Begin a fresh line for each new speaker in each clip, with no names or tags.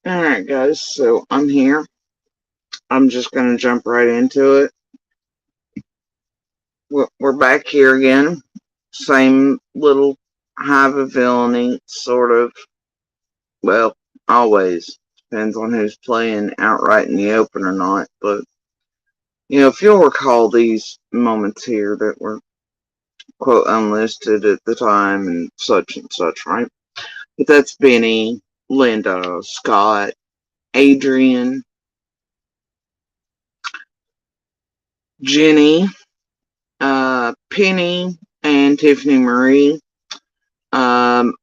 Alright, guys, so I'm here. I'm just gonna jump right into it. We're back here again. Same little hive of villainy, sort of. Well, always. Depends on who's playing outright in the open or not. But, if you'll recall these moments here that were, quote, unlisted at the time and such, right? But that's Benny, Linda, Scott, Adrian, Jenny, Penny, and Tiffany Marie. Um,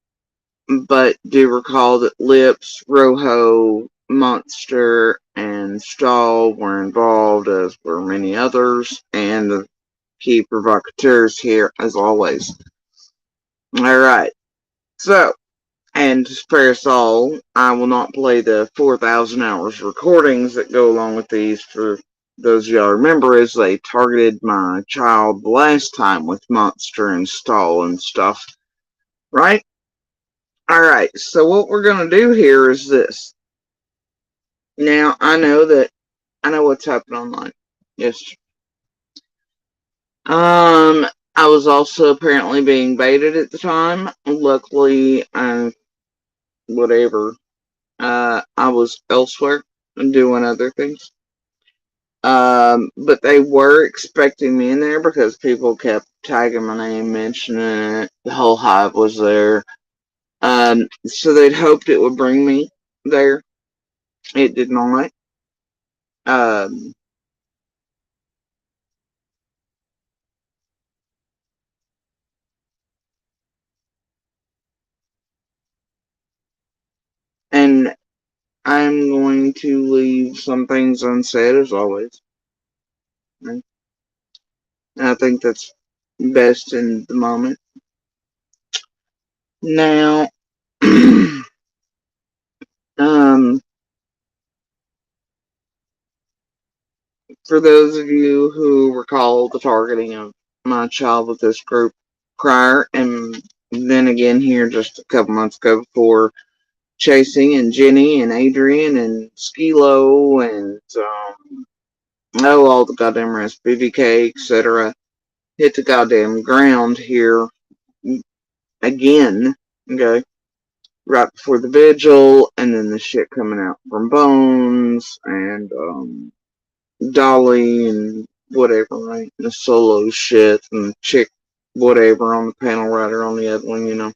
but do recall that Lips, Rojo, Monster, and Stahl were involved, as were many others, and the key provocateurs here, as always. Alright, so, and to spare us all, I will not play the 4,000 hours recordings that go along with these for those of y'all remember, as they targeted my child last time with Monster and Stahl and stuff. Right? Alright, so what we're gonna do here is this. Now, I know what's happened online. Yes. I was also apparently being baited at the time. Luckily, whatever. I was elsewhere and doing other things. But they were expecting me in there because people kept tagging my name, mentioning it. The whole hive was there. So they'd hoped it would bring me there. It did not. Um, and I'm going to leave some things unsaid as always. And I think that's best in the moment. Now, um, for those of you who recall the targeting of my child with this group prior, and then again here just a couple months ago before chasing and Jenny and Adrian and Skilo and all the goddamn rest, BBK, etc. Hit the goddamn ground here again. Okay, right before the vigil, and then the shit coming out from Bones and Dolly and whatever, right? The solo shit and the chick whatever on the panel rider on the other one.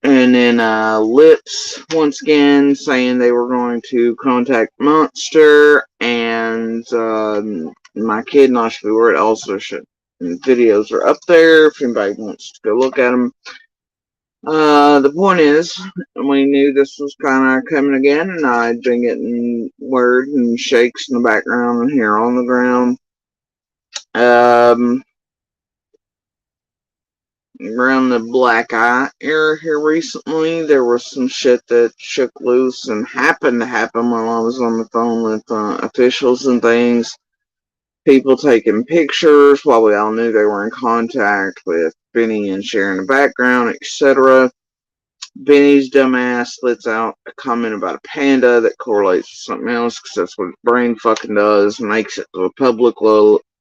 And then Lips once again saying they were going to contact Monster and my kid not should be worried also should. And videos are up there if anybody wants to go look at them. The point is, we knew this was kind of coming again, and I'd been getting word and shakes in the background and here on the ground. Um, Around the Black Eye era here recently, there was some shit that shook loose and happened to happen while I was on the phone with officials and things. People taking pictures while we all knew they were in contact with Benny and sharing the background, etc. Benny's dumbass lets out a comment about a panda that correlates with something else because that's what his brain fucking does. Makes it to a public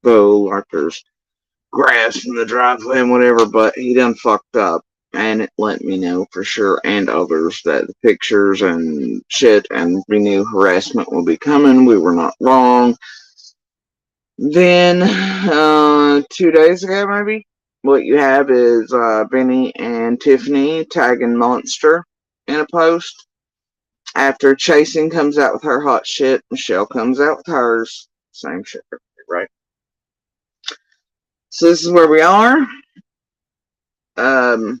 though, like there's grass in the driveway and whatever, but he done fucked up. And it let me know for sure, and others, that the pictures and shit and we knew harassment will be coming. We were not wrong. Then, 2 days ago, maybe, what you have is Benny and Tiffany tagging Monster in a post. After Chasing comes out with her hot shit, Michelle comes out with hers. Same shit, right? So this is where we are. Um,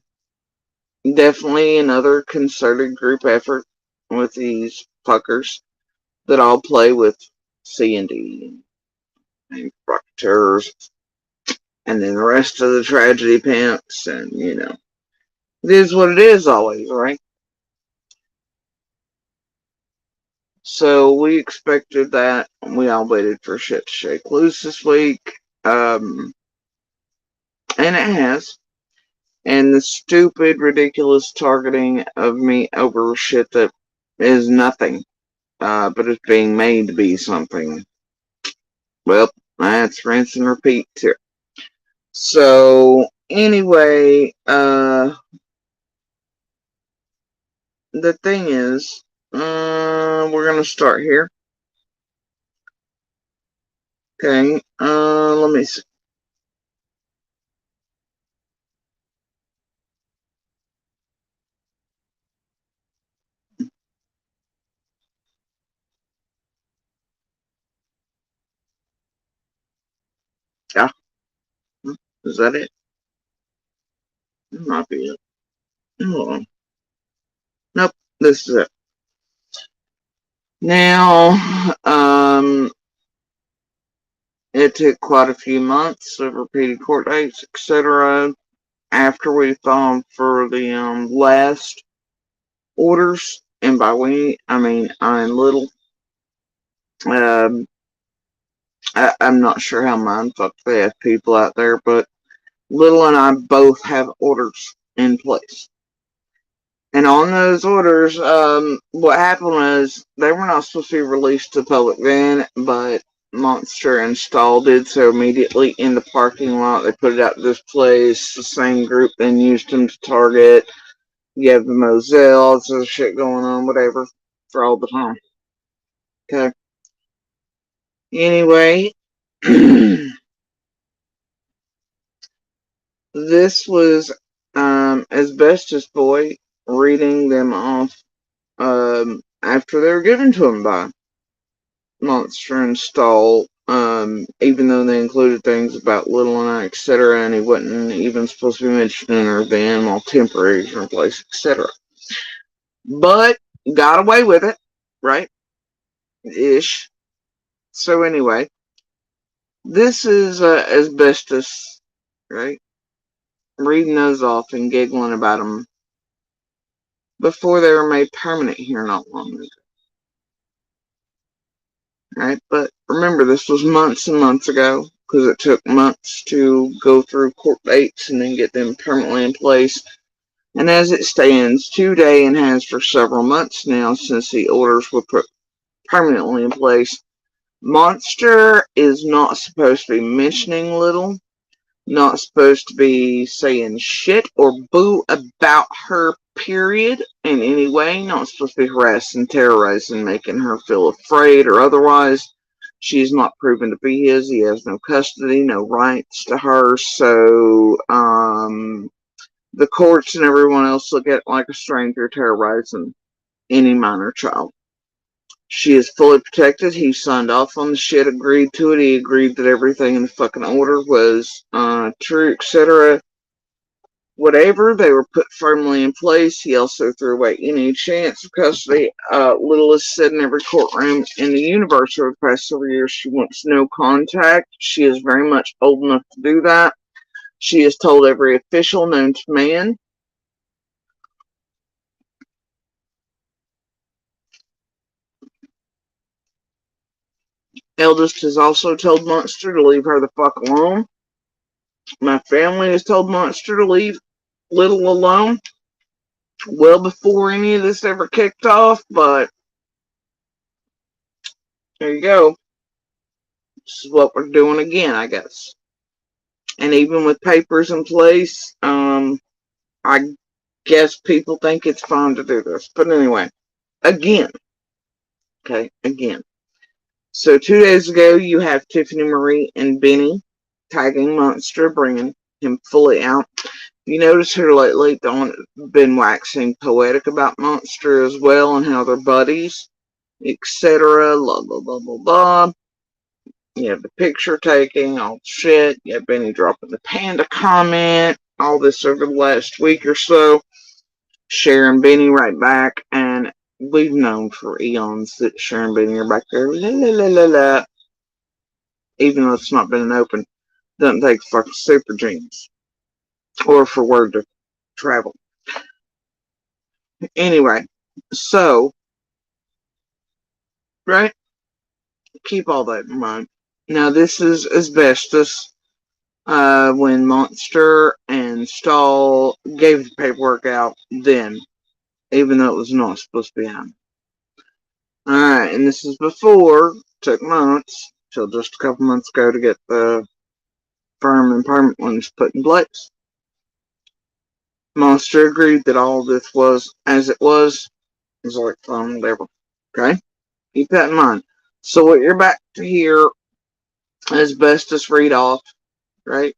Definitely another concerted group effort with these fuckers that all play with C&D and provocateurs, and then the rest of the tragedy pimps, and it is what it is always, right? So we expected that. We all waited for shit to shake loose this week. And it has. And the stupid, ridiculous targeting of me over shit that is nothing, but it's being made to be something. Well, that's rinse and repeat too. So anyway, the thing is, we're gonna start here. Okay, let me see. Yeah, is that it? That might be it. Hold on. Nope, this is it. Now, it took quite a few months of repeated court dates, etc. After we filed for the last orders, and by we, I mean I and Little. Um, I'm not sure how mindfuck they have people out there, but Little and I both have orders in place. And on those orders, what happened was they were not supposed to be released to the public then, but Monster and Stall did so immediately in the parking lot. They put it out to this place. The same group then used them to target. You have the Moselle, all this other shit going on, whatever, for all the time. Okay. Anyway, this was Asbestos Boy reading them off after they were given to him by Monster and Stall, even though they included things about Little and I, etc., and he wasn't even supposed to be mentioning her then while temporaries were in place, etc. But got away with it, right? Ish. So anyway, this is Asbestos, right? Reading those off and giggling about them before they were made permanent here not long ago. Right? But remember, this was months and months ago because it took months to go through court dates and then get them permanently in place. And as it stands today and has for several months now since the orders were put permanently in place, Monster is not supposed to be mentioning Little, not supposed to be saying shit or boo about her, period, in any way. Not supposed to be harassing, terrorizing, making her feel afraid or otherwise. She's not proven to be his. He has no custody, no rights to her. So, the courts and everyone else look at it like a stranger terrorizing any minor child. She is fully protected. He signed off on the shit, agreed to it. He agreed that everything in the fucking order was true, etc. Whatever, they were put firmly in place. He also threw away any chance of custody. Little is said in every courtroom in the universe over the past several years she wants no contact. She is very much old enough to do that. She has told every official known to man. Eldest has also told Monster to leave her the fuck alone. My family has told Monster to leave Little alone well before any of this ever kicked off, but there you go. This is what we're doing again, I guess. And even with papers in place, I guess people think it's fine to do this. But anyway, again, okay, again. So 2 days ago, you have Tiffany Marie and Benny tagging Monster, bringing him fully out. You notice here lately, Dawn been waxing poetic about Monster as well and how they're buddies, etc. Blah, blah, blah, blah, blah. You have the picture taking, all the shit. You have Benny dropping the panda comment, all this over the last week or so. Sharon Benny right back, and we've known for eons that Sharon Benny are back there, la la la la la. Even though it's not been an open, doesn't take fucking super genius or for word to travel. Anyway, so right, keep all that in mind. Now this is Asbestos. When Monster and Stall gave the paperwork out then, even though it was not supposed to be on. Alright, and this is before, took months, till just a couple months ago to get the firm and permanent ones put in place. Monster agreed that all this was as it was like fun, whatever. Okay? Keep that in mind. So what you're about to hear is bestest read off, right?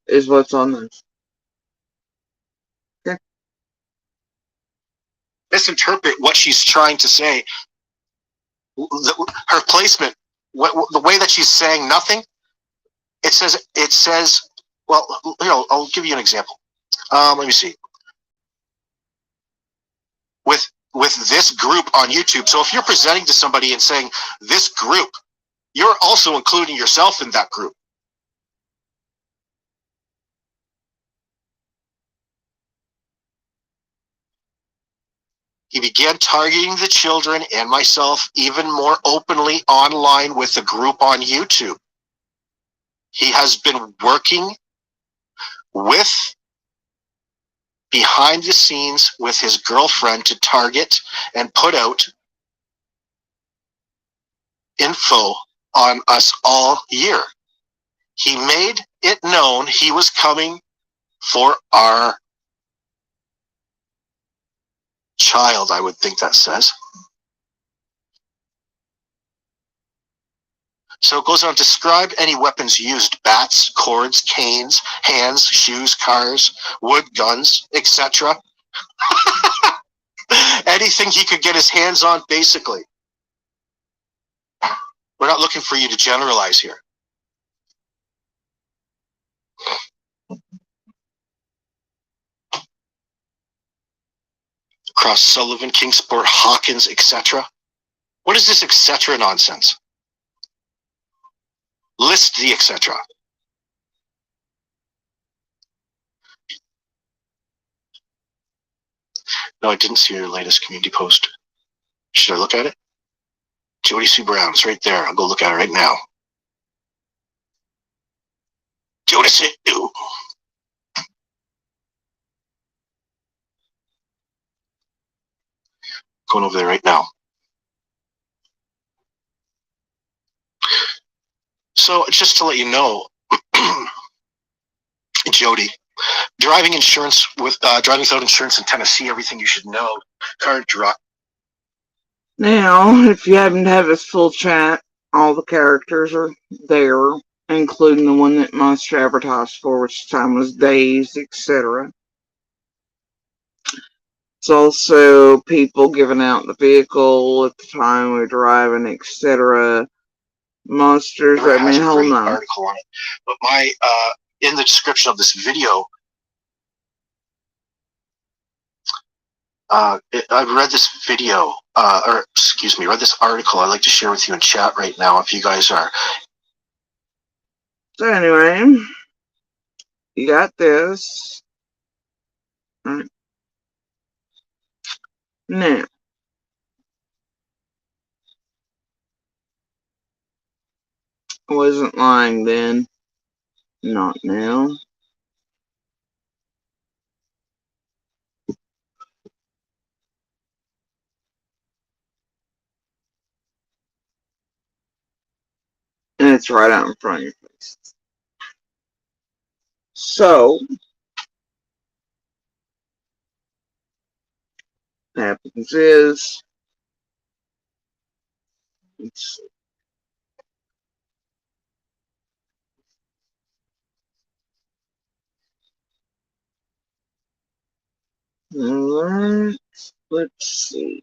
Is what's on this. Okay?
Misinterpret what she's trying to say. Her placement, the way that she's saying nothing, it says, well, I'll give you an example. Let me see. With this group on YouTube, so if you're presenting to somebody and saying this group, you're also including yourself in that group. He began targeting the children and myself even more openly online with the group on YouTube. He has been working with behind the scenes with his girlfriend to target and put out info on us all year. He made it known he was coming for our child, I would think that says. So it goes on, describe any weapons used: bats, cords, canes, hands, shoes, cars, wood, guns, etc. Anything he could get his hands on, basically. We're not looking for you to generalize here. Cross Sullivan, Kingsport, Hawkins, etc. What is this etc. nonsense? List the etc. No, I didn't see your latest community post. Should I look at it? Jody Sue Brown, it's right there. I'll go look at it right now. Jody Sue. Going over there right now. So just to let you know, Jody, driving without insurance in Tennessee, everything you should know. Car drop.
Now, if you happen to have this full chat, all the characters are there, including the one that Monster advertised for, which time was Days, etc. It's also people giving out the vehicle at the time we're driving, etc. Monsters, I mean, hold on.
Article on it. But in the description of this video, I've read this video, read this article I'd like to share with you in chat right now if you guys are.
So anyway, you got this. All right. Now, I wasn't lying then. Not now. And it's right out in front of your face. So, what happens is, let's see. Alright, let's see.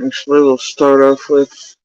Actually, we'll start off with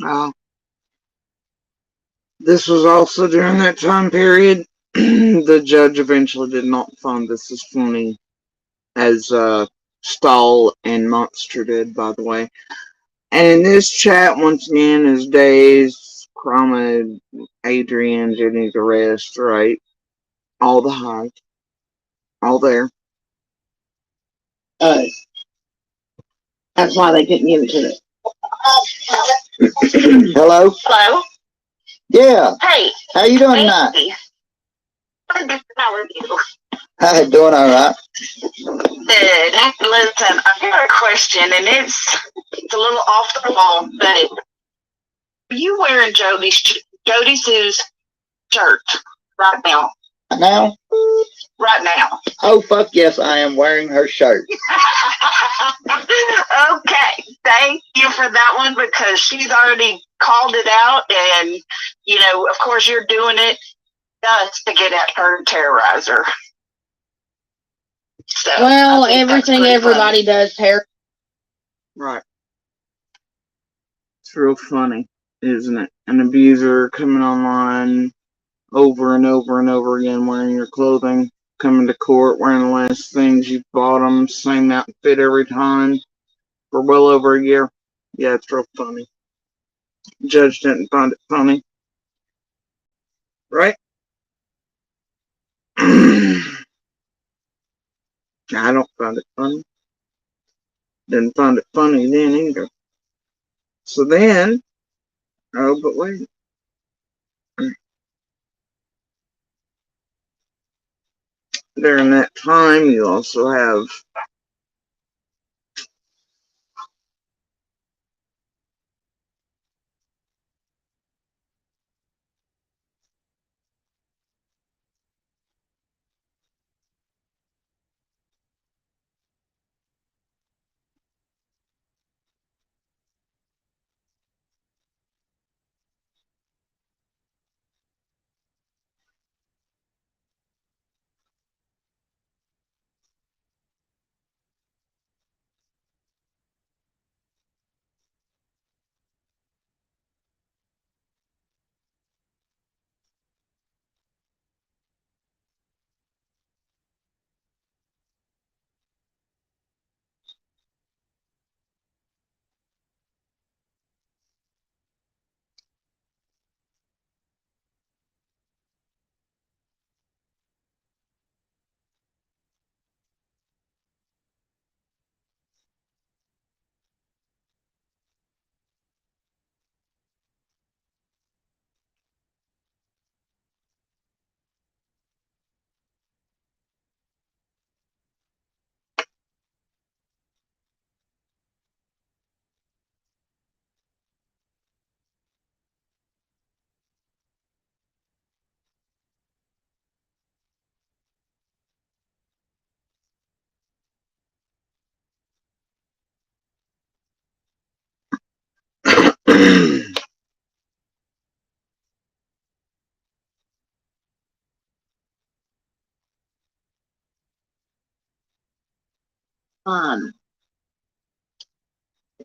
uh, this was also during that time period. The judge eventually did not find this as funny as Stahl and Monster did, by the way. And in this chat, once again, is Days, Chroma, Adrian, Jenny, the rest, right? All the hive. All there. That's why they couldn't give it to them. Hello?
Hello?
Yeah.
Hey.
How you doing tonight?
How are you?
Hi, doing all right.
Good. Listen, I've got a question, and it's a little off the wall, but are you wearing Jody Sue's shirt right now?
Now?
Right now.
Oh, fuck yes, I am wearing her shirt.
Okay. Thank you for that one, because she's already called it out, and, you know, of course you're doing it just to get at her and terrorize her. So,
well, everything everybody does,
Right. It's real funny, isn't it? An abuser coming online over and over and over again wearing your clothing, coming to court wearing the last things you bought them, same outfit every time for well over a year. Yeah, it's real funny. Judge didn't find it funny. Right? I don't find it funny. Didn't find it funny then either. So then, oh, but wait. During that time, you also have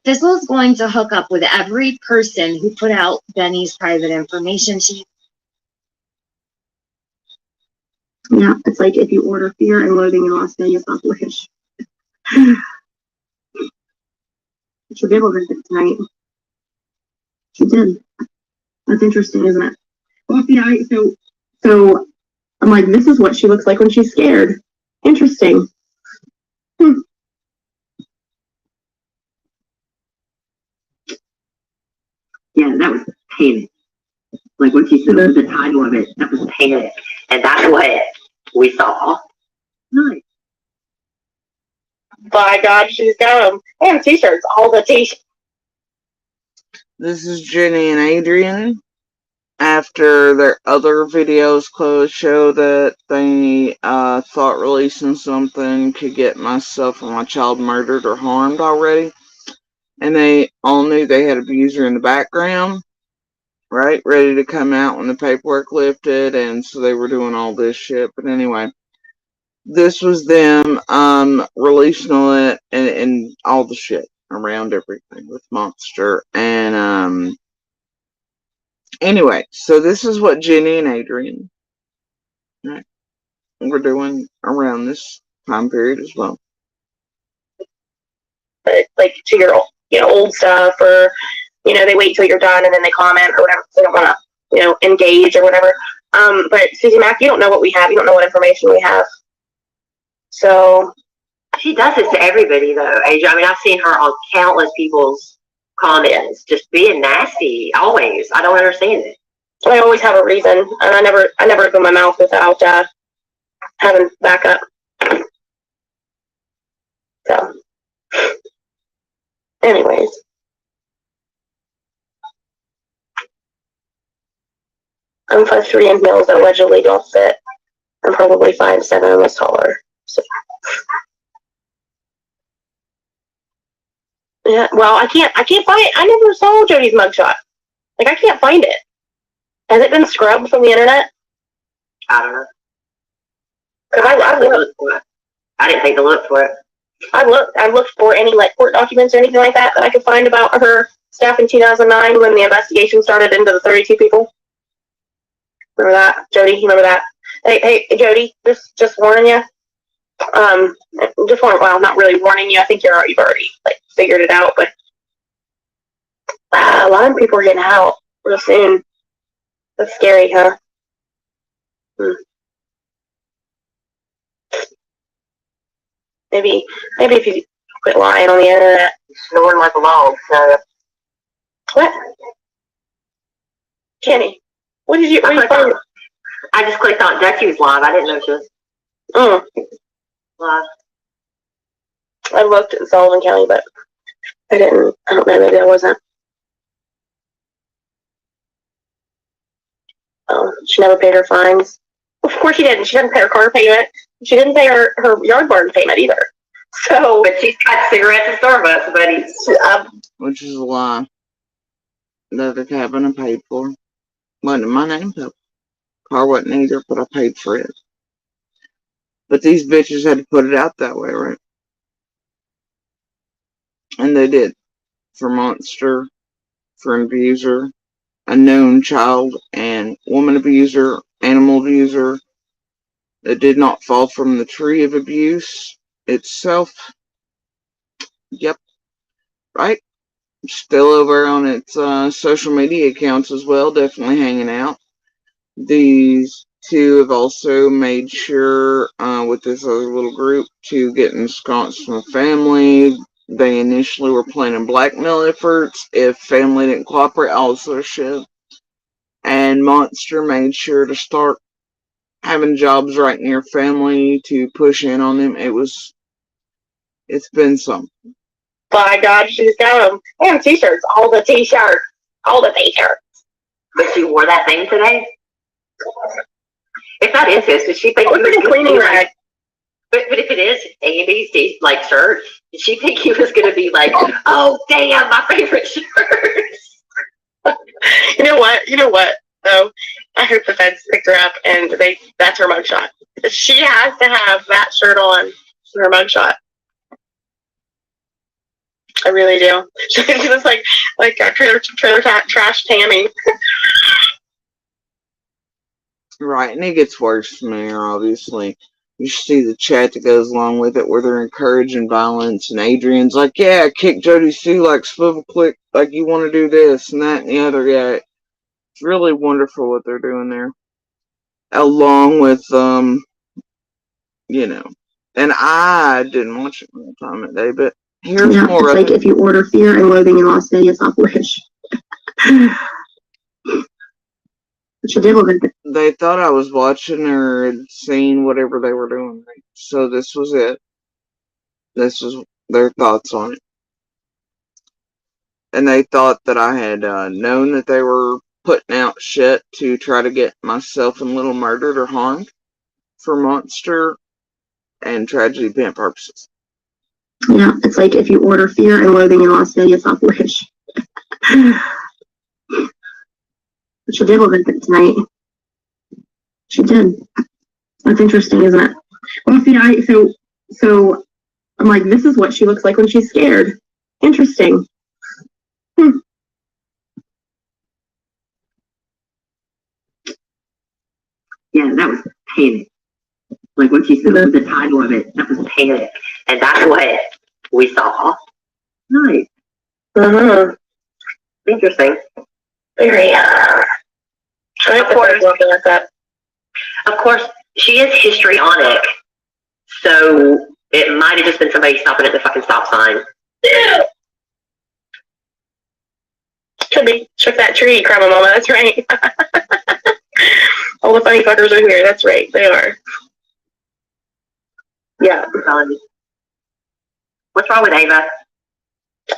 Fizzle's going to hook up with every person who put out Benny's private information sheet.
Yeah, it's like if you order Fear and Loathing in Las Vegas off Wish. She did a visit tonight. She did. That's interesting, isn't it? Well, see, so I'm like, this is what she looks like when she's scared. Interesting. Yeah, that was panic. Like when she said the title of it, that was panic. And that's what we saw. Nice.
By God, she's got them. They have t-shirts, all the t-shirts.
This is Jenny and Adrian. After their other videos show that they thought releasing something could get myself and my child murdered or harmed already. And they all knew they had abuser in the background, right? Ready to come out when the paperwork lifted, and so they were doing all this shit. But anyway, this was them releasing all it and all the shit around everything with Monster. And anyway, so this is what Jenny and Adrian, right, we're doing around this time period as well.
Like to your old stuff, or they wait till you're done and then they comment or whatever. So they don't want to engage or whatever. But Susie Mack, you don't know what we have. You don't know what information we have. So
She does this to everybody, though, Asia. I mean, I've seen her on countless people's comments, just being nasty, always. I don't understand it.
I always have a reason, and I never open my mouth without having backup. So, anyways. I'm 5'3" and heels that allegedly don't fit. I'm probably 5'7" and was taller. So. Yeah, well, I can't find. I never saw Jody's mugshot. Like, I can't find it. Has it been scrubbed from the internet?
I don't know.
Because I looked.
I didn't take the look for it.
I looked for any court documents or anything like that I could find about her stuff in 2009 when the investigation started into the 32 people. Remember that, Jody? You remember that? Hey, Jody, just warning you. Well, not really warning you. I think you've already figured it out, but a lot of people are getting out real soon. That's scary, huh? Maybe if you quit lying on the internet.
Snoring like a log. So.
What? Jenny, what did you find?
I just clicked on Jackie was live. I didn't know she was live.
I looked in Sullivan County, but I didn't. I don't know. Maybe I wasn't. Oh, she never paid her fines. Of course she didn't. She didn't pay her car payment. She didn't pay her yard barn payment either. So,
but she's got cigarettes at Starbucks, buddy.
Which is a lie. That the cabin I paid for. Wasn't in my name, though. Car wasn't either, but I paid for it. But these bitches had to put it out that way, right? And they did. For Monster, for an abuser, a known child and woman abuser, animal abuser, that did not fall from the tree of abuse itself. Yep. Right? Still over on its social media accounts as well, definitely hanging out. These two have also made sure, with this other little group, to get ensconced from family. They initially were planning blackmail efforts if family didn't cooperate, all this sort of shit. And Monster made sure to start having jobs right near family to push in on them. It's been something.
By God, she's got them. They have t-shirts, all the t-shirts.
But she wore that thing today? If that is his, did she think
it was a cleaning rag?
But if it is Andy's shirt, did she think he was going to be like, oh damn, my favorite shirt?
You know what? Though, I hope the feds picked her up and that's her mugshot. She has to have that shirt on for her mugshot. I really do. She looks like a trailer trash Tammy.
Right, and it gets worse from there, obviously. You see the chat that goes along with it where they're encouraging violence, and Adrian's like, yeah, kick Jody Sue like swivel click, like you want to do this and that and the other. Yeah, it's really wonderful what they're doing there. Along with, you know, and I didn't watch it all the time that day, but here's more
it's
of
like
it.
if you order Fear and Loathing in Las Vegas off Wish. Which I did look at.
They thought I was watching or had seen whatever they were doing. So this was it. This was their thoughts on it. And they thought that I had known that they were putting out shit to try to get myself and Little murdered or harmed for Monster and Tragedy Pimp purposes.
Yeah, it's like if you order Fear and Loathing in Las Vegas off Wish. She did look at it tonight. She did. That's interesting, isn't it? Well, see, so I'm like, this is what she looks like when she's scared. Interesting.
Yeah, that was panic. Like when she said the title of it, that was panic. And that's what we saw. Nice.
Mm-hmm.
Interesting.
Very. Of course, looking at that.
Of course, she is histrionic. So it might have just been somebody stopping at the fucking stop sign.
Could be. Check that tree, Grandma Mama. That's right. All the funny fuckers are here. That's right. They are. Yeah.
What's wrong with Ava?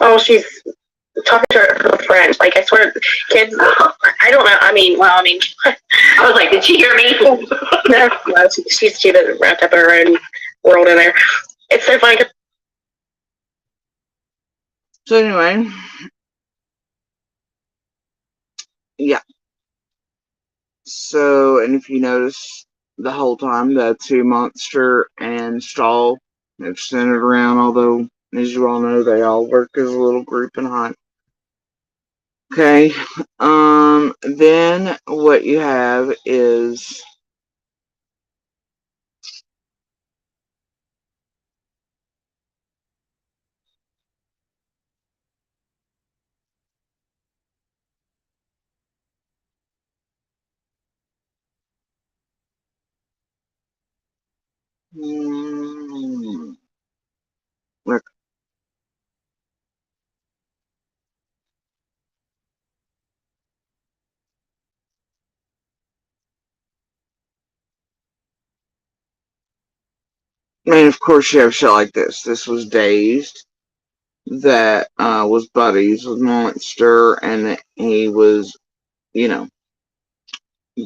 Oh, she's talking to her friend. Like, I swear, kids, I don't know. I mean,
I was like, did she hear me?
no, she's wrapped up in her own world in there. It's so funny.
So anyway, yeah. So, and if you notice, the whole time that's who Monster and Stahl have centered around, although, as you all know, they all work as a little group and hunt. Okay, then what you have is look. And of course you have shit like this. This was Dazed that was buddies with Monster, and that he was, you know,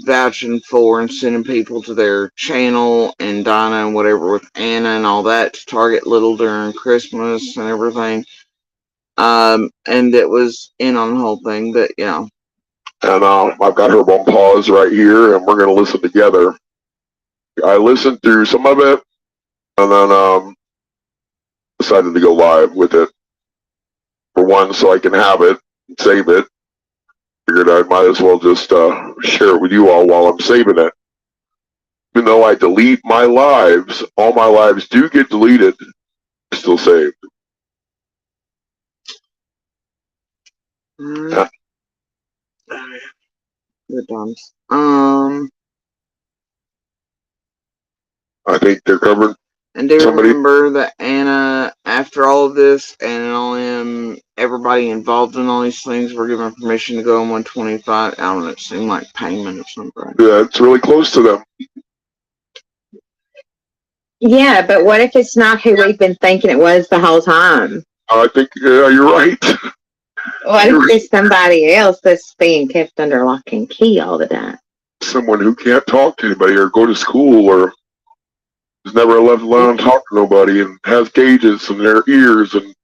vouching for and sending people to their channel and Dinah and whatever with Anna and all that to target Little during Christmas and everything. And it was in on the whole thing, but yeah.
And I've got her on pause right here, and we're going to listen together. I listened through some of it, and then decided to go live with it. For one, so I can have it, and save it. Figured I might as well just share it with you all while I'm saving it. Even though I delete my lives, all my lives do get deleted, still saved.
Good times.
I think they're covered.
And do you remember that Anna, after all of this, and all everybody involved in all these things were given permission to go on 125? I don't know, it seemed like payment or something.
Yeah, it's really close to them.
Yeah, but what if it's not who we've been thinking it was the whole time?
I think, yeah, you're right.
What if it's somebody else that's being kept under lock and key all the time?
Someone who can't talk to anybody or go to school or is never left alone to talk to nobody and has gauges in their ears and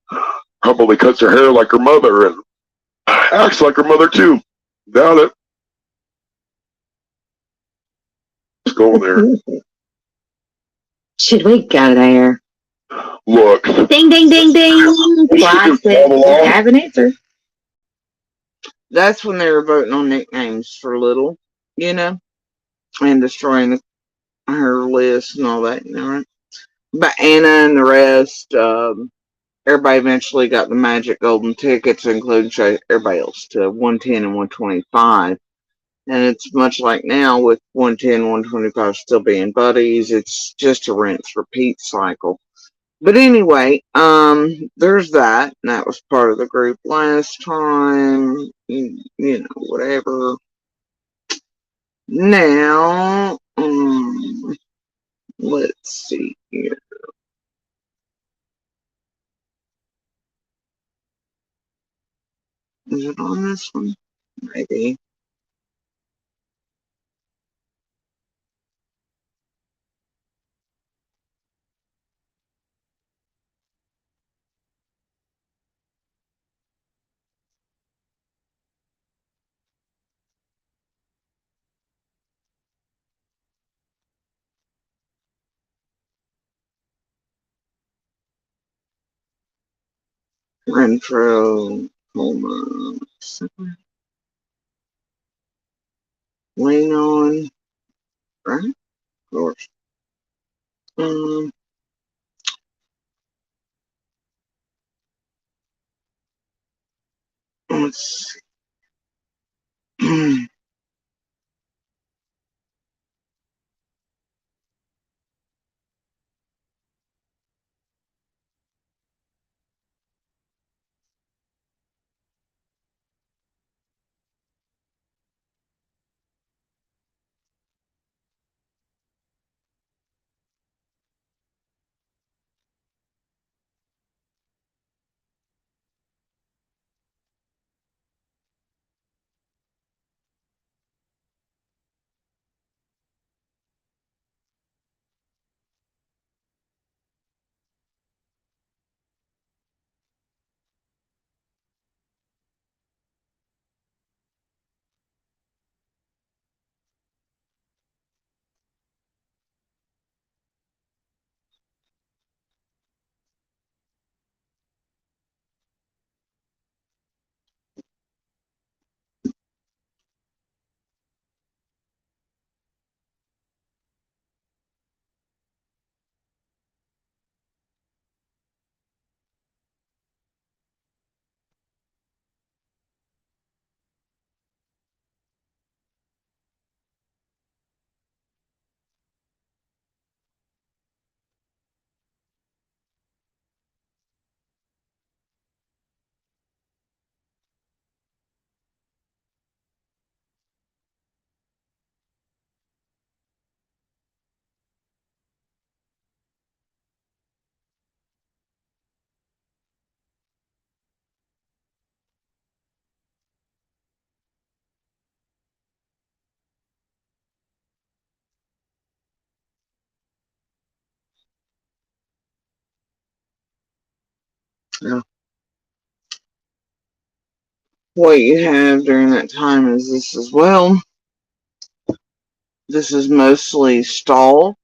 probably cuts her hair like her mother and acts like her mother too. Doubt it. Let's go there.
Should we go there?
Look.
Ding, ding, ding, ding. I have an answer.
That's when they were voting on nicknames for Little, you know? and destroying her list and all that, right? But Anna and the rest, everybody eventually got the magic golden tickets, including everybody else, to 110 and 125. And it's much like now with 110, 125 still being buddies. It's just a rinse repeat cycle. But anyway, there's that. And that was part of the group last time. You know, whatever. Now, let's see here. Is it on this one? Maybe. Intro. Hold on. Lean on. Right? Of course. Let's see. Yeah. What you have during that time is this as well. This is mostly stall,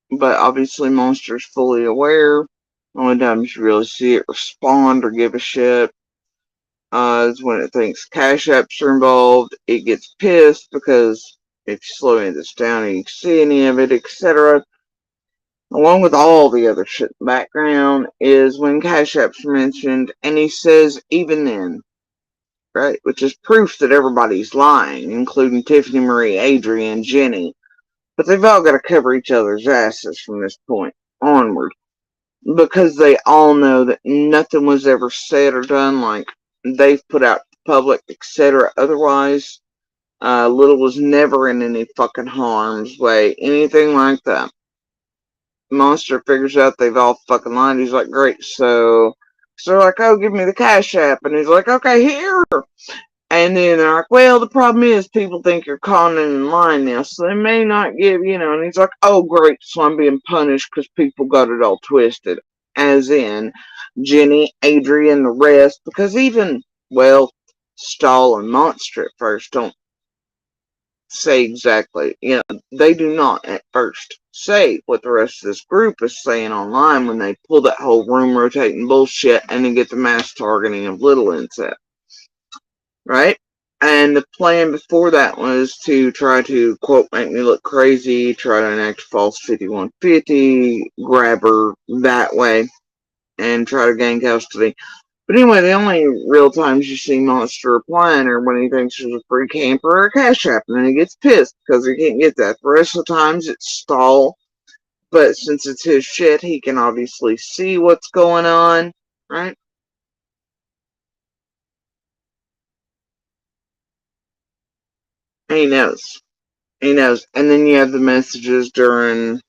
but obviously Monster's fully aware. Only times you really see it respond or give a shit is when it thinks cash apps are involved. It gets pissed because if you slow any of this down and you can see any of it, etc., along with all the other shit in the background, is when cash apps are mentioned, and he says even then, right? Which is proof that everybody's lying, including Tiffany Marie, Adrienne, Jenny. But they've all got to cover each other's asses from this point onward. Because they all know that nothing was ever said or done like they've put out to the public, etc. Otherwise, Little was never in any fucking harm's way, anything like that. Monster figures out they've all fucking lied. He's like, great, so they're like, oh, give me the cash app. And he's like, okay, here. And then they're like, well, the problem is people think you're conning and lying now, so they may not give, and he's like, oh, great, so I'm being punished because people got it all twisted. As in, Jenny, Adrienne, the rest, because even, well, Stahl and Monster at first don't say exactly, they do not at first say what the rest of this group is saying online when they pull that whole room rotating bullshit and then get the mass targeting of Little inset. Right? And the plan before that was to try to, quote, make me look crazy, try to enact a false 5150, grab her that way, and try to gain custody. But anyway, the only real times you see Monster replying are when he thinks there's a free camper or a cash app, and then he gets pissed because he can't get that. The rest of the times it's stall, but since it's his shit, he can obviously see what's going on, right? He knows. He knows. And then you have the messages during,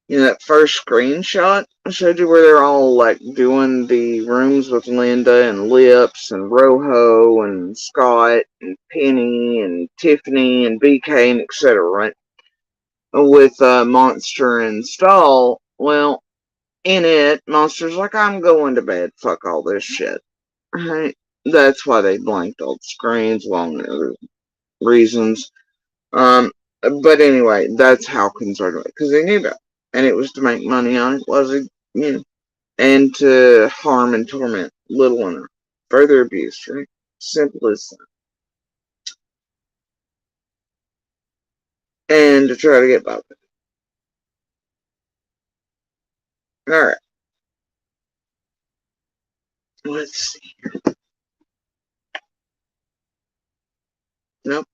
that first screenshot I showed you where they're all like doing the rooms with Linda and Lips and Rojo and Scott and Penny and Tiffany and BK and etc. Right? With Monster and Stall. Well, in it, Monster's like, I'm going to bed. Fuck all this shit. Right? That's why they blanked all the screens, along with other reasons. But anyway, that's how concerned it was, because they knew that. And it was to make money on it, was it? And to harm and torment little one. Further abuse, right? Simple as that. And to try to get by with it. Alright. Let's see. Nope.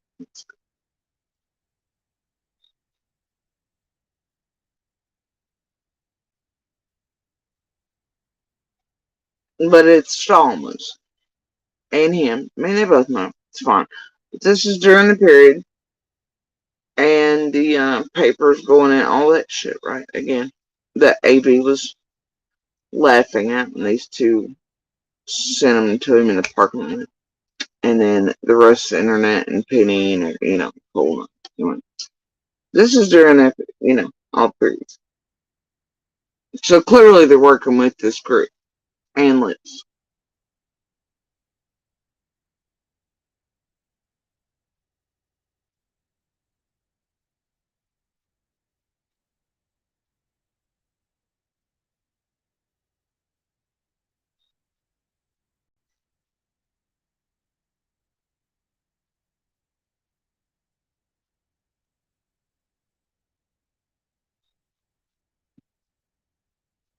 But it's Stallman's. And him. I mean, they both know. It's fine. But this is during the period. And the papers going in, all that shit, right? Again, that AB was laughing at, and these two sent them to him in the parking lot. And then the rest of the internet and Penny and, hold on. This is during that, all periods. So clearly they're working with this group and Lips.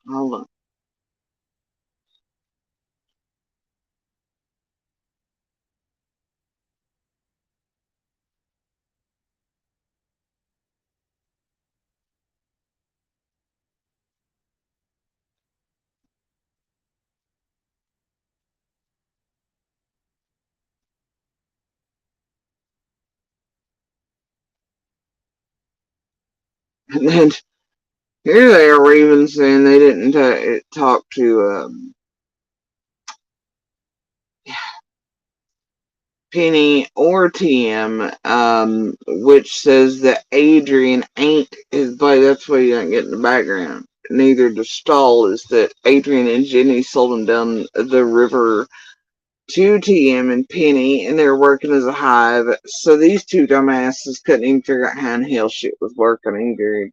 Hold on. And then here they are even saying they didn't talk to Penny or TM, which says that Adrian ain't his buddy. That's why you don't get in the background. Neither does Stall, is that Adrian and Jenny sold him down the river to TM and Penny, and they were working as a hive. So these two dumbasses couldn't even figure out how in hell shit was working either.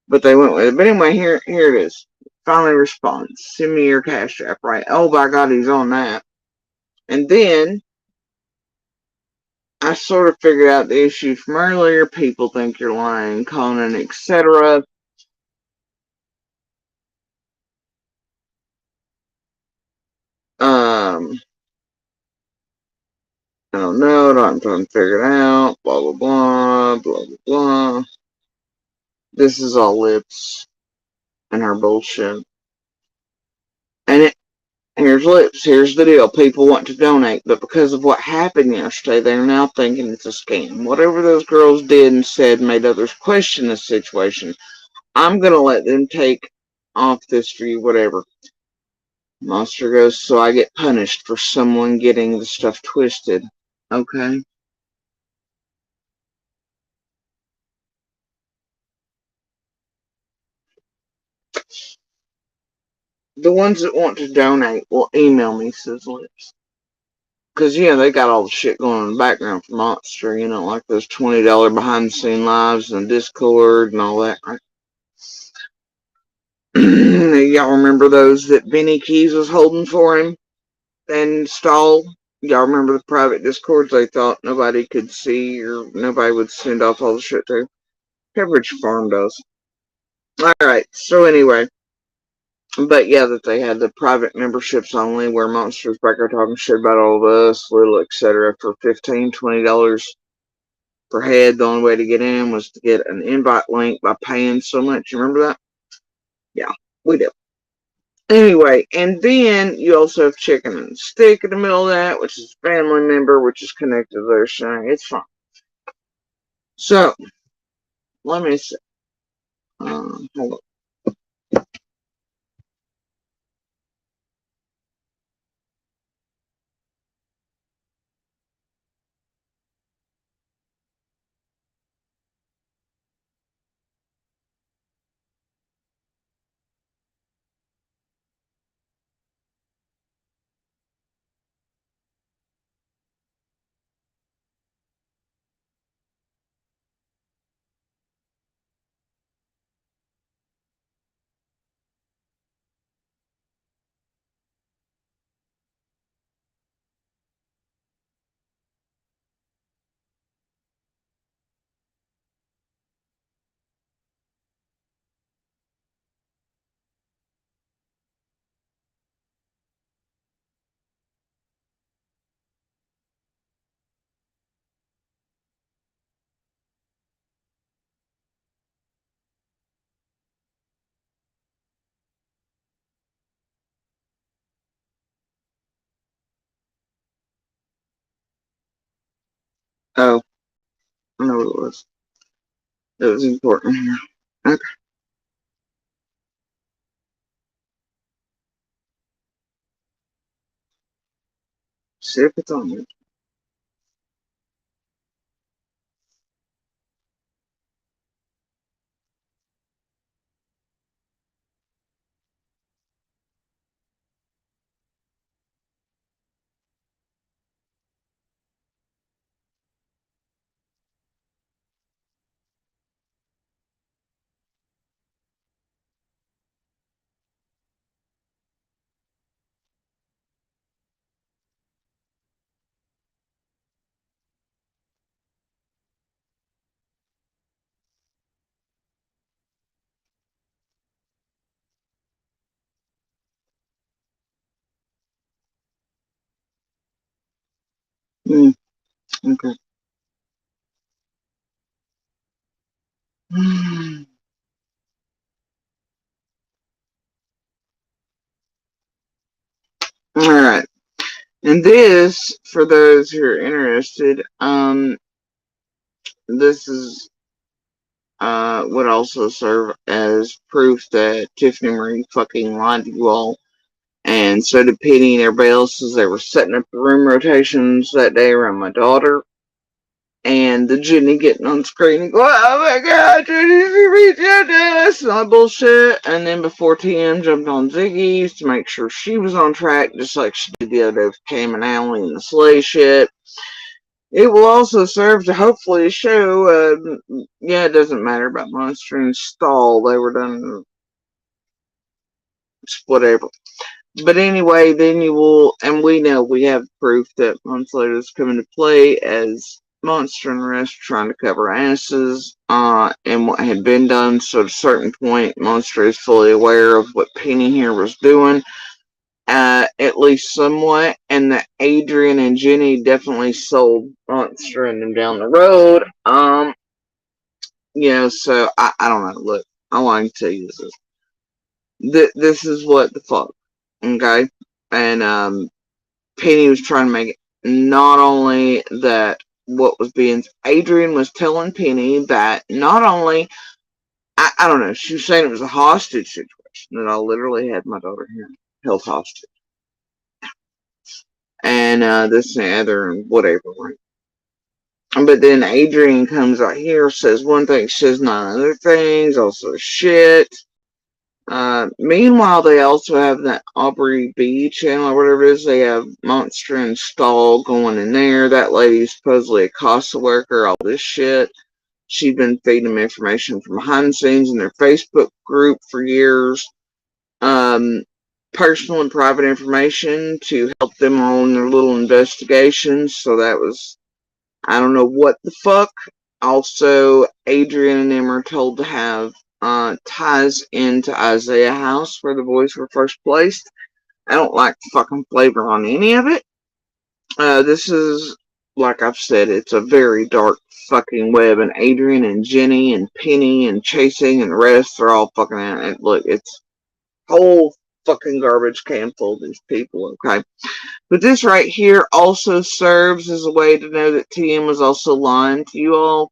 But they went with it. But anyway, here it is. Finally responds. Send me your cash app, right? Oh, by God, he's on that. And then I sort of figured out the issue from earlier. People think you're lying, Conan, etc. I don't know. I'm trying to figure it out. Blah, blah, blah, blah, blah, blah. This is all Lips and her bullshit. And here's Lips. Here's the deal. People want to donate, but because of what happened yesterday, they're now thinking it's a scam. Whatever those girls did and said made others question the situation. I'm going to let them take off this for you, whatever. Monster goes, so I get punished for someone getting the stuff twisted. Okay. The ones that want to donate will email me, says Lips. Because, they got all the shit going on in the background for Monster, like those $20 behind the scene lives and Discord and all that, right? Y'all remember those that Benny Keys was holding for him? and Stall, y'all remember the private discords they thought nobody could see or nobody would send off all the shit to? Pepperidge Farm does. Alright, so anyway. But yeah, that they had the private memberships only where monsters back there talking shit about all of us, little etc. for $15, $20 per head. The only way to get in was to get an invite link by paying so much. You remember that? Yeah, we do. Anyway, and then you also have Chicken and Stick in the middle of that, which is a family member, which is connected to their thing. It's fine. So, let me see. Hold on. Oh, I know what it was. It was important here. Okay. See if it's on you. Okay. Alright. And this, for those who are interested, this is would also serve as proof that Tiffany Marie fucking lied to you all. And so did Penny and everybody else as they were setting up the room rotations that day around my daughter. And the Jenny getting on screen and going, oh my god, Jenny's reaching us, and all that bullshit. And then before TM jumped on Ziggy's to make sure she was on track, just like she did the other day with Cam and Allie and the sleigh shit. It will also serve to hopefully show, yeah, it doesn't matter about Monster and Stall. They were done, whatever. But anyway, then you will, and we know we have proof that months later is coming to play as Monster and the rest trying to cover asses, and what had been done. So at a certain point, Monster is fully aware of what Penny here was doing. At least somewhat, and that Adrian and Jenny definitely sold Monster and them down the road. So I don't know. Look, all I can tell you is this is what the fuck, okay? And Penny was trying to make it not only that what was being, Adrian was telling Penny that not only, I don't know, she was saying it was a hostage situation, that I literally had my daughter here held hostage. And this and the other and whatever, right? But then Adrian comes out here, says one thing, says nine other things, also shit. Meanwhile, they also have that Aubrey B channel or whatever it is. They have Monster and Stall going in there. That lady's supposedly a CASA worker, all this shit. She'd been feeding them information from behind the scenes in their Facebook group for years. personal and private information to help them on their little investigations. So that was, I don't know what the fuck. Also, Adrian and them are told to have ties into Isaiah House, where the boys were first placed. I don't like the fucking flavor on any of it. This is, like I've said, it's a very dark fucking web, and Adrian and Jenny and Penny and Chasing and the rest are all fucking at it. Look, it's whole fucking garbage can full of these people, okay? But this right here also serves as a way to know that TM was also lying to you all,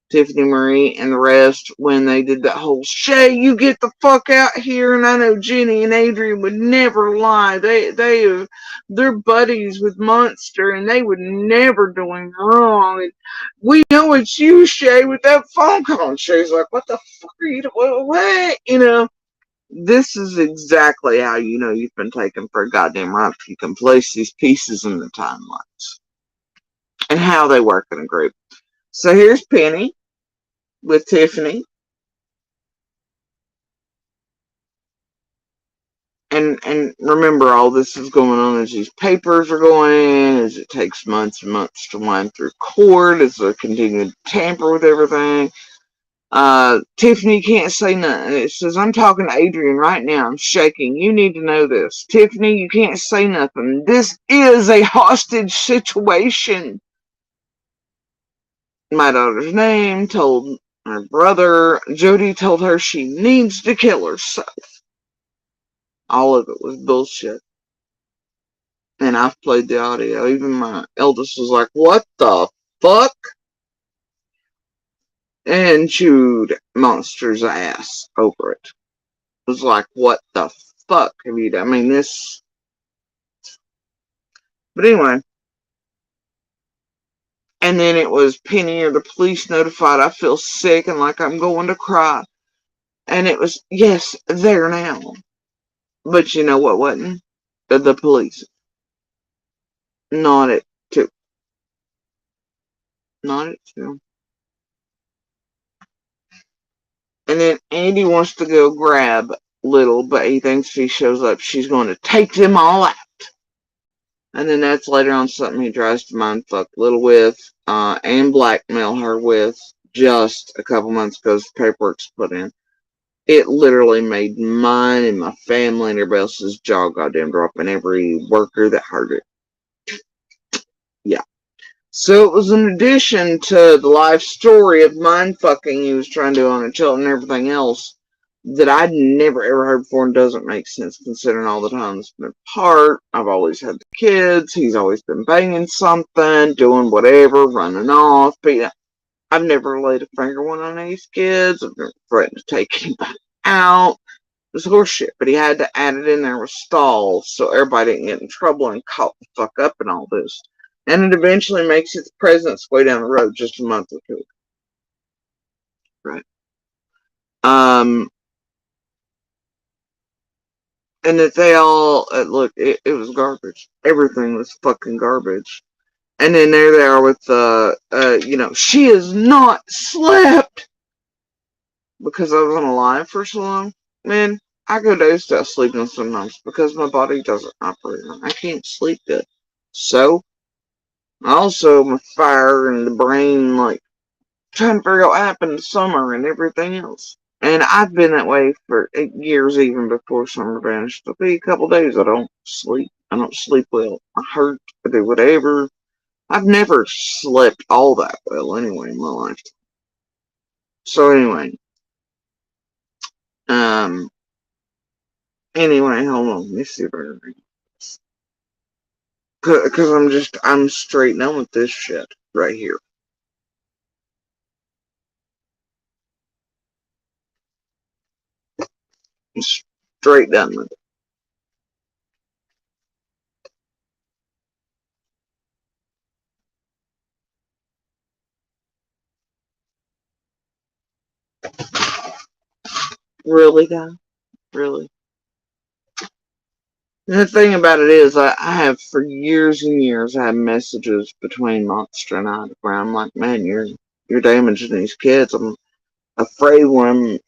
Tiffany Marie and the rest, when they did that whole Shay, you get the fuck out here. And I know Jenny and Adrian would never lie. They're buddies with Monster, and they would never do him wrong. And we know it's you, Shay, with that phone call. And Shay's like, what the fuck are you doing? What? You know, this is exactly how you know you've been taken for a goddamn ride. You can place these pieces in the timelines and how they work in a group. So here's Penny with Tiffany. And remember, all this is going on as these papers are going in, as it takes months and months to wind through court, as they continue to tamper with everything. Tiffany can't say nothing. It says, I'm talking to Adrian right now. I'm shaking. You need to know this. Tiffany, you can't say nothing. This is a hostage situation. My daughter's name, told my brother. Jody told her she needs to kill herself. All of it was bullshit. And I've played the audio. Even my eldest was like, what the fuck? And chewed Monster's ass over it. It was like, what the fuck have you done? I mean, this... But anyway. And then it was Penny or the police notified. I feel sick and like I'm going to cry. And it was, yes, there now. But you know what wasn't? The police. Not it, too. Not it, too. And then Andy wants to go grab Little, but he thinks if he shows up, she's going to take them all out. And then that's later on something he tries to mindfuck Little with, and blackmail her with just a couple months ago as the paperwork's put in. It literally made mine and my family and everybody else's jaw goddamn drop, and every worker that heard it. Yeah. So it was in addition to the life story of mindfucking he was trying to do on a child and everything else that I'd never ever heard before and doesn't make sense considering all the time it's been apart. I've always had the kids. He's always been banging something, doing whatever, running off. But I've never laid a finger on any of these kids. I've never threatened to take anybody out. It was horseshit, but he had to add it in there with stalls so everybody didn't get in trouble and caught the fuck up in all this. And it eventually makes its presence way down the road just a month or two. Right. And that they all, look, it was garbage. Everything was fucking garbage. And then there they are with, you know, she has not slept. Because I was on a live for so long. Man, I go days without sleeping sometimes because my body doesn't operate. I can't sleep good. So, also my fire and the brain, like, trying to figure out what happened in summer and everything else. And I've been that way for 8 years, even before summer vanished. There'll be a couple days I don't sleep. I don't sleep well. I hurt. I do whatever. I've never slept all that well anyway in my life. So anyway. Anyway, hold on. Let me see if I can read this. Because I'm straight done with this shit right here. Straight done with it. Really, guy? Really? And the thing about it is, I have for years and years, I have messages between Monster and I where I'm like, man, you're damaging these kids. I'm afraid one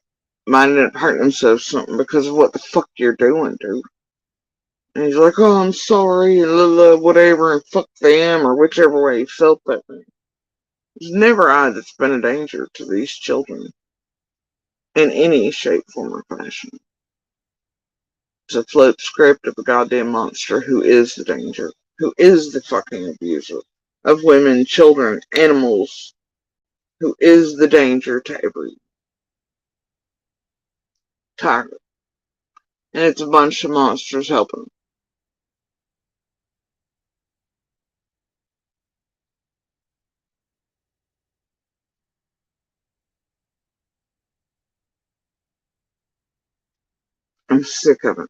might end up hurting themselves something because of what the fuck you're doing, dude. And he's like, oh, I'm sorry, and whatever, and fuck them, or whichever way he felt that way. It's never I that's been a danger to these children in any shape, form, or fashion. It's a flip script of a goddamn monster who is the danger, who is the fucking abuser of women, children, animals, who is the danger to every tiger. And it's a bunch of monsters helping them. I'm sick of it.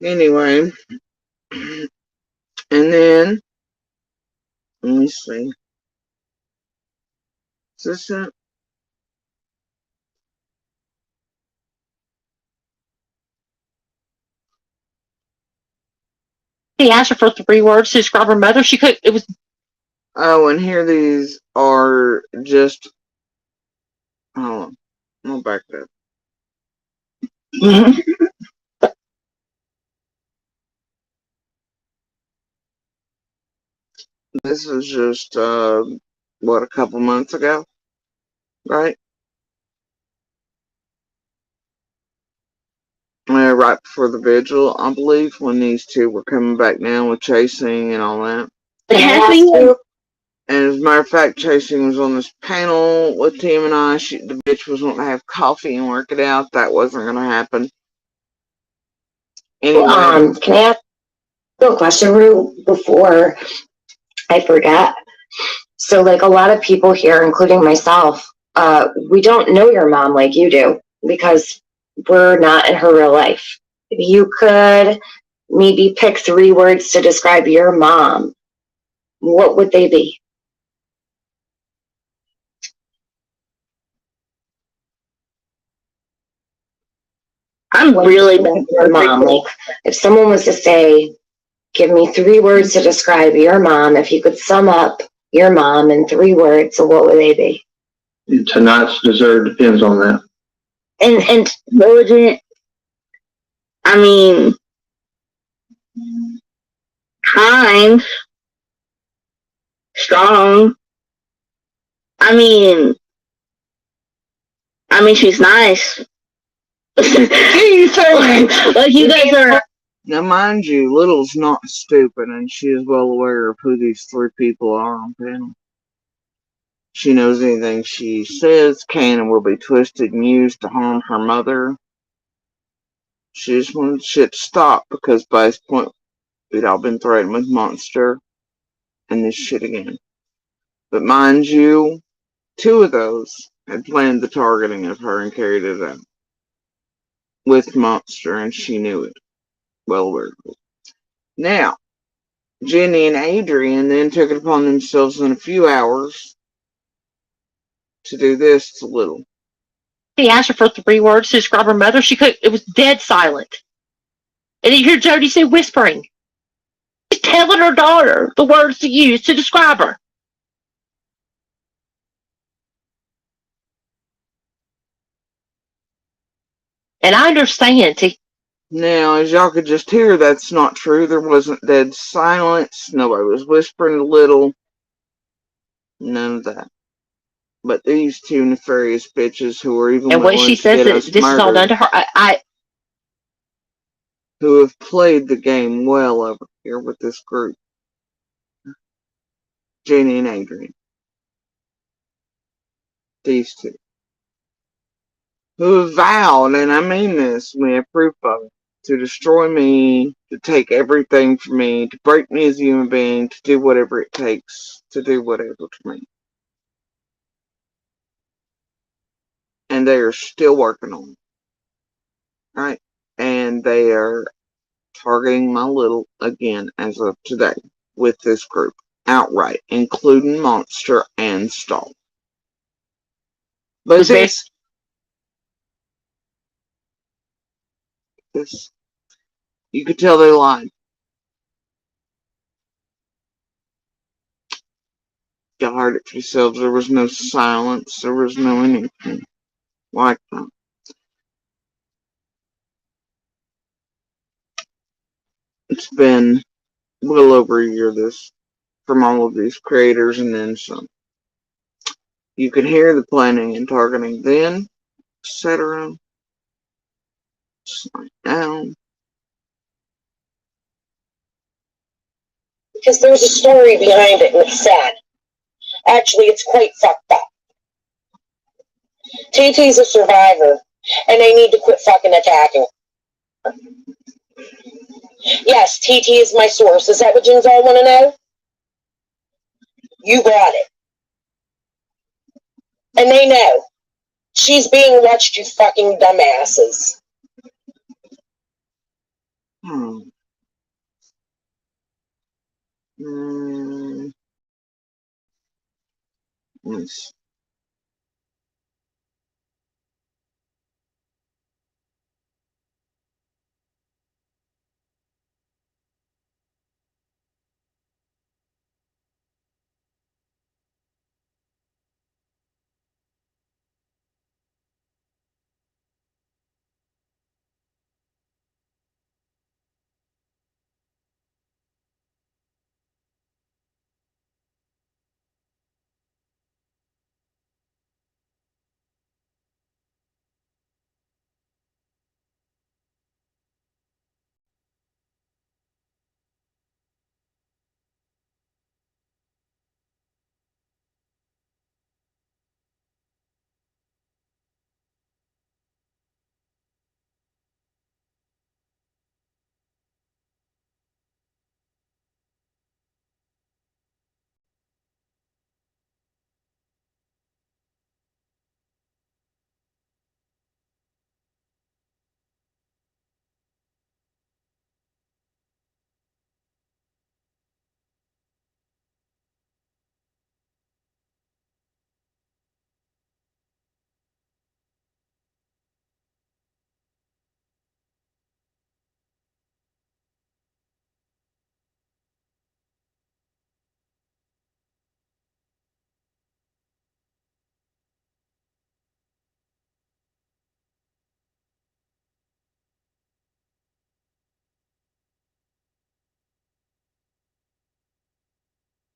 Anyway, and then, let me see. Is this it?
He asked her for 3 words to describe her mother. She could. It was.
Oh, and here these are just. Hold on. I'm gonna back it up. This was just, what, a couple months ago? Right? Right before the vigil, I believe, when these two were coming back down with Chasing and all that. And as a matter of fact, Chasing was on this panel with Tim and I. The bitch was wanting to have coffee and work it out. That wasn't going to happen. Anyway.
Can I ask you a question, Rue, before I forget? So, like, a lot of people here, including myself, we don't know your mom like you do because we're not in her real life. If you could maybe pick 3 words to describe your mom, what would they be?
I'm really bad
Your mom, like, if someone was to say, give me 3 words to describe your mom, if you could sum up your mom in 3 words, so what would they be?
Tonight's dessert depends on that.
and intelligent. I mean, kind, strong. I mean, she's nice. Like you guys are.
Now, mind you, Little's not stupid, and she is well aware of who these 3 people are on panel. She knows anything she says can and will be twisted and used to harm her mother. She just wanted shit to stop because by this point, we'd all been threatened with Monster and this shit again. But mind you, 2 of those had planned the targeting of her and carried it out with Monster, and she knew it. Well aware of it. Now, Jenny and Adrian then took it upon themselves in a few hours to do this to Little.
He asked her for 3 words to describe her mother. She could. It was dead silent. And you hear Jody say whispering. She's telling her daughter the words to use to describe her. And I understand.
Now, as y'all could just hear, that's not true. There wasn't dead silence. Nobody was whispering to Little. None of that. But these 2 nefarious bitches who are even
and what she says that this is all done to her.
Who have played the game well over here with this group. Jenny and Adrian. These 2. Who have vowed, and I mean this, we have proof of it, to destroy me, to take everything from me, to break me as a human being, to do whatever it takes to do whatever to me. And they are still working on it. Right? And they are targeting my Little again as of today with this group outright, including Monster and Stall. But
Was
this, you could tell they lied. You heard it for yourselves. There was no silence. There was no anything like that. It's been well over a year this from all of these creators and then some. You could hear the planning and targeting then, etc. Now,
Because there's a story behind it and it's sad. Actually, it's quite fucked up. TT's a survivor, and they need to quit fucking attacking her. Yes, TT is my source. Is that what you all want to know? You got it. And they know. She's being watched, you fucking dumbasses.
Yes.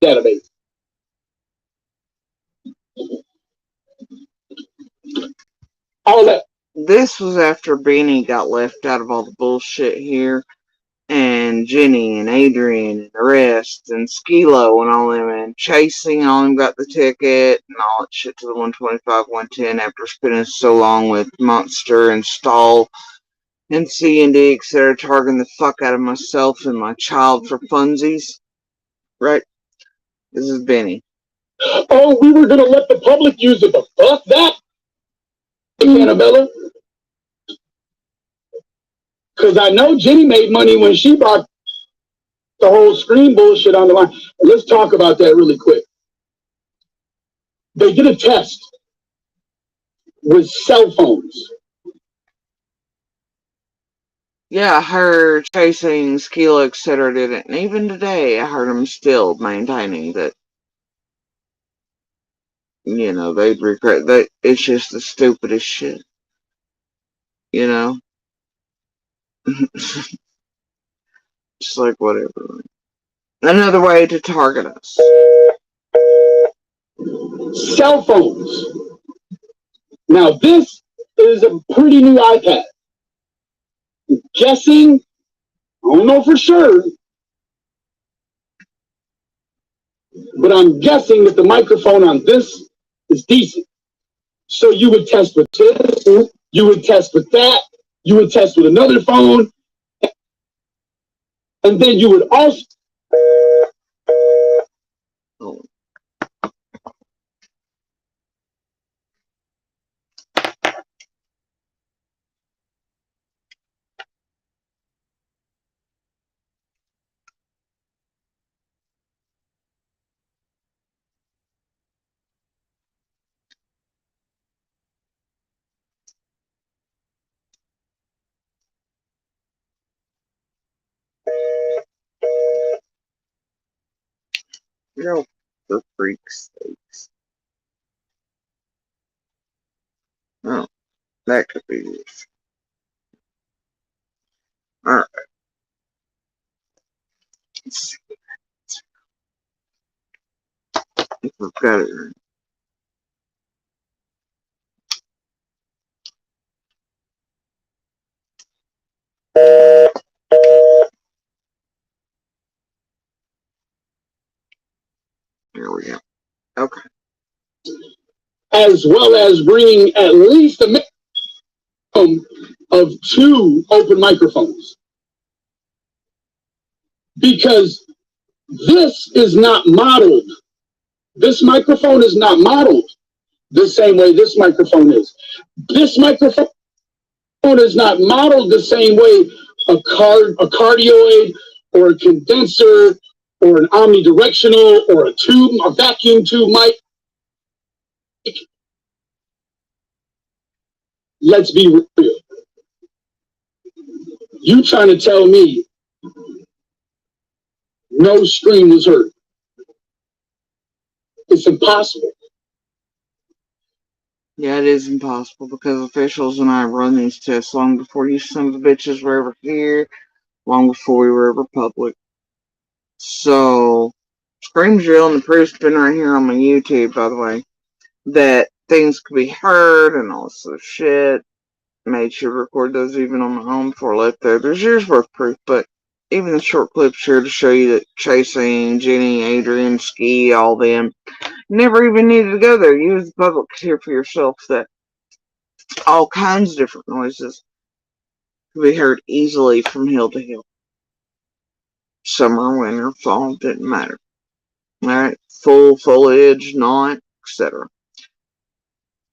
Database. All that.
This was after Beanie got left out of all the bullshit here, and Jenny and Adrian and the rest, and Skilo and all them, and Chasing all them got the ticket and all that shit to the 125, 110 after spending so long with Monster and Stall and C&D, etc., targeting the fuck out of myself and my child for funsies. Right? This is Benny.
Oh, we were gonna let the public use it, but fuck that, Annabella. Because I know Jenny made money when she brought the whole screen bullshit on the line. Let's talk about that really quick. They did a test with cell phones.
Yeah, I heard Chasing, Skilo, etc. did it, and even today I heard them still maintaining that, you know, they'd regret that. It's just the stupidest shit, you know. Just like whatever. Another way to target us.
Cell phones. Now this is a pretty new iPad. Guessing, I don't know for sure, but I'm guessing that the microphone on this is decent. So you would test with this, you would test with that, you would test with another phone, and then you would also.
Oh, for freak's sakes. Oh, that could be yours. Alright. Let's see. If we've got it right. There we go. Okay.
As well as bringing at least a minimum of 2 open microphones. Because this is not modeled. This microphone is not modeled the same way this microphone is. This microphone is not modeled the same way a cardioid or a condenser or an omnidirectional or a tube, a vacuum tube mic. Let's be real. You trying to tell me no scream was heard? It's impossible.
Yeah, it is impossible because officials and I run these tests long before you son of the bitches were ever here, long before we were ever public. So, Scream's real, and the proof's been right here on my YouTube, by the way, that things could be heard and all this sort of shit. Made sure to record those even on my own before I left there. There's years worth of proof, but even the short clips here to show you that Chasing, Jenny, Adrian, Ski, all them, never even needed to go there. You as the public could hear for yourself that all kinds of different noises could be heard easily from hill to hill. Summer, winter, fall, didn't matter. Alright, full foliage, not, etc.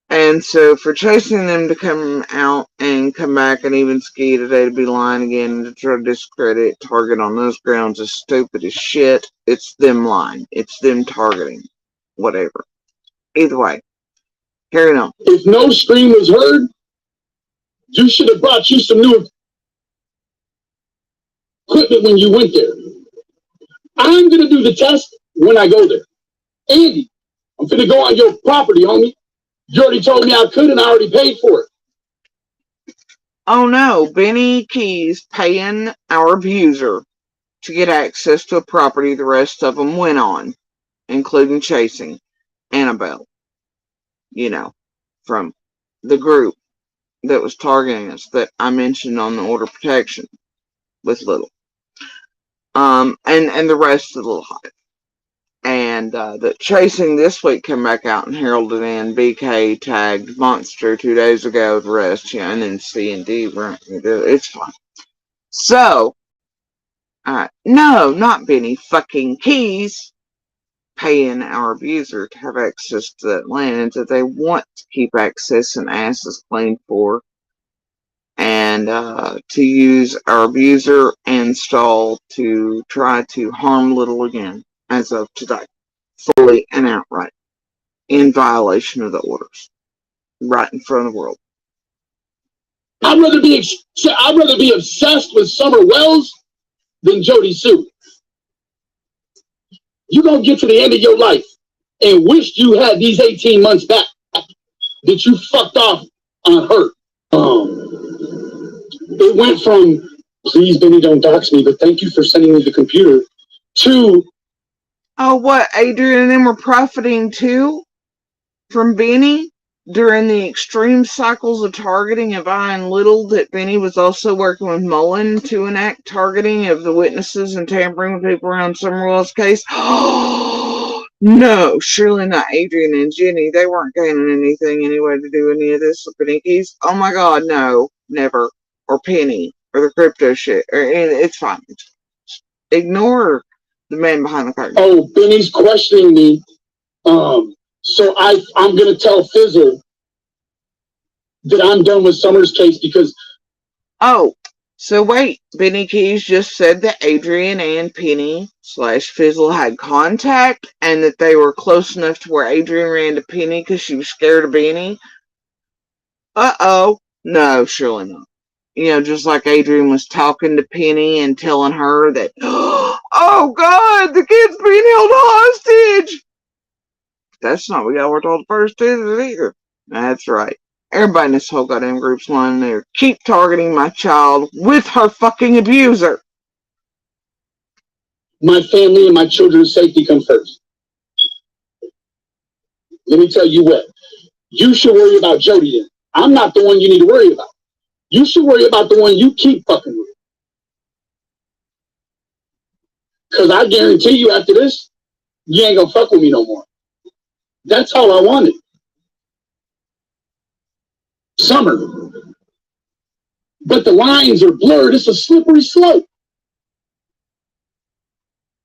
And so for Chasing them to come out and come back and even Ski today to be lying again and to try to discredit Target on those grounds is stupid as shit. It's them lying. It's them targeting. Whatever. Either way. Carry on.
If no scream was heard, you should have brought you some new equipment when you went there. I'm going to do the test when I go there. Andy, I'm going to go on your property, homie. You already told me I could, and I already paid for it.
Oh no, Benny Keys paying our abuser to get access to a property the rest of them went on, including Chasing Annabelle, you know, from the group that was targeting us that I mentioned on the order of protection with Little. And the rest of the Little Hive. And the Chasing this week came back out and heralded in BK tagged Monster 2 days ago, the rest, yeah, and then C and D weren't gonna do it. It's fine. So, no, not Benny fucking Keys paying our abuser to have access to that land that they want to keep access and asses clean for, and to use our abuser and Stall to try to harm Little again as of today, fully and outright, in violation of the orders, right in front of the world.
I'd rather be obsessed with Summer Wells than Jody Sue. You're going to get to the end of your life and wish you had these 18 months back that you fucked off on her. It went from, please, Benny, don't dox me, but thank you for sending me the computer, to,
oh, what, Adrian and them were profiting too from Benny during the extreme cycles of targeting of I and Little, that Benny was also working with Mullen to enact targeting of the witnesses and tampering with people around Summerwell's case? No, surely not Adrian and Jenny. They weren't gaining anything anyway to do any of this with Benny Keys. Oh my God, no, never. Or Penny, or the crypto shit. It's fine. Ignore the man behind the curtain.
Oh, Benny's questioning me. So I'm going to tell Fizzle that I'm done with Summer's case because...
Oh, so wait. Benny Keys just said that Adrian and Penny / Fizzle had contact and that they were close enough to where Adrian ran to Penny because she was scared of Benny. Uh-oh. No, surely not. You know, just like Adrian was talking to Penny and telling her that, oh, oh God, the kid's being held hostage. That's not what y'all were told the first two either. That's right. Everybody in this whole goddamn group's lying there. Keep targeting my child with her fucking abuser.
My family and my children's safety come first. Let me tell you what. You should worry about Jody then. I'm not the one you need to worry about. You should worry about the one you keep fucking with. Because I guarantee you after this, you ain't gonna fuck with me no more. That's all I wanted. Summer. But the lines are blurred. It's a slippery slope.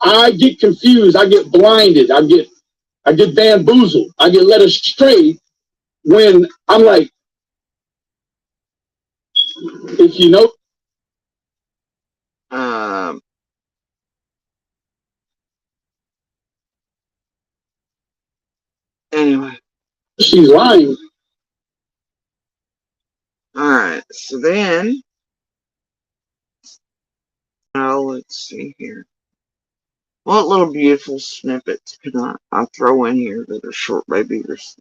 I get confused. I get blinded. I get bamboozled. I get led astray when I'm like, if you know.
Anyway.
She's lying.
Alright, so then, let's see here. What little beautiful snippets can I throw in here that are short babies?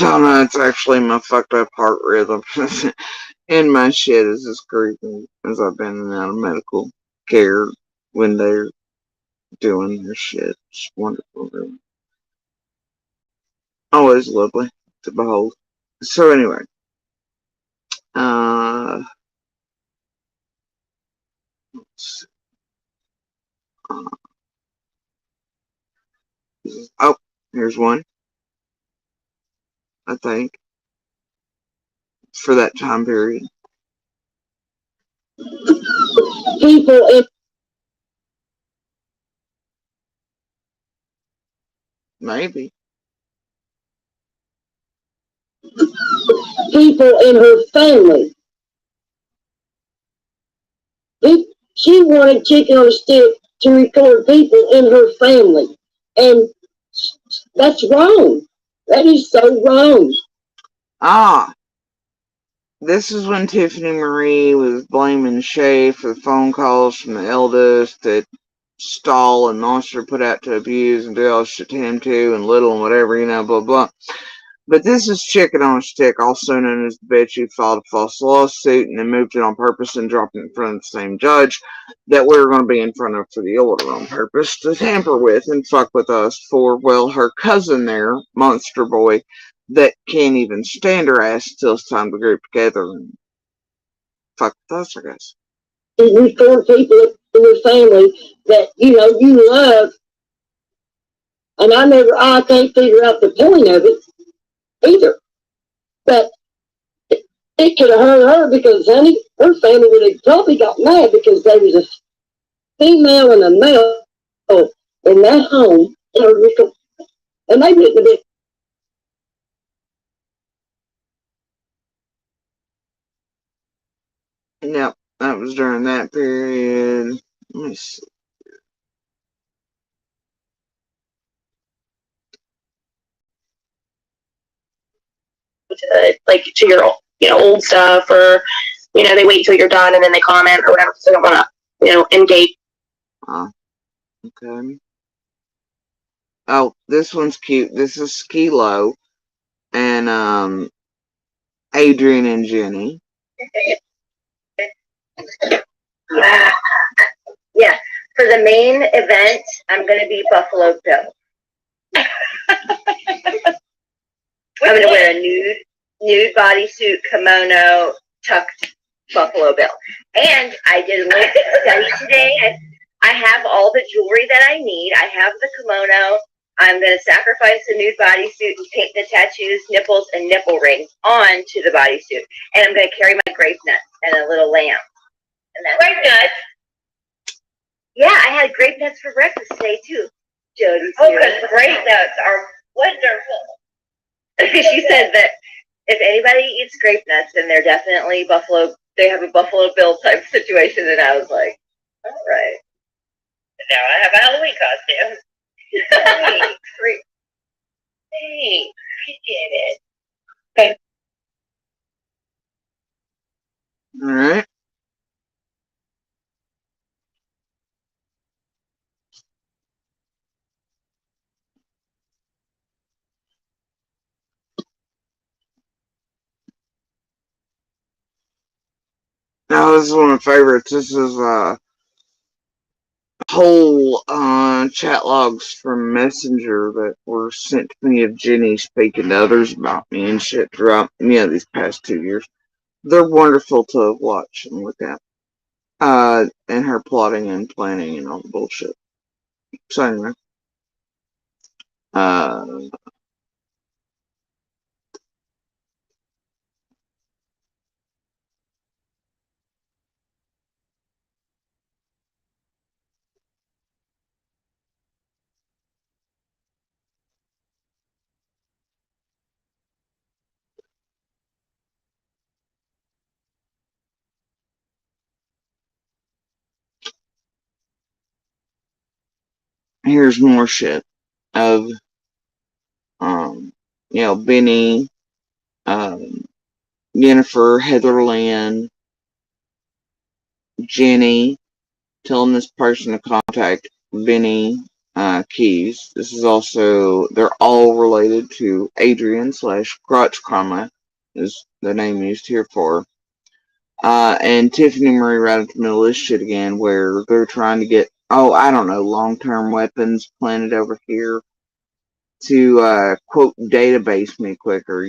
Oh no, it's actually my fucked up heart rhythm. And my shit is as creepy as I've been in and out of medical care when they're doing their shit. It's wonderful, really. Always lovely to behold. So anyway. Let's see. Oh, here's one. I think. For that time period.
People
Maybe.
People in her family. She wanted chicken on a stick to record people in her family. And that's wrong. That is so wrong.
This is when Tiffany Marie was blaming Shay for the phone calls from the eldest that Stahl and Monster put out to abuse and do all shit to him too, and Little and whatever, blah, blah. But this is Chicken on a Stick, also known as the bitch who filed a false lawsuit and then moved it on purpose and dropped it in front of the same judge that we were going to be in front of for the order on purpose to tamper with and fuck with us for, well, her cousin there, Monster Boy, that can't even stand her ass until it's time to group together and fuck with us, I guess.
We form people in your family that, you love. And I can't figure out the point of it either. But it could have hurt her because, honey, her family would have probably got mad because there was a female and a male in that home. And they wouldn't have been.
Yep, that was during that period. Let me see.
To your old stuff, or they wait till you're done and then they comment or whatever, so they don't want to engage.
Okay. Oh, this one's cute. This is Kilo and Adrian and Jenny.
Yeah, for the main event, I'm gonna be Buffalo Bill. I'm gonna wear a nude bodysuit, kimono, tucked Buffalo Bill. And I did a little study today. I have all the jewelry that I need. I have the kimono. I'm going to sacrifice the nude bodysuit and paint the tattoos, nipples, and nipple rings onto the bodysuit. And I'm going to carry my grape nuts and a little lamb. And that's grape nuts? Yeah, I had grape nuts for breakfast today, too. Jody. Oh, because grape nuts are wonderful. She said that if anybody eats grape nuts, then they're definitely Buffalo
they have a Buffalo Bill type situation, and I was like, all right. Now I have a Halloween costume. Thanks. Great. Thanks. Appreciate it. Okay.
All right. Now this is one of my favorites. This is whole chat logs from Messenger that were sent to me of Jenny speaking to others about me and shit throughout these past 2 years. They're wonderful to watch and look at. And her plotting and planning and all the bullshit. So anyway. Here's more shit of Benny, Jennifer, Heather Lynn, Jenny, telling this person to contact Benny Keys. This is also, they're all related to Adrian / Crotch Karma, is the name used here for. And Tiffany Marie right into the middle of this shit again, where they're trying to get, long-term weapons planted over here to, quote, database me quicker,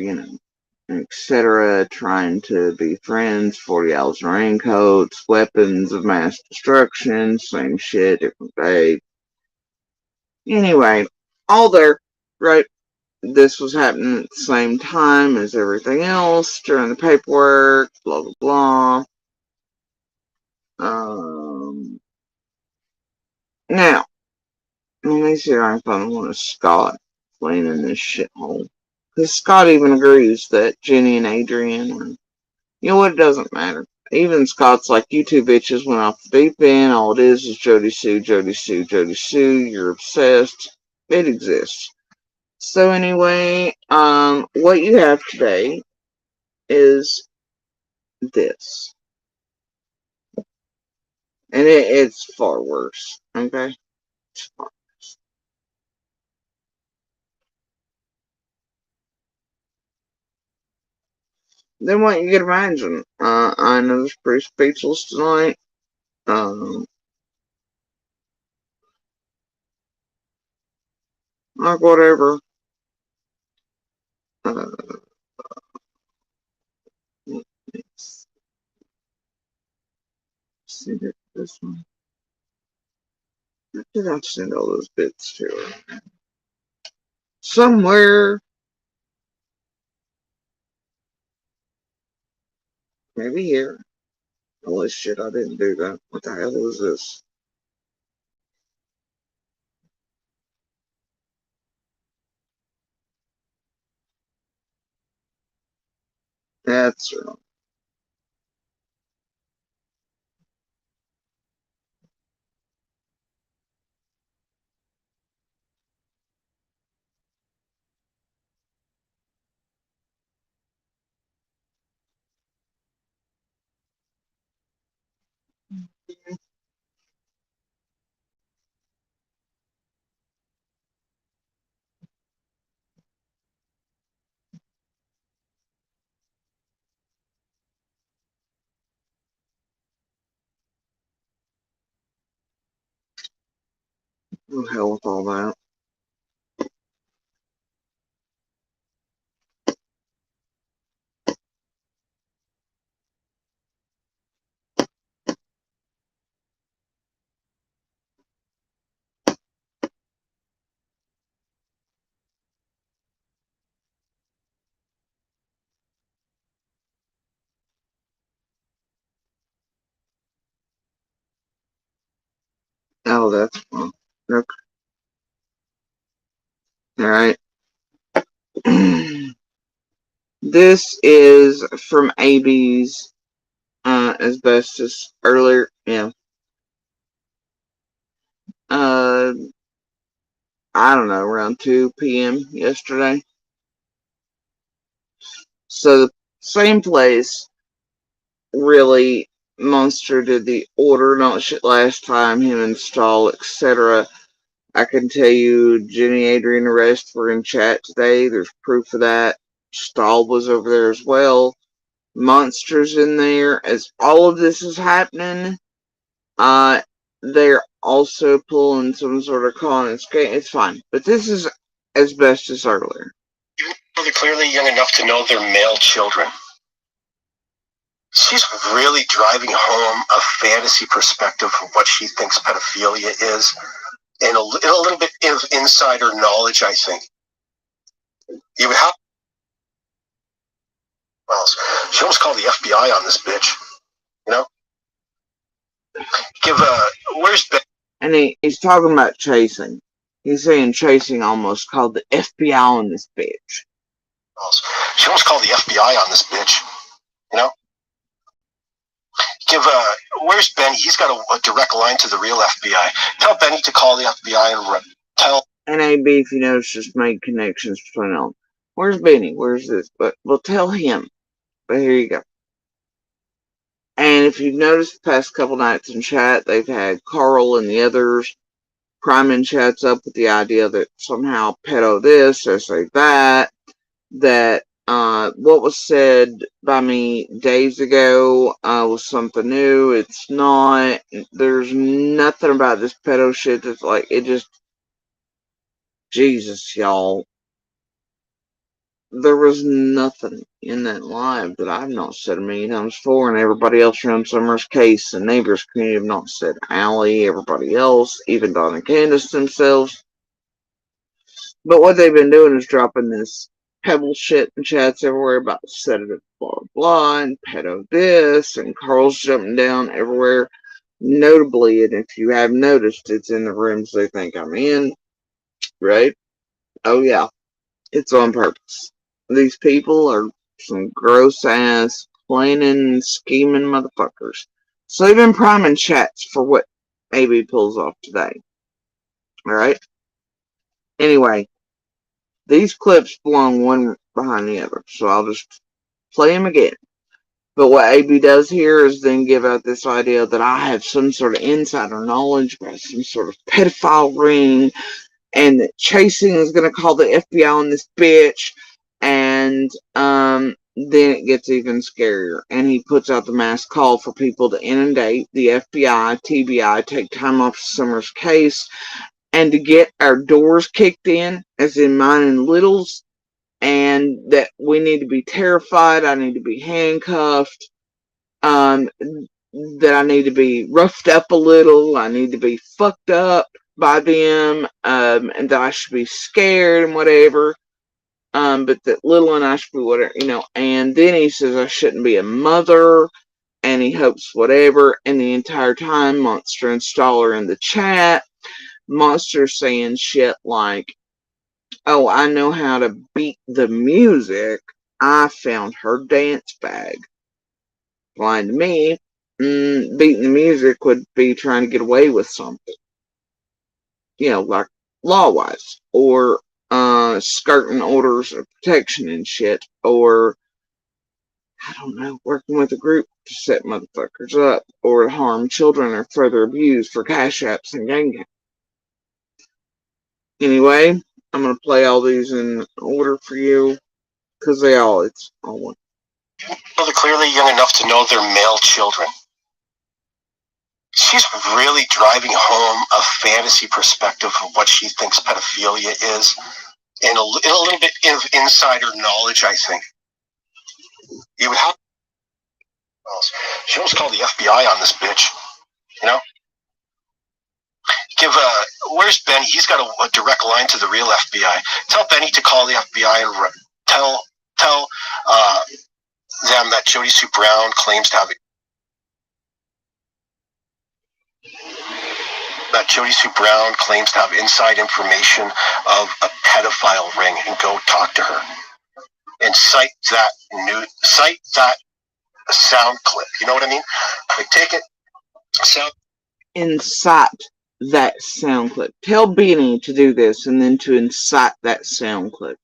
etc., trying to be friends, 40 Owls and Raincoats, weapons of mass destruction, same shit, different day. Anyway, all there, right? This was happening at the same time as everything else during the paperwork, blah, blah, blah. Now, let me see if I can find one of Scott laying in this shithole. Because Scott even agrees that Jenny and Adrian are, it doesn't matter. Even Scott's like, you two bitches went off the deep end. All it is Jody Sue, Jody Sue, Jody Sue. You're obsessed. It exists. So anyway, what you have today is this. And it's far worse. Okay? It's far worse. Then what you can imagine. I know it's pretty speechless tonight. Like whatever. Let's see this one. Did I send all those bits to her? Somewhere. Maybe here. Holy shit, I didn't do that. What the hell is this? That's wrong. Oh, hell with all that. Oh, that's fun. Okay. Alright. This is from AB's asbestos earlier. Yeah. I don't know, around 2 p.m. yesterday. So the same place, really, Monster did the order, not shit last time, him install, etc. I can tell you Jenny, Adrian, and the rest were in chat today. There's proof of that. Stahl was over there as well. Monster's in there. As all of this is happening, they're also pulling some sort of con and skate. It's fine. But this is asbestos earlier.
They're clearly young enough to know they're male children. She's really driving home a fantasy perspective of what she thinks pedophilia is, and a little bit of insider knowledge, I think. You would have. Well, she almost called the FBI on this bitch. You know? Where's Ben?
And he's talking about chasing. He's saying chasing almost called the FBI on this bitch.
She almost called the FBI on this bitch. You know? Where's Benny? He's got a direct line to the real FBI. Tell Benny to call the FBI and tell.
NAB, if you notice, just made connections between them. Where's Benny? Where's this? But we'll tell him. But here you go. And if you've noticed the past couple nights in chat, they've had Carl and the others priming chats up with the idea that somehow pedo this, or say that what was said by me days ago was something new. It's not. There's nothing about this pedo shit that's like, it just, Jesus, y'all. There was nothing in that live that I've not said a million times before, and everybody else around Summer's case, the neighbors community have not said. Allie, everybody else, even Don and Candace themselves. But what they've been doing is dropping this pebble shit in chats everywhere about sedative blah blah and pedo this, and Carl's jumping down everywhere. Notably, and if you have noticed, it's in the rooms they think I'm in, right? Oh yeah, it's on purpose. These people are some gross ass planning, scheming motherfuckers. So they've been priming chats for what AB pulls off today. Alright? Anyway, these clips belong one behind the other, so I'll just play them again. But what AB does here is then give out this idea that I have some sort of insider knowledge about some sort of pedophile ring, and that chasing is going to call the FBI on this bitch, and then it gets even scarier. And he puts out the mass call for people to inundate the FBI, TBI, take time off Summer's case, and to get our doors kicked in, as in mine and Little's, and that we need to be terrified, I need to be handcuffed, that I need to be roughed up a little, I need to be fucked up by them, and that I should be scared and whatever, but that Little and I should be whatever, you know. And then he says I shouldn't be a mother, and he hopes whatever, and the entire time Monster and Stahl are in the chat. Monster saying shit like, oh, I know how to beat the music, I found her dance bag. Blind to me, beating the music would be trying to get away with something. You know, like law-wise, or skirting orders of protection and shit, or I don't know, working with a group to set motherfuckers up, or harm children or further abuse for cash apps and gang. Anyway, I'm gonna play all these in order for you, because it's all one.
Well, they're clearly young enough to know they're male children. She's really driving home a fantasy perspective of what she thinks pedophilia is, and a little bit of insider knowledge, I think. You would have. Well, she almost called the FBI on this bitch. You know? Where's Benny? He's got a direct line to the real FBI. Tell Benny to call the FBI and tell them that Jody Sue Brown claims to have inside information of a pedophile ring, and go talk to her and cite that a sound clip. You know what I mean? Like take it, sound.
Incite that sound clip. Tell Benny to do this and then to incite that sound clip.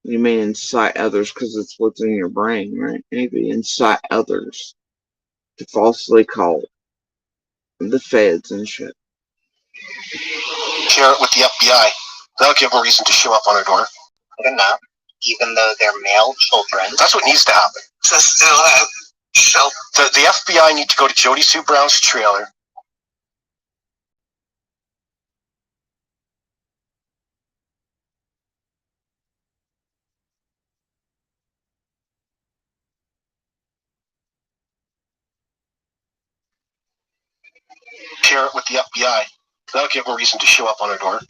You may incite others because it's what's in your brain, right? Maybe incite others to falsely call the feds and shit.
Share it with the FBI. That'll give them a reason to show up on our door. Enough, even though they're male children. That's what needs to happen. To still have shelter. The FBI need to go to Jody Sue Brown's trailer. Share it with the FBI. That'll give them a reason to show up on our door.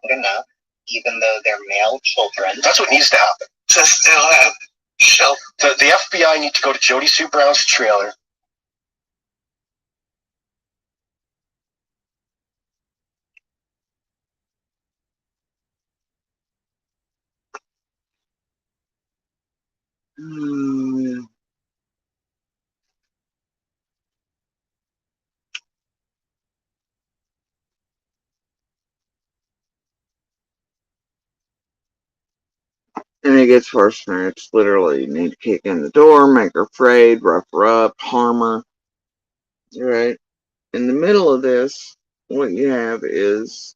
Enough, even though they're male children. That's what needs to happen. To still have shelter. The FBI need to go to Jody Sue Brown's trailer.
And it gets worse from there. It's literally, you need to kick in the door, make her afraid, rough her up, harm her. Right? In the middle of this, what you have is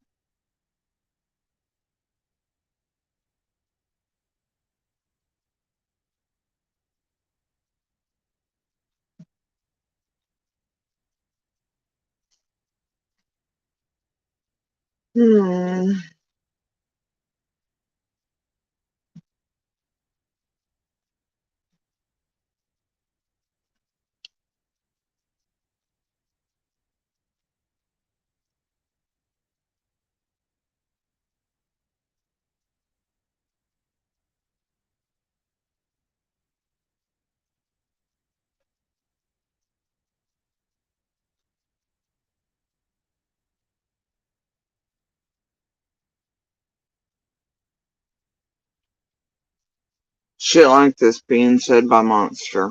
shit like this being said by Monster.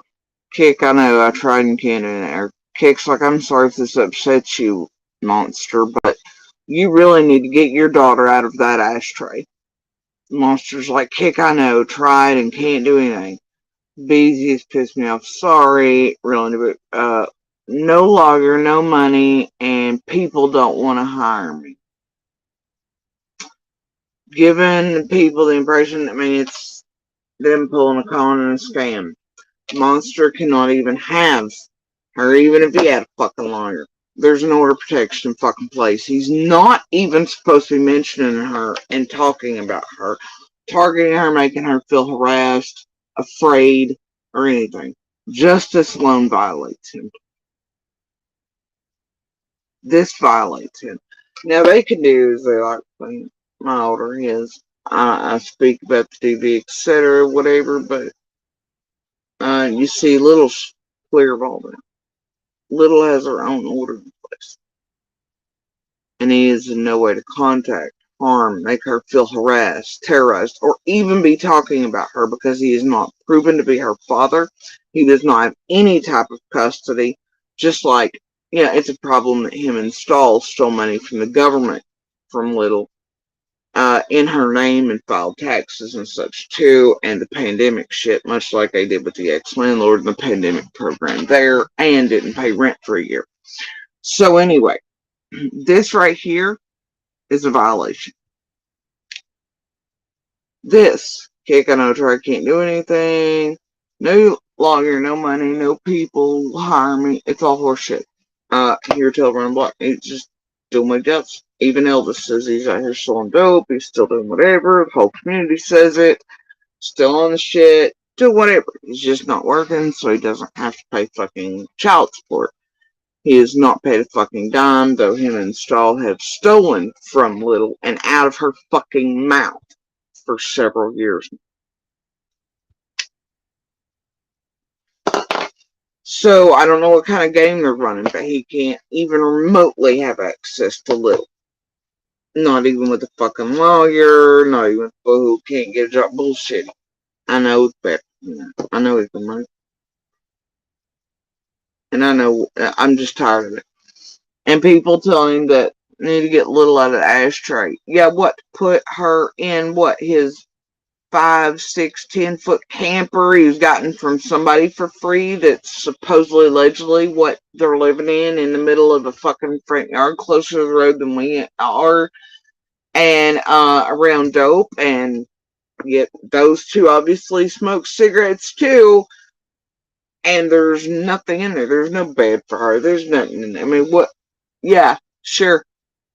Kick, I know, I tried and can't do it. Kick's like, I'm sorry if this upsets you, Monster, but you really need to get your daughter out of that ashtray. Monster's like, Kick, I know, tried and can't do anything. Beezy has pissed me off. Sorry, really, but no lawyer, no money, and people don't want to hire me. Giving people the impression, I mean, it's them pulling a con and a scam. Monster cannot even have her, even if he had a fucking lawyer. There's no order of protection in fucking place. He's not even supposed to be mentioning her and talking about her, targeting her, making her feel harassed, afraid, or anything. Justice alone violates him. This violates him. Now they can do as they like. My order is I speak about the TV, etc., whatever, but you see Little's clear of all that. Little has her own order in place. And he is in no way to contact, harm, make her feel harassed, terrorized, or even be talking about her because he is not proven to be her father. He does not have any type of custody. Just like, yeah, it's a problem that him and Stahl stole money from the government from Little in her name and filed taxes and such too, and the pandemic shit, much like they did with the ex-landlord and the pandemic program there, and didn't pay rent for a year. So anyway, this right here is a violation. This, Kick, I know, try, can't do anything, no lawyer, no money, no people hire me, it's all horseshit. Here, tell Run Block, it's just doing my jobs. Even Elvis says he's out here selling dope, he's still doing whatever, the whole community says it, still on the shit, do whatever. He's just not working, so he doesn't have to pay fucking child support. He has not paid a fucking dime, though him and Stahl have stolen from Little and out of her fucking mouth for several years. So I don't know what kind of game they're running, but he can't even remotely have access to Little. Not even with a fucking lawyer, not even who can't get a job. Bullshit. I know it's better. I know he's the money. And I know I'm just tired of it. And people telling him that need to get little out of the ashtray. Yeah, what? Put her in what? His 5, 6, 10-foot camper he's gotten from somebody for free that's supposedly, allegedly, what they're living in the middle of a fucking front yard closer to the road than we are. And around dope. And yet those two obviously smoke cigarettes too. And there's nothing in there. There's no bed for her. There's nothing in there. I mean, what? Yeah, sure.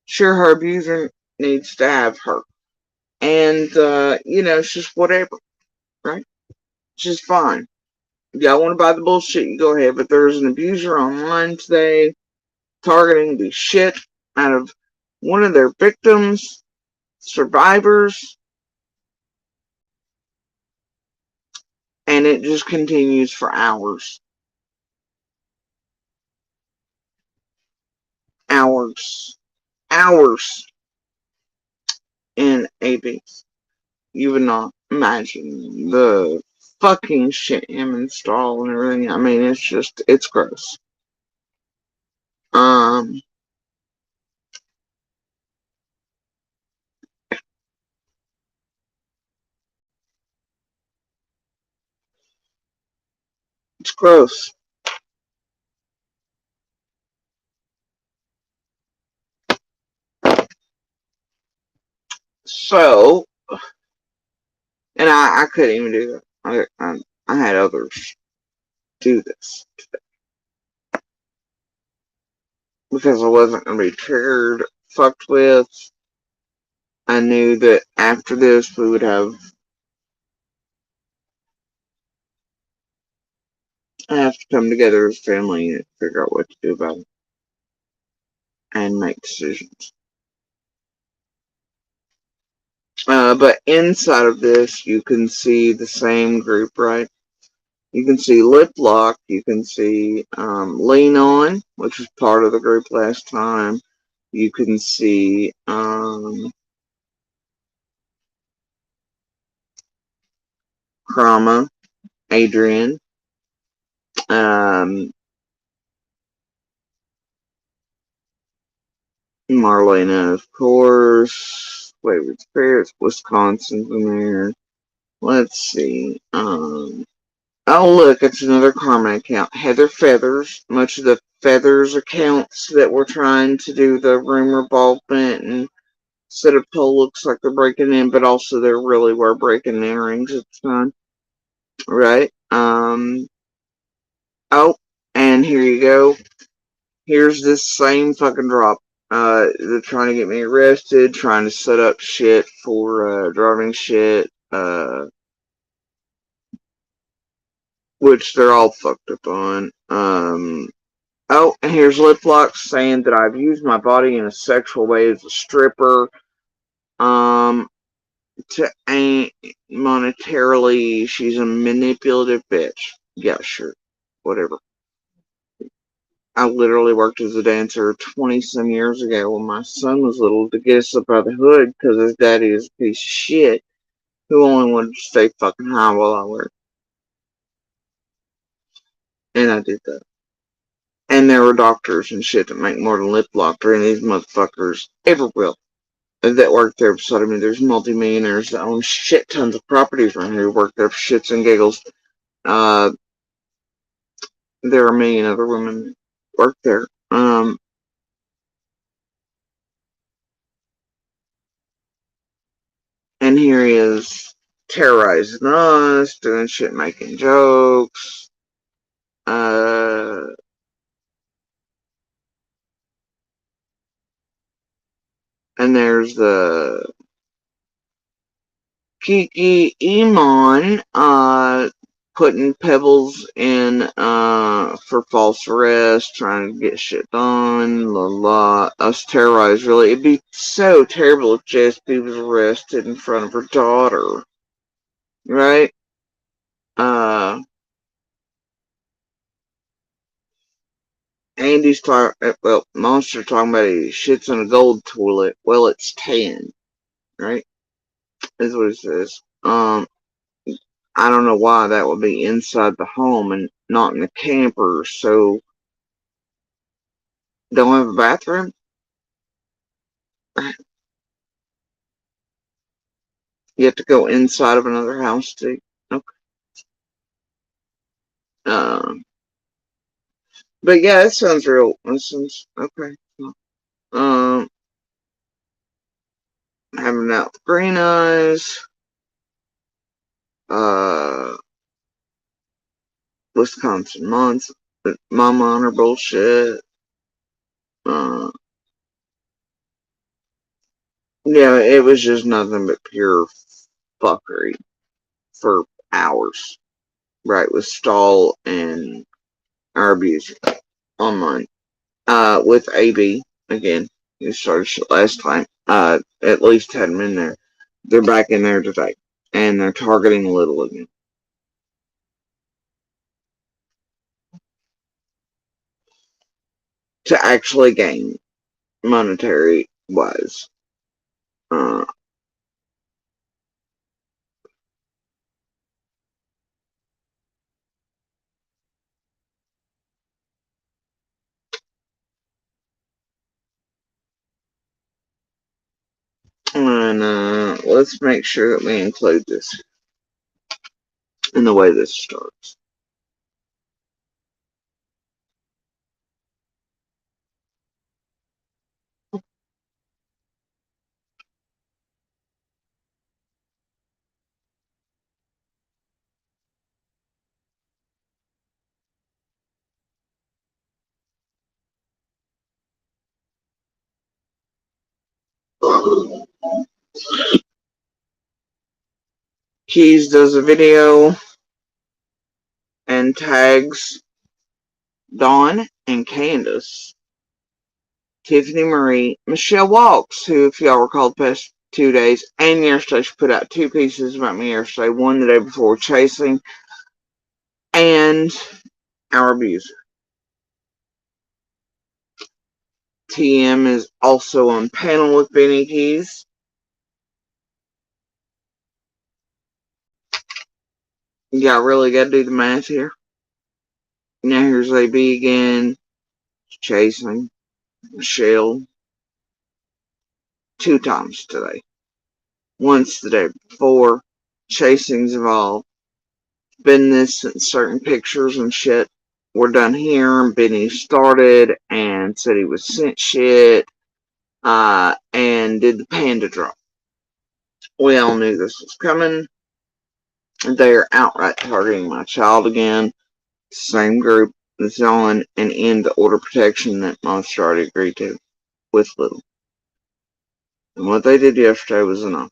Sure, her abuser needs to have her. And, it's just whatever, right? It's just fine. If y'all want to buy the bullshit, you go ahead. But there's an abuser online today targeting the shit out of one of their victims, survivors. And it just continues for hours. Hours in AB. You would not imagine the fucking shit him install and everything. I mean, it's gross. It's gross. So, and I couldn't even do that. I had others do this today. Because I wasn't going to be triggered, fucked with. I knew that after this we would have to come together as a family and figure out what to do about it. And make decisions. But inside of this, you can see the same group, right? You can see Lip Lock, you can see Lean On, which was part of the group last time. You can see Krama, Adrian, Marlena, of course. Wayward Spirits, Wisconsin's in there. Let's see. Oh, look, it's another Carmen account. Heather Feathers. Much of the Feathers accounts that were trying to do the room revolvement and set up poll looks like they're breaking in, but also they really were breaking in rings at the time. Right? Oh, and here you go. Here's this same fucking drop. They're trying to get me arrested, trying to set up shit for driving shit, which they're all fucked up on. Oh, and here's Lip Lock saying that I've used my body in a sexual way as a stripper, to ain't monetarily, she's a manipulative bitch. Yeah, sure. Whatever. I literally worked as a dancer 20-some years ago when my son was little to get us up out of the hood because his daddy is a piece of shit who only wanted to stay fucking high while I worked. And I did that. And there were doctors and shit that make more than Lip Lock, and these motherfuckers ever will that work there beside me. There's multimillionaires that own shit tons of properties around here who work there for shits and giggles. There are a million other women work there. And here he is terrorizing us, doing shit, making jokes. And there's the Kiki Iman, putting pebbles in, for false arrest, trying to get shit done, us terrorized, really. It'd be so terrible if JSP was arrested in front of her daughter. Right? Andy's talking, well, Monster talking about he shits in a gold toilet. Well, it's tan. Right? Is what it says. I don't know why that would be inside the home and not in the camper. So Don't have a bathroom? You have to go inside of another house to. Okay. But yeah, that sounds real. That sounds okay. Um, having out the green eyes. Wisconsin mama on her bullshit. Yeah, it was just nothing but pure fuckery for hours. Right, with Stahl and our abuser online. With AB, again, he started last time. At least had them in there. They're back in there today. And they're targeting Little again. To actually gain monetary wise. And let's make sure that we include this in the way this starts. Keys does a video and tags Dawn and Candace, Tiffany Marie, Michelle Walks, who, if y'all recall, the past 2 days and yesterday, she put out 2 pieces about me yesterday, one the day before chasing, and our abuser. TM is also on panel with Benny Keys. Yeah, really got to do the math here. Now here's AB again, chasing Michelle 2 times today. Once the day before. Chasing's involved. Been this since certain pictures and shit were done here, and Benny started and said he was sent shit, and did the panda drop. We all knew this was coming. They're outright targeting my child again. Same group that's on and in the order protection that Monster already agreed to with Little. And what they did yesterday was enough.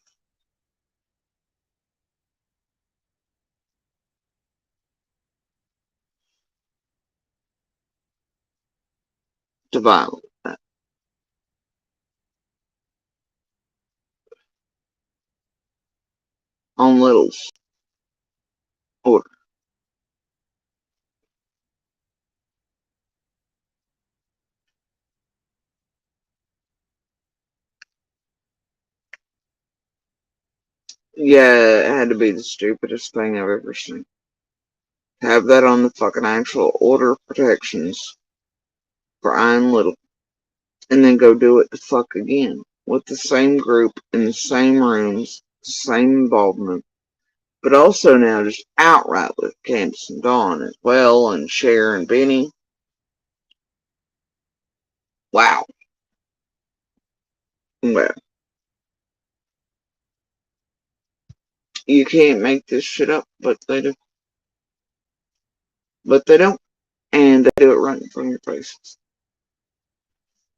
To violate that. On Little's order. Yeah, it had to be the stupidest thing I've ever seen. Have that on the fucking actual order of protections for Iron Little. And then go do it the fuck again. With the same group, in the same rooms, same involvement. But also now just outright with Candace and Dawn as well, and Cher and Benny. Wow. Well, you can't make this shit up, but they do. But they don't. And they do it right in front of your faces.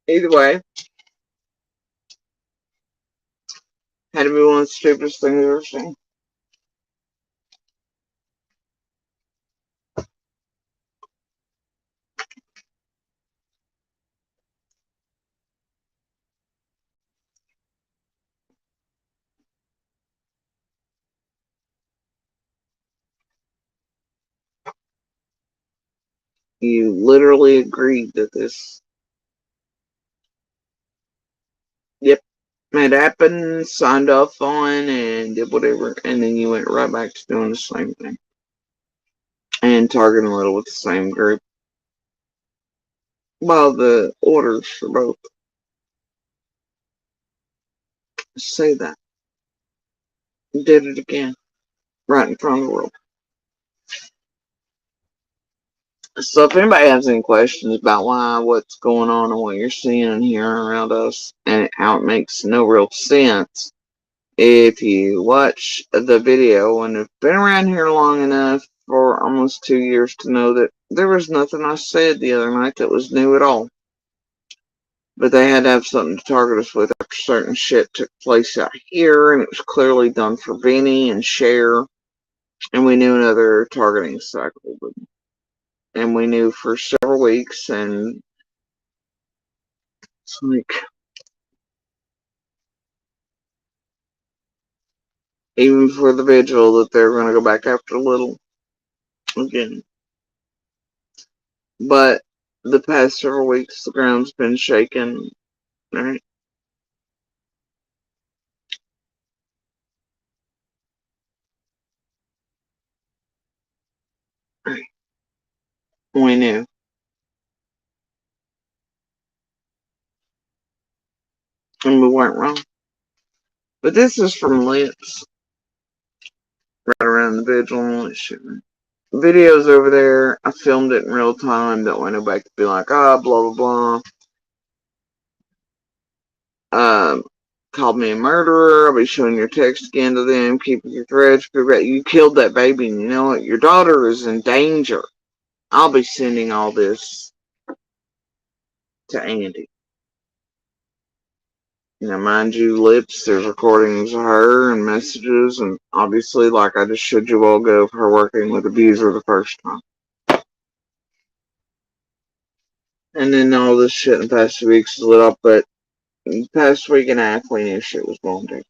Either way, had to be one of the stupidest things I've ever seen. You literally agreed that this, yep, had happened, signed off on, and did whatever, and then you went right back to doing the same thing. And targeting Little with the same group. Well, the orders for both say that. Did it again, right in front of the world. So if anybody has any questions about what's going on and what you're seeing and hearing around us and how it makes no real sense, if you watch the video and have been around here long enough for almost 2 years to know that there was nothing I said the other night that was new at all. But they had to have something to target us with after certain shit took place out here, and it was clearly done for Vinny and Cher, and we knew another targeting cycle. And we knew for several weeks, and it's like, even for the vigil, that they're going to go back after Little again. But the past several weeks, the ground's been shaken, right? We knew. And we weren't wrong. But this is from Lips, right around the vigil and shit. Videos over there, I filmed it in real time, don't want to go back to be like, blah, blah, blah. Called me a murderer. I'll be showing your text again to them, keeping your threats. You killed that baby, and you know what? Your daughter is in danger. I'll be sending all this to Andy. Now, mind you, Lips, there's recordings of her and messages, and obviously, like I just showed you all go of her working with Abuser the first time. And then all this shit in the past 2 weeks is lit up, but in the past week and a half, we knew shit was going down.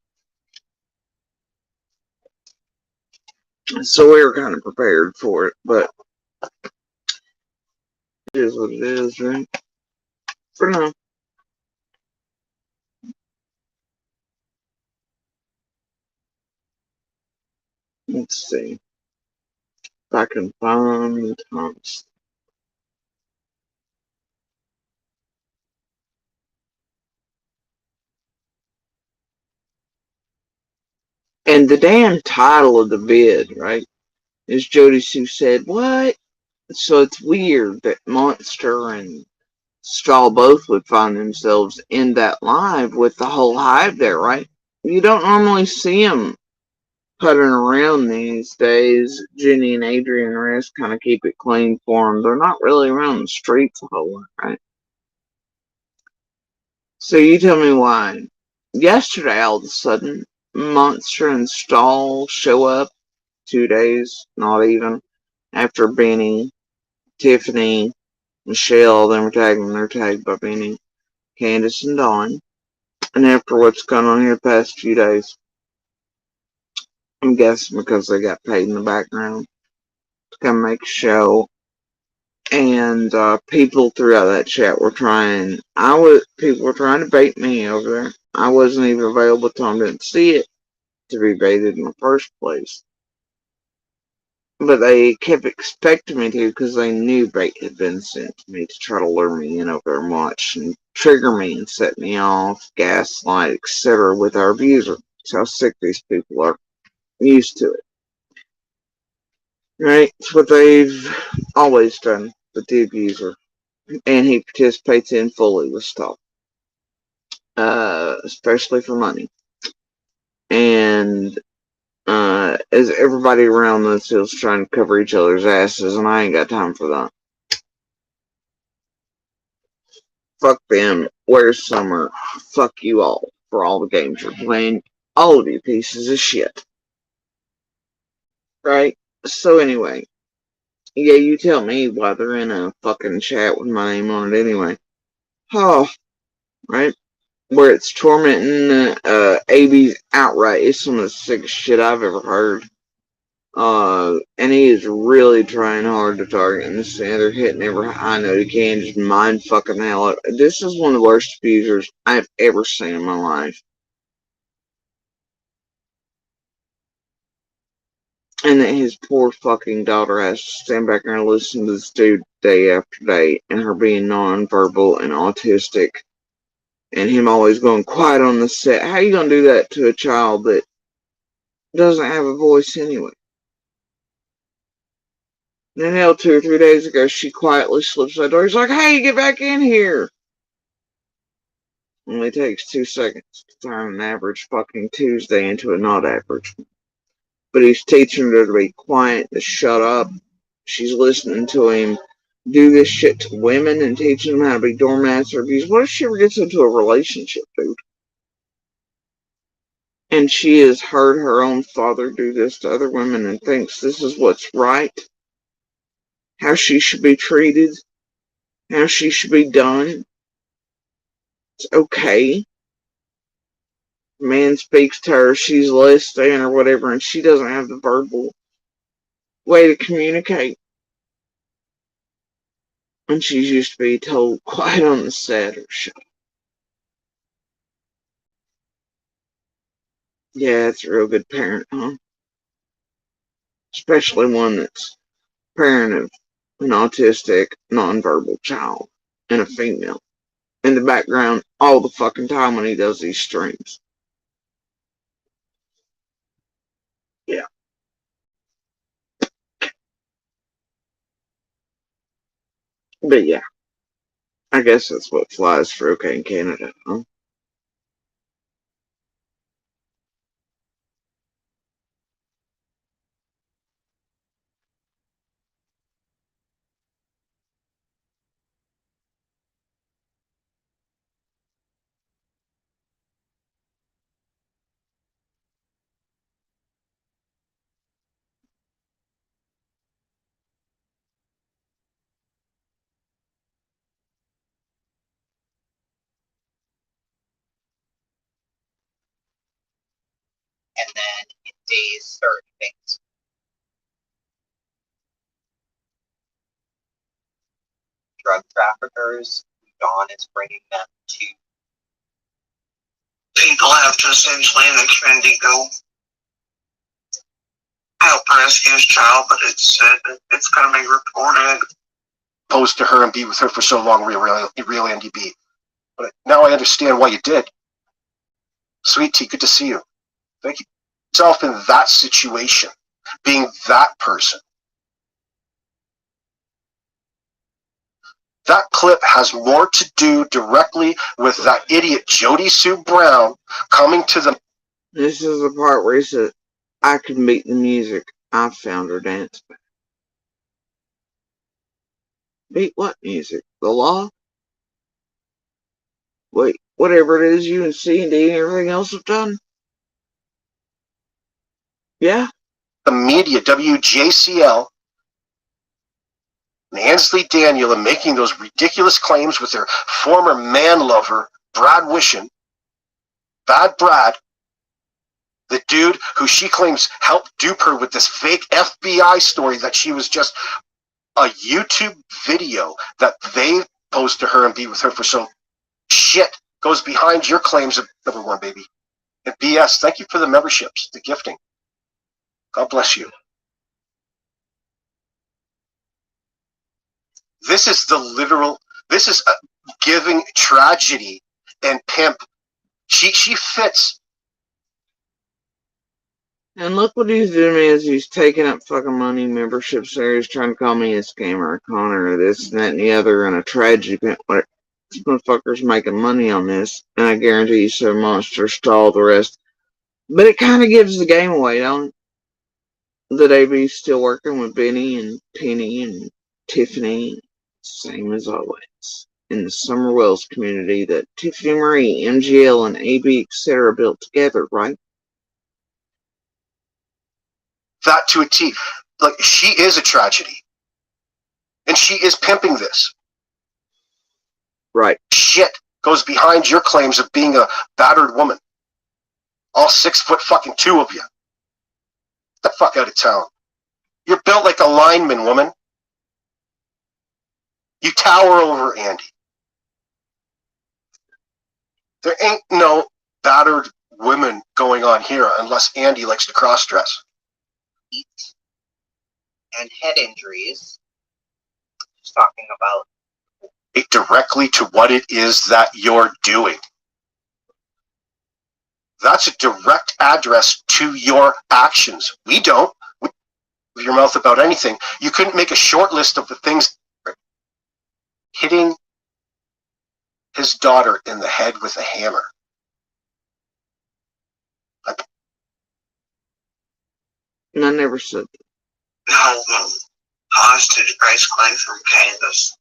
So we were kind of prepared for it, but it is what it is, right? For now. Let's see if I can find Thomas. And the damn title of the vid, right, is Jody Sue said, what? So it's weird that Monster and Straw both would find themselves in that live with the whole hive there, right? You don't normally see them putting around these days. Jenny and Adrian and the rest kind of keep it clean for them. They're not really around the streets a whole lot, right? So you tell me why. Yesterday, all of a sudden, Monster and Stall show up 2 days, not even, after Benny, Tiffany, Michelle, them were tagged, they're tagged by Benny, Candace, and Dawn. And after what's gone on here the past few days, I'm guessing because they got paid in the background to come make a show. And people throughout that chat were trying, people were trying to bait me over there. I wasn't even available. Tom didn't see it to be baited in the first place. But they kept expecting me to because they knew bait had been sent to me to try to lure me in over there and watch and trigger me and set me off, gaslight, etc. with our abuser. That's how sick these people are. Used to it. Right? It's what they've always done with the abuser. And he participates in fully with stuff. Especially for money. And as everybody around us is trying to cover each other's asses, and I ain't got time for that. Fuck them. Where's Summer? Fuck you all for all the games you're playing. All of you pieces of shit. Right? So anyway. Yeah, you tell me why they're in a fucking chat with my name on it anyway. Oh. Right? Where it's tormenting AB's outright. It's some of the sickest shit I've ever heard. And he is really trying hard to target and they're hitting every high note he can, just mind fucking hell up. This is one of the worst abusers I've ever seen in my life. And that his poor fucking daughter has to stand back there and listen to this dude day after day, and her being nonverbal and autistic, and him always going quiet on the set. How are you going to do that to a child that doesn't have a voice anyway? And then hell, 2 or 3 days ago, she quietly slips that door. He's like, hey, get back in here. Only takes 2 seconds to turn an average fucking Tuesday into a not average. But he's teaching her to be quiet, to shut up. She's listening to him do this shit to women and teaching them how to be doormats or abused. What if she ever gets into a relationship, dude? And she has heard her own father do this to other women and thinks this is what's right, how she should be treated, how she should be done. It's okay. Man speaks to her, she's less than or whatever, and she doesn't have the verbal way to communicate. And she's used to be told quiet on the set or shut up. Yeah, it's a real good parent, huh? Especially one that's parent of an autistic, nonverbal child and a female in the background all the fucking time when he does these streams. Yeah. But yeah, I guess that's what flies for OK in Canada, huh?
And then it days certain things. Drug traffickers, Dawn is bringing them to.
People have to essentially an extremity go help rescue his child, but it's going to be reported. Opposed to her and be with her for so long, real NDB. But now I understand why you did. Sweet tea, good to see you. Thank you. Yourself in that situation, being that person. That clip has more to do directly with that idiot Jody Sue Brown coming to the.
This is the part where he said, I can beat the music. I found her dance back. Beat what music? The law? Wait, whatever it is you and C&D and everything else have done? Yeah?
The media, WJCL, and Ansley Daniel, and making those ridiculous claims with their former man lover, Brad Wishin. Bad Brad. The dude who she claims helped dupe her with this fake FBI story that she was just a YouTube video that they posed to her and be with her for some shit goes behind your claims of number one, baby. And BS, thank you for the memberships, the gifting. God bless you. This is this is giving tragedy and pimp. She fits.
And look what he's doing is he's taking up fucking money, memberships there. He's trying to call me a scammer, a conner, or this and that and the other, and a tragedy. This motherfucker's making money on this, and I guarantee you so Monster stall the rest. But it kind of gives the game away, don't it? That AB's still working with Benny and Penny and Tiffany, same as always. In the Summer Wells community that Tiffany Marie, MGL, and AB, etc. built together, right?
That to a T. Like, she is a tragedy. And she is pimping this.
Right.
Shit goes behind your claims of being a battered woman. All 6'2" of you. Get the fuck out of town. You're built like a lineman, woman. You tower over Andy. There ain't no battered women going on here unless Andy likes to cross-dress.
And head injuries.
was talking about.
Directly to what it is that you're doing. That's a direct address to your actions. We don't with your mouth about anything. You couldn't make a short list of the things. Hitting his daughter in the head with a hammer.
And I never said that.
No, hostage basically from Candace.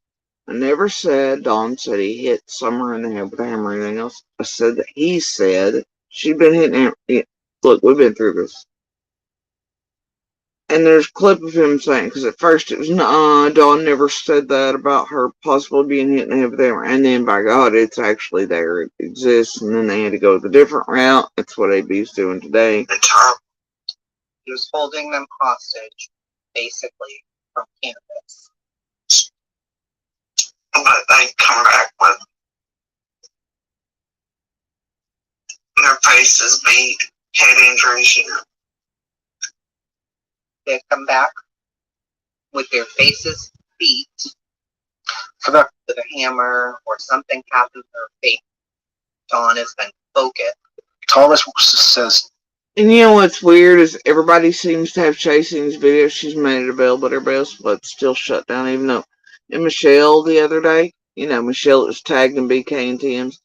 I never said Dawn said he hit Summer in the head with a hammer or anything else. I said that he said she'd been hitting him. Look, we've been through this. And there's a clip of him saying, because at first it was, nah, Dawn never said that about her possibly being hit in the head with a hammer. And then, by God, it's actually there. It exists. And then they had to go the different route. That's what AB's doing today.
He was holding them hostage, basically, from Candace.
But they come back with their faces beat, head injuries,
They come back with their faces beat
For that,
with a hammer or something happened to her face. Dawn has been focused.
Thomas says,
And you know what's weird is everybody seems to have Chasing's video. She's made it available, but everybody else, but it's still shut down, even though. And Michelle the other day, Michelle was tagged in BK and TM's.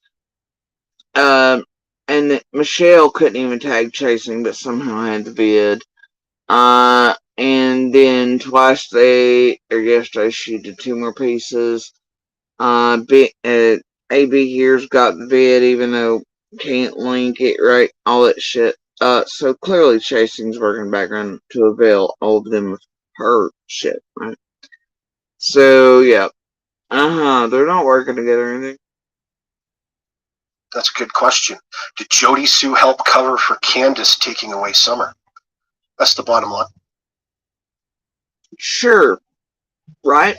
And Michelle couldn't even tag Chasing, but somehow had the vid. And then twice yesterday she did 2 more pieces. AB here's got the vid, even though can't link it right, all that shit. So clearly Chasing's working background to avail all of them with her shit, right? So, yeah. They're not working together or anything.
that's a good question. Did Jody Sue help cover for Candace taking away Summer? That's the bottom line.
Sure. Right?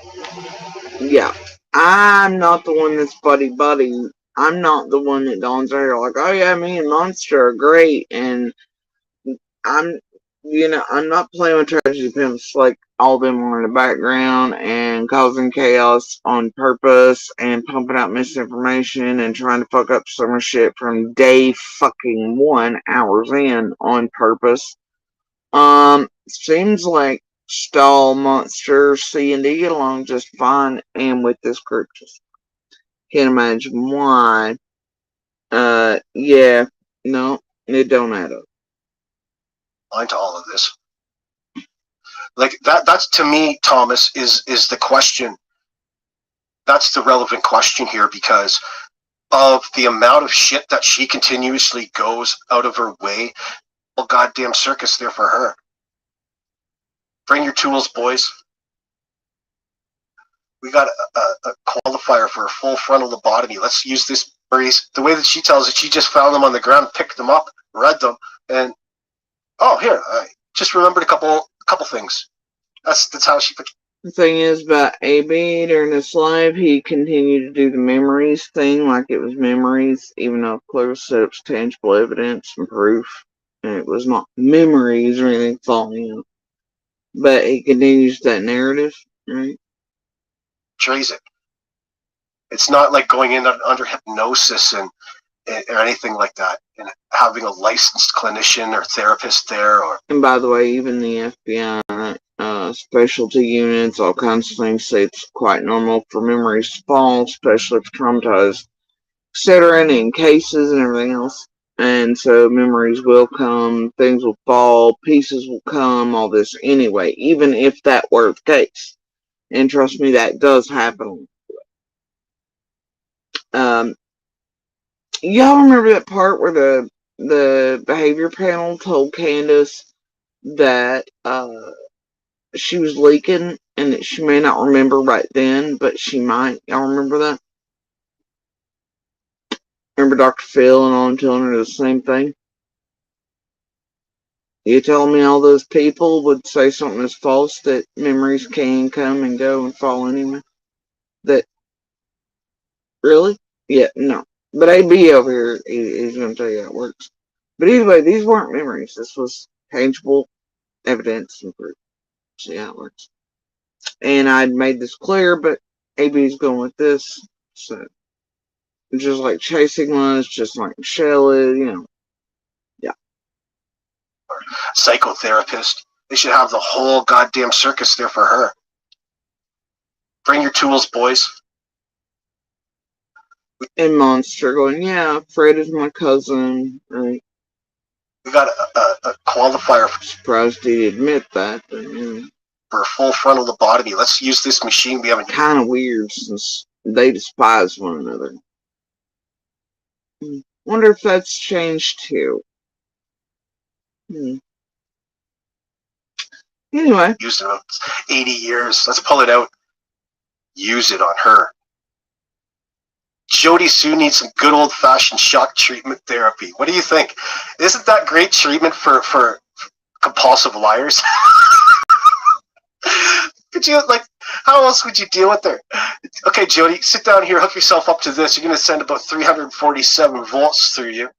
Yeah. I'm not the one that's buddy-buddy. I'm not the one that Dawn's there like, oh yeah, me and Monster are great. And I'm not playing with tragedy pimps like all them are in the background and causing chaos on purpose and pumping out misinformation and trying to fuck up Summer shit from day fucking 1 hours in on purpose. Seems like Stall, Monster, C&D get along just fine, and with this group just can't imagine why. Yeah, no, it don't add up.
Line to all of this. Like that's to me, Thomas, is the question. That's the relevant question here because of the amount of shit that she continuously goes out of her way. Well, goddamn circus there for her. Bring your tools, boys. We got a qualifier for a full frontal lobotomy. Let's use this phrase. The way that she tells it, she just found them on the ground, picked them up, read them, and here, I just remembered a couple things. That's how she.
The thing is about AB during this live, he continued to do the memories thing like it was memories, even though clearly said it was tangible evidence and proof, and it was not memories or anything falling out. But he continues that narrative, right?
Trace it. It's not like going in under hypnosis and or anything like that, and having a licensed clinician or therapist there.
And by the way, even the FBI specialty units, all kinds of things say it's quite normal for memories to fall, especially if traumatized, etc., and in cases and everything else. And so memories will come, things will fall, pieces will come, all this anyway, even if that were the case. And trust me, that does happen. Y'all remember that part where the behavior panel told Candace that she was leaking and that she may not remember right then, but she might. Y'all remember that? Remember Dr. Phil and all them telling her the same thing? You telling me all those people would say something that's false, that memories can come and go and fall anyway? That, really? Yeah, no. But AB over here, he's going to tell you how it works. But anyway, these weren't memories. This was tangible evidence and proof. See how it works. And I'd made this clear, but AB's going with this. So, just like chasing was, just like Michelle is, you know. Yeah.
Psychotherapist. They should have the whole goddamn circus there for her. Bring your tools, boys.
And Monster going, yeah, Fred is my cousin. Right?
We got a qualifier
Surprised he'd admit that, but
for a full frontal lobotomy. Let's use this machine we haven't.
Kind of weird since they despise one another. Wonder if that's changed too. Anyway.
Used it 80 years. Let's pull it out. Use it on her. Jody Sue needs some good old-fashioned shock treatment therapy. What do you think? Isn't that great treatment for compulsive liars? Could you, like, how else would you deal with her? Okay, Jody, sit down here, hook yourself up to this. You're going to send about 347 volts through you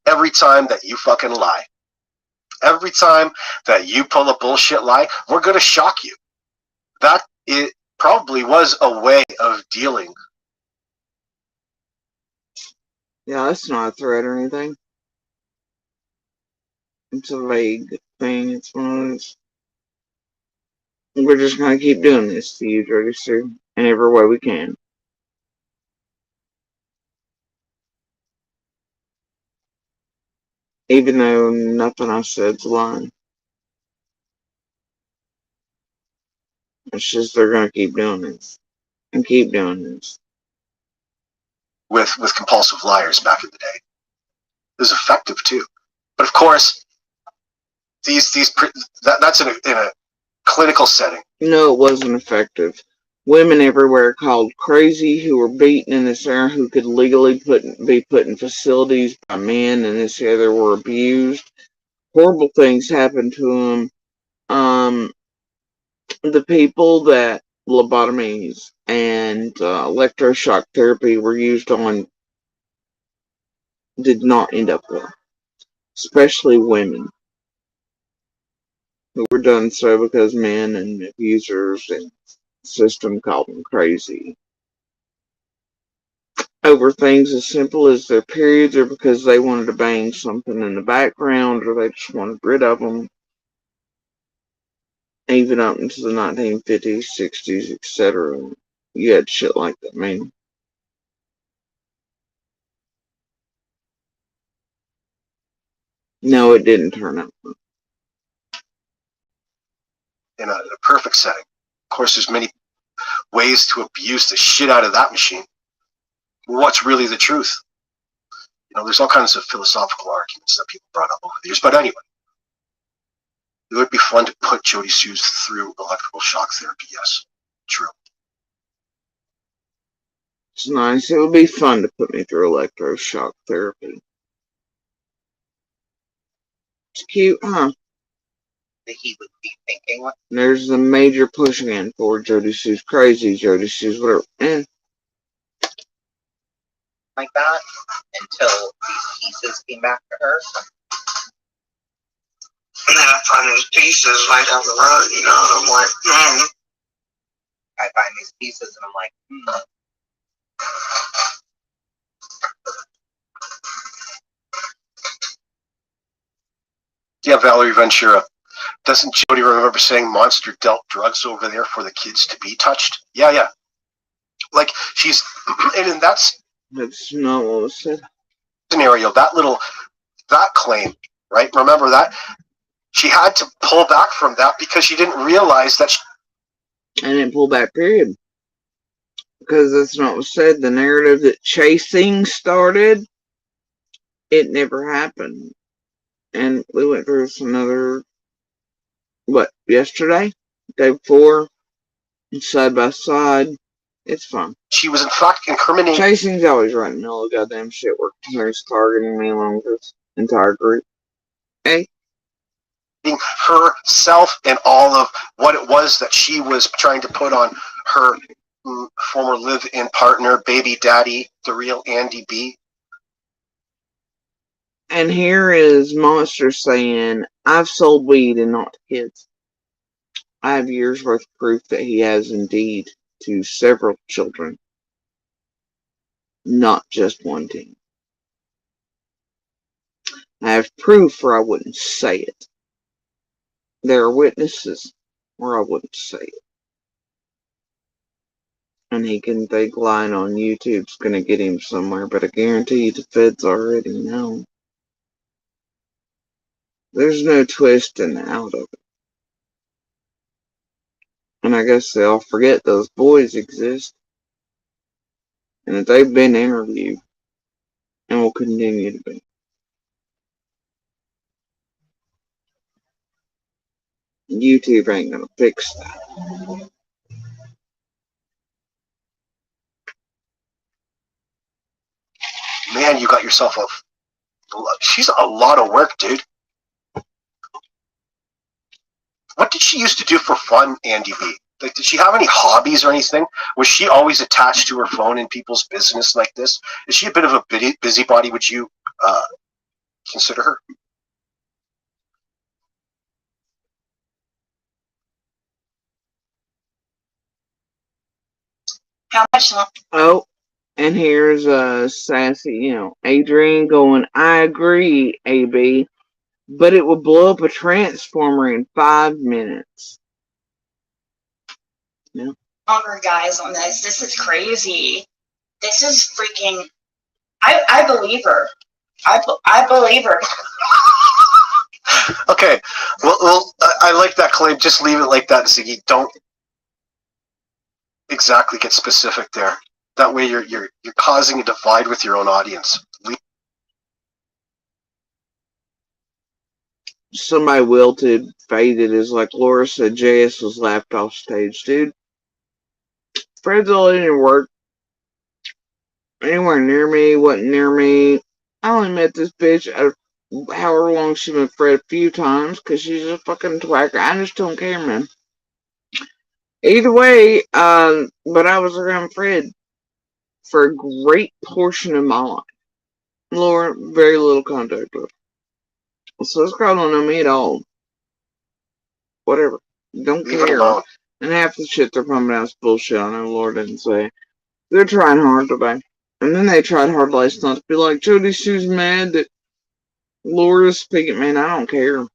every time that you fucking lie. Every time that you pull a bullshit lie, we're going to shock you. That it probably was a way of dealing.
Yeah, that's not a threat or anything. It's a vague thing. It's one of those. We're just going to keep doing this to you, Jody Sue, in every way we can. Even though nothing I said's lying. It's just they're going to keep doing this. And keep doing this.
With compulsive liars back in the day. It was effective too. But of course, that's in a clinical setting.
No, it wasn't effective. Women everywhere called crazy who were beaten in this era, who could legally be put in facilities by men in this era, were abused. Horrible things happened to them. The people that lobotomies and electroshock therapy were used on did not end up well. Especially women who were done so because men and abusers and system called them crazy. Over things as simple as their periods, or because they wanted to bang something in the background, or they just wanted rid of them. Even up into the 1950s, 60s, etc. You had shit like that, man. No, it didn't turn out.
In a perfect setting. Of course, there's many ways to abuse the shit out of that machine. What's really the truth? You know, there's all kinds of philosophical arguments that people brought up over the years. But anyway, it would be fun to put Jody Sue through electrical shock therapy. Yes, true.
It's nice. It would be fun to put me through electroshock therapy. It's cute, huh?
He would be thinking.
There's a major push again for Jody Sue's crazy. Jody Sue's whatever.
Like that until these pieces came back to her.
And then I find these pieces right down the road, you know, and I'm like,
I find these pieces and I'm like,
Yeah, Valerie Ventura. Doesn't Jody remember saying Monster dealt drugs over there for the kids to be touched? Yeah. Like, she's, and that's
not what was said.
Scenario, that claim, right? Remember that? She had to pull back from that because she didn't realize that
I didn't pull back, period. Because that's not what was said. The narrative that chasing started, it never happened. And we went through another, yesterday? Day before? Side by side. It's fun.
She was in fact incriminating.
Chasing's always right in the middle of goddamn shit work. He's targeting me along with this entire group. Hey.
Herself and all of what it was that she was trying to put on her former live-in partner, baby daddy, the real Andy B.
And here is Monster saying, I've sold weed and not to kids. I have years worth of proof that he has indeed to several children, not just one teen. I have proof or I wouldn't say it. There are witnesses or I wouldn't say it. And he can think lying on YouTube's gonna get him somewhere, but I guarantee you the feds already know. There's no twisting out of it. And I guess they all forget those boys exist. And that they've been interviewed. And will continue to be. YouTube ain't gonna fix that.
Man, you got yourself she's a lot of work, dude. What did she used to do for fun, Andy B? Like, did she have any hobbies or anything? Was she always attached to her phone in people's business like this? Is she a bit of a busybody? Would you consider her?
How much longer?
Oh, and here's sassy, Adrian going, I agree, AB, but it would blow up a transformer in 5 minutes. Yeah.
Longer, guys, on this. This is crazy. This is freaking. I believe her. I believe her.
Okay, well, I like that claim. Just leave it like that, Ziggy. Don't exactly get specific there. That way, you're causing a divide with your own audience.
Somebody wilted, faded, is like Laura said. JS was laughed off stage, dude. Fred's all didn't work anywhere near me. Wasn't near me. I only met this bitch however long she met Fred a few times because she's a fucking twacker. I just don't care, man. Either way, but I was around Fred for a great portion of my life. Laura, very little contact with her. So this girl don't know me at all. Whatever. Don't care. And half the shit they're pumping out is bullshit. I know Laura didn't say. They're trying hard today. And then they tried hard last night to be like, Jody Sue's mad that Laura's speaking. Man, I don't care.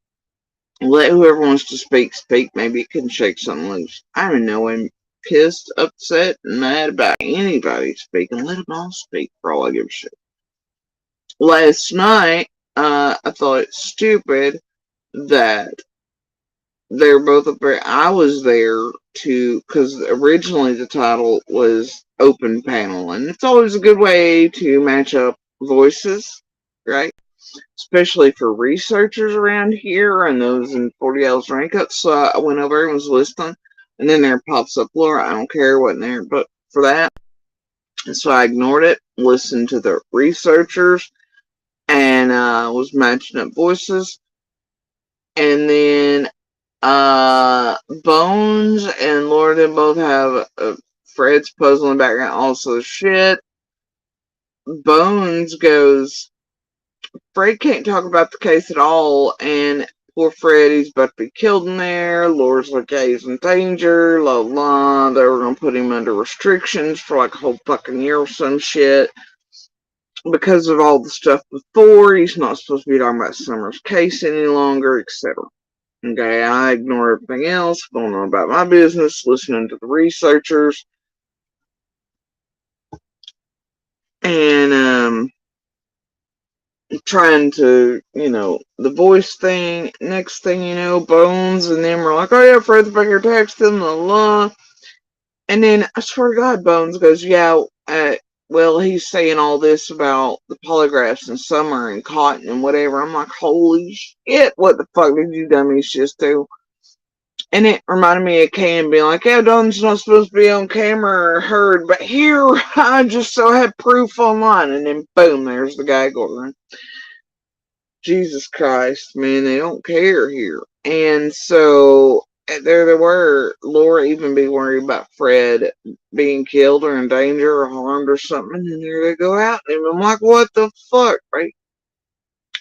Let whoever wants to speak, speak. Maybe it can shake something loose. I don't know. I'm pissed, upset, and mad about anybody speaking. Let them all speak for all I give a shit. Last night, I thought it stupid that they're both up there. I was there because originally the title was open panel, and it's always a good way to match up voices, right? Especially for researchers around here and those in 40 L's rank up. So I went over and was listening, and then there pops up Laura. I don't care, wasn't there, but for that. And so I ignored it, listened to the researchers, and was matching up voices. And then Bones and Laura did both have Fred's puzzle in the background. Also, shit. Bones goes, Fred can't talk about the case at all, and poor Fred, he's about to be killed in there. Laura's like, yeah, he's in danger, la la. They were gonna put him under restrictions for like a whole fucking year or some shit. Because of all the stuff before, he's not supposed to be talking about Summer's case any longer, etc. Okay, I ignore everything else, going on about my business, listening to the researchers, and trying to, the voice thing. Next thing you know, Bones and them are like, oh yeah, Fred's back here texting, la la. And then, I swear to God, Bones goes, yeah, well, he's saying all this about the polygraphs and Summer and Cotton and whatever. I'm like, holy shit, what the fuck did you dummies just do? And it reminded me of Cam being like, yeah, Don's not supposed to be on camera or heard, but here I just so had proof online. And then boom, there's the guy going, Jesus Christ, man, they don't care here. And so there they were. Laura even be worried about Fred being killed or in danger or harmed or something. And there they go out. And I'm like, what the fuck, right?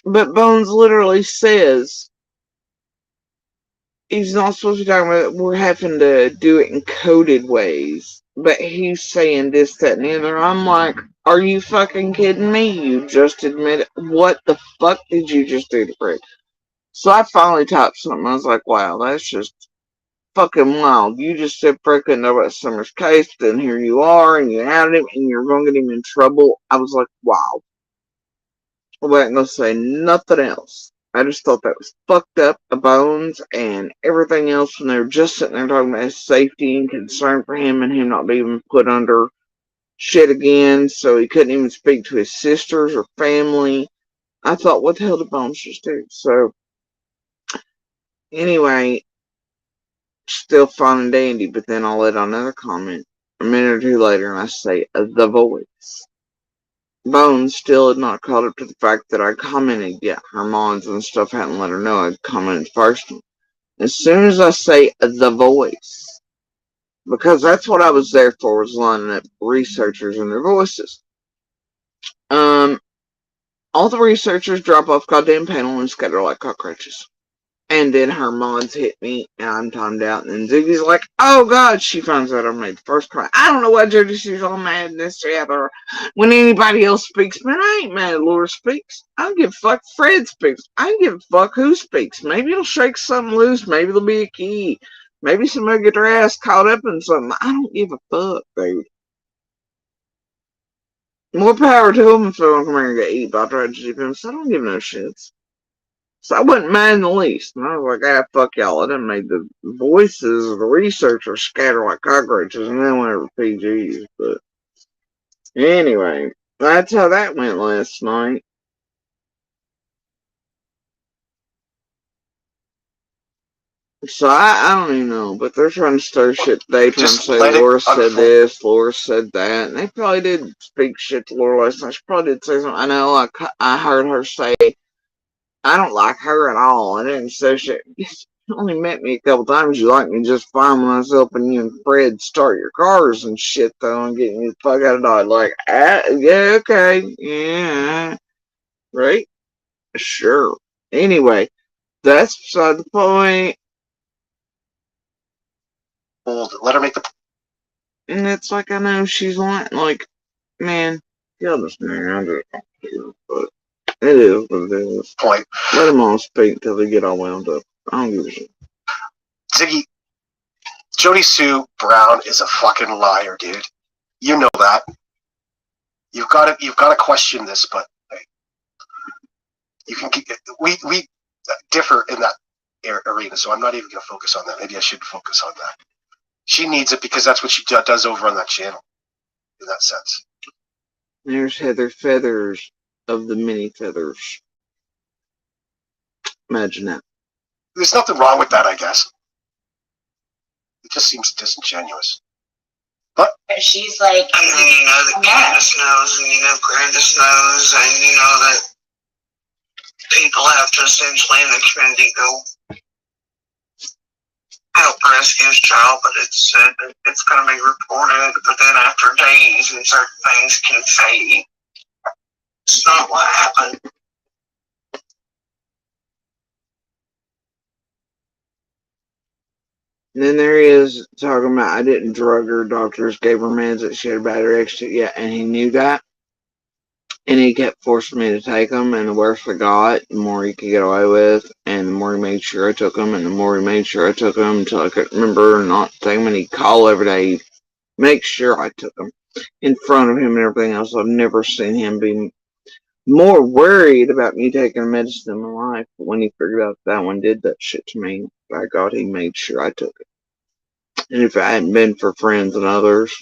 But Bones literally says, he's not supposed to be talking about we're having to do it in coded ways. But he's saying this, that, and the other. I'm like, are you fucking kidding me? You just admitted. What the fuck did you just do to Fred? So I finally typed something. I was like, wow, that's just fucking wild. You just said Fred couldn't know about Summer's case, then here you are, and you outed him, and you're going to get him in trouble. I was like, wow. I wasn't going to say nothing else. I just thought that was fucked up, the Bones, and everything else when they were just sitting there talking about his safety and concern for him and him not being put under shit again, so he couldn't even speak to his sisters or family. I thought, what the hell did Bones just do? So, anyway, still fine and dandy, but then I'll let another comment a minute or two later, and I say, the voice. Bones still had not caught up to the fact that I commented yet. Her moms and stuff hadn't let her know I'd commented first. As soon as I say the voice, because that's what I was there for, was lining up researchers and their voices. All the researchers drop off goddamn panel and scatter like cockroaches. And then her mods hit me, and I'm timed out. And then Ziggy's like, oh god, she finds out I made the first cry. I don't know why Jody, she's all mad and this, the other. When anybody else speaks, man, I ain't mad Laura speaks. I don't give a fuck Fred speaks. I don't give a fuck who speaks. Maybe it'll shake something loose. Maybe there'll be a key. Maybe somebody get their ass caught up in something. I don't give a fuck, dude. More power to them if they want to come here and get eat by tragedy pimps. I don't give no shits. So I wasn't mad in the least. And I was like, ah, fuck y'all. I done made the voices of the researchers scatter like cockroaches, and then went over PGs. But anyway, that's how that went last night. So I don't even know, but they're trying to stir shit today, trying to say Laura said this, Laura said that, and they probably did speak shit to Laura last night. She probably did say something. I know I heard her say, I don't like her at all. I didn't say shit. You only met me a couple times. You like me just fine when I was helping you and Fred start your cars and shit, though, and getting you the fuck out of Dodge. Like, yeah, okay, yeah, right? Sure. Anyway, that's beside the point.
Let her make the.
And it's like, I know she's wanting, like, man, y'all just marry. I just don't care, but it is what it is.
Point.
Let them all speak till they get all wound up. I don't give a shit.
Ziggy, Jody Sue Brown is a fucking liar, dude. You know that. You've got to question this, but hey, you can. We differ in that arena, so I'm not even going to focus on that. Maybe I should focus on that. She needs it because that's what she does over on that channel. In that sense.
There's Heather Feathers of the many feathers. Imagine that.
There's nothing wrong with that, I guess. It just seems disingenuous. But
she's like, and then you know that Candace knows, and you know Candace knows, and you know that people have to essentially in the community go help rescue his child, but it's said that it's going to be reported, but then after days and certain things can fade. It's not what happened.
And then there he is talking about I didn't drug her. Doctors gave her meds that she had a bad reaction. Yeah, and he knew that. And he kept forcing me to take them. And the worse I got, the more he could get away with. And the more he made sure I took them. And the more he made sure I took them until I couldn't remember not to take them. And he'd call every day, make sure I took them in front of him and everything else. I've never seen him be more worried about me taking medicine in my life. But when he figured out that one did that shit to me, by God, he made sure I took it. And if it hadn't been for friends and others,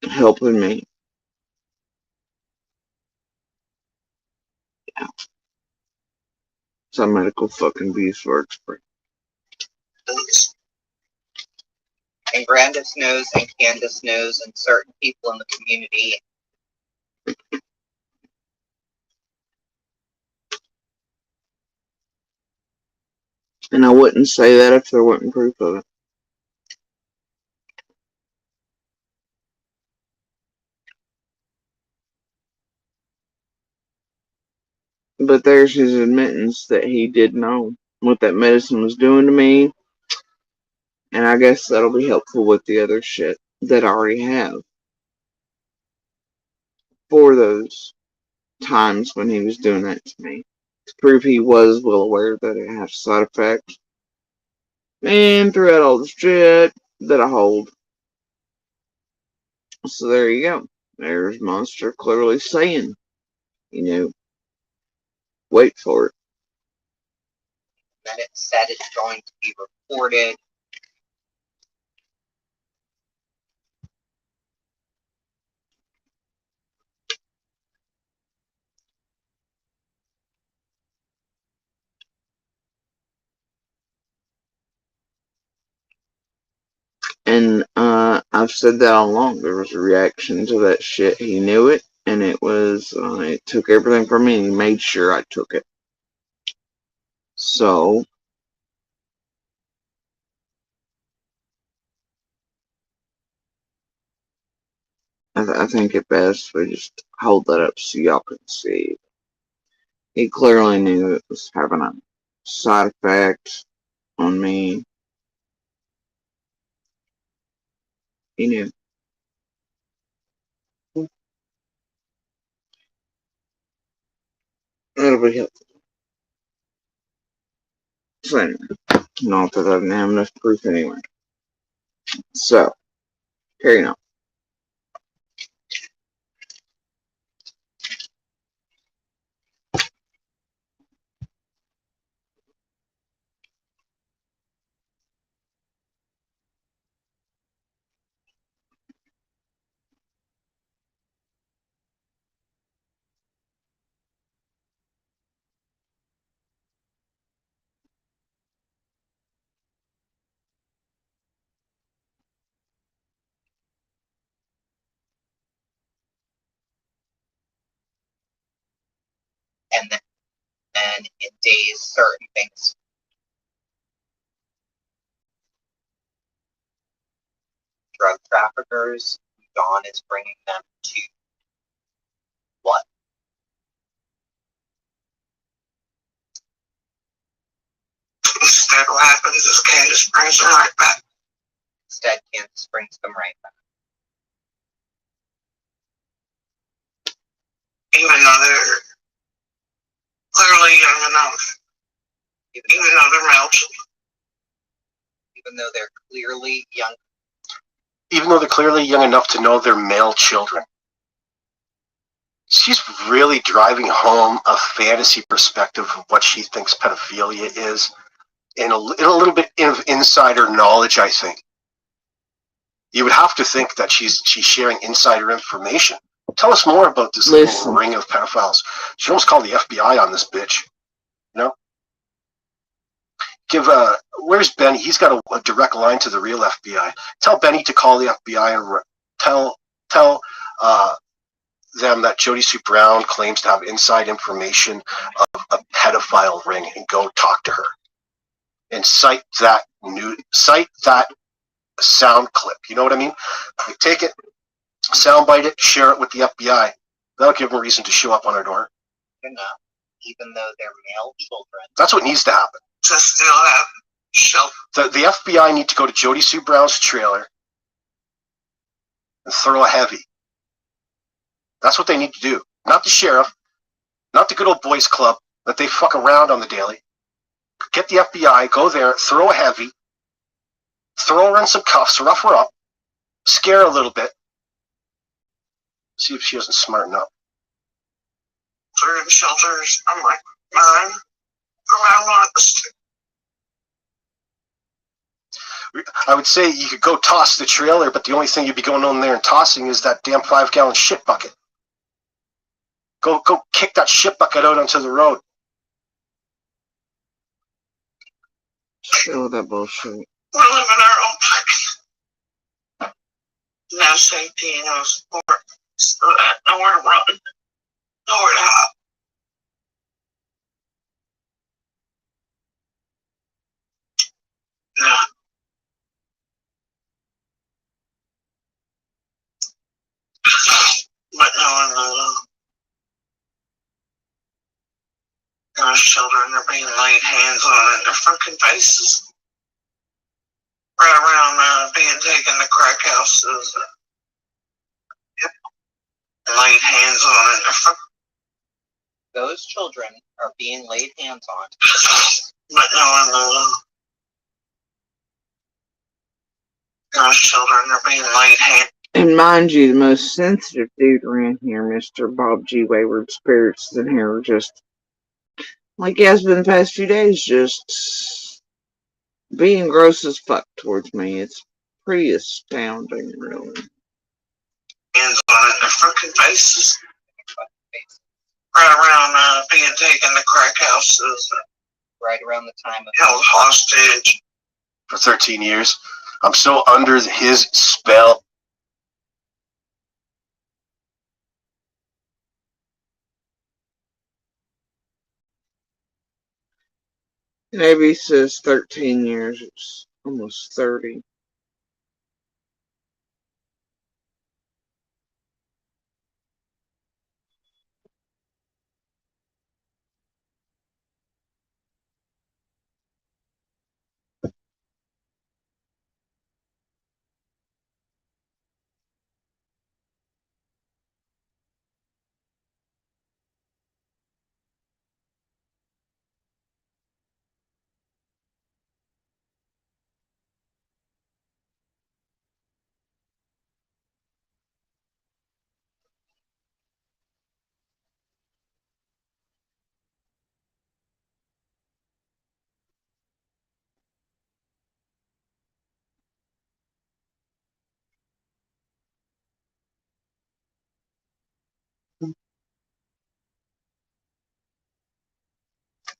helping me, yeah, some medical fucking beast works for.
And Grandis knows, and Candace knows, and certain people in the community.
And I wouldn't say that if there wasn't proof of it. But there's his admittance that he did know what that medicine was doing to me. And I guess that'll be helpful with the other shit that I already have. For those times when he was doing that to me. To prove he was well aware that it had a side effect. And throughout all the shit that I hold. So there you go. There's Monster clearly saying, wait for it.
Then it said it's going to be reported.
And I've said that all along. There was a reaction to that shit. He knew it, and it took everything from me, and he made sure I took it. So, I think it best we just hold that up so y'all can see. He clearly knew it was having a side effect on me. He knew. It'll be helpful. So anyway, not that I didn't have enough proof anyway. So, carrying on.
And in days, certain things. Drug traffickers, Dawn is bringing them to what?
Instead, what happens is Candace brings them right back.
Instead, Candace brings them right back.
Even though they're clearly young enough. Even though they're male children.
Even though they're clearly young.
Even though they're clearly young enough to know they're male children. She's really driving home a fantasy perspective of what she thinks pedophilia is, in a little bit of insider knowledge, I think. You would have to think that she's sharing insider information. Tell us more about this little ring of pedophiles. She almost called the FBI on this bitch. Where's Benny? He's got a direct line to the real FBI. Tell Benny to call the FBI and tell them that Jody Sue Brown claims to have inside information of a pedophile ring, and go talk to her and cite that sound clip. You know what I mean? Like, take it, soundbite it, share it with the FBI. That'll give them a reason to show up on our door.
Even though they're male children.
That's what needs to happen.
To still have shelter.
The FBI need to go to Jody Sue Brown's trailer and throw a heavy. That's what they need to do. Not the sheriff, not the good old boys club that they fuck around on the daily. Get the FBI, go there, throw a heavy, throw her in some cuffs, rough her up, scare her a little bit, see if she doesn't smarten up.
Certain shelters, unlike mine, from Almonte.
I would say you could go toss the trailer, but the only thing you'd be going on there and tossing is that damn 5-gallon shit bucket. Go kick that shit bucket out onto the road.
Show that bullshit.
We live in our own place. No safety, no support, nowhere to run, nowhere to hide. No. But no, Those children are being laid hands on at their fucking faces. Right around being taken to crack houses. Yep. Laid hands on at their fucking.
Those children are being laid hands on.
But no, those children are being laid hands.
And mind you, the most sensitive dude around here, Mr. Bob G. Wayward Spirits, in here, just like he has been the past few days, just being gross as fuck towards me. It's pretty astounding, really.
Hands on their fucking faces. Right around being taken to crack houses.
Right around the time of
held hostage
for 13 years. I'm so under his spell.
Maybe says 13 years. It's almost 30.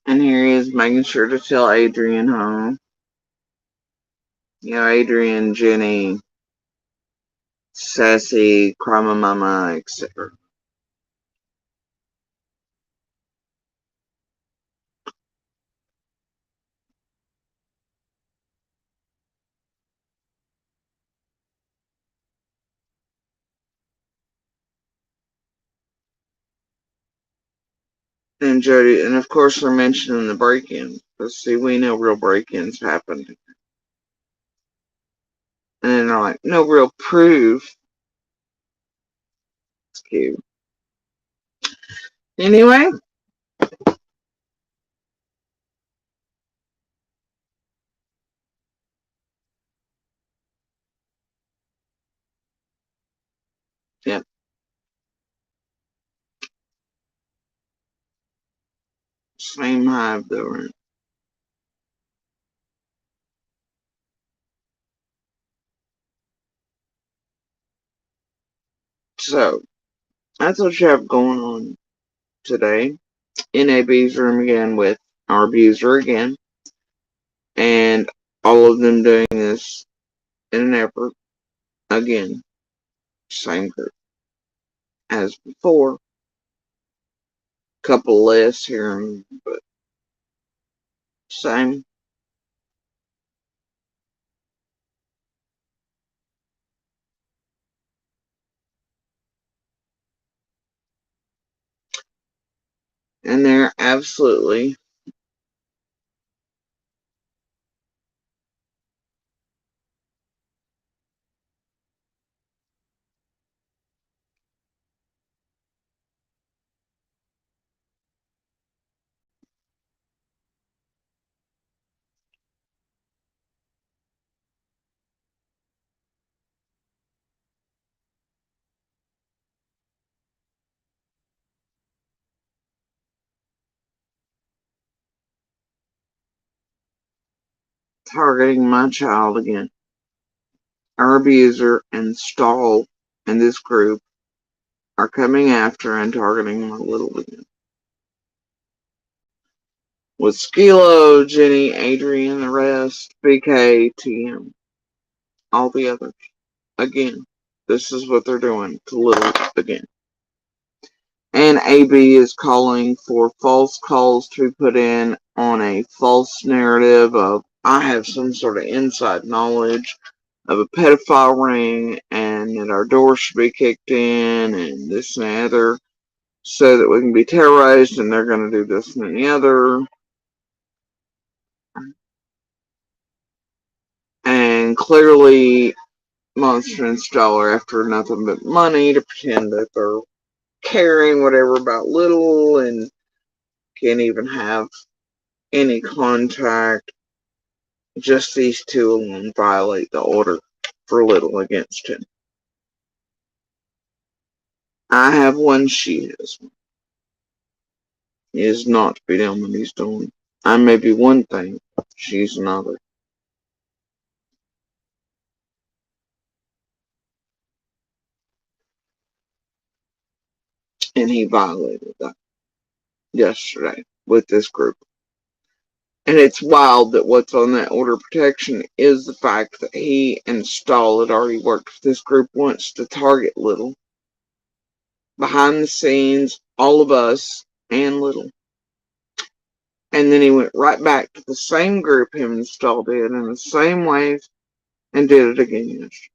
And here he is making sure to tell Adrian home. You know, Adrian, Jenny, Sassy, Crama Mama, etc. And Jody, and of course they're mentioning the break-in. But see, we know real break-ins happened. And then they're like, no real proof. It's cute. Anyway. Yep. Same hive though, right? So, that's what you have going on today. In AB's room again with our abuser again. And all of them doing this in an effort. Again, same group as before. Couple less here, but same. And they're absolutely targeting my child again. Our abuser and Stahl and this group are coming after and targeting my little again. With Skilo, Jenny, Adrian, the rest, BK, TM, all the others. Again, this is what they're doing to little again. And AB is calling for false calls to be put in on a false narrative of I have some sort of inside knowledge of a pedophile ring and that our door should be kicked in and this and the other. so that we can be terrorized, and they're going to do this and the other. And clearly, Monster and Stall are after nothing but money to pretend that they're caring whatever about Little, and can't even have any contact. Just these two alone violate the order for Little against him. I have one, she has one. He is not to be done what he's doing. I may be one thing, she's another. And he violated that yesterday with this group. And it's wild that what's on that order of protection is the fact that he and Stahl had already worked with this group once to target Little. Behind the scenes, all of us and Little. And then he went right back to the same group him and Stahl did in the same ways and did it again yesterday.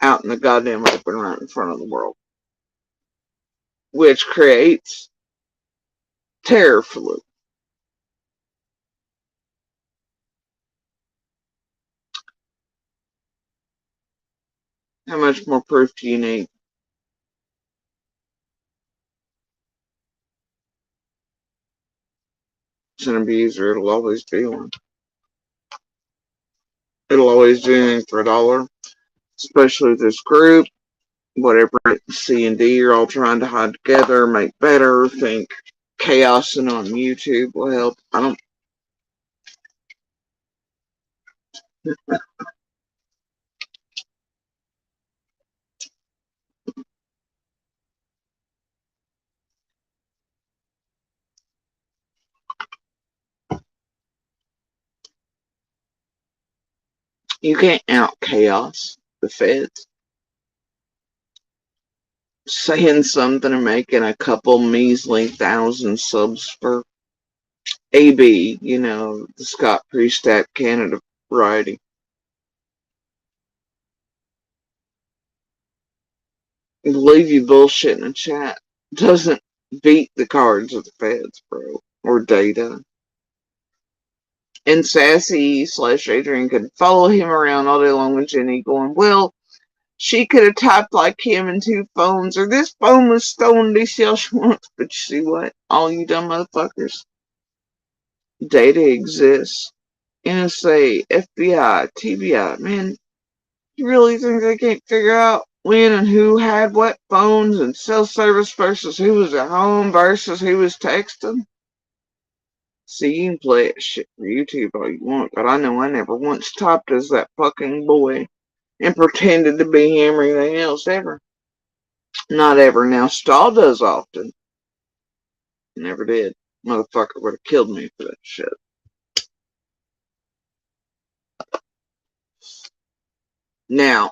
Out in the goddamn open right in front of the world. Which creates terror for Little. How much more proof do you need? It's an abuser. It'll always be one. It'll always do anything for $1. Especially with this group. Whatever C and D are all trying to hide together, make better, think chaosing on YouTube will help. I don't. You can't out chaos the feds. Saying something and making a couple measly 1,000 subs for AB, you know, the Scott Priestap Canada variety. Believe you bullshit in the chat doesn't beat the cards of the feds, bro, or data. And Sassy / Adrian could follow him around all day long with Jenny going, well, she could have typed like him in 2 phones, or this phone was stolen, DC all she wants. But you see what? All you dumb motherfuckers. Data exists. NSA, FBI, TBI, man, you really think they can't figure out when and who had what phones and cell service versus who was at home versus who was texting? See, you can play that shit for YouTube all you want, but I know I never once typed as that fucking boy and pretended to be him or anything else ever. Not ever. Now, Stahl does often. Never did. Motherfucker would have killed me for that shit. Now,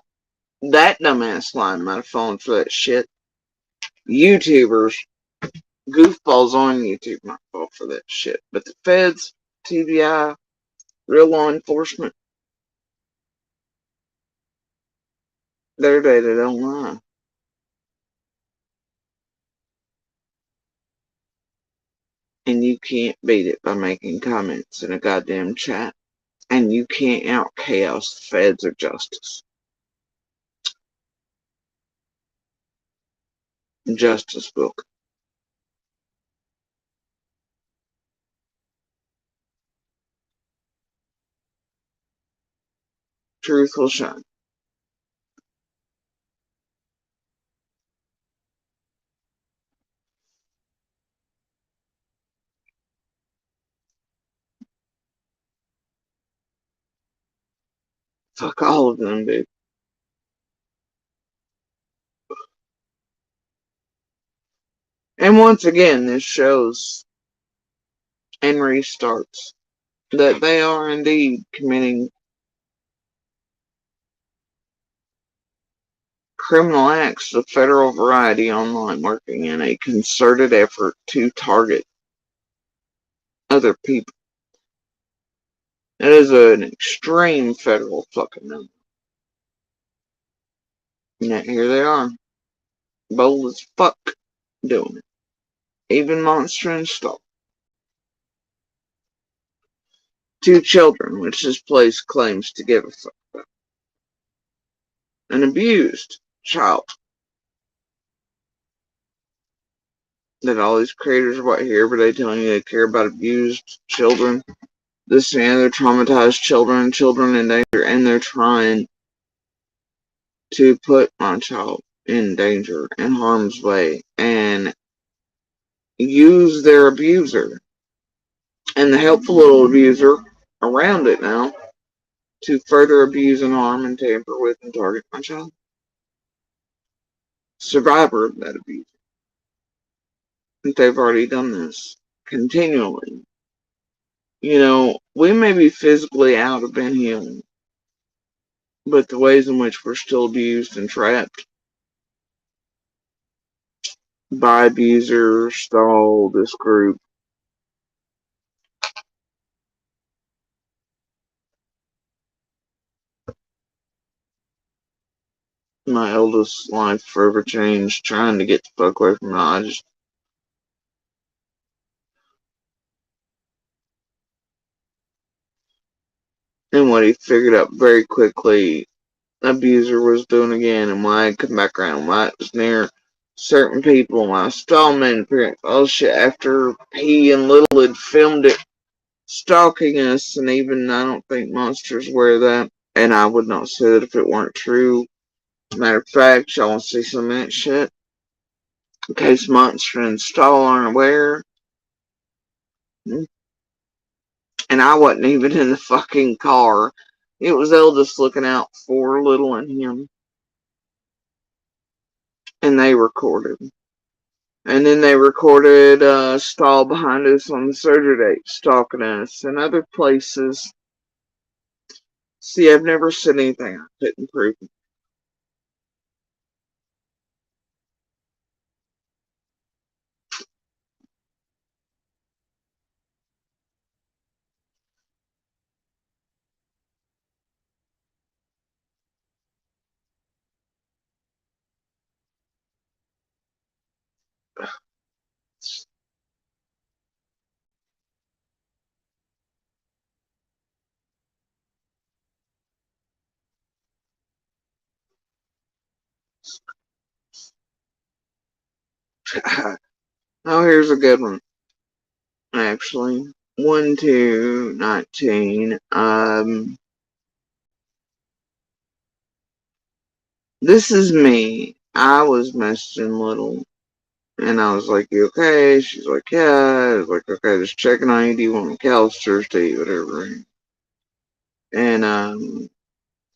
that dumbass line might have fallen for that shit. YouTubers, goofballs on YouTube might fall for that shit. But the feds, TBI, real law enforcement, their data don't lie. And you can't beat it by making comments in a goddamn chat. And you can't out chaos the feds or justice. Justice book. Truth will shine. Fuck all of them, dude. And once again, this shows and restarts that they are indeed committing criminal acts of federal variety online, working in a concerted effort to target other people. It is an extreme federal fucking number. And yet here they are. Bold as fuck. doing it. Even Monster and Stall. 2 children, which this place claims to give a fuck about. An abused child. That all these creators are what here, but they telling you they care about abused children. This and the other traumatized children, children in danger, and they're trying to put my child in danger, in harm's way, and use their abuser and the helpful little abuser around it now to further abuse and harm and tamper with and target my child. Survivor of that abuse. They've already done this continually. You know, we may be physically out of Ben healing, but the ways in which we're still abused and trapped by abusers, Stall, this group. My eldest life forever changed, trying to get the fuck away from it. And what he figured out very quickly, abuser was doing again, and why I come back around, why it was near certain people, why Stallman, all shit, after he and Little had filmed it, stalking us, and even I don't think Monster's aware of that, and I would not say that if it weren't true. Matter of fact, y'all want to see some of that shit? In case Monster and Stall aren't aware. And I wasn't even in the fucking car. It was Eldest looking out for Little and him. And they recorded. And then they recorded Stall behind us on the surgery date, stalking us, and other places. See, I've never said anything I couldn't prove. Oh, here's a good one. Actually, 1/2/19. This is me. I was messaging Little, and I was like, "You okay?" She's like, "Yeah." I was like, "Okay, just checking on you. Do you want McAllister's to eat, whatever?" And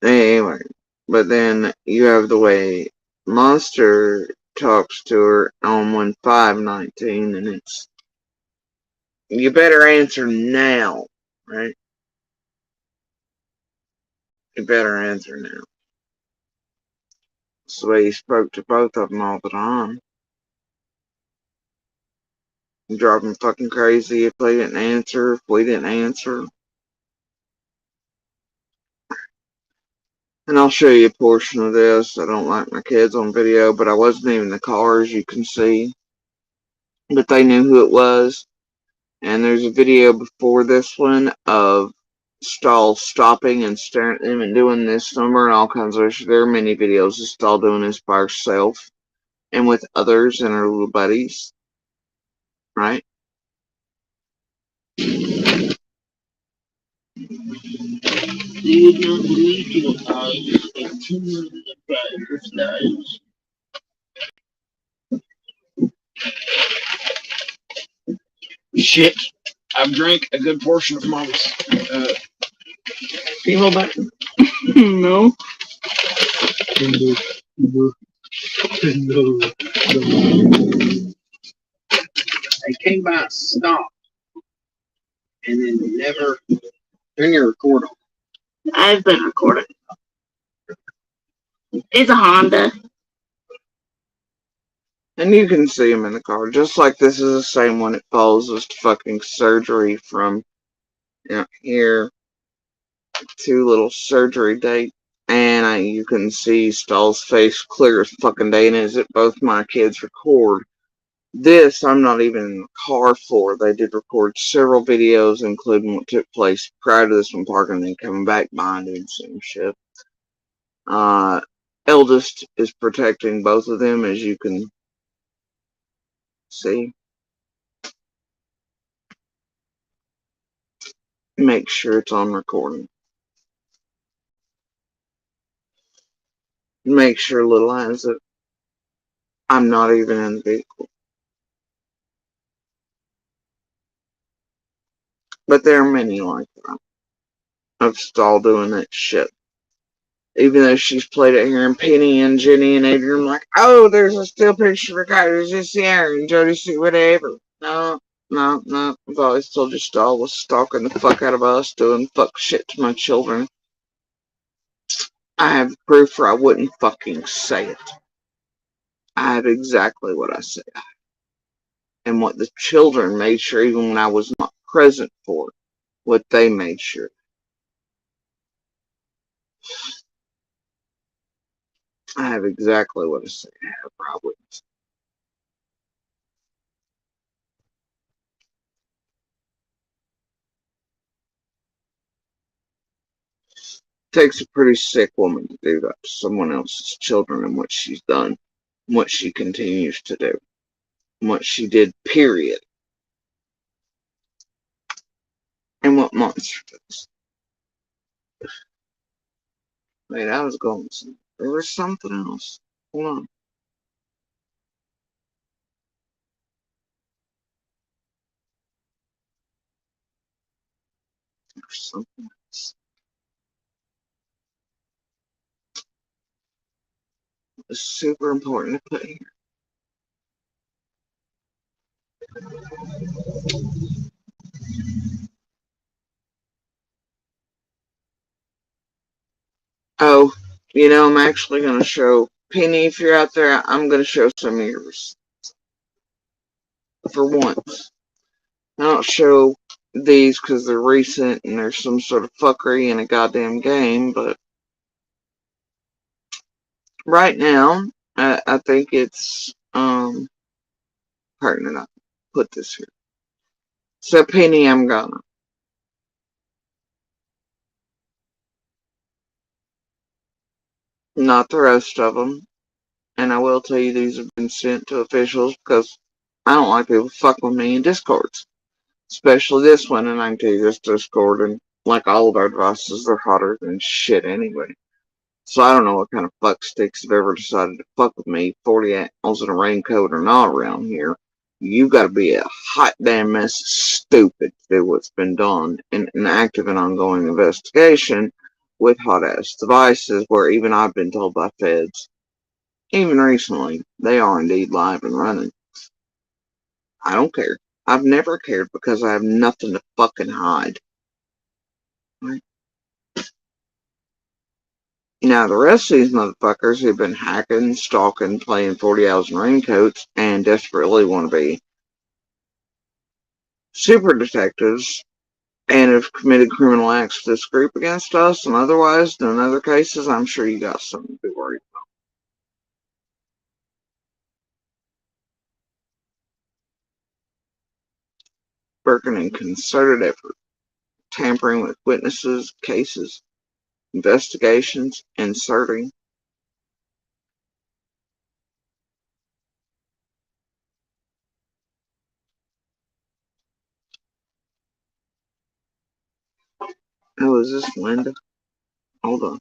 anyway, but then you have the way Monster talks to her on 1/5/19, and it's, "You better answer now," right? You better answer now. That's the way he spoke to both of them all the time. Drive them fucking crazy if they didn't answer, if we didn't answer. And I'll show you a portion of this. I don't like my kids on video, but I wasn't even in the car, as you can see. But they knew who it was. And there's a video before this one of Stall stopping and staring at them and doing this number and all kinds of shit. There are many videos of Stall doing this by herself and with others and her little buddies. Right?
You would not believe your eyes and tingle in the brightest eyes. Shit. I've drank a good portion of Mom's female back. No. No. They came by and stopped. And then never. Turn your record on.
I've been recording. It's a Honda.
And you can see him in the car. Just like this is the same one. It follows us to fucking surgery from here to little surgery date. And you can see Stall's face clear as fucking day. And is it both my kids record This I'm not even in the car for. They did record several videos, including what took place prior to this one parking and then coming back behind and some shit. Eldest is protecting both of them, as you can see. Make sure it's on recording. Make sure little has it. I'm not even in the vehicle. But there are many like that. Of Stall doing that shit. Even though she's played it here, and Penny and Jenny and Adrian like, oh, there's a still picture of Carter's just here, and Jody see whatever. No. I've always told you Stall was stalking the fuck out of us, doing fuck shit to my children. I have proof or I wouldn't fucking say it. I have exactly what I say. And what the children made sure, even when I was not present for it, what they made sure. I have exactly what I say. I have problems. Takes a pretty sick woman to do that to someone else's children, and what she's done, and what she continues to do, and what she did, period. And what Monster does. Wait, I was going somewhere. There was something else. Hold on. There's something else. It's super important to put here. Oh, you know, I'm actually going to show Penny, if you're out there, I'm going to show some of yours. For once. I don't show these because they're recent and there's some sort of fuckery in a goddamn game, but right now, I think it's, pertinent. I'll put this here. So, Penny, I'm gonna. Not the rest of them. And I will tell you these have been sent to officials because I don't like people fuck with me in Discords. Especially this one, and I can tell you this Discord, and like all of our devices, they're hotter than shit anyway. So I don't know what kind of fucksticks have ever decided to fuck with me, 40 owls in a raincoat or not around here. You gotta be a hot damn mess of stupid to do what's been done in an active and ongoing investigation with hot ass devices where even I've been told by feds, even recently, they are indeed live and running. I don't care. I've never cared because I have nothing to fucking hide. Right? Now, the rest of these motherfuckers who've been hacking, stalking, playing 40 hours in raincoats, and desperately want to be super detectives and have committed criminal acts to this group against us and otherwise, in other cases, I'm sure you got something to be worried about. Working in concerted effort, tampering with witnesses, cases, investigations, inserting. Oh, is this Linda? Hold on.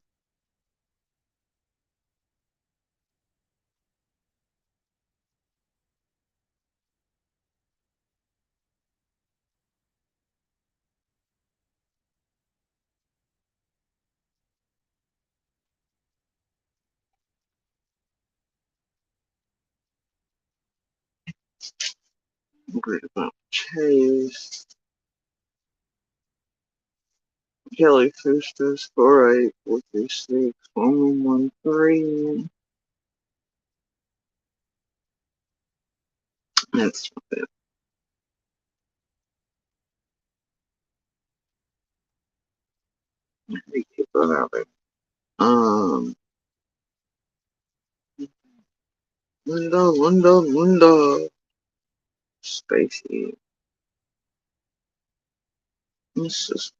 I'm great about Chase. Kelly Fustos, 48436 1113. That's it. I hate to put that out there. Linda. Stacy. This is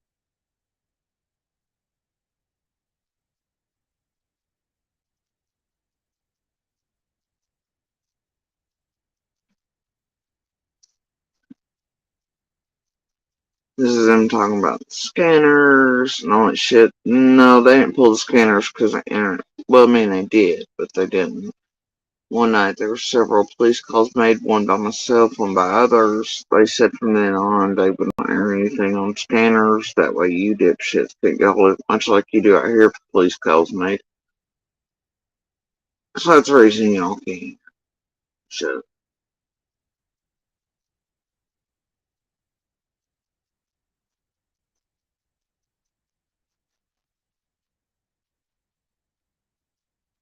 them talking about the scanners and all that shit. No, they didn't pull the scanners because of the internet. Well, I mean, they did, but they didn't. One night there were several police calls made, one by myself, one by others. They said from then on they would not air anything on scanners. That way you dipshits couldn't get hold of it, much like you do out here for police calls made. So that's the reason y'all can't. So.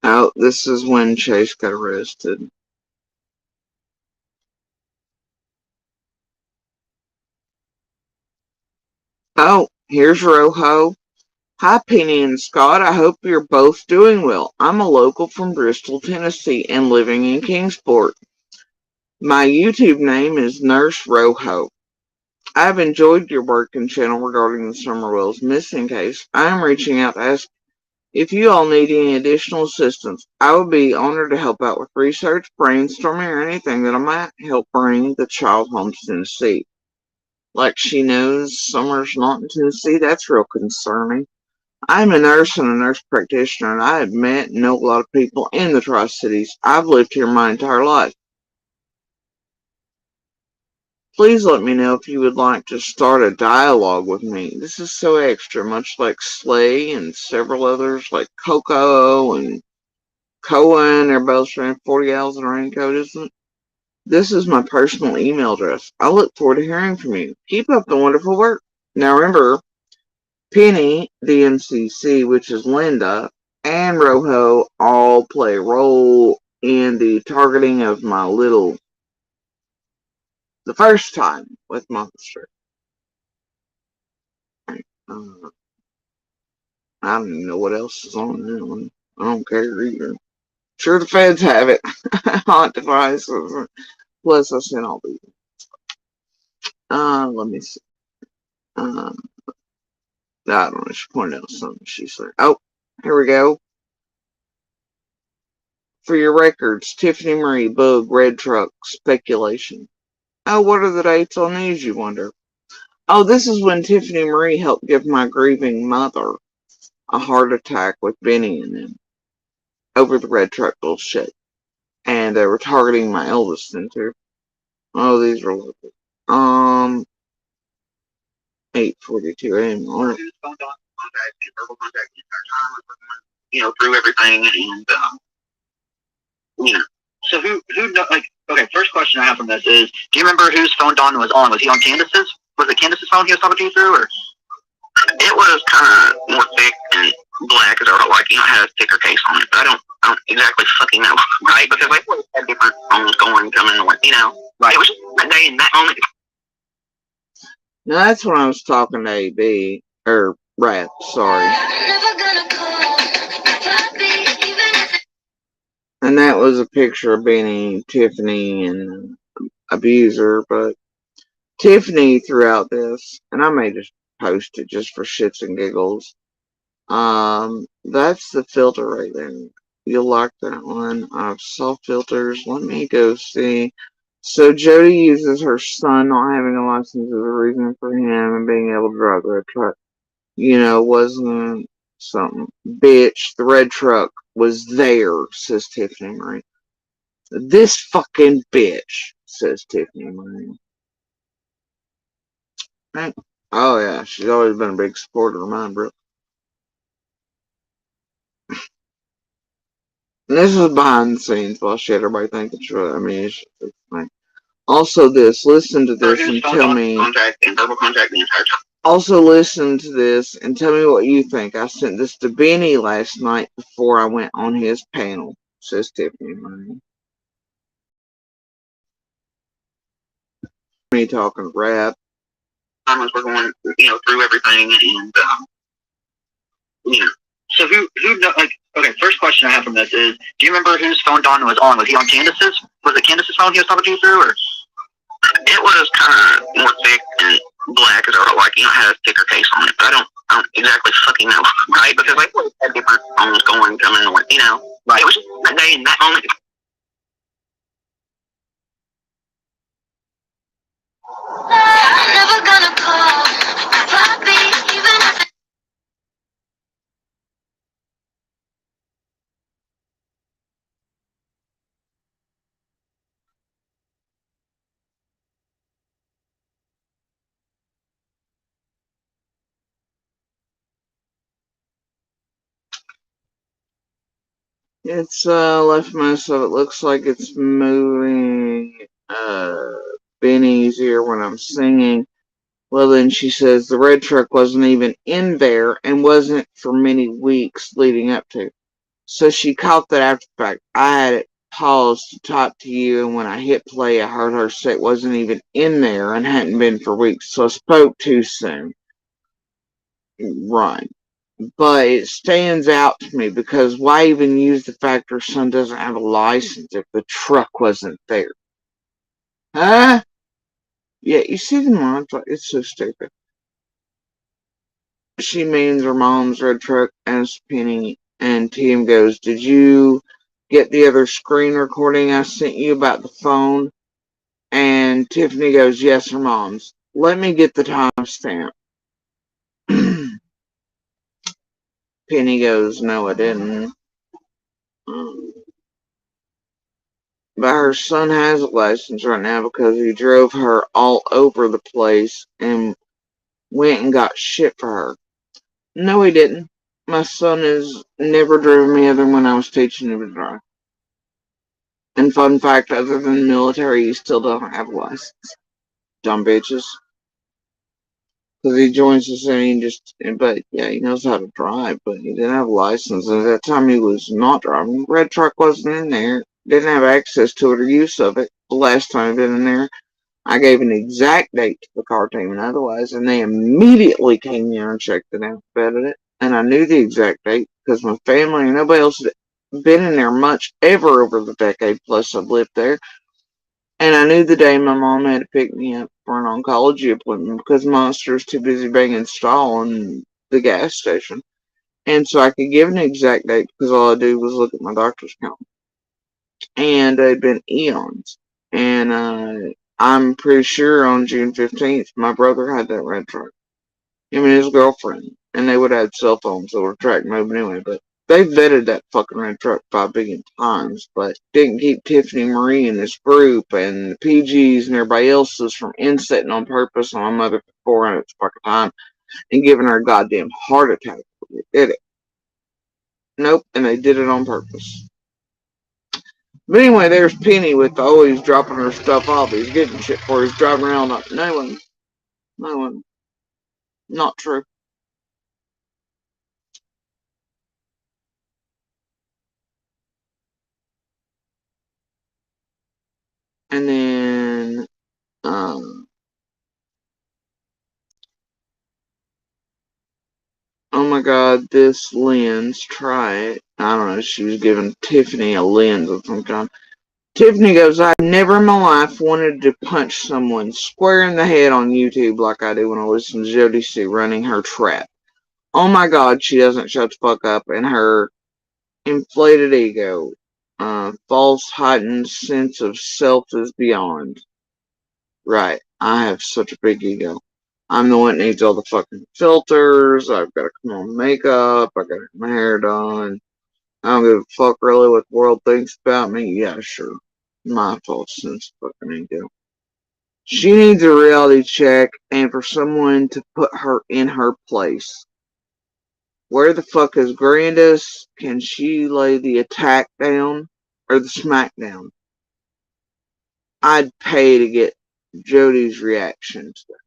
Oh, this is when Chase got arrested. Oh, here's Rojo. Hi, Penny and Scott. I hope you're both doing well. I'm a local from Bristol, Tennessee, and living in Kingsport. My YouTube name is Nurse Rojo. I've enjoyed your work and channel regarding the Summerwells missing case. I am reaching out to ask if you all need any additional assistance. I would be honored to help out with research, brainstorming, or anything that I might help bring the child home to Tennessee. Like she knows Summer's not in Tennessee, that's real concerning. I'm a nurse and a nurse practitioner, and I have met and know a lot of people in the Tri-Cities. I've lived here my entire life. Please let me know if you would like to start a dialogue with me. This is so extra, much like Slay and several others like Coco and Cohen. They're both around 40 Owls in a Raincoat, isn't it? This is my personal email address. I look forward to hearing from you. Keep up the wonderful work. Now remember, Penny, the MCC, which is Linda, and Rojo all play a role in the targeting of my little, the first time with Monster. I don't even know what else is on that one. I don't care either. Sure, the feds have it. Hot devices. Plus, I sent all these. Let me see. I don't know. She pointed out something. She said, "Oh, here we go. For your records, Tiffany Marie, Bug, Red Truck, Speculation." Oh, what are the dates on these, you wonder? Oh, this is when Tiffany Marie helped give my grieving mother a heart attack with Benny and them over the Red Truck bullshit. And they were targeting my eldest center. Oh, these are lovely. 8:42 a.m.
Through everything, and So who like? Okay, first question I have from this is: do you remember whose phone Don was on? Was he on Candace's? Was it Candace's phone he was talking to you through, or? It was kind of more thick and black, as I like. I had a thicker case on it, but I don't exactly fucking know, right? Because we had different phones going, coming, right? It was just that day and that moment.
Now that's when I was talking to AB, or Rap, sorry. And that was a picture of Benny, Tiffany, and Abuser, but Tiffany throughout this, and I may just post it just for shits and giggles. That's the filter right there. You'll like that one. Soft filters. Let me go see. So Jody uses her son not having a license as a reason for him and being able to drive the red truck. Wasn't something. Bitch, the red truck was there, says Tiffany Marie. This fucking bitch, says Tiffany Marie. Right. Oh yeah, she's always been a big supporter of mine, bro. And this is behind the scenes while shit everybody think it's real. It's like, also listen to this and tell me. Also listen to this and tell me what you think. I sent this to Benny last night before I went on his panel, says Tiffany Marie. Me talking rap.
We're going, through everything, and So who like? Okay, first question I have from this is: do you remember whose phone Don was on? Was he on Candace's? Was it Candace's phone he was talking to you through, or? was kind of more thick and black, or like, had a thicker case on it. But I don't exactly fucking know, right? Because like we had different phones going, coming, right. It was just that day and that moment.
Never gonna call, Poppy, even if
It's left my so it looks like it's moving been easier when I'm singing. Well, then she says the red truck wasn't even in there and wasn't for many weeks leading up to. So she caught that after the fact. I had it paused to talk to you, and when I hit play, I heard her say it wasn't even in there and hadn't been for weeks. So I spoke too soon. Right. But it stands out to me because why even use the fact her son doesn't have a license if the truck wasn't there? Huh? Yeah, you see the mom, it's so stupid. She means her mom's red truck, asks Penny, and Tim goes, did you get the other screen recording I sent you about the phone? And Tiffany goes, yes, her mom's. Let me get the timestamp. Penny goes, no, I didn't. But her son has a license right now because he drove her all over the place and went and got shit for her. No, he didn't. My son has never driven me other than when I was teaching him to drive. And fun fact, other than the military, he still doesn't have a license. Dumb bitches. Because he joins the scene but yeah, he knows how to drive, but he didn't have a license. And at that time he was not driving. The red truck wasn't in there. Didn't have access to it or use of it. The last time I'd been in there, I gave an exact date to the car team and otherwise, and they immediately came there and checked it out, vetted it. And I knew the exact date because my family and nobody else had been in there much ever over the decade plus I've lived there. And I knew the day my mom had to pick me up for an oncology appointment because Monster's too busy banging stall in the gas station. And so I could give an exact date because all I did was look at my doctor's count. And it had been eons. And I'm pretty sure on June 15th, my brother had that red truck. Him and his girlfriend. And they would have had cell phones that were track moving anyway, but they vetted that fucking red truck 5 billion times, but didn't keep Tiffany Marie and this group and the PGs and everybody else's from insetting on purpose on my mother for 400 fucking time and giving her a goddamn heart attack. They did it. Nope, and they did it on purpose. But anyway, there's Penny with always dropping her stuff off. He's getting shit for her. He's driving around like, no one. Not true. And then, oh my god, this lens, try it. I don't know, she was giving Tiffany a lens of some kind. Tiffany goes, I never in my life wanted to punch someone square in the head on YouTube like I do when I listen to Jody Sue running her trap. Oh my god, she doesn't shut the fuck up, and her inflated ego, false heightened sense of self is beyond. Right, I have such a big ego. I'm the one that needs all the fucking filters. I've got to come on makeup. I got to get my hair done. I don't give a fuck really what the world thinks about me. Yeah, sure. My false sense of fucking ego. She needs a reality check and for someone to put her in her place. Where the fuck is Grandis? Can she lay the attack down or the smack down? I'd pay to get Jody's reaction to that.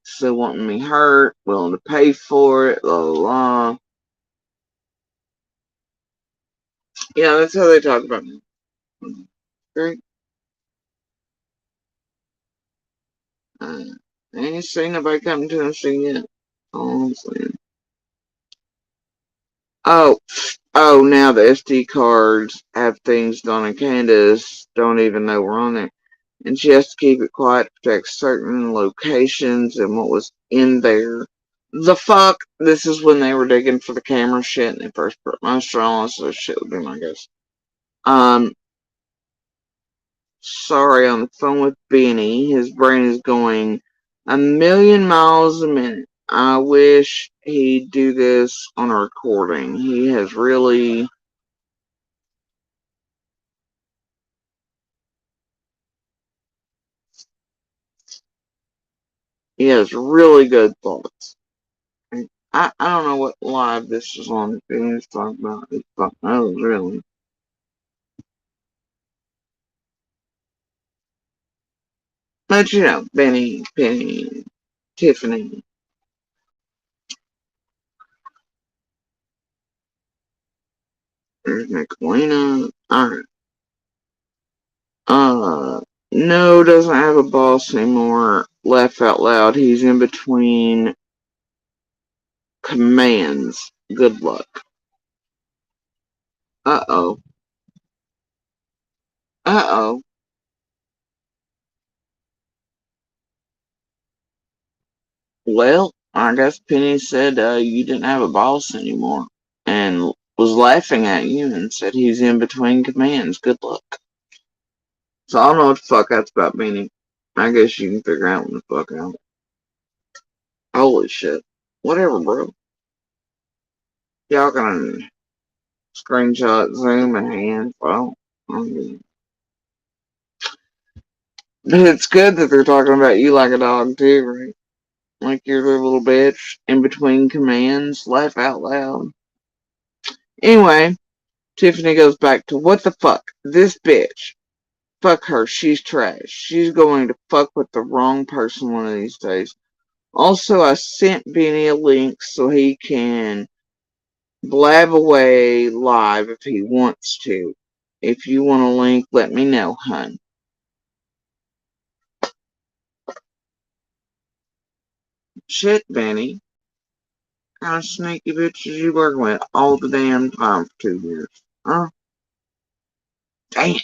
Still wanting me hurt, willing to pay for it, blah, blah, blah. Yeah, that's how they talk about me. Great. I ain't seen nobody come to Tennessee yet. All I'm saying. Oh, now the SD cards have things Donna and Candace don't even know were on there. And she has to keep it quiet to protect certain locations and what was in there. The fuck? This is when they were digging for the camera shit and they first put Monster on, so shit would be my guess. Sorry, on the phone with Benny. His brain is going a million miles a minute. I wish he'd do this on a recording. He has really good thoughts. I don't know what live this is on. Benny's talking about his fuck knows, really. But you know, Benny, Penny, Tiffany. There's Nicolina. Alright. No, doesn't have a boss anymore. Laugh out loud. He's in between commands. Good luck. Uh-oh. Uh-oh. Well, I guess Penny said you didn't have a boss anymore. And was laughing at you and said he's in between commands. Good luck. So I don't know what the fuck that's about, Benny. I guess you can figure out what the fuck out. Holy shit. Whatever, bro. Y'all can screenshot, zoom, and hand. Well, but it's good that they're talking about you like a dog too, right? Like you're a little bitch in between commands. Laugh out loud. Anyway, Tiffany goes back to what the fuck? This bitch. Fuck her. She's trash. She's going to fuck with the wrong person one of these days. Also, I sent Benny a link so he can blab away live if he wants to. If you want a link, let me know, hun. Shit, Benny. What kind of sneaky bitches you working with all the damn time for 2 years? Huh? Damn.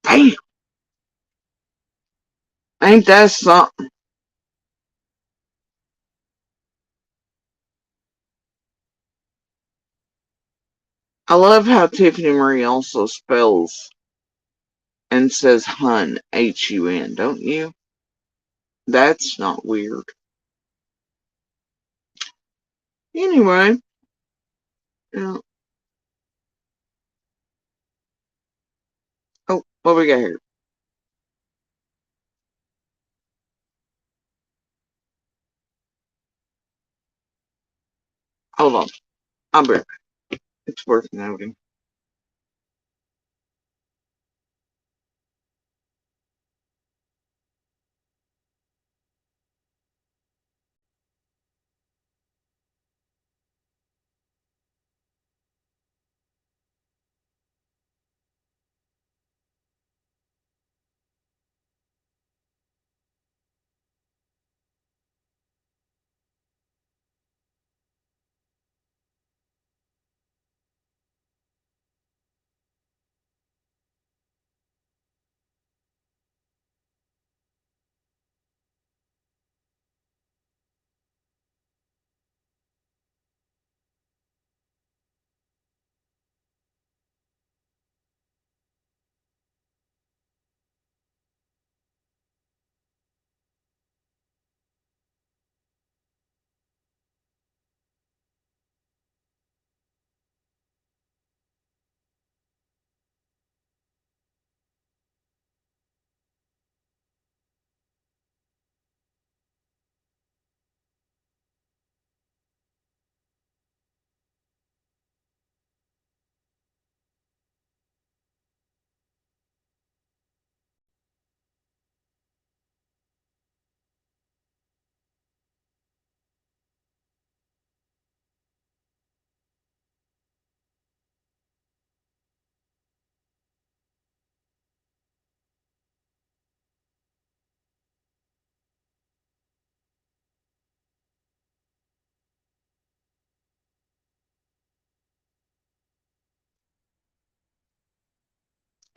Damn. Ain't that something? I love how Tiffany Marie also spells and says hun, H-U-N, don't you? That's not weird. Anyway. Yeah. Oh, what we got here? Hold on. I'll be right back. It's worth noting.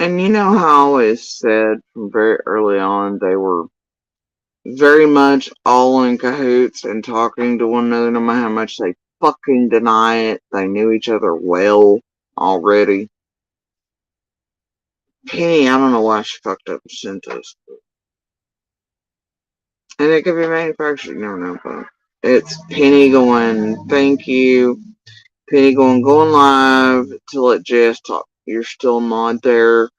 And you know how I always said from very early on they were very much all in cahoots and talking to one another no matter how much they fucking deny it. They knew each other well already. Penny, I don't know why she fucked up and sent us. And it could be manufactured, you never know, but it's Penny going, thank you. Penny going live to let Jess talk. You're still not there.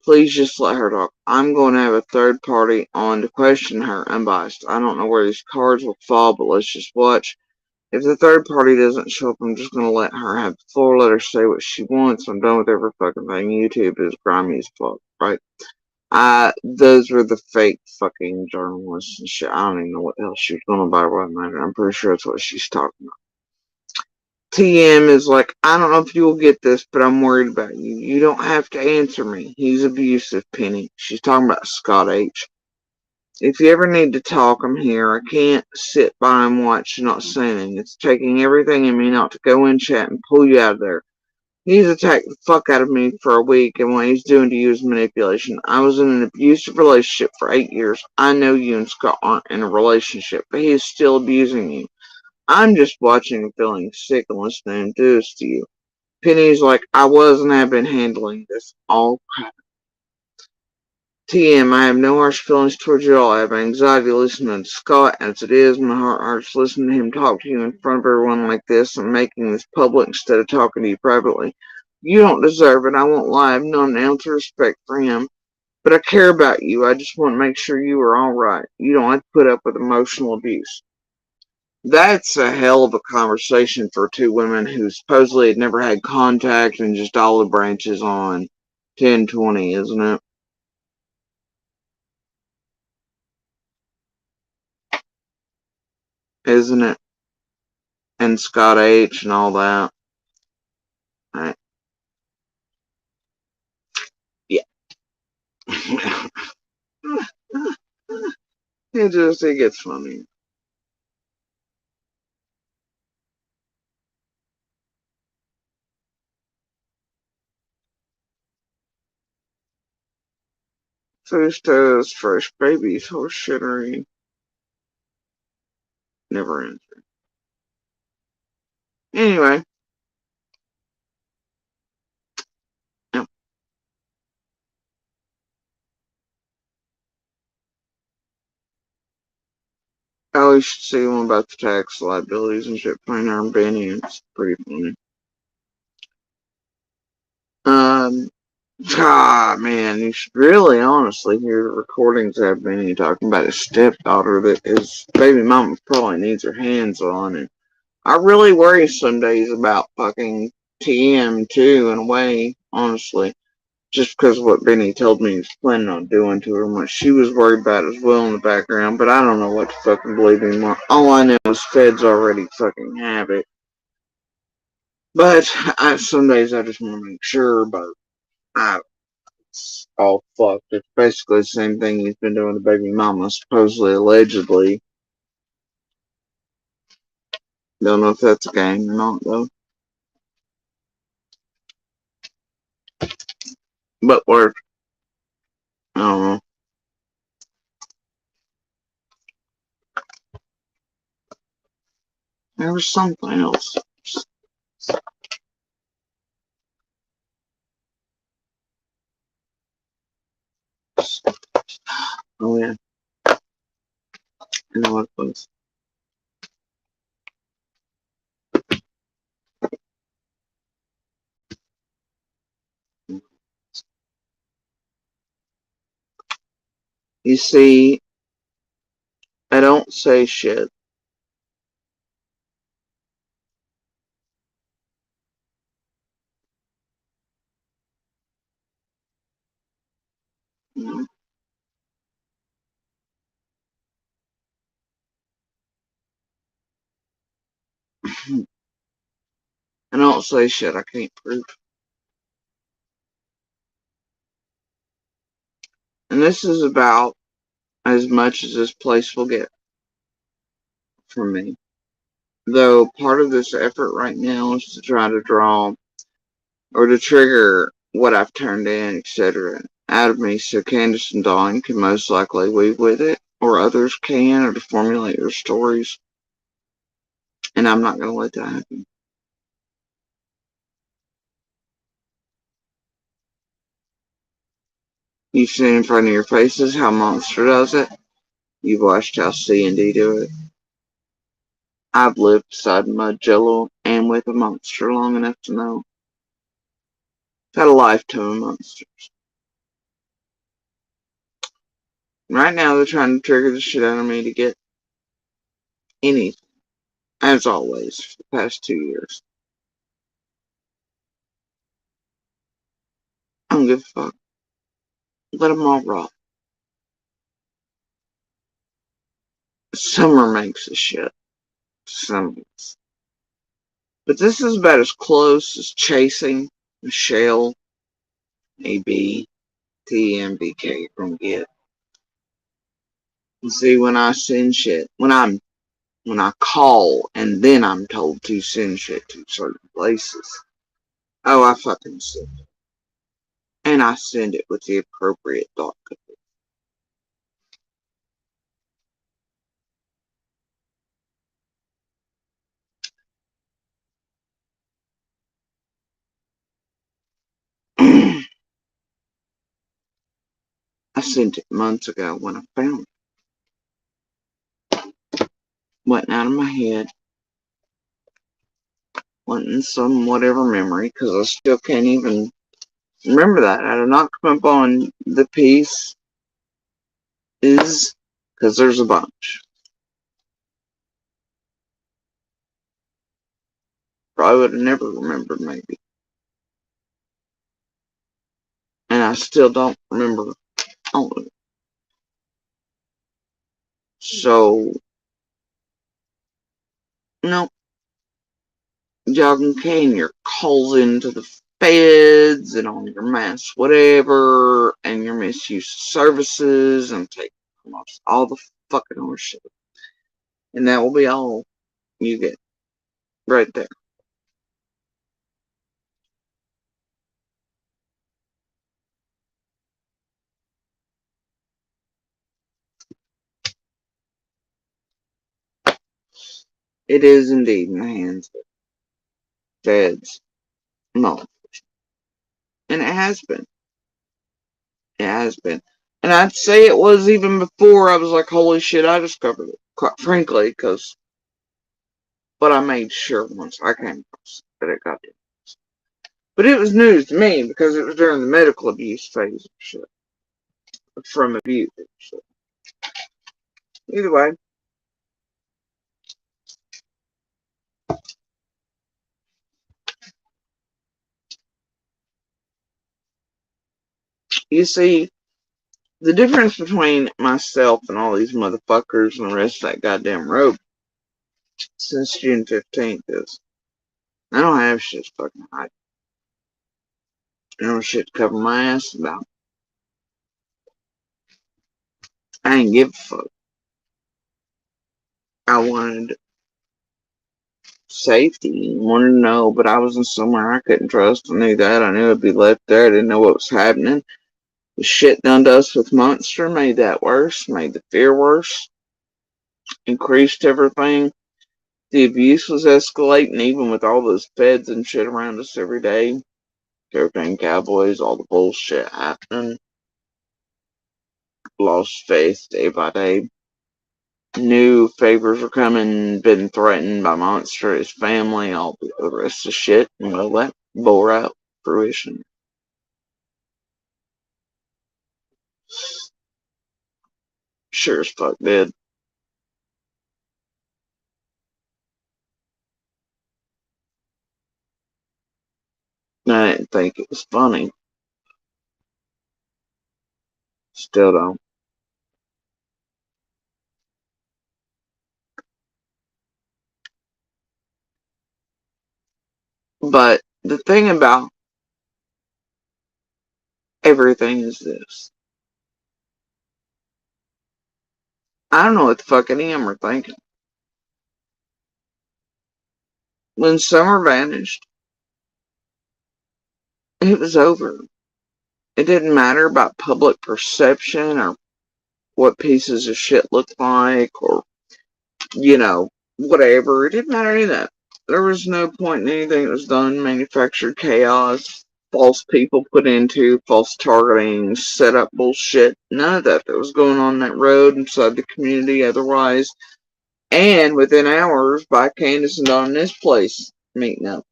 Please just let her talk. I'm going to have a third party on to question her unbiased. I don't know where these cards will fall, but let's just watch. If the third party doesn't show up, I'm just going to let her have the floor, let her say what she wants. I'm done with every fucking thing. YouTube is grimy as fuck, right? Those were the fake fucking journalists and shit. I don't even know what the hell she was going to buy right now. I'm pretty sure that's what she's talking about. TM is like, I don't know if you'll get this, but I'm worried about you. You don't have to answer me. He's abusive, Penny. She's talking about Scott H. If you ever need to talk, I'm here. I can't sit by and watch and not say anything. It's taking everything in me not to go in chat and pull you out of there. He's attacked the fuck out of me for a week, and what he's doing to you is manipulation. I was in an abusive relationship for 8 years. I know you and Scott aren't in a relationship, but he is still abusing you. I'm just watching and feeling sick and listening to this to you. Penny's like, I was and have been handling this all crap. TM, I have no harsh feelings towards you at all. I have anxiety listening to Scott as it is. My heart hurts listening to him talk to you in front of everyone like this and making this public instead of talking to you privately. You don't deserve it. I won't lie. I have no ounce of respect for him. But I care about you. I just want to make sure you are alright. You don't have to put up with emotional abuse. That's a hell of a conversation for two women who supposedly had never had contact and just olive branches on 10/20, isn't it? Isn't it? And Scott H and all that. Right. Yeah. It gets funny. First toast, fresh babies, horse shittery. Never answer. Anyway. Yeah. Oh, you should see one about the tax liabilities and shit playing her and Benny. It's pretty funny. Man, you should really honestly hear the recordings of Benny talking about his stepdaughter that his baby mama probably needs her hands on. And I really worry some days about fucking TM too, in a way, honestly. Just because of what Benny told me he was planning on doing to her and what she was worried about as well in the background, but I don't know what to fucking believe anymore. All I know is feds already fucking have it. But some days I just want to make sure, but it's all fucked. It's basically the same thing he's been doing to baby mama, supposedly, allegedly. Don't know if that's a gang or not, though. But we're, I don't know. There was something else. Oh, yeah. I know what it was. You see, I don't say shit. I don't say shit I can't prove. And this is about as much as this place will get from me. Though part of this effort right now is to try to draw or to trigger what I've turned in, etc., out of me, so Candace and Dawn can most likely weave with it, or others can, or to formulate their stories. And I'm not going to let that happen. You've seen in front of your faces how Monster does it. You've watched how C&D do it. I've lived beside Mud Jello and with a monster long enough to know. I've had a lifetime of monsters. Right now they're trying to trigger the shit out of me to get anything. As always, for the past 2 years. I don't give a fuck. Let them all rot. Summer makes a shit. Some. But this is about as close as chasing Michelle, AB, TMBK you're gonna get. You see, when I send shit, when I call and then I'm told to send shit to certain places, oh, I fucking send it. And I send it with the appropriate thought. I sent it months ago when I found it. Wasn't out of my head. Wasn't in some whatever memory, because I still can't even remember that. I did not come up on the piece is, because there's a bunch. Probably would have never remembered, maybe. And I still don't remember all of it. So, no. Y'all can can your calls into the feds and on your mass whatever and your misuse of services and take almost all the fucking horseshit. And that will be all you get right there. It is indeed in the hands of feds. No. And it has been. It has been. And I'd say it was even before I was like, holy shit, I discovered it. Quite frankly, because. But I made sure once I came across that it got it. But it was news to me because it was during the medical abuse phase of shit. From abuse. So. Either way. You see, the difference between myself and all these motherfuckers and the rest of that goddamn rope since June 15th is I don't have shit to fucking hide. I don't have shit to cover my ass about. I ain't give a fuck. I wanted safety, wanted to know, but I was in somewhere I couldn't trust. I knew that. I knew it'd be left there. I didn't know what was happening. The shit done to us with Monster made that worse, made the fear worse, increased everything. The abuse was escalating, even with all those feds and shit around us every day. Cocaine Cowboys, all the bullshit happening. Lost faith day by day. New favors were coming, been threatened by Monster, his family, all the rest of shit. And well, that bore out fruition. Sure as fuck did. I didn't think it was funny. Still don't. But the thing about everything is this. I don't know what the fuck any of them are thinking. When Summer vanished, It was over. It didn't matter about public perception or what pieces of shit looked like or, whatever. It didn't matter any of that. There was no point in anything that was done, manufactured chaos, false people put into, false targeting, set up bullshit. None of that was going on that road inside the community otherwise. And within hours, by Candace and Don in this place meeting up.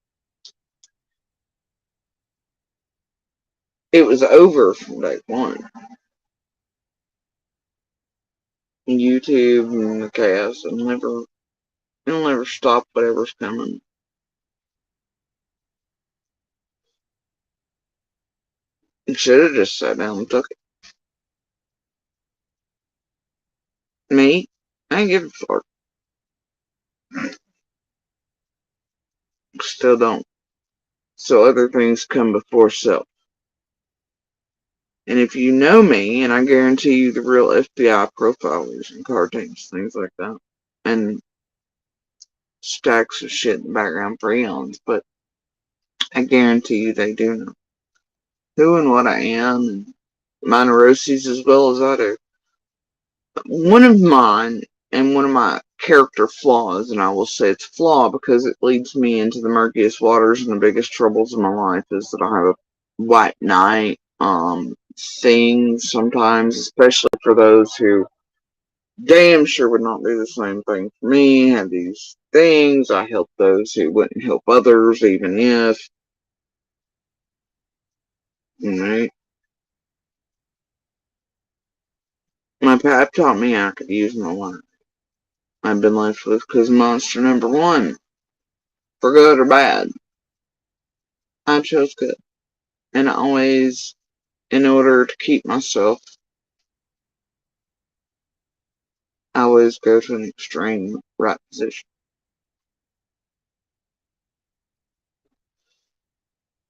It was over from day one. YouTube and the chaos, it'll never stop whatever's coming. It should have just sat down and took it. Me? I ain't give a fuck. Still don't. So other things come before self. And if you know me, and I guarantee you the real FBI profilers and cartoons, things like that, and stacks of shit in the background for eons, but I guarantee you they do know who and what I am, and my neuroses as well as I do. One of mine, and one of my character flaws, and I will say it's a flaw because it leads me into the murkiest waters and the biggest troubles of my life, is that I have a white knight thing sometimes, especially for those who damn sure would not do the same thing for me. I have these things. I help those who wouldn't help others, even if. Right? My pap taught me I could use my life. I've been left with because monster number one, for good or bad, I chose good. And always, in order to keep myself, I always go to an extreme right position.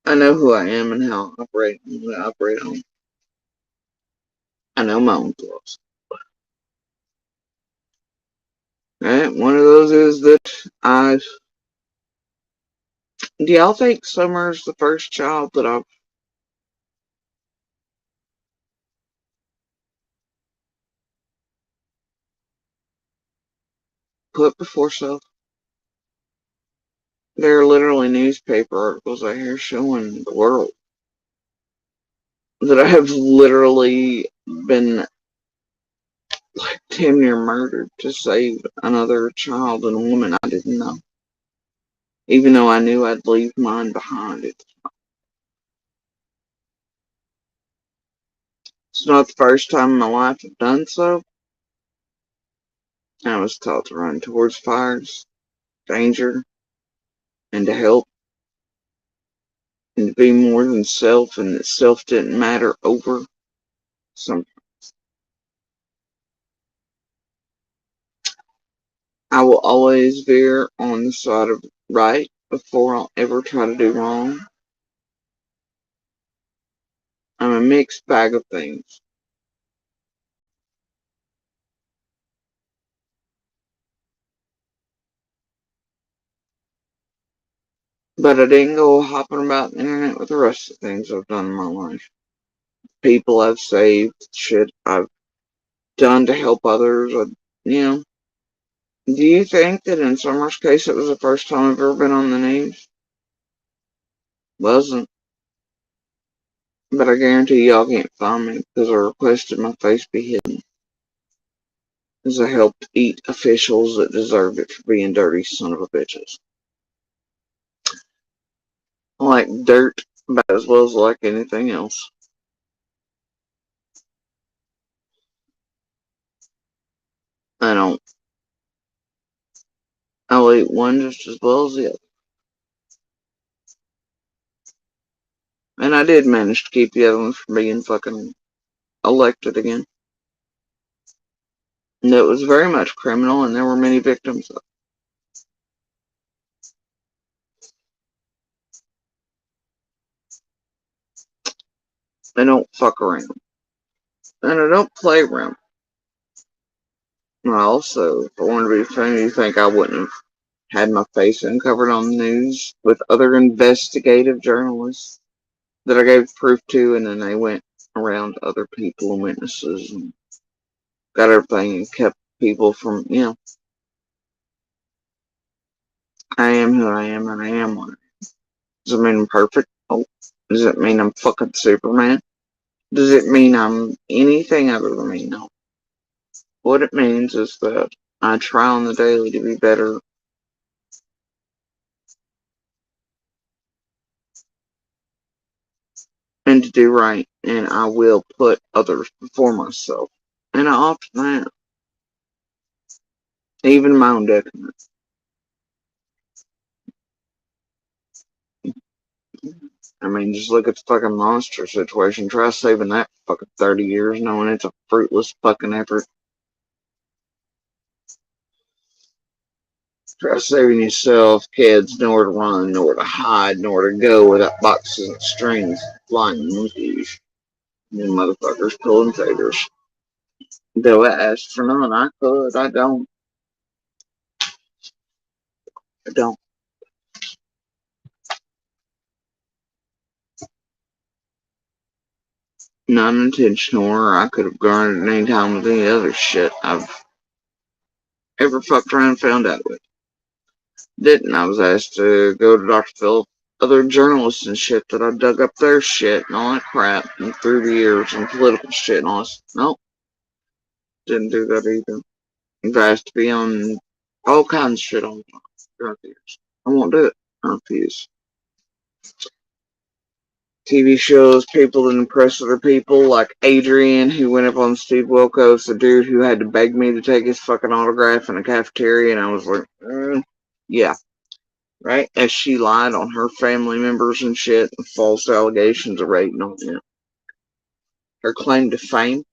I know who I am and how I operate and what I operate on. I know my own flaws. Right? One of those is that do y'all think Summer's the first child that I've put before self? There are literally newspaper articles out here showing the world that I have literally been like damn near murdered to save another child and a woman I didn't know. Even though I knew I'd leave mine behind. It's not the first time in my life I've done so. I was taught to run towards fires, danger, and to help, and to be more than self, and that self didn't matter over sometimes. I will always veer on the side of right before I'll ever try to do wrong. I'm a mixed bag of things. But I didn't go hopping about the internet with the rest of the things I've done in my life. People I've saved, shit I've done to help others. Do you think that in Summer's case it was the first time I've ever been on the news? Wasn't. But I guarantee y'all can't find me because I requested my face be hidden. As I helped eat officials that deserved it for being dirty son of a bitches. I like dirt about as well as I like anything else. I don't. I'll eat one just as well as the other. And I did manage to keep the other one from being fucking elected again. And it was very much criminal, and there were many victims of it. I don't fuck around. And I don't play around. And I also, if I wanted to be funny, you think I wouldn't have had my face uncovered on the news with other investigative journalists that I gave proof to, and then they went around to other people and witnesses and got everything and kept people from, I am who I am and I am one. Does it mean I'm perfect? Oh. Does it mean I'm fucking Superman? Does it mean I'm anything other than me? No. What it means is that I try on the daily to be better and to do right, and I will put others before myself. And I often am. Even my own detriment. I mean, just look at the fucking monster situation. Try saving that for fucking 30 years knowing it's a fruitless fucking effort. Try saving yourself, kids, nowhere to run, nowhere to hide, nowhere to go without boxes and strings, flying monkeys, you motherfuckers pulling taters. Though I asked for none, I could. I don't. I don't. Not intentional, or I could have garnered any time with any other shit I've ever fucked around and found out with. Didn't. I was asked to go to Dr. Phil, other journalists and shit that I dug up their shit and all that crap and through the years and political shit and all this. Nope. Didn't do that either. I've asked to be on all kinds of shit on throughout the years. I won't do it. I refuse. TV shows, people that impress other people, like Adrian, who went up on Steve Wilkos, the dude who had to beg me to take his fucking autograph in a cafeteria, and I was like, yeah. Right? As she lied on her family members and shit, and false allegations of rape on them. Her claim to fame,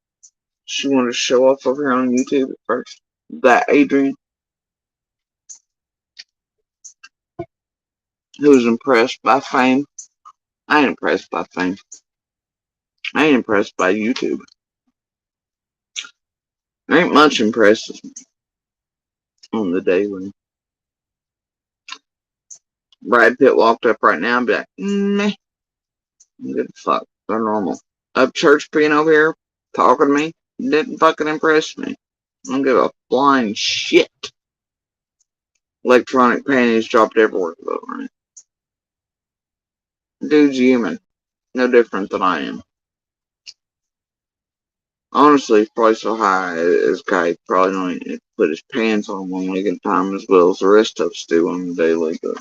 she wanted to show off of her on YouTube at first. That Adrian, who was impressed by fame. I ain't impressed by fame. I ain't impressed by YouTube. There ain't much impresses me on the daily. Brad Pitt walked up right now and be like, meh. Good fuck. They're normal. Upchurch being over here, talking to me, didn't fucking impress me. I don't give a flying shit. Electronic panties dropped everywhere though, right? Dude's human. No different than I am. Honestly, he's probably so high as guy probably don't even put his pants on one leg at a time as well as the rest of us do on the daily. But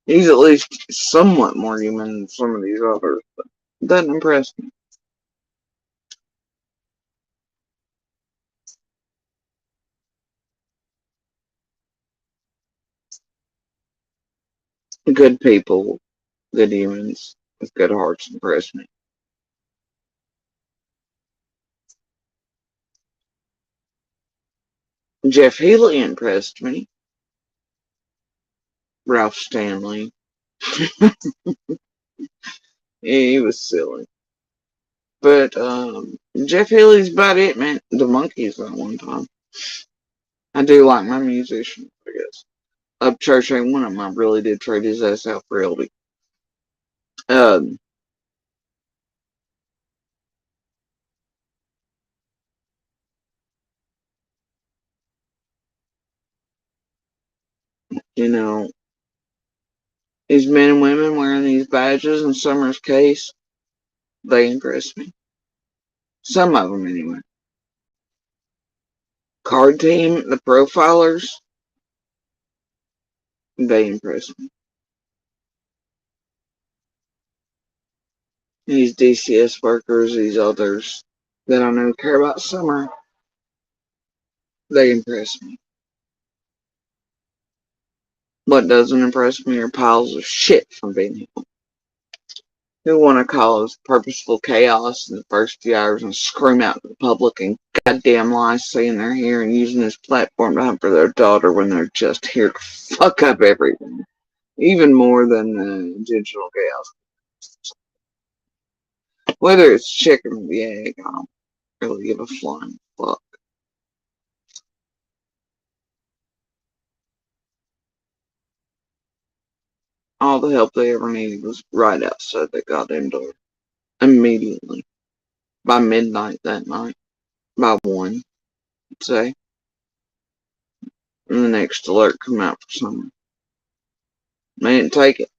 he's at least somewhat more human than some of these others. But it doesn't impress me. Good people, good humans with good hearts impress me. Jeff Healey impressed me. Ralph Stanley. He was silly. But Jeff Healey's about it, man. The Monkees that one time. I do like my musicians, I guess. Upchurch ain't one of them. I really did trade his ass out for LD. You know, these men and women wearing these badges in Summer's case, they impress me. Some of them, anyway. Card Team, the profilers, they impress me. These DCS workers, these others that I know care about Summer, they impress me. What doesn't impress me are piles of shit from being here. Who want to cause purposeful chaos in the first few hours and scream out to the public and goddamn lies saying they're here and using this platform to hunt for their daughter when they're just here to fuck up everything. Even more than the intentional chaos. Whether it's chicken or the egg, I don't really give a flying fuck. all the help they ever needed was right outside that goddamn door. Immediately. By midnight that night. By 1, say. And the next alert come out for someone. They didn't take it.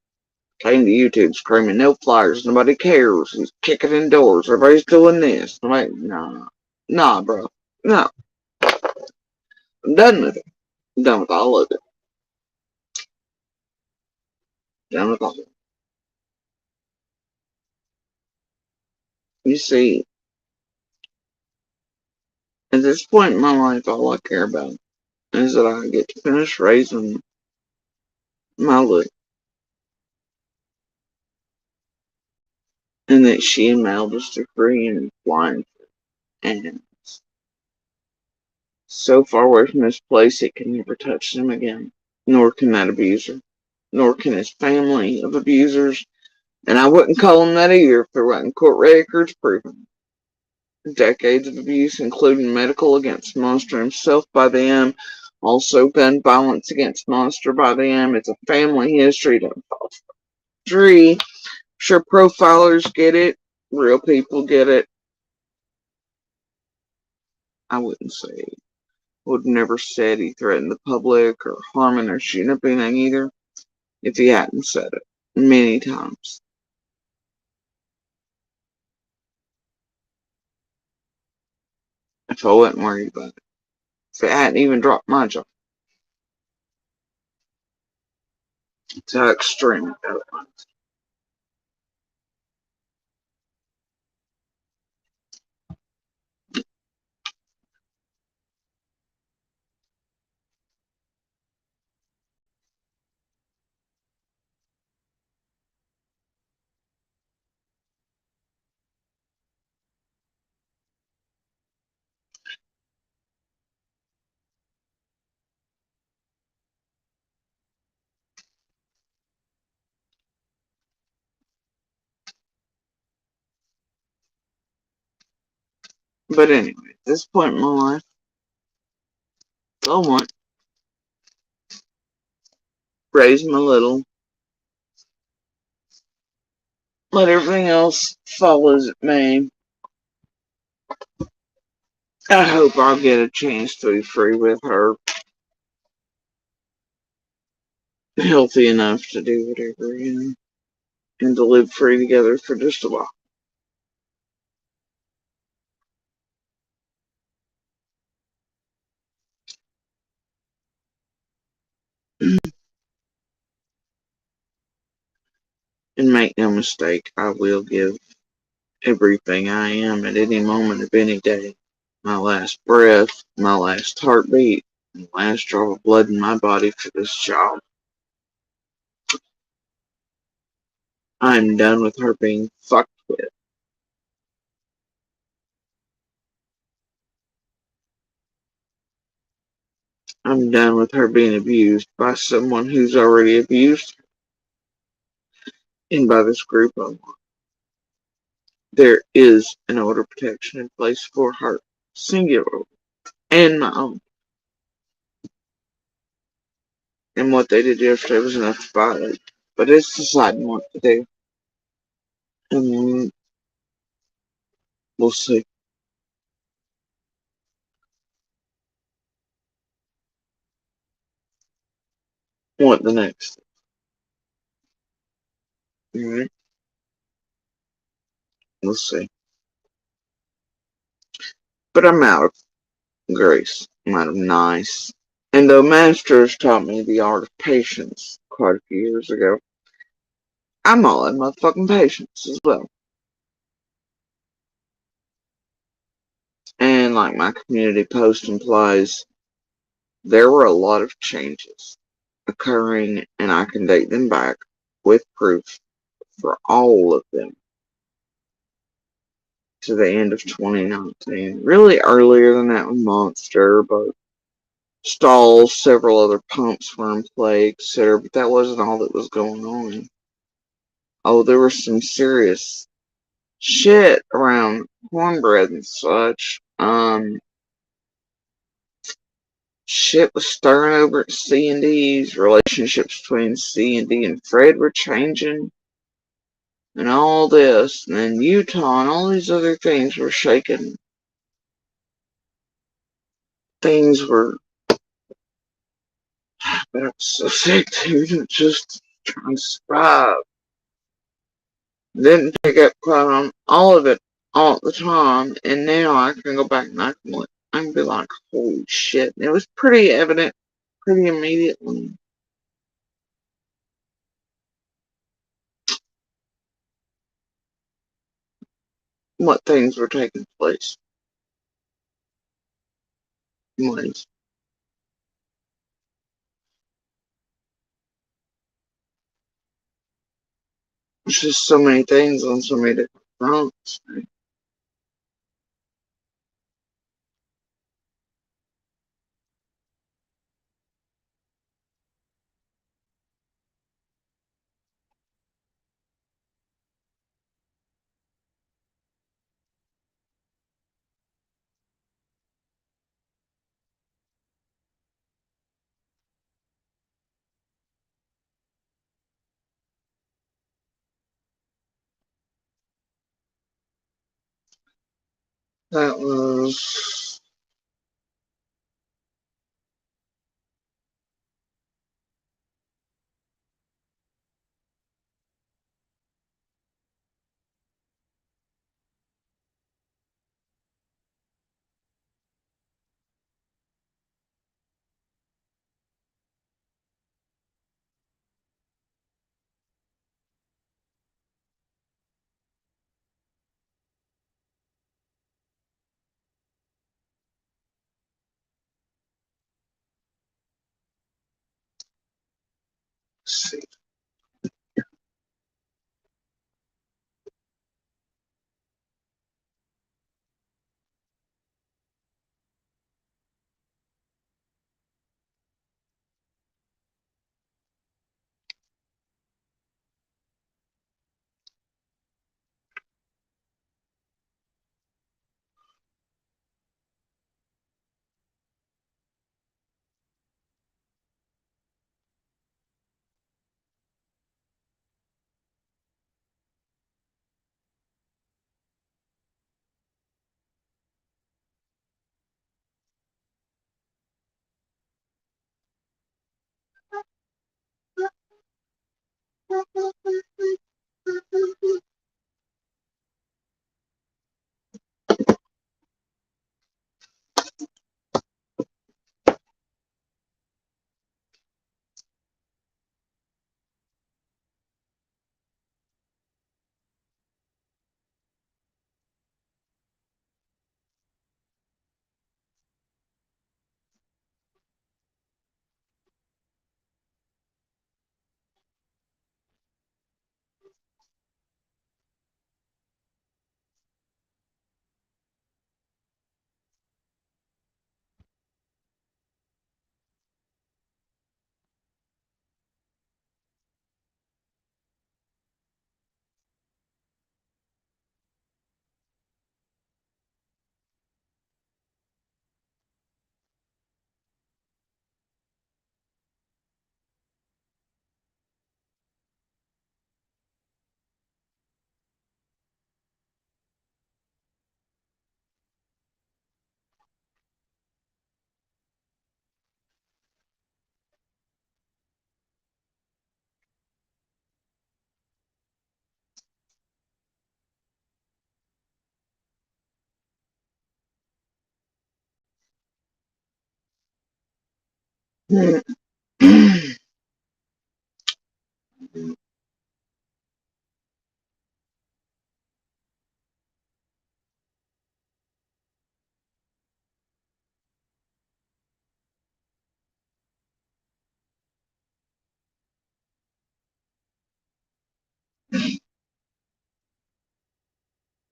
Came to YouTube screaming, no flyers, nobody cares. He's kicking in doors, everybody's doing this. I'm like, nah, bro. No. I'm done with it. I'm done with all of it. Done with all of it. You see, at this point in my life, all I care about is that I get to finish raising my look. And that she and Meldis are free and flying. And so far away from this place, it can never touch them again. Nor can that abuser. Nor can his family of abusers. And I wouldn't call them that either if there wasn't court records proving. Decades of abuse, including medical against Monster himself by them. Also gun violence against Monster by them. It's a family history to three. Sure, profilers get it. Real people get it. I wouldn't say. Would never said he threatened the public or harming or shooting up anything either. If he hadn't said it. Many times. If I wasn't worried about it. If it hadn't even dropped my jaw. It's how extreme it was. But anyway, at this point in my life, I want raise my little. Let everything else fall as it may. I hope I'll get a chance to be free with her. Healthy enough to do whatever, and to live free together for just a while. And make no mistake, I will give everything I am at any moment of any day. My last breath, my last heartbeat, and the last drop of blood in my body for this child. I'm done with her being fucked with. I'm done with her being abused by someone who's already abused her. And by this group of them. There is an order of protection in place for her, singular, and my own. And what they did yesterday was enough to violate. But it's deciding what to do. And we'll see. What the next. Alright. We'll see. But I'm out of grace. I'm out of nice. And though masters taught me the art of patience quite a few years ago, I'm all in motherfucking patience as well. And like my community post implies, there were a lot of changes occurring, and I can date them back with proof for all of them to the end of 2019. Really earlier than that with Monster, but stalls, several other pumps were in play, etc. But that wasn't all that was going on. Oh, there was some serious shit around cornbread and such. shit was stirring over at C&D's. Relationships between C&D and Fred were changing. And all this. And then Utah and all these other things were shaking. Things were... But I'm so sick, dude. Just trying to survive. Didn't pick up quite on all of it all the time. And now I can go back and I can be like, holy shit. And it was pretty evident pretty immediately. What things were taking place. Ways. There's just so many things on so many different fronts. That was... Let's see.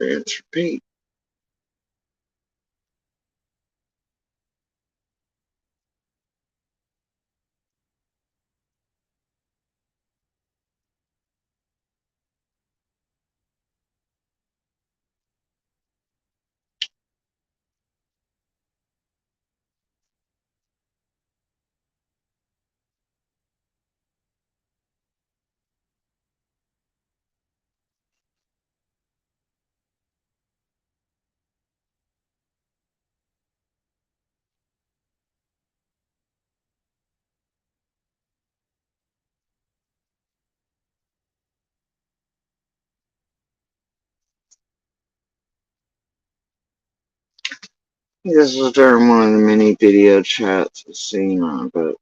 Rinse, repeat. This was during one of the many video chats with Cena, but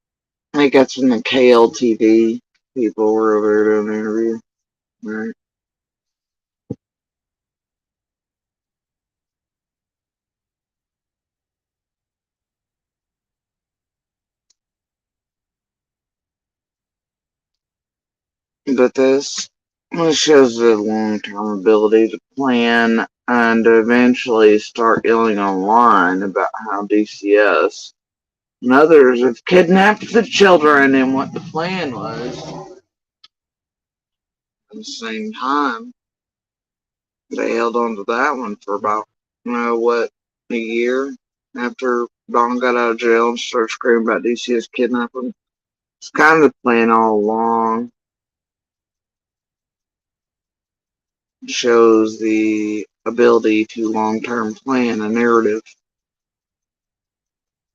I think that's when the KLTV people were over there doing an interview. Right. But this shows the long-term ability to plan and to eventually start yelling online about how DCS and others have kidnapped the children and what the plan was. At the same time, they held on to that one for about, a year after Don got out of jail and started screaming about DCS kidnapping. It's kind of the plan all along. Shows the ability to long-term plan a narrative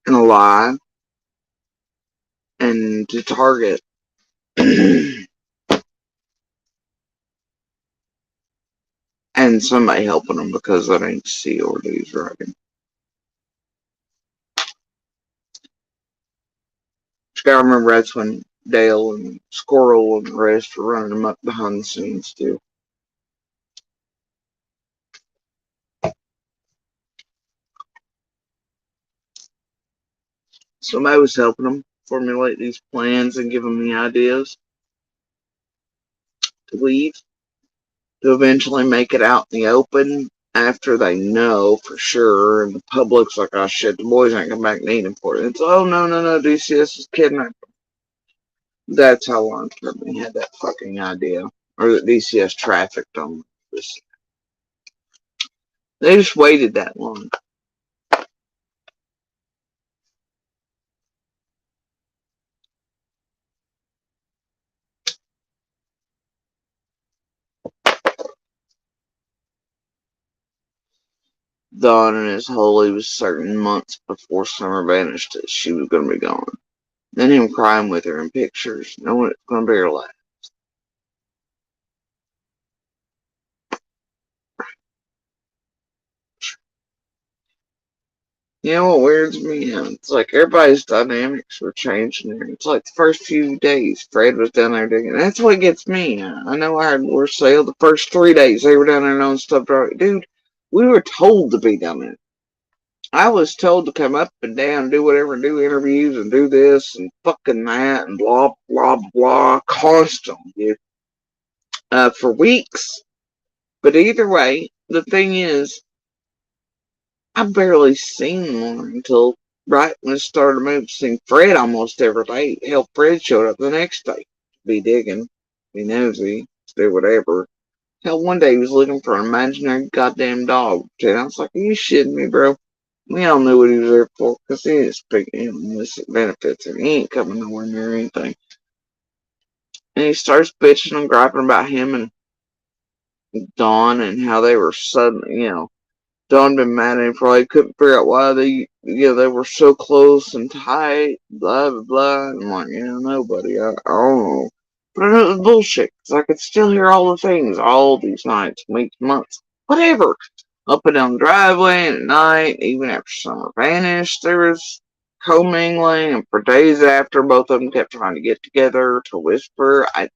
and a lie and to target. And somebody helping them because that ain't C or D's writing. You gotta remember that's when Dale and Squirrel and the rest were running them up behind the scenes too. Somebody was helping them formulate these plans and give them the ideas to leave, to eventually make it out in the open after they know for sure, and the public's like, oh shit, the boys ain't come back needing for it. It's, oh no, DCS is kidnapped. That's how long term they had that fucking idea. Or that DCS trafficked them. They just waited that long. Dawn and his holy was certain months before Summer vanished that she was going to be gone. Then him crying with her in pictures, knowing it's going to be her last. You know what weirds me out? It's like everybody's dynamics were changing there. It's like the first few days, Fred was down there digging. That's what gets me. I know I heard worse sale the first 3 days they were down there doing stuff. Dude, we were told to be down there. I was told to come up and down and do whatever, and do interviews and do this and fucking that and blah, blah, blah, constantly, dude. For weeks. But either way, the thing is, I barely seen one until right when it started moving. Seen Fred almost every day. Hell, Fred showed up the next day. Be digging, be nosy, do whatever. Hell, one day he was looking for an imaginary goddamn dog. And I was like, are you shitting me, bro? We all knew what he was there for, because he didn't speak illicit benefits, and he ain't coming nowhere near anything. And he starts bitching and griping about him and Dawn and how they were suddenly, Dawn been mad at him for couldn't figure out why they were so close and tight, blah, blah, blah. And I'm like, no, buddy, I don't know. But I know it was bullshit, because I could still hear all the things all these nights, weeks, months, whatever. Up and down the driveway and at night, even after Summer vanished, there was commingling, and for days after, both of them kept trying to get together to whisper. I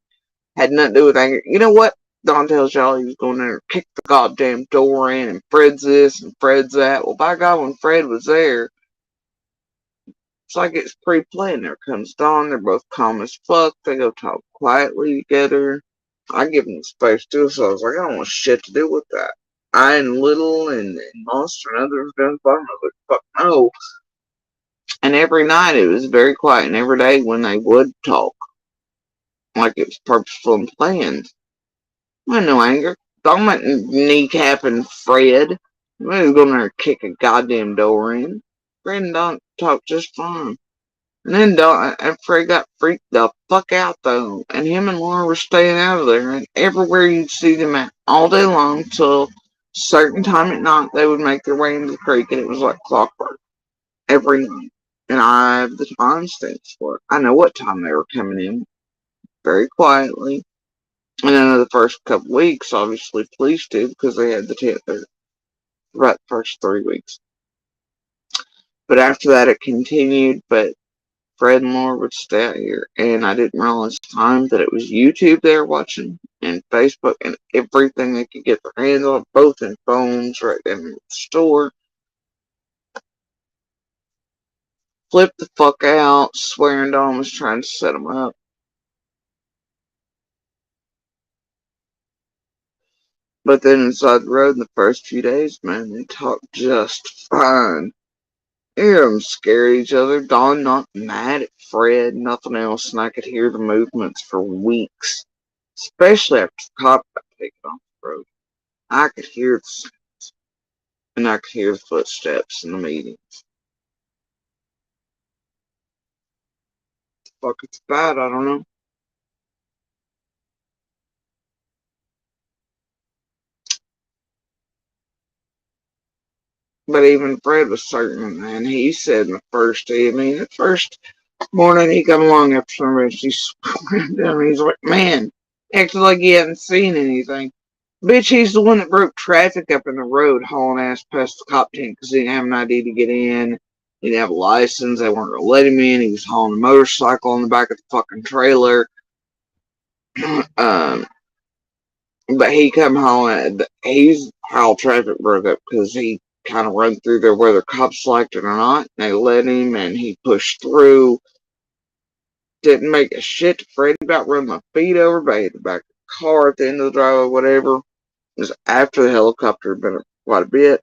had nothing to do with anger. You know what? Don tells y'all he was going there and kick the goddamn door in, and Fred's this and Fred's that. Well, by God, when Fred was there, it's like it's pre-planned. There comes Dawn, they're both calm as fuck, they go talk quietly together. I give them space too, so I was like, I don't want shit to do with that. I and Little and Monster and others done fun. I was like, fuck no. And every night it was very quiet, and every day when they would talk, like it was purposeful and planned. There was no anger. Don't let kneecapping Fred. He was going there and kick a goddamn door in. Fred and Don talked just fine. And then Don and Fred got freaked the fuck out though. And him and Laura were staying out of there. And everywhere you'd see them at all day long till certain time at night they would make their way into the creek, and it was like clockwork. Every night. And I have the timestamps for it. I know what time they were coming in. Very quietly. And then the first couple weeks, obviously police did, because they had the tent there. Right, the first 3 weeks. But after that, it continued. But Fred and Laura would stay out here, and I didn't realize at the time that it was YouTube they were watching, and Facebook, and everything they could get their hands on, both in phones, right in the store. Flipped the fuck out, swearing Dawn was trying to set them up. But then inside the road in the first few days, man, they talked just fine. Hear them scare each other. Dawn not mad at Fred, nothing else, and I could hear the movements for weeks. Especially after the cop got taken off the road. I could hear the sounds, and I could hear the footsteps in the meetings. Fuck, it's bad, I don't know. But even Fred was certain, and he said in the first day, the first morning he come along after somebody, she slammed down, he's like, man, acted like he hadn't seen anything. Bitch, he's the one that broke traffic up in the road, hauling ass past the cop tent because he didn't have an ID to get in. He didn't have a license. They weren't going to let him in. He was hauling a motorcycle on the back of the fucking trailer. But he come hauling. He's how traffic broke up because he kind of run through there whether cops liked it or not. They let him, and he pushed through. Didn't make a shit to Fred about running my feet over, but he hit the back of the car at the end of the driveway, whatever. It was after the helicopter had been quite a bit.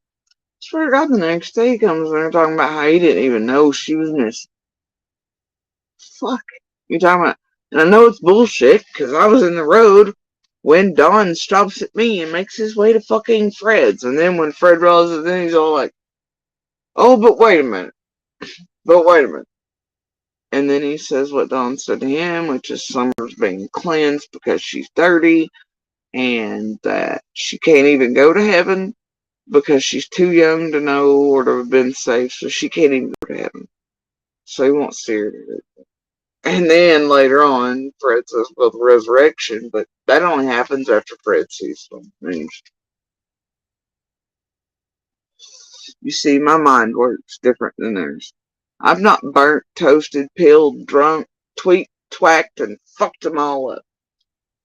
Swear to God, the next day he comes in there talking about how he didn't even know she was missing. Fuck. You talking about? And I know it's bullshit, because I was in the road when Don stops at me and makes his way to fucking Fred's. And then when Fred realizes, then he's all like, oh, but wait a minute. But wait a minute. And then he says what Don said to him, which is Summer's being cleansed because she's dirty, and that she can't even go to heaven because she's too young to know or to have been safe, so she can't even go to heaven. So he won't see her. And then later on, Fred says, well, the resurrection, but that only happens after Fred sees them. I mean, you see, my mind works different than theirs. I've not burnt, toasted, pilled, drunk, tweaked, twacked, and fucked them all up.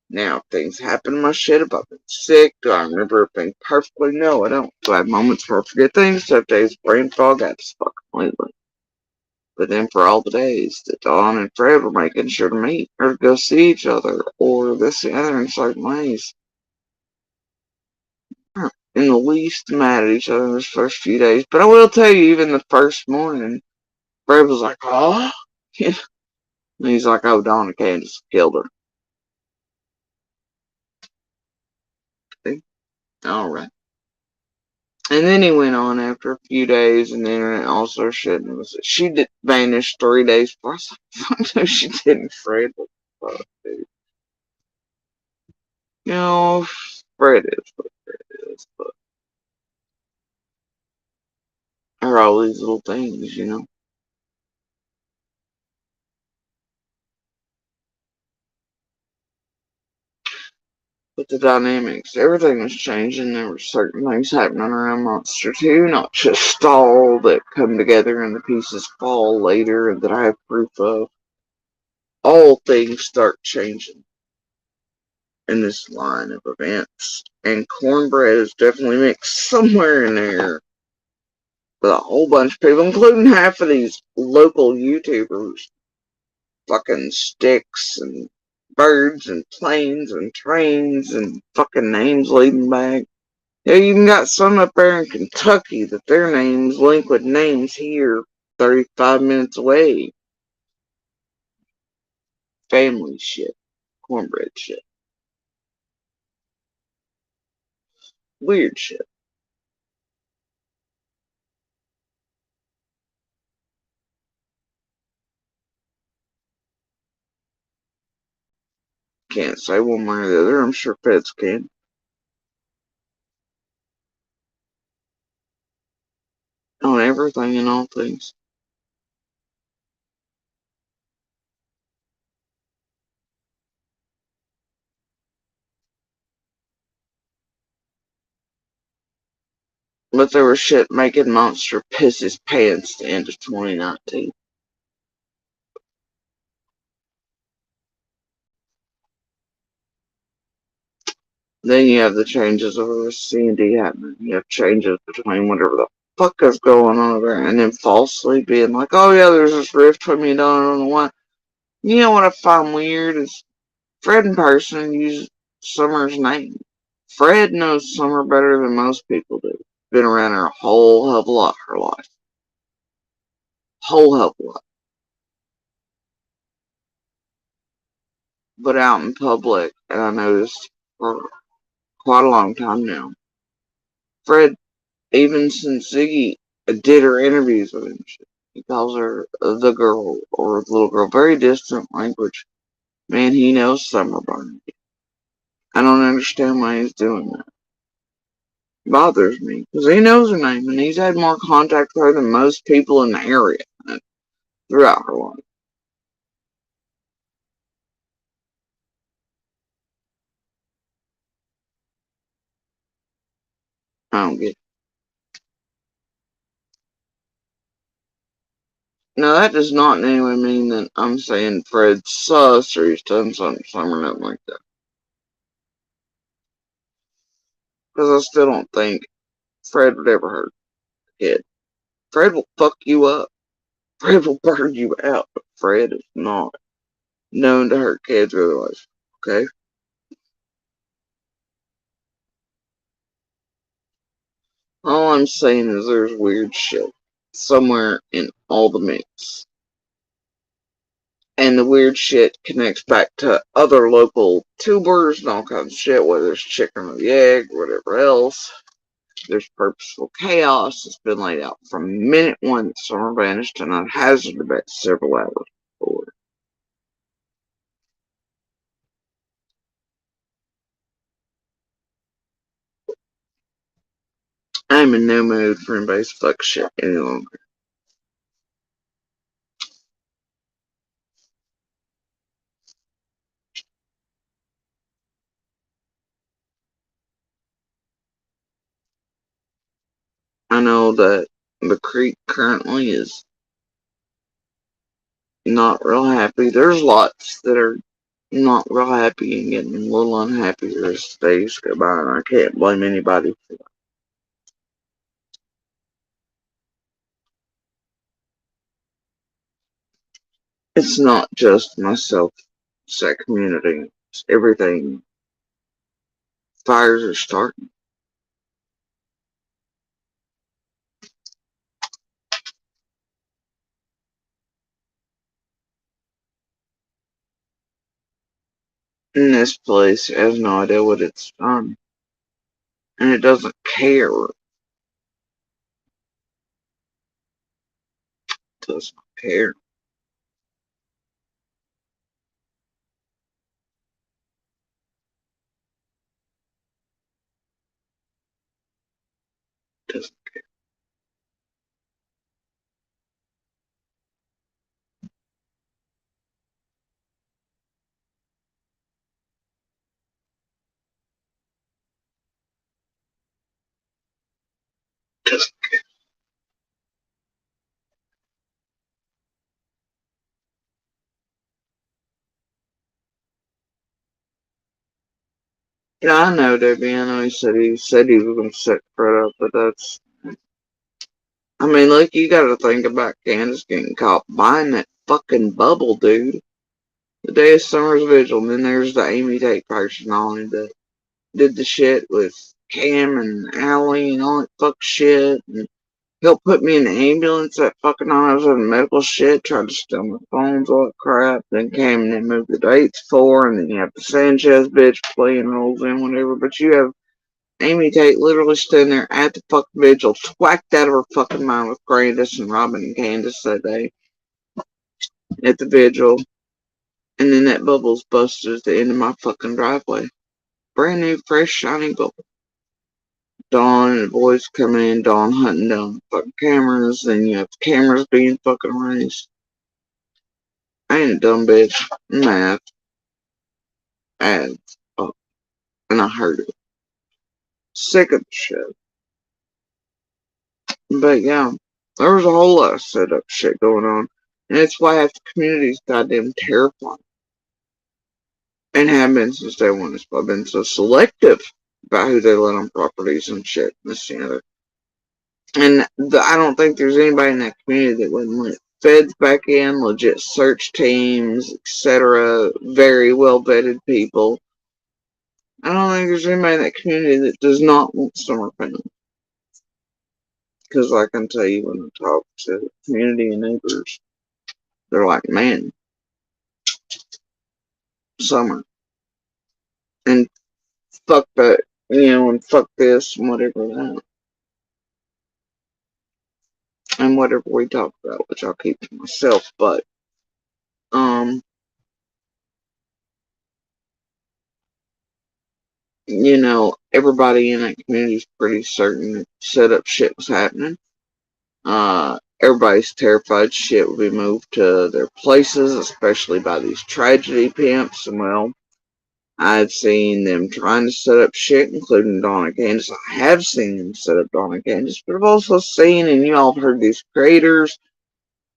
Now, if things happen in my shit, if I've been sick, do I remember everything perfectly? No, I don't. Do I have moments where I forget things? So days brain fog, I just fuck completely. But then for all the days that Dawn and Fred were making sure to meet or go see each other or this and the other in certain ways, in the least mad at each other in those first few days. But I will tell you, even the first morning, Fred was like, oh, yeah. And he's like, oh, Dawn and Candace killed her. See? All right. And then he went on after a few days, and the internet also shit. And it was, she did vanish 3 days before. I was like, fuck no, she didn't, Fred. What the fuck, dude? You know, Fred is what Fred is, but there are all these little things, you know. But the dynamics, everything was changing. There were certain things happening around Monster 2, not just all that come together and the pieces fall later and that I have proof of. All things start changing in this line of events. And cornbread is definitely mixed somewhere in there with a whole bunch of people, including half of these local YouTubers. Fucking sticks and birds and planes and trains and fucking names leading back. Yeah, you even got some up there in Kentucky that their names link with names here 35 minutes away. Family shit. Cornbread shit. Weird shit. Can't say one way or the other. I'm sure Feds can. On everything and all things. But there was shit making Monster piss his pants the end of 2019. Then you have the changes over C&D happening. You have changes between whatever the fuck is going on over there, and then falsely being like, oh yeah, there's this rift between me and Dawn, I don't know why. You know what I find weird is Fred in person used Summer's name. Fred knows Summer better than most people do. Been around her a whole hell of a lot her life. Whole hell of a lot. But out in public, and I noticed for quite a long time now, Fred, even since Ziggy did her interviews with him, he calls her the girl or the little girl. Very distant language. Man, he knows Summer Barnaby. I don't understand why he's doing that. It bothers me, because he knows her name, and he's had more contact with her than most people in the area throughout her life. I don't get it. Now, that does not in any way mean that I'm saying Fred's sus or he's done something to Summer or nothing like that. Because I still don't think Fred would ever hurt a kid. Fred will fuck you up. Fred will burn you out. But Fred is not known to hurt kids or otherwise. Okay? All I'm saying is there's weird shit somewhere in all the mix. And the weird shit connects back to other local tubers and all kinds of shit, whether it's chicken or the egg, or whatever else. There's purposeful chaos that's been laid out from minute one that Summer vanished, and I've hazarded about several hours before. I'm in no mood for anybody's fuck shit any longer. I know that the creek currently is not real happy. There's lots that are not real happy and getting a little unhappy as days go by, and I can't blame anybody for that. It's not just myself, it's that community, it's everything. Fires are starting. And this place has no idea what it's done. And it doesn't care. It doesn't care. It doesn't care. It doesn't care. Yeah, I know, Debbie. I know he said he was going to set Fred up, but that's. I mean, look, you got to think about Candace getting caught buying that fucking bubble, dude. The day of Summer's Vigil, and then there's the Amy Tate personality that did the shit with Cam and Allie and all that fuck shit. And he'll put me in the ambulance that fucking night I was having medical shit, tried to steal my phones, all that crap. Then came and then moved the dates for, and then you have the Sanchez bitch playing roles in whatever. But you have Amy Tate literally standing there at the fucking vigil, twacked out of her fucking mind with Grandis and Robin and Candace that day at the vigil. And then that bubble's busted at the end of my fucking driveway. Brand new, fresh, shiny bubble. Dawn and the boys coming in, Dawn hunting down fucking cameras, then you have the cameras being fucking raised. I ain't a dumb bitch. I'm mad. As fuck. And I heard it. Sick of the shit. But yeah, there was a whole lot of setup shit going on. And that's why half the community's goddamn terrifying. And have been since day one. It's why I've been so selective about who they let on properties and shit. This and the other. And I don't think there's anybody in that community that wouldn't let feds back in, legit search teams, etc. Very well vetted people. I don't think there's anybody in that community that does not want summer family. Because I can tell you when I talk to community and neighbors, they're like, man, summer. And fuck that, and fuck this and whatever that. And whatever we talk about, which I'll keep to myself, but, everybody in that community is pretty certain that setup shit was happening. Everybody's terrified shit will be moved to their places, especially by these tragedy pimps. And well, I've seen them trying to set up shit, including Donna Candace. I have seen them set up Donna Candace, but I've also seen, and you all have heard these creators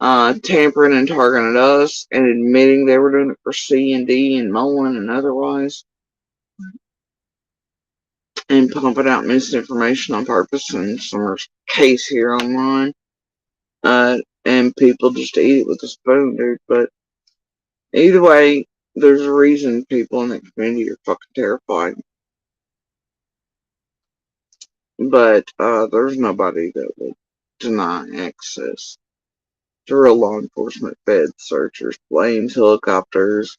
tampering and targeting us and admitting they were doing it for C&D and mowing and otherwise. And pumping out misinformation on purpose, and Summer's case here online. And people just eat it with a spoon, dude. But either way, there's a reason people in that community are fucking terrified. But there's nobody that would deny access to real law enforcement, feds, searchers, planes, helicopters.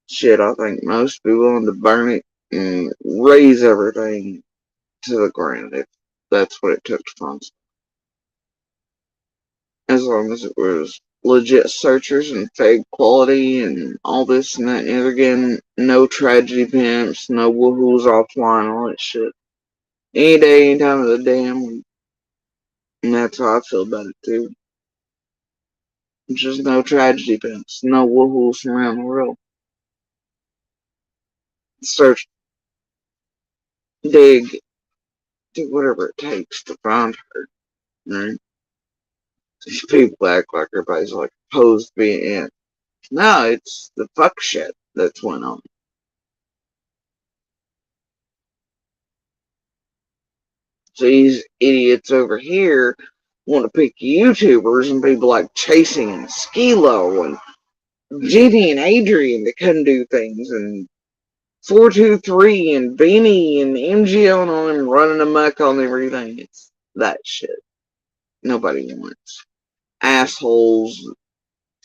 Shit, I think most be willing to burn it and raise everything to the ground if that's what it took to find. As long as it was legit searchers and fake quality and all this and that. And again, no tragedy pimps, no woohoos offline, all that shit. Any day, any time of the damn week. And that's how I feel about it too. Just no tragedy pimps, no woohoos from around the world. Search, dig, do whatever it takes to find her. Right? These people act like everybody's like opposed to being in. No, it's the fuck shit that's went on. So these idiots over here want to pick YouTubers and people like Chasing and Skilo and JD and Adrian that couldn't do things, and 423 and Beanie and MGO and all them running amok on everything. It's that shit. Nobody wants. Assholes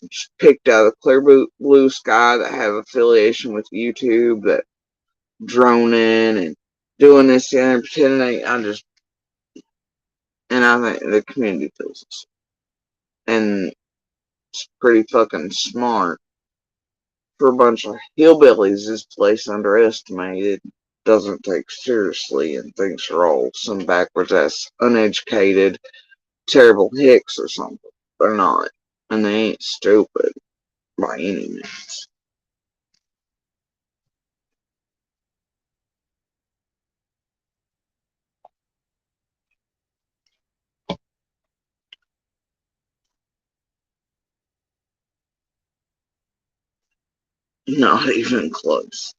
just picked out of the clear blue sky that have affiliation with YouTube that drone in and doing this and pretending and I think the community feels this. And it's pretty fucking smart for a bunch of hillbillies this place underestimated, doesn't take seriously, and thinks are all some backwards ass, uneducated, terrible hicks or something. They're not. And they ain't stupid by any means. Not even close.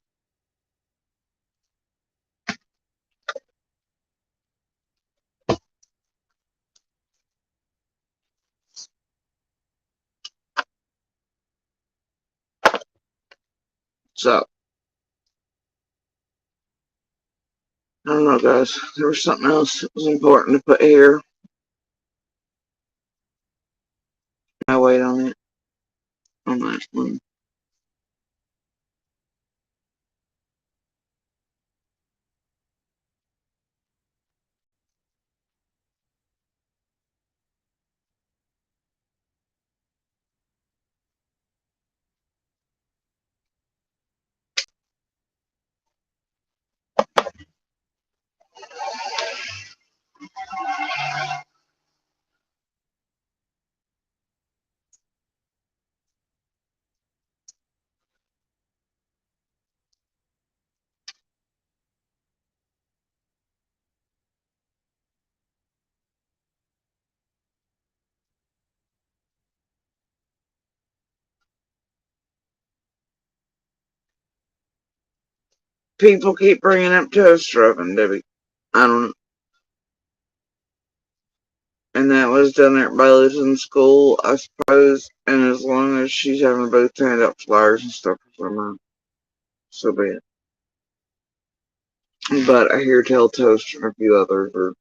So, I don't know, guys. There was something else that was important to put here. I wait on it. On that one. people keep bringing up toaster oven, Debbie. I don't know. And that was done at everybody in school, I suppose. And as long as she's having a booth to hand out flyers and stuff for her, so be it. But I hear Tell Toaster and a few others are,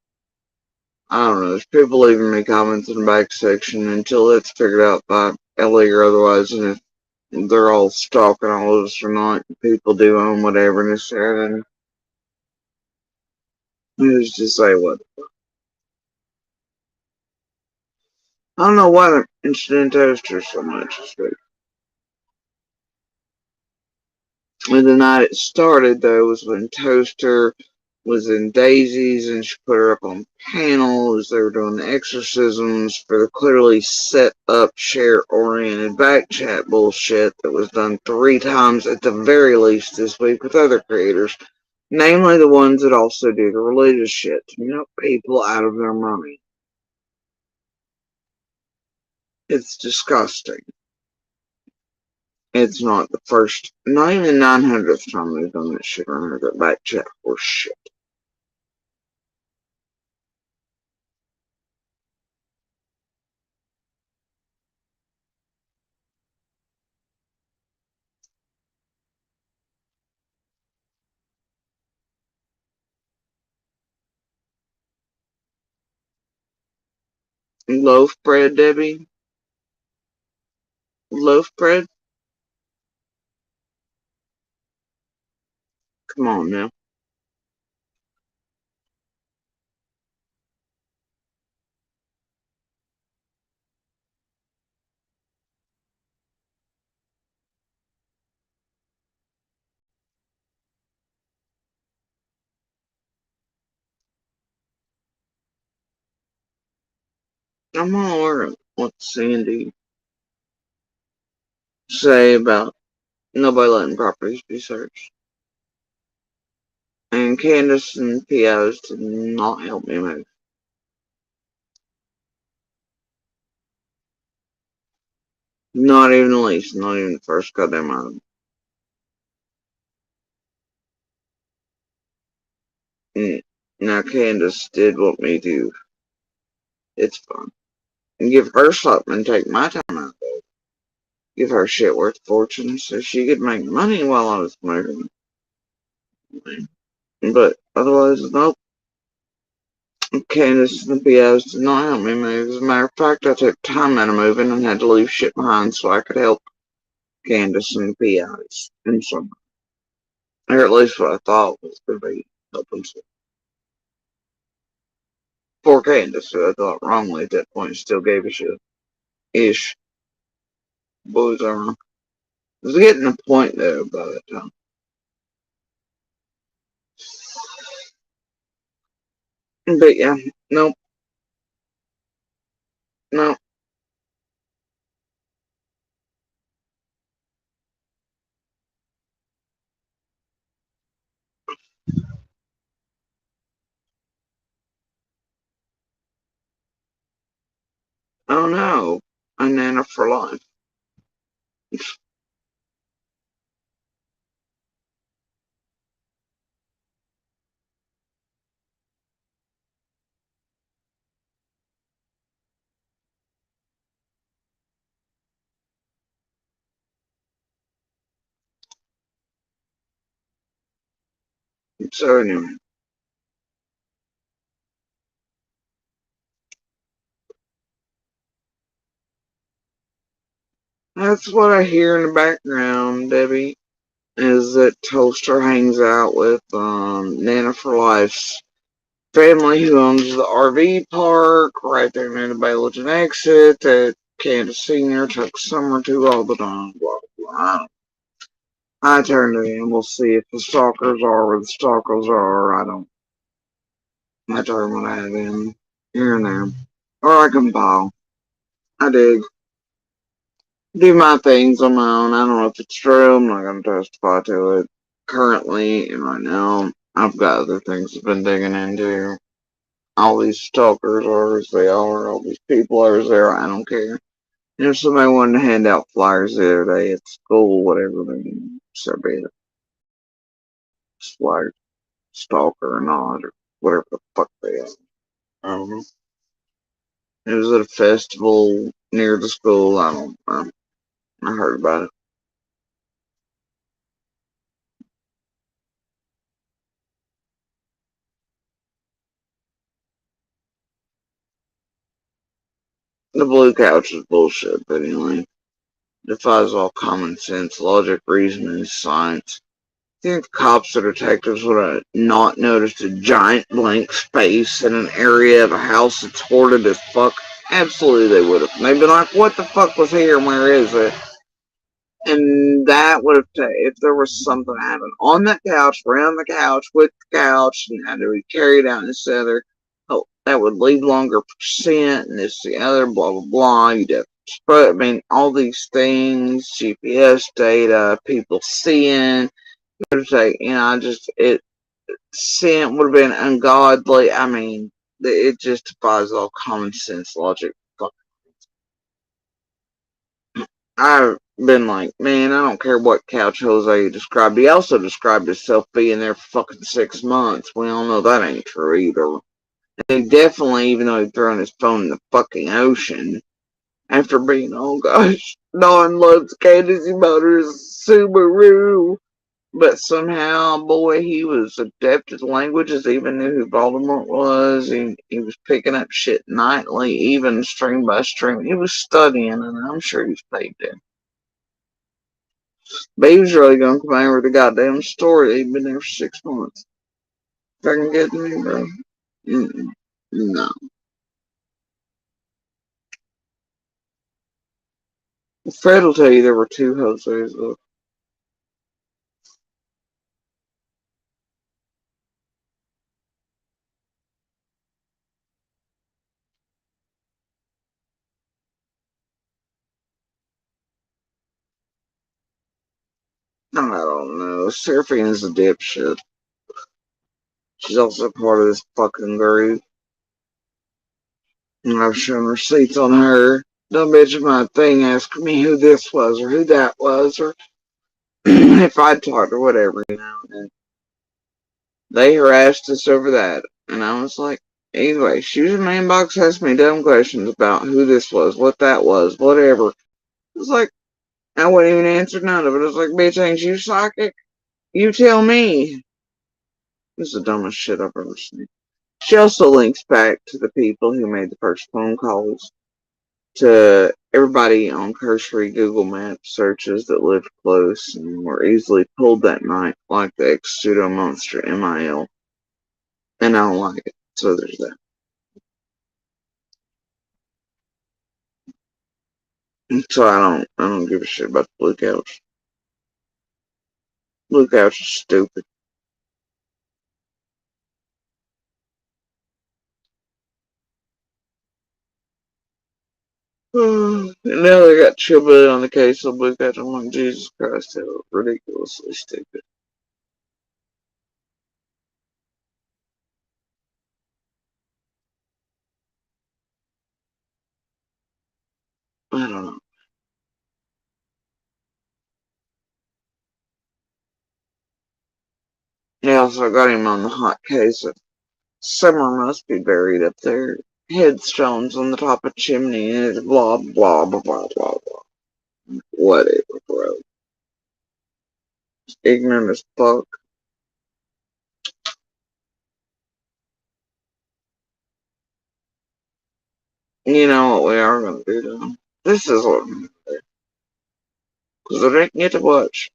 I don't know, there's people leaving me comments in the back section until it's figured out by Ellie or otherwise, and if they're all stalking all of us or not, people do own whatever and it's there, then who's to say what? I don't know why I'm interested in toasters so much this week. And the night it started, though, was when Toaster was in Daisy's and she put her up on panels. They were doing the exorcisms for the clearly set up, share oriented back chat bullshit that was done 3 times at the very least this week with other creators, namely the ones that also do the religious shit to milk people out of their money. It's disgusting. It's not the first, not even the 900th time they've done this shit around here, that back chat horse shit. Loaf bread, Debbie? Loaf bread? Come on now. I'm all aware of what Sandy say about nobody letting properties be searched. And Candace and Pia's did not help me move. Not even the least, not even the first goddamn item. Now Candace did want me to. It's fun. And give her something and take my time out there. Give her shit worth a fortune so she could make money while I was moving. But otherwise, nope. Candace and the Pia's did not help me move. As a matter of fact, I took time out of moving and had to leave shit behind so I could help Candace and the Pia's in some, or at least what I thought was going to be helping. Poor Candace, who I thought wrongly at that point, still gave a shit. Ish. Boys are. It was getting the point though by that time. But yeah, nope. Nope. Oh no. A Nana for life. So anyway. That's what I hear in the background, Debbie, is that Toaster hangs out with Nana for Life's family who owns the RV park right there near the Bayleton exit that Candace Sr. took Summer to all the time. Blah, blah. I turn to him. We'll see if the stalkers are where the stalkers are. I turn when I have him here and there. Or I compile. I dig. Do my things on my own. I don't know if it's true. I'm not going to testify to it currently and right now. I've got other things I've been digging into. All these stalkers are as they are. All these people are as they are. I don't care. And if somebody wanted to hand out flyers the other day at school, whatever, then so be it. like stalker or not, or whatever the fuck they are. I don't know. It was at a festival near the school. I don't know. I heard about it. The blue couch is bullshit, but anyway. Defies all common sense, logic, reasoning, science. You think the cops or detectives would have not noticed a giant blank space in an area of a house that's hoarded as fuck? Absolutely they would have. They'd been like, what the fuck was here and where is it? And that would have, if there was something happening on that couch, around the couch, with the couch, and had to be carried out in this other, oh, that would leave longer percent, and this, the other, blah, blah, blah. You'd have, but I mean, all these things, GPS data, people seeing, would have taken, sin would have been ungodly. I mean, it just defies all common sense logic. I've been like, man, I don't care what couch Jose described. He also described himself being there for fucking 6 months. We all know that ain't true either. And he definitely, even though he'd thrown his phone in the fucking ocean, after being, oh gosh, Don loves Candace Motors Subaru. But somehow, boy, he was adept at languages, even knew who Voldemort was. He was picking up shit nightly, even stream by stream. He was studying, and I'm sure he was paid to. But he was really going to come over the goddamn store. He'd been there for 6 months. Fucking kidding me, bro? No. Fred will tell you there were 2 Jose's, though. I don't know. Seraphine is a dipshit. She's also part of this fucking group. And I've shown receipts on her. Don't mention my thing asking me who this was or who that was or if I'd talked or whatever, And they harassed us over that. And I was like, anyway, she was in my inbox, asked me dumb questions about who this was, what that was, whatever. It was like, I wouldn't even answer none of it. It was like, bitch, ain't you psychic? You tell me. This is the dumbest shit I've ever seen. She also links back to the people who made the first phone calls to everybody on cursory Google Maps searches that lived close and were easily pulled that night, like the ex-pseudo monster MIL. And I don't like it, so there's that. So I don't give a shit about the blue couch. Blue couch is stupid. And now they got Chillbilly on the case of Blue Couch. I'm like, Jesus Christ, that was ridiculously stupid. I don't know. They also got him on the hot case of Summer must be buried up there. Headstones on the top of chimney and blah blah blah blah blah blah. Whatever, bro. Ignorant as fuck. You know what we are gonna do though? This is what I'm gonna do. Because I didn't get to watch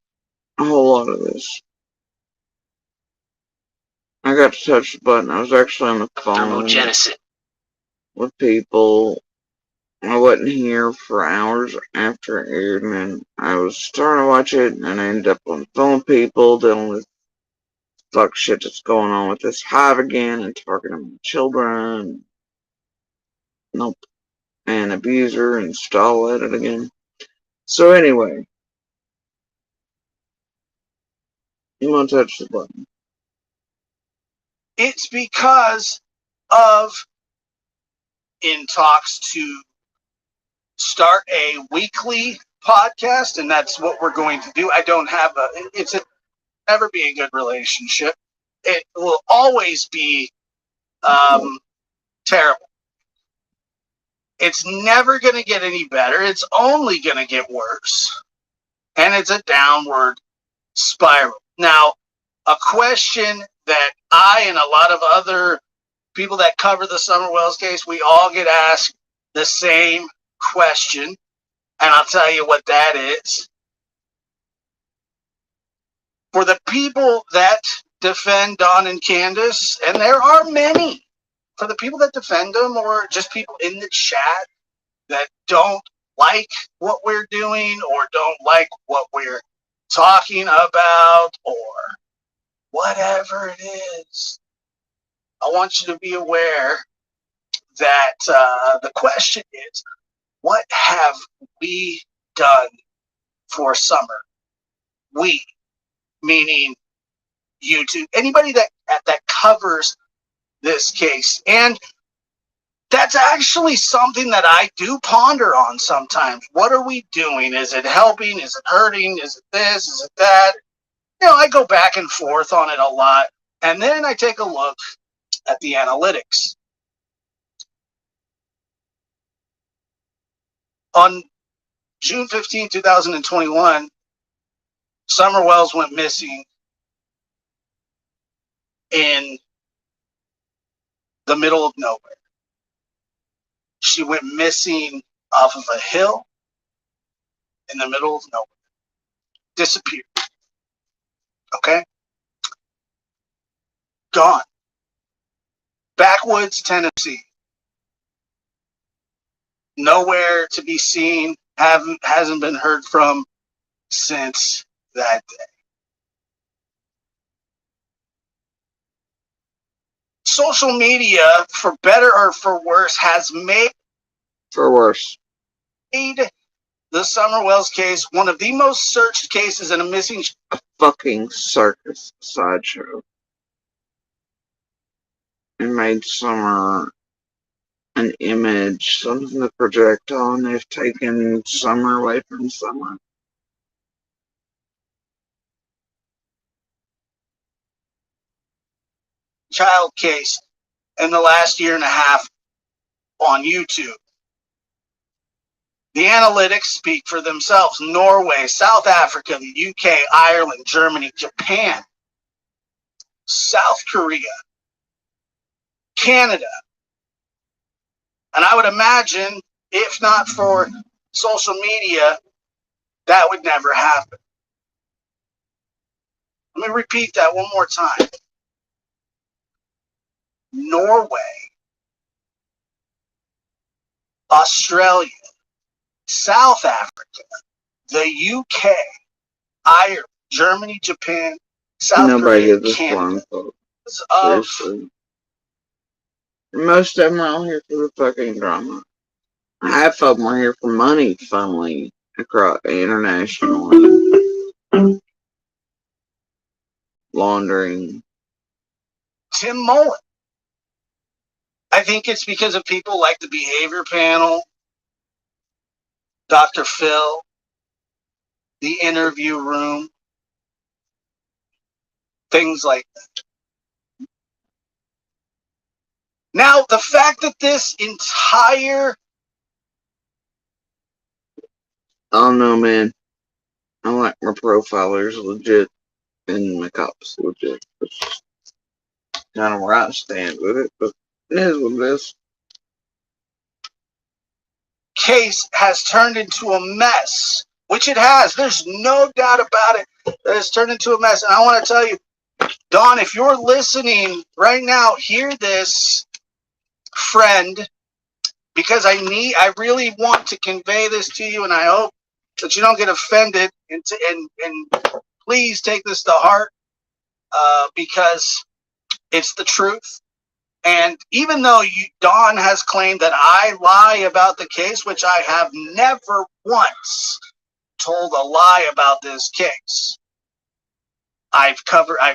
a whole lot of this. I got to touch the button. I was actually on the phone with people. I wasn't here for hours after it aired, and then I was starting to watch it, and I ended up on the phone with people dealing with fuck shit that's going on with this hive again, and talking to my children. Nope. And abuser and stall at it again. So anyway, you want to touch the button?
It's because of in talks to start a weekly podcast, and that's what we're going to do. I don't have never be a good relationship. It will always be terrible. It's never going to get any better. It's only going to get worse. And it's a downward spiral. Now, a question that I and a lot of other people that cover the Summer Wells case, we all get asked the same question. And I'll tell you what that is. For the people that defend Don and Candace, and there are many, for the people that defend them or just people in the chat that don't like what we're doing or don't like what we're talking about or whatever it is, I want you to be aware that the question is, what have we done for Summer? We, meaning YouTube, anybody that covers this case. And that's actually something that I do ponder on sometimes. What are we doing? Is it helping? Is it hurting? Is it this? Is it that? You know, I go back and forth on it a lot. And then I take a look at the analytics. On June 15, 2021, Summer Wells went missing in the middle of nowhere. She went missing off of a hill in the middle of nowhere. Disappeared. Okay? Gone. Backwoods, Tennessee. Nowhere to be seen. Hasn't been heard from since that day. Social media, for better or for worse, has made the Summer Wells case one of the most searched cases in a missing
fucking circus sideshow. It made Summer an image, something to project on. They've taken Summer away from Summer.
Child case in the last year and a half on YouTube. The analytics speak for themselves. Norway, South Africa, the UK, Ireland, Germany, Japan, South Korea, Canada. And I would imagine, if not for social media, that would never happen. Let me repeat that one more time. Norway, Australia, South Africa, the UK, Ireland, Germany, Japan, South Korea, Canada.
Seriously. Most of them are all here for the fucking drama. Half of them are here for money funneling across internationally. Laundering.
Tim Mullen. I think it's because of people like the Behavior Panel, Dr. Phil, the Interview Room, things like that. Now, the fact that this entire...
I don't know, man. I like my profilers legit and my cops legit. That's kind of where I stand with it, but it is what it is.
Case has turned into a mess, which it has. There's no doubt about it that it's turned into a mess. And I want to tell you, Dawn, if you're listening right now, hear this, friend, because I really want to convey this to you, and I hope that you don't get offended, and please take this to heart, because it's the truth. And even though Dawn has claimed that I lie about the case, which I have never once told a lie about this case, I've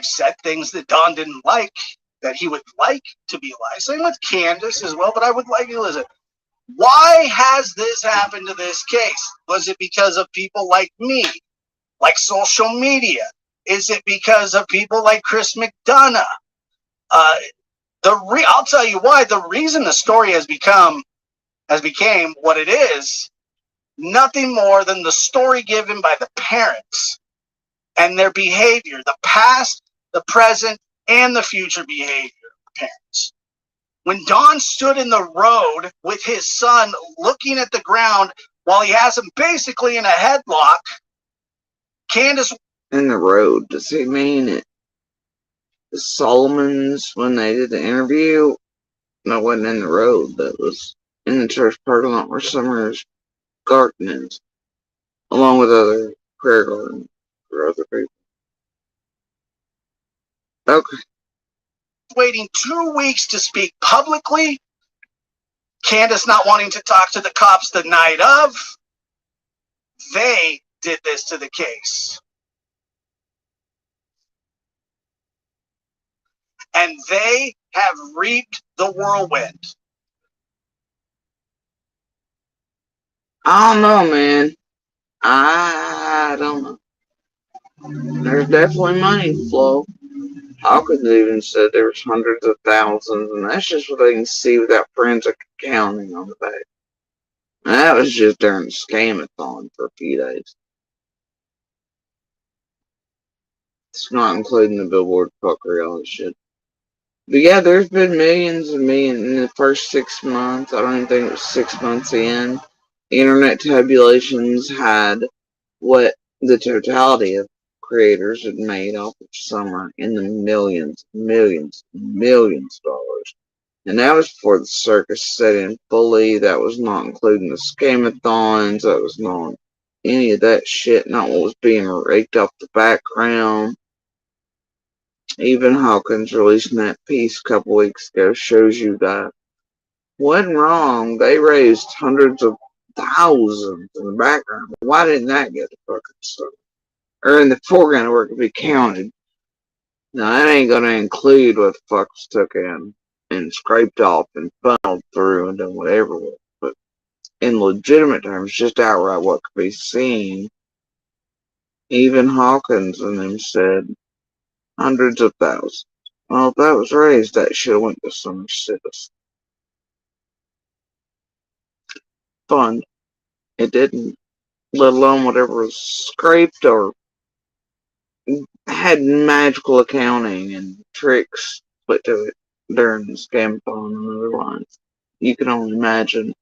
said things that Dawn didn't like, that he would like to be lied. Same with Candace as well, but I would like to listen. Why has this happened to this case? Was it because of people like me, like social media? Is it because of people like Chris McDonough? I'll tell you why. The reason the story became what it is, nothing more than the story given by the parents and their behavior, the past, the present, and the future behavior of the parents. When Don stood in the road with his son looking at the ground while he has him basically in a headlock, Candace...
In the road, does he mean it? The Solomons, when they did the interview, that wasn't in the road, that was in the church parking lot where Summer's garden is, along with other prayer garden for other people. Okay.
Waiting 2 weeks to speak publicly, Candace not wanting to talk to the cops the night of, they did this to the case. And they have reaped the whirlwind.
I don't know, man. I don't know. There's definitely money flow. Hawkins even said there was hundreds of thousands, and that's just what they can see without forensic accounting on the back. And that was just during the scamathon for a few days. It's not including the billboard fuckery, all this shit. But yeah, there's been millions and millions in the first 6 months. I don't even think it was 6 months in. Internet tabulations had what the totality of creators had made off of Summer in the millions of dollars. And that was before the circus set in fully. That was not including the scamathons. That was not any of that shit. Not what was being raked off the background. Even Hawkins releasing that piece a couple weeks ago shows you that wasn't wrong. They raised hundreds of thousands in the background. Why didn't that get the fucking stuff? Or in the foreground where it could be counted. Now that ain't gonna include what the fuck was took in and scraped off and funneled through and done whatever with. But in legitimate terms, just outright what could be seen. Even Hawkins and them said hundreds of thousands. Well, if that was raised, that should have went to some citizen fund. It didn't, let alone whatever was scraped or had magical accounting and tricks put to it during the scamathon and other lines. You can only imagine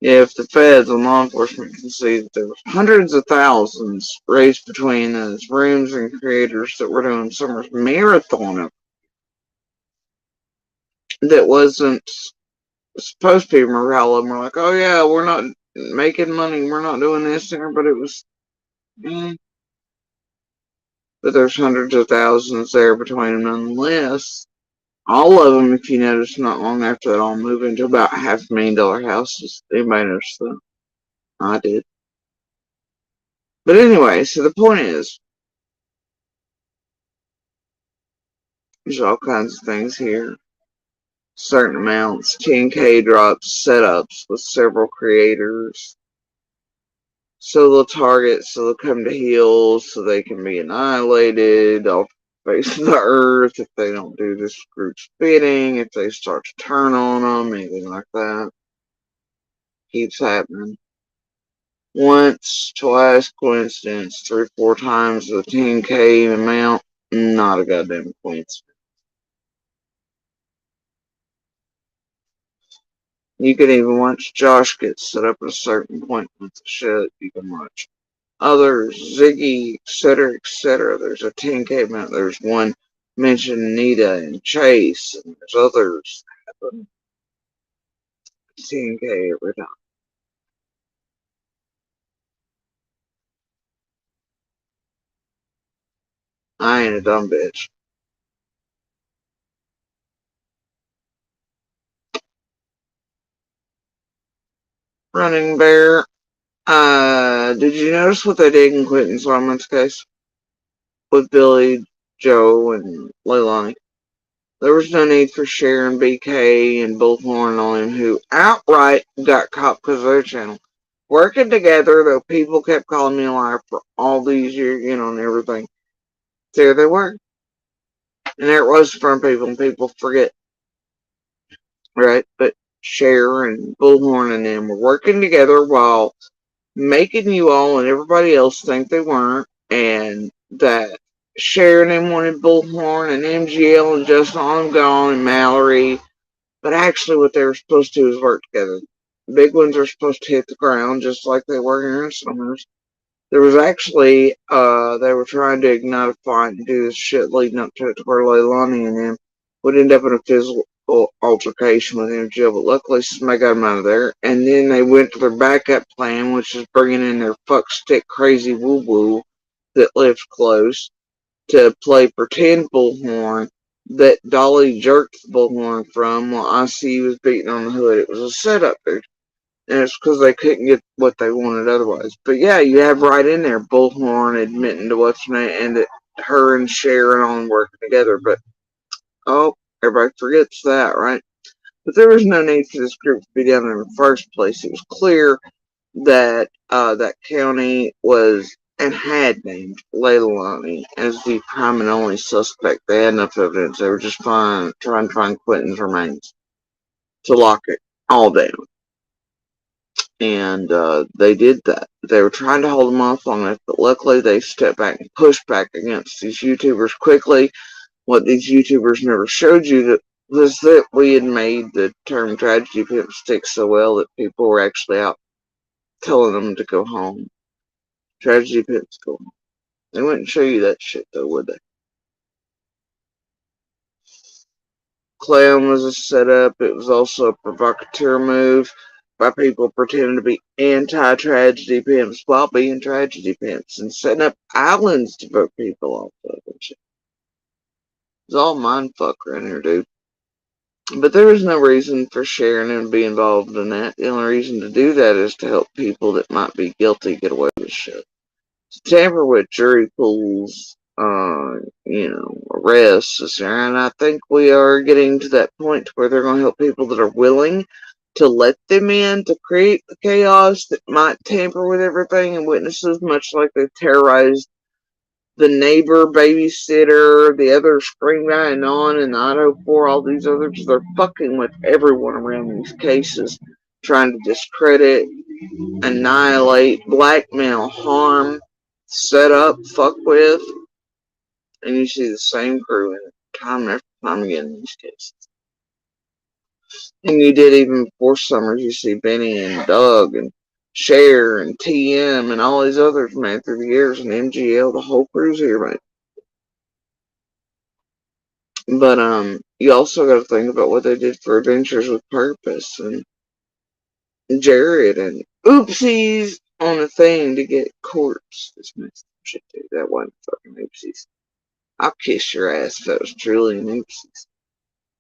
if the feds and law enforcement can see that there was hundreds of thousands raised between those rooms and creators that were doing Summer's marathon that wasn't supposed to be. Remember how of them were like, oh yeah, we're not making money, we're not doing this here, but it was but there's hundreds of thousands there between them nonetheless. All of them, if you notice, not long after that, all move into about $500,000 houses. Anybody notice that? I did. But anyway, so the point is, there's all kinds of things here. Certain amounts, 10K drops, setups with several creators. So they'll target, so they'll come to heels, so they can be annihilated off the face of the earth if they don't do this group's bidding, if they start to turn on them, anything like that. Keeps happening. Once, twice, coincidence, 3 or 4 times the 10K amount, not a goddamn coincidence. You can even watch Josh get set up at a certain point with the shit. You can watch others, Ziggy, etc., etc. There's a 10K amount. There's one mentioned Nita and Chase, and there's others that happen 10K every time. I ain't a dumb bitch. Running Bear. Did you notice what they did in Quentin Solomon's case? With Billy, Joe, and Leilani? There was no need for Sharon, BK, and Bullhorn on him, who outright got caught because of their channel. Working together, though people kept calling me a liar for all these years, and everything. there they were. And there it was in front of people, and people forget. Right? But Cher and Bullhorn and them were working together while making you all and everybody else think they weren't, and that Cher and them wanted Bullhorn and MGL and Justin on gone and Mallory. But actually, what they were supposed to do is work together. The big ones are supposed to hit the ground just like they were here in Summers. There was actually, they were trying to ignite a fight and do this shit leading up to it to where Leilani and them would end up in a physical altercation with MGL, but luckily somebody got them out of there. And then they went to their backup plan, which is bringing in their fuck stick crazy woo woo that lives close to play pretend Bullhorn that Dolly jerked the Bullhorn from while IC was beating on the hood. It was a setup, dude. And it's because they couldn't get what they wanted otherwise. But yeah, you have right in there Bullhorn admitting to what's name and that her and Cher and all working together. But oh, everybody forgets that, right? But there was no need for this group to be down there in the first place. It was clear that that county was and had named Leilani as the prime and only suspect. They had enough evidence. They were just trying to find Quentin's remains to lock it all down. And they did that. They were trying to hold them off long enough, but luckily they stepped back and pushed back against these YouTubers quickly. What these YouTubers never showed you was that we had made the term tragedy pimp stick so well that people were actually out telling them to go home. Tragedy pimps go home. They wouldn't show you that shit though, would they? Clown was a setup. It was also a provocateur move by people pretending to be anti-tragedy pimps while being tragedy pimps and setting up islands to vote people off of and shit. It's all mindfuck around here, dude. But there was no reason for Sharon to be involved in that. The only reason to do that is to help people that might be guilty get away with shit. To tamper with jury pools, arrests, and I think we are getting to that point where they're going to help people that are willing to let them in to create the chaos that might tamper with everything and witnesses, much like they terrorized the neighbor, babysitter, the other screen guy, and on, and the Idaho 4, all these others. They're fucking with everyone around these cases, trying to discredit, annihilate, blackmail, harm, set up, fuck with, and you see the same crew in it, time after time again in these cases. And you did even before Summers, you see Benny and Doug and Cher and TM and all these others, man, through the years, and MGL, the whole crew's here, man. But you also got to think about what they did for Adventures with Purpose and Jared and oopsies on a thing to get courts dismissed. Shit, dude, that wasn't fucking oopsies. I'll kiss your ass if that was truly an oopsies.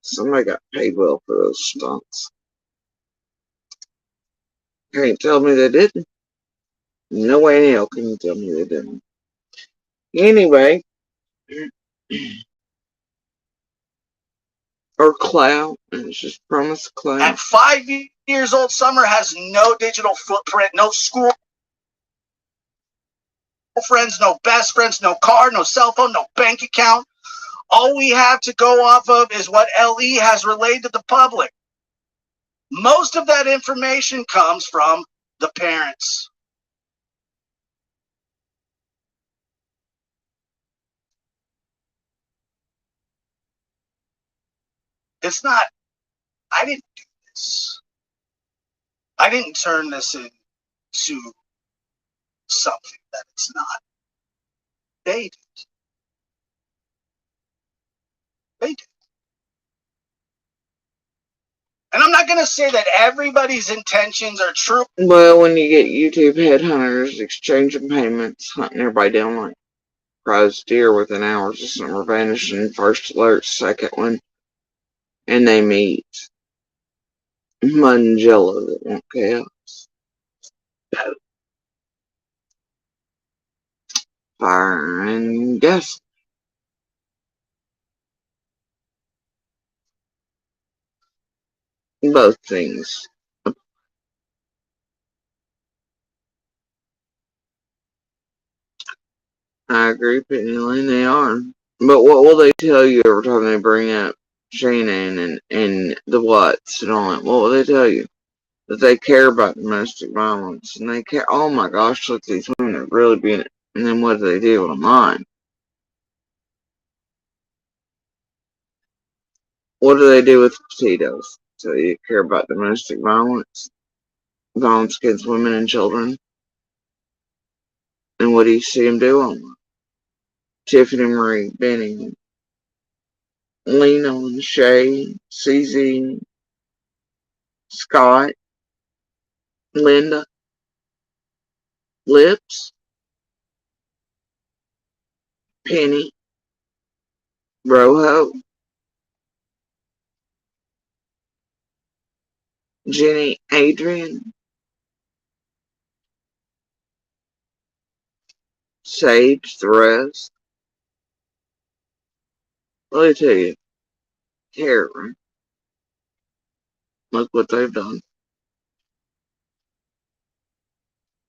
Somebody got paid well for those stunts. Can't tell me they didn't. No way in hell can you tell me they didn't. Anyway, or Cloud, it's just promise Cloud.
At 5 years old, Summer has no digital footprint, no school friends, no best friends, no car, no cell phone, no bank account. All we have to go off of is what LE has relayed to the public. Most of that information comes from the parents. It's not, I didn't do this. I didn't turn this into something that it's not. They did. They did. And I'm not going to say that everybody's intentions are true.
Well, when you get YouTube headhunters exchanging payments, hunting everybody down like prize deer within hours of Summer vanishing, first alert, second one, and they meet Mangello that won't chaos. Fire and gas. Both things. I agree, Penny Lane, they are. But what will they tell you every time they bring up Shannon and the Watts and all that? What will they tell you? That they care about domestic violence and they care. Oh my gosh, look, these women are really being. And then what do they do online? What do they do with potatoes? So you care about domestic violence, violence against women and children, and what do you see them do online? Tiffany Marie, Benny, Lena and Shay, CZ, Scott, Linda, Lips, Penny, Rojo, Jenny, Adrian, Sage, the rest. Let me tell you, Karen, look what they've done.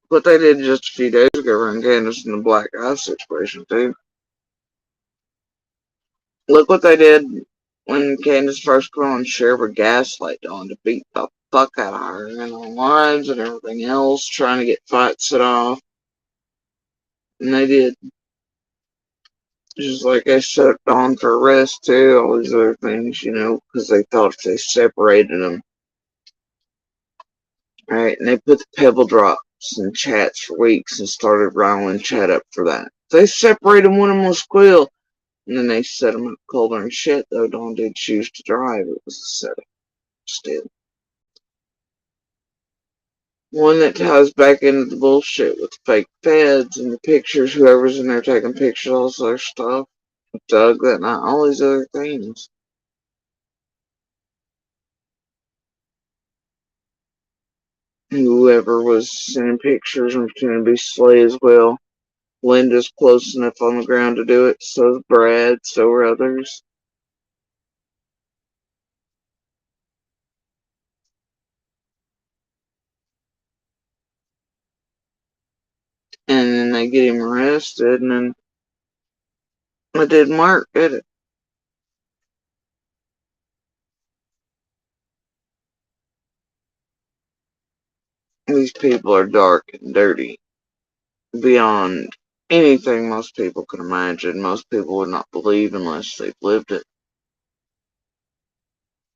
What they did just a few days ago around Candace and the Black Eye situation, too. Look what they did when Candace first came on Sheriff with Gaslight on to beat the fuck out of her and on lives and everything else, trying to get fights set off. And they did. Just like they set Dawn for arrest too, all these other things, because they thought if they separated them. Alright, and they put the pebble drops in chats for weeks and started riling chat up for that. They separated one of them with Squill. And then they set them up colder and shit, though Dawn did choose to drive. It was a setup. Still. One that ties back into the bullshit with the fake feds and the pictures, whoever's in there taking pictures, all this other stuff. Doug, that night, all these other things. Whoever was sending pictures and pretending to be Slay as well. Linda's close enough on the ground to do it, so is Brad, so are others. And then they get him arrested, and then it didn't work, did it? These people are dark and dirty. Beyond anything most people can imagine. Most people would not believe unless they've lived it.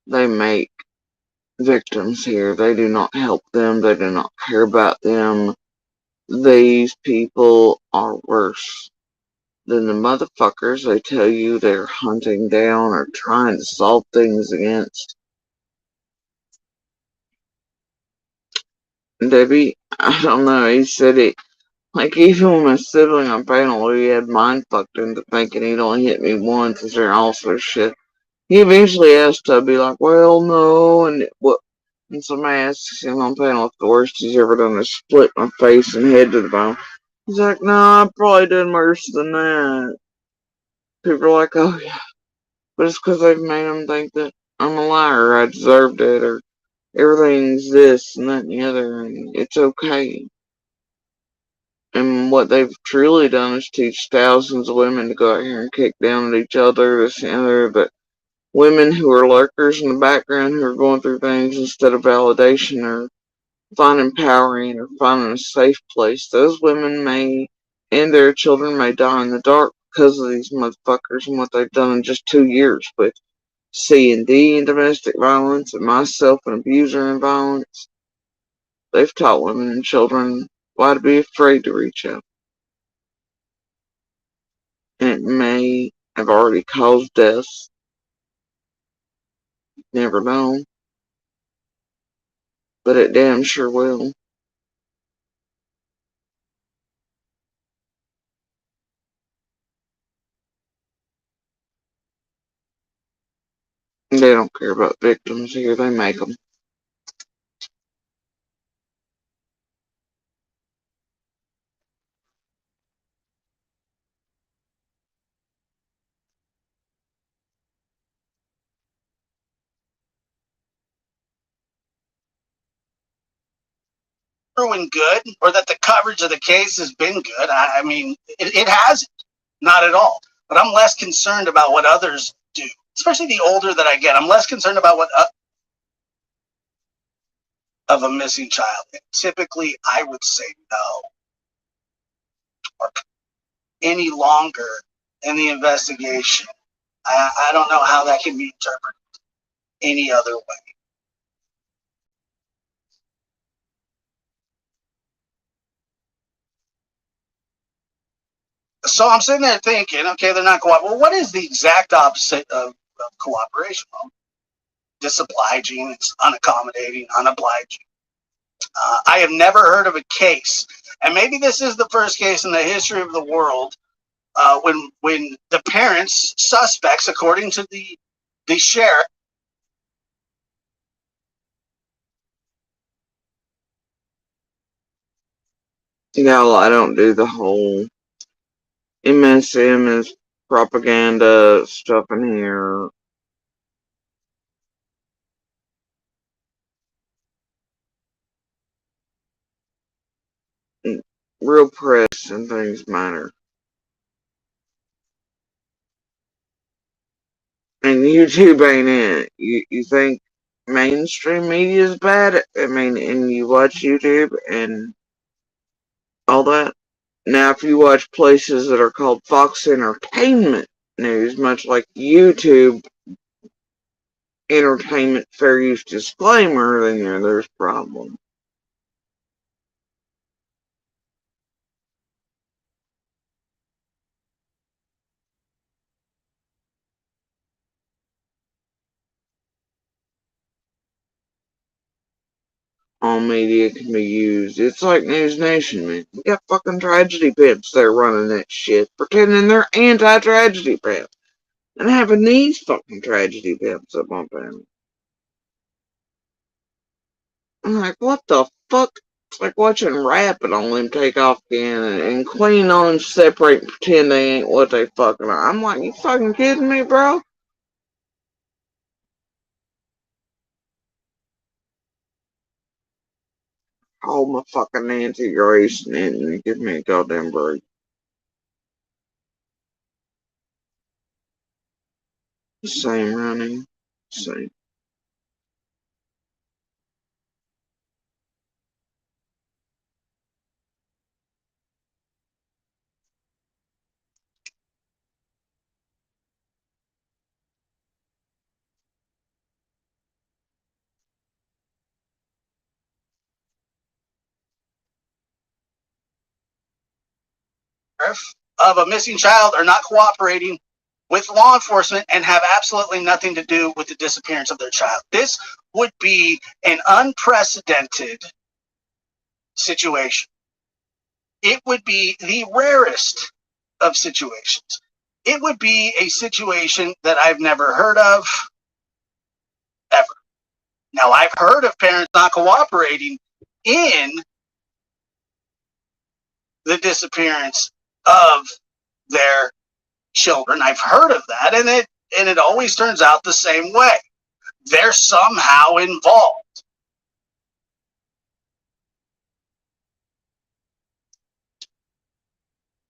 They make victims here. They do not help them. They do not care about them. These people are worse than the motherfuckers they tell you they're hunting down or trying to solve things against. Debbie, I don't know, he said it. Like, even with my sibling on panel, he had mind fucked into thinking he'd only hit me once, and there also shit. He eventually asked Tubby, like, well, no, and what? And somebody asks him on panel if the worst he's ever done is split my face and head to the bone. He's like, no, I probably done worse than that. People are like, oh yeah, but it's because they've made him think that I'm a liar, I deserved it, or everything's this and that and the other, and it's okay. And what they've truly done is teach thousands of women to go out here and kick down at each other, this and the other, but women who are lurkers in the background who are going through things instead of validation or finding empowering or finding a safe place, those women may, and their children may die in the dark because of these motherfuckers and what they've done in just 2 years with C&D and domestic violence and myself and abuser and violence. They've taught women and children why to be afraid to reach out. And it may have already caused deaths. Never know. But it damn sure will. They don't care about victims here, they make them.
Proven good, or that the coverage of the case has been good. I mean, it hasn't. Not at all. But I'm less concerned about what others do, especially the older that I get. I'm less concerned about what of a missing child. And typically, I would say no, or any longer in the investigation. I don't know how that can be interpreted any other way. So I'm sitting there thinking, okay, they're not cooperating. Well, what is the exact opposite of cooperation? Well, disobliging, it's unaccommodating, unobliging. I have never heard of a case, and maybe this is the first case in the history of the world, when the parents, suspects, according to the sheriff,
Y'all, I don't do the whole MSM is propaganda stuff in here. Real press and things matter. And YouTube ain't it. You think mainstream media is bad? I mean, and you watch YouTube and all that. Now, if you watch places that are called Fox Entertainment News, much like YouTube Entertainment Fair Use Disclaimer, then yeah, there's problems. All media can be used. It's like News Nation, man. We got fucking tragedy pimps there running that shit, pretending they're anti-tragedy pimps, and having these fucking tragedy pimps up on panel. I'm like, what the fuck? It's like watching Rapid on them take off again and Queen on them separate and pretend they ain't what they fucking are. I'm like, you fucking kidding me, bro? Hold my fucking Nancy Grace and give me a goddamn break. Same running. Same.
Of a missing child are not cooperating with law enforcement and have absolutely nothing to do with the disappearance of their child. This would be an unprecedented situation. It would be the rarest of situations. It would be a situation that I've never heard of, ever. Now, I've heard of parents not cooperating in the disappearance of their children. I've heard of that, and it always turns out the same way. They're somehow involved.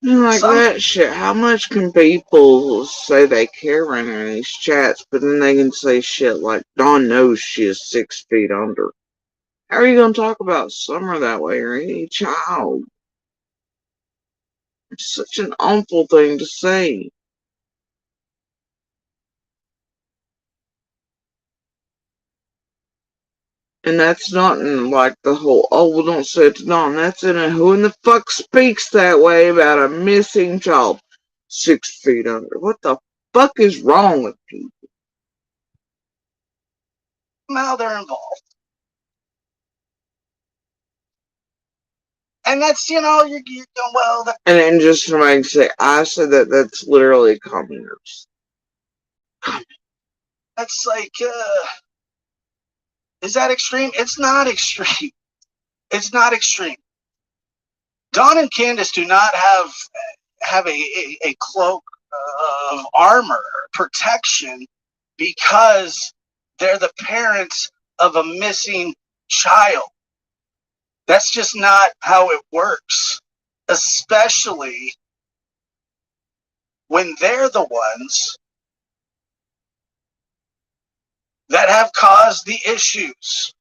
Like that shit. How much can people say they care in these chats, but then they can say shit like Dawn knows she is 6 feet under? How are you gonna talk about Summer that way or any child? It's such an awful thing to say. And that's not in like the whole, oh, well, don't say it to Dawn. That's in a who in the fuck speaks that way about a missing child 6 feet under. What the fuck is wrong with people?
Now they're involved. And that's, you're going, well.
And then just to make say, I said that's literally commoners.
That's like, is that extreme? It's not extreme. It's not extreme. Dawn and Candace do not have a cloak of armor, protection, because they're the parents of a missing child. That's just not how it works, especially when they're the ones that have caused the issues.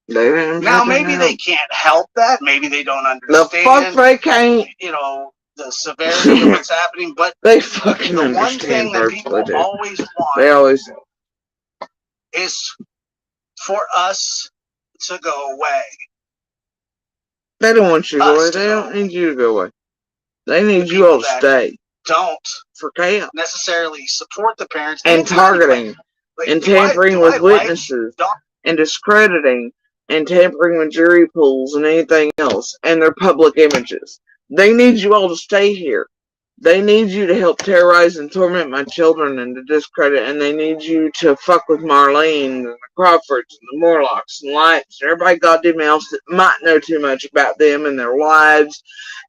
Now, maybe they can't help that. Maybe they don't
The
understand.
fuck they can't.
You know, the severity of what's happening. But
They fucking
the one
understand
thing that
perfectly,
people
dude.
always want
They always
is for us to go away.
They don't want you to go away.
Us to
They
go
don't need you to go away. They need
The
you all
people
to
that
stay
Don't
for chaos
necessarily support the parents
and
it's not even
targeting
like,
and
do I
tampering with
like
witnesses and discrediting and tampering with jury pools and anything else and their public images. They need you all to stay here. They need you to help terrorize and torment my children and to discredit, and they need you to fuck with Marlene and the Crawfords and the Morlocks and Lights and everybody goddamn else that might know too much about them and their lives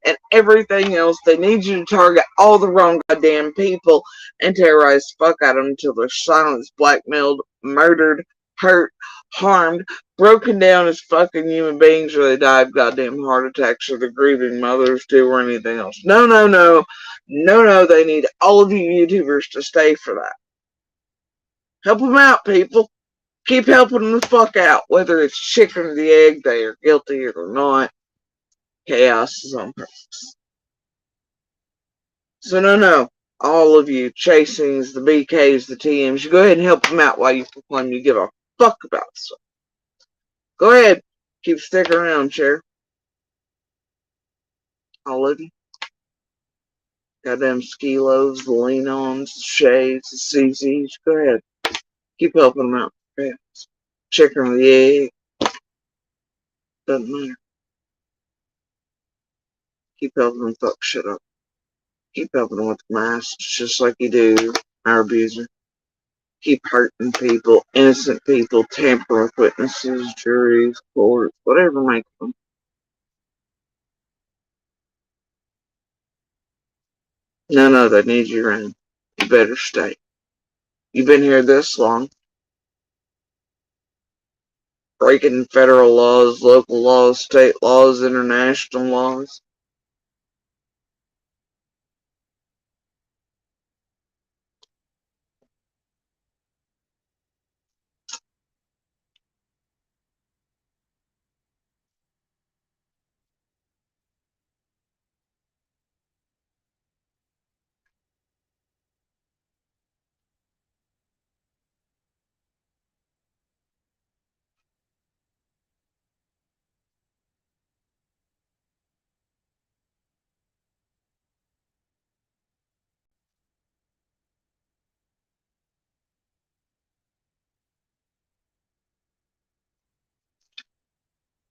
and everything else. They need you to target all the wrong goddamn people and terrorize the fuck out of them until they're silenced, blackmailed, murdered, hurt, harmed, broken down as fucking human beings, or they die of goddamn heart attacks, or they're grieving mothers do, or anything else. No, no, no. No, they need all of you YouTubers to stay for that. Help them out, people. Keep helping them the fuck out. Whether it's chicken or the egg, they are guilty or not. Chaos is on purpose. So no. All of you, Chasings, the BKs, the TMs, you go ahead and help them out while you proclaim you give a fuck about stuff. Go ahead. Keep sticking around, Chair. All of you. Goddamn Skilos, the Lean-Ons, the Shades, the CZs. Go ahead. Keep helping them out. Go ahead. Chicken or the egg. Doesn't matter. Keep helping them fuck shit up. Keep helping them with the masks, just like you do our abuser. Keep hurting people, innocent people, tamper with witnesses, juries, courts, whatever makes them. No, they need you around. You better stay. You've been here this long. Breaking federal laws, local laws, state laws, international laws.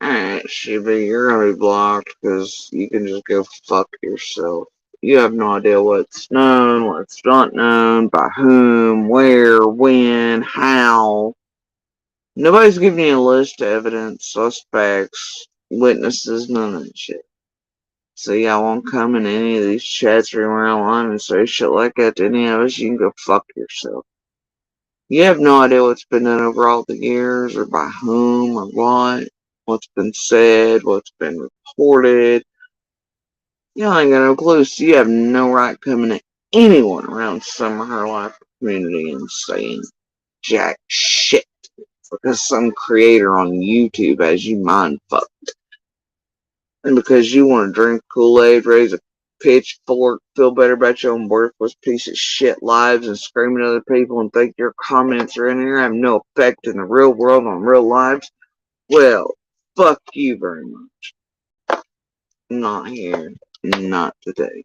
Alright, Shiba, you're gonna be blocked because you can just go fuck yourself. You have no idea what's known, what's not known, by whom, where, when, how. Nobody's giving you a list of evidence, suspects, witnesses, none of that shit. So y'all won't come in any of these chats or anywhere online and say shit like that to any of us. You can go fuck yourself. You have no idea what's been done over all the years, or by whom, or what's been said, what's been reported. You ain't got no clue, so you have no right coming at anyone around Summer Her Life community and saying jack shit because some creator on YouTube has you mind fucked. And because you want to drink Kool-Aid, raise a pitchfork, feel better about your own worthless piece of shit lives, and scream at other people and think your comments are in here have no effect in the real world on real lives, well, fuck you very much. Not here. Not today.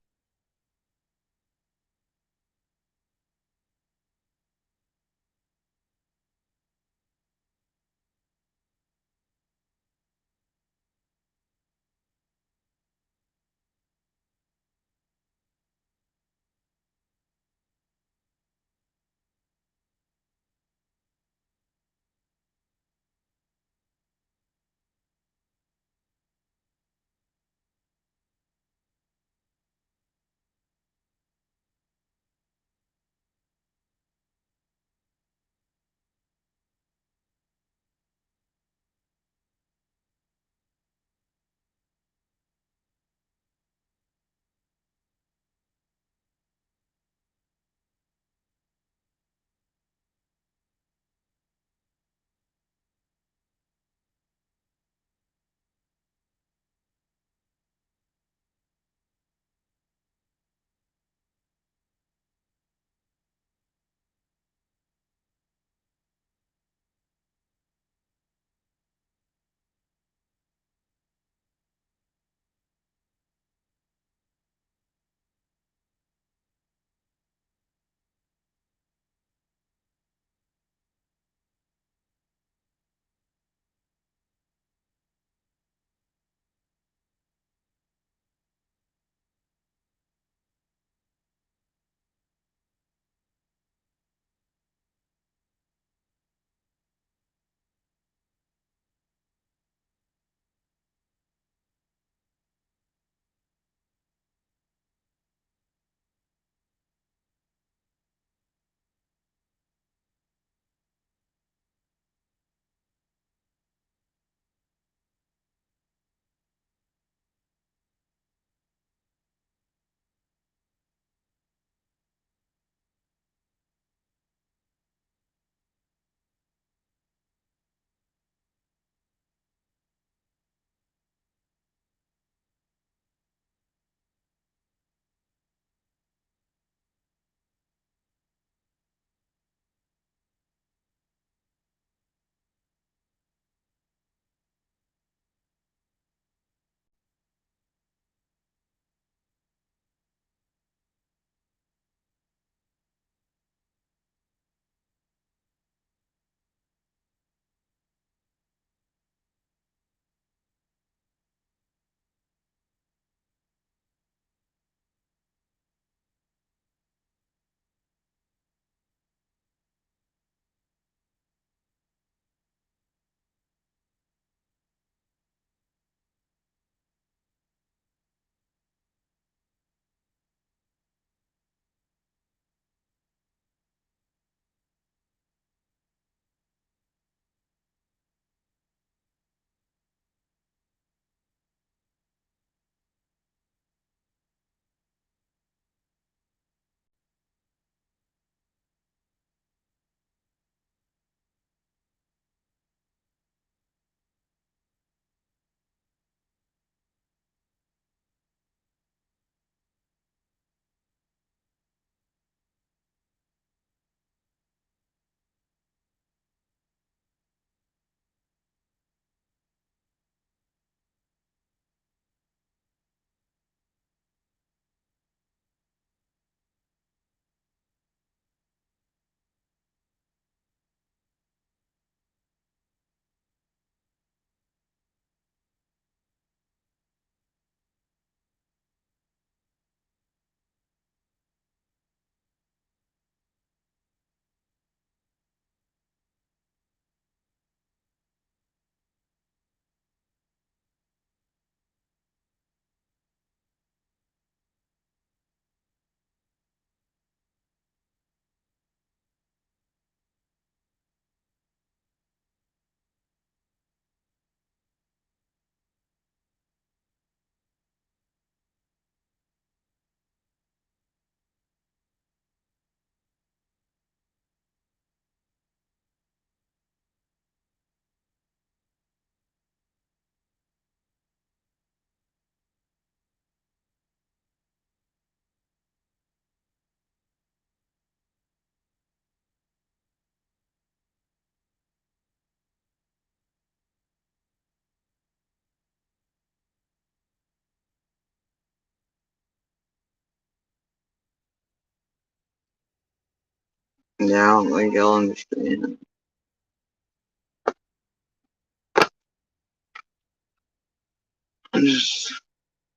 Yeah, I don't think you'll understand.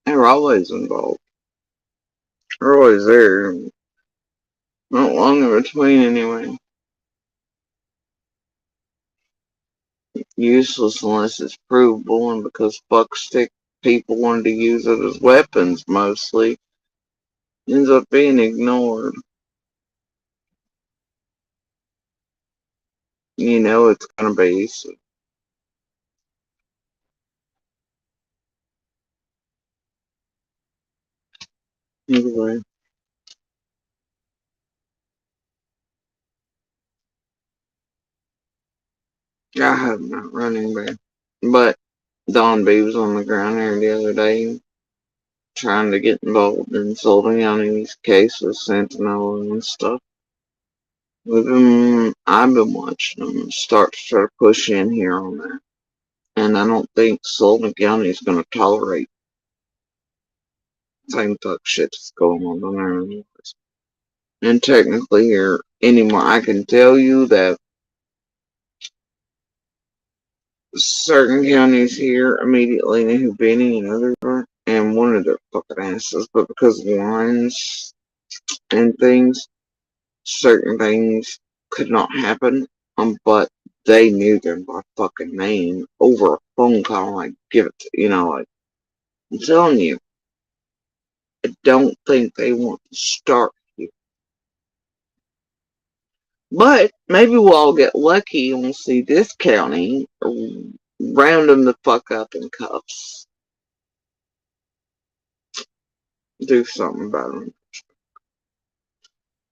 They're always involved. They're always there. Not long in between, anyway. Useless unless it's provable, and because fuckstick people wanted to use it as weapons mostly, ends up being ignored. You know it's gonna be. So. Anyway. I have not running back. But Don B was on the ground here the other day trying to get involved in Sullivan County's case with Sentinel and stuff. I've been watching them start to try to push in here on that. And I don't think Sullivan County is going to tolerate the same fuck shit that's going on down there anyways. And technically here anymore, I can tell you that certain counties here immediately knew who Benny and others were and wanted their fucking asses, but because of lines and things, certain things could not happen. But they knew them by fucking name over a phone call. Like, give it to, like, I'm telling you, I don't think they want to start here. But maybe we'll all get lucky and we'll see this county round them the fuck up in cuffs. Do something about them.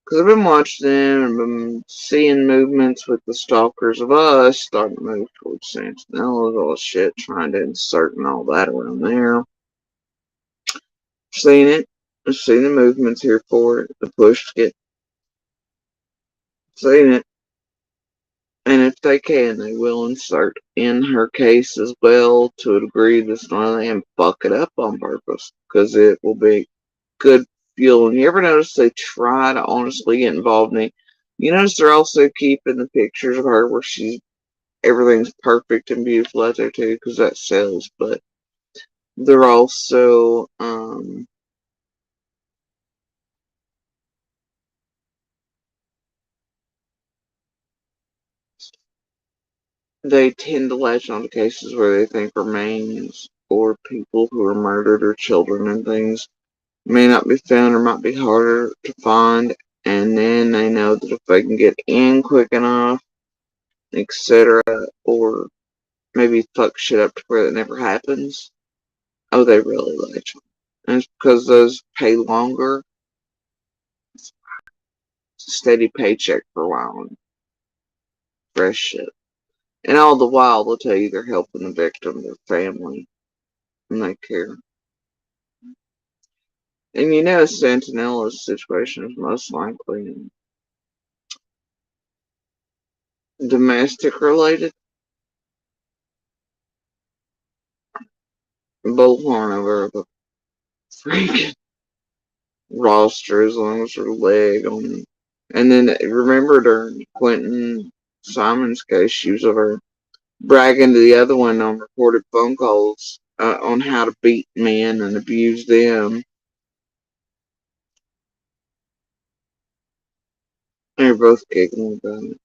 Because I've been watching them and been seeing movements with the stalkers of us starting to move towards Santinellas, all this shit, trying to insert and all that around there. Seen it. I've seen the movements here for it, the push to get. Seen it. And if they can, they will insert in her case as well to a degree that's not and fuck it up on purpose. Because it will be good fuel. And you ever notice they try to honestly get involved in it? You notice they're also keeping the pictures of her where everything's perfect and beautiful out there too, because that sells. But they're also they tend to latch on to cases where they think remains or people who are murdered or children and things may not be found or might be harder to find, and then they know that if they can get in quick enough, etc., or maybe fuck shit up to where it never happens, oh, they really latch on. And it's because those pay longer. It's a steady paycheck for a while and fresh shit. And all the while, they'll tell you they're helping the victim, their family, and they care. And you know, Santinilla's situation is most likely domestic related. Bullhorn over the freaking roster as long as her leg on. And then remember during Quentin Simon's case, she was over bragging to the other one on recorded phone calls on how to beat men and abuse them. They're both giggling about it.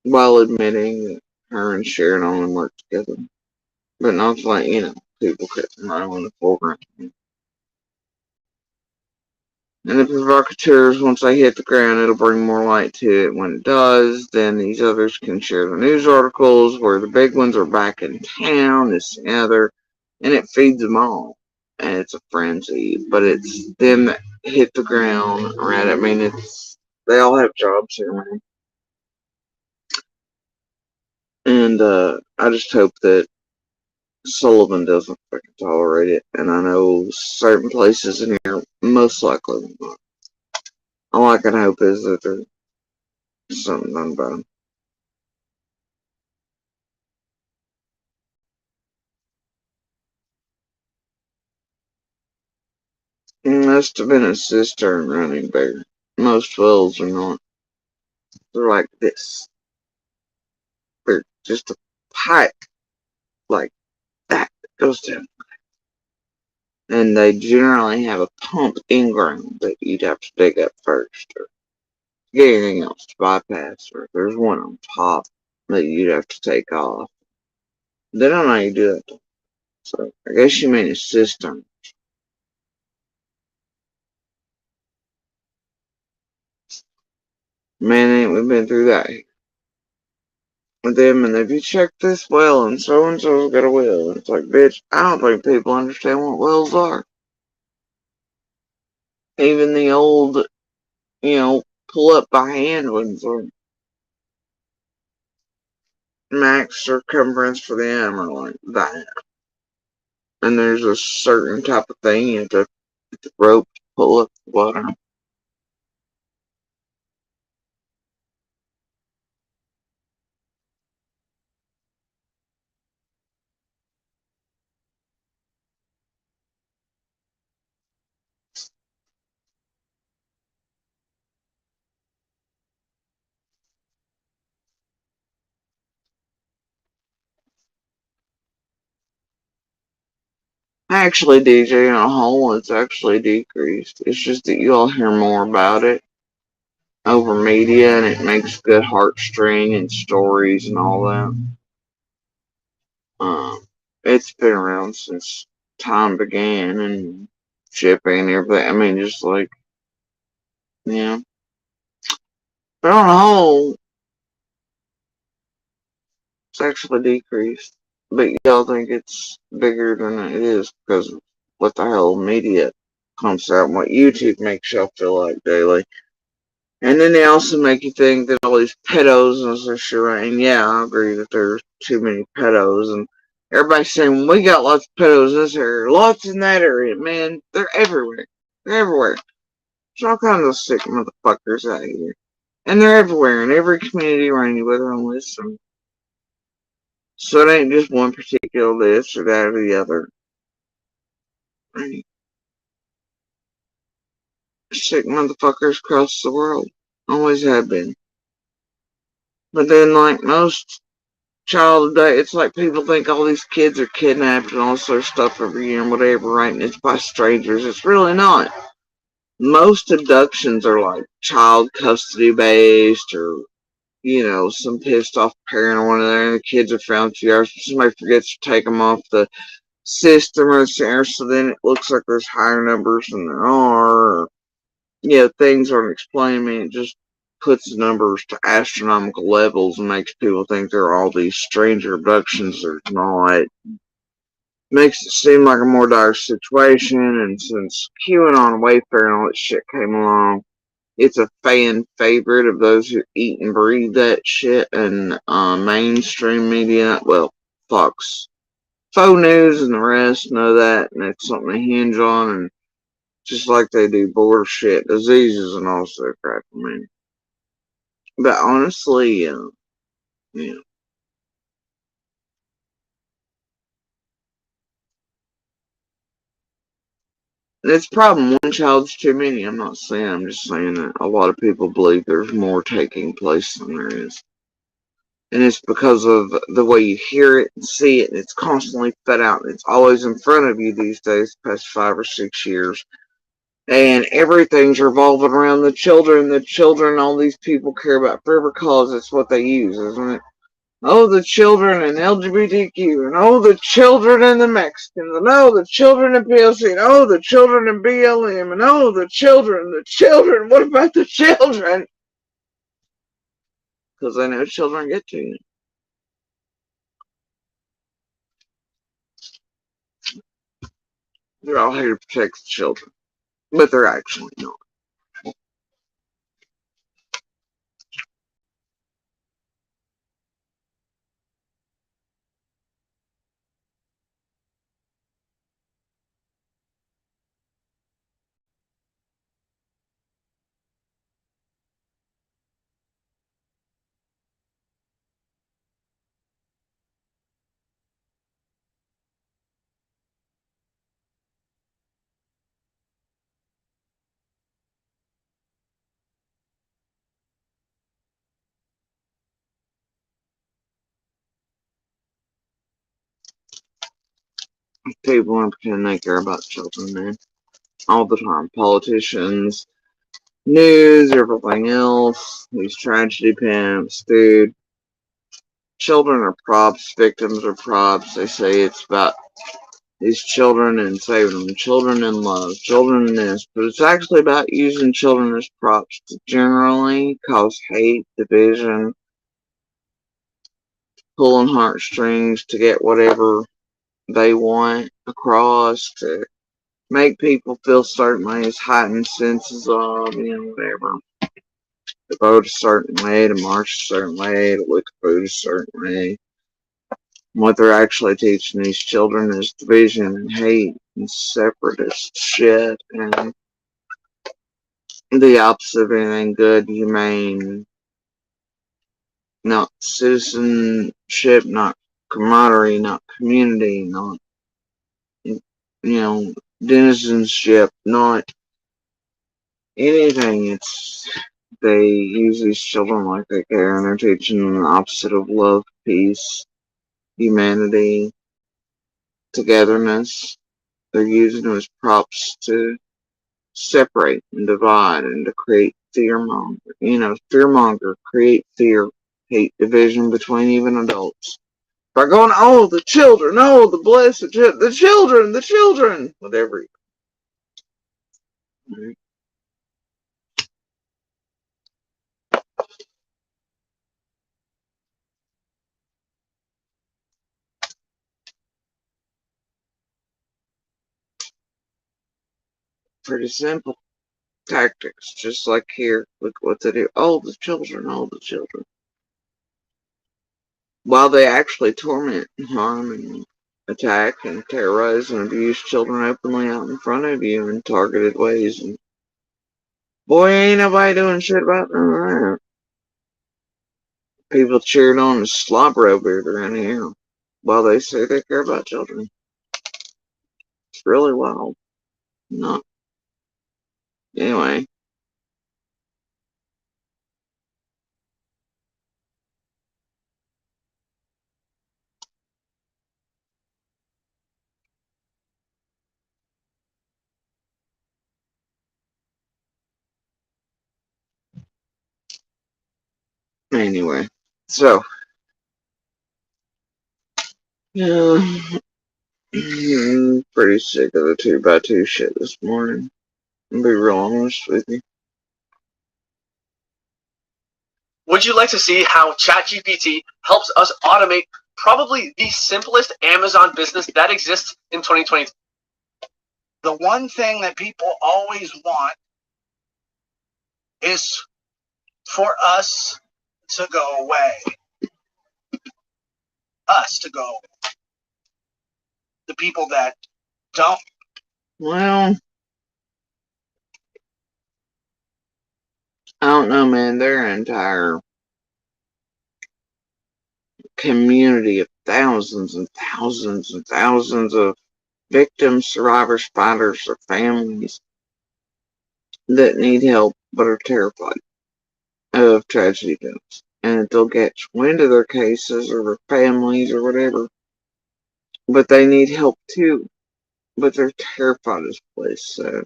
While admitting that her and Sharon only worked together. But not like, people couldn't right on the foreground. And the provocateurs, once they hit the ground, it'll bring more light to it. When it does, then these others can share the news articles where the big ones are back in town, this and the other, and it feeds them all. And it's a frenzy, but it's them that hit the ground, right? I mean, they all have jobs here, man. And I just hope that Sullivan doesn't fucking tolerate it, and I know certain places in here most likely will not. All I can hope is that there's something done about it. Must have been a cistern running bear. Most wells are not. They're like this. They're just a pipe like that goes down. And they generally have a pump in ground that you'd have to dig up first or get anything else to bypass, or if there's one on top that you'd have to take off. They don't know how you do that though. So I guess you mean a cistern. Man, ain't we been through that with them, and if you check this well and so's got a well, it's like, bitch, I don't think people understand what wells are. Even the old, pull up by hand ones are max circumference for them are like that. And there's a certain type of thing you have to get the rope to pull up the water. Actually, DJ in a hole, it's actually decreased. It's just that you'll hear more about it over media, and it makes good heartstring and stories and all that. It's been around since time began and shipping and everything. I mean, just like, yeah. But on a whole, it's actually decreased. But y'all think it's bigger than it is because of what the hell media pumps out and what YouTube makes y'all feel like daily. And then they also make you think that all these pedos and such shit, and yeah, I agree that there's too many pedos, and everybody's saying, we got lots of pedos in this area, lots in that area, man, they're everywhere. They're everywhere. There's all kinds of sick motherfuckers out here. And they're everywhere, in every community around you, whether on this or... So it ain't just one particular this or that or the other. Right? Sick motherfuckers across the world. Always have been. But then, like most child today, it's like people think all these kids are kidnapped and all sort of stuff every year and whatever, right? And it's by strangers. It's really not. Most abductions are like child custody based, or some pissed off parent or one of there, and the kids are found 2 hours. Somebody forgets to take them off the system or center, so then it looks like there's higher numbers than there are. Or, things aren't explained. I mean, it just puts the numbers to astronomical levels and makes people think there are all these stranger abductions. There's not. Makes it seem like a more dire situation, and since QAnon, Wayfair, and all that shit came along, it's a fan favorite of those who eat and breathe that shit, and mainstream media, well, Fox, Faux News, and the rest know that, and it's something to hinge on, and just like they do border shit, diseases, and all that crap. I mean, but honestly, it's a problem. One child's too many. I'm not saying. I'm just saying that a lot of people believe there's more taking place than there is. And it's because of the way you hear it and see it, and it's constantly fed out. And it's always in front of you these days, past 5 or 6 years. And everything's revolving around the children. The children, all these people care about forever cause. It's what they use, isn't it? Oh, the children and LGBTQ, and oh, the children and the Mexicans, and oh, the children in PLC, and oh, the children in BLM, and oh, the children, what about the children? Because they know children get to you. They're all here to protect the children, but they're actually not. People want to pretend they care about children, man. All the time. Politicians, news, everything else. These tragedy pimps, dude. Children are props. Victims are props. They say it's about these children and saving them. Children in love. Children in this. But it's actually about using children as props to generally cause hate, division, pulling heartstrings to get whatever they want across, to make people feel certain ways, heightened senses of, whatever. To vote a certain way, to march a certain way, to look at food a certain way. What they're actually teaching these children is division and hate and separatist shit and the opposite of anything good, humane, not citizenship, not camaraderie, not community, not, denizenship, not anything. It's, they use these children like they care, and they're teaching them the opposite of love, peace, humanity, togetherness. They're using them as props to separate and divide and to create fearmonger. Fearmonger, create fear, hate, division between even adults. By going, oh, the children, oh, the blessed, the children, whatever. Pretty simple tactics, just like here. Look what they do. Oh, the children, oh, the children. While they actually torment, harm, and attack and terrorize and abuse children openly out in front of you in targeted ways. And boy, ain't nobody doing shit about none of that. People cheered on the slobber over around here while they say they care about children. It's really wild. Not. Anyway. Anyway. So. Yeah. I'm pretty sick of the 2x2 shit this morning. I'll be real honest with you.
Would you like to see how ChatGPT helps us automate probably the simplest Amazon business that exists in 2020? The one thing that people always want is for us to go away. Us to go away. The people that don't.
Well, I don't know, man. Their entire community of thousands and thousands and thousands of victims, survivors, fighters, or families that need help but are terrified of tragedy deaths. And they'll get wind of their cases or their families or whatever. But they need help too. But they're terrified of this place. So,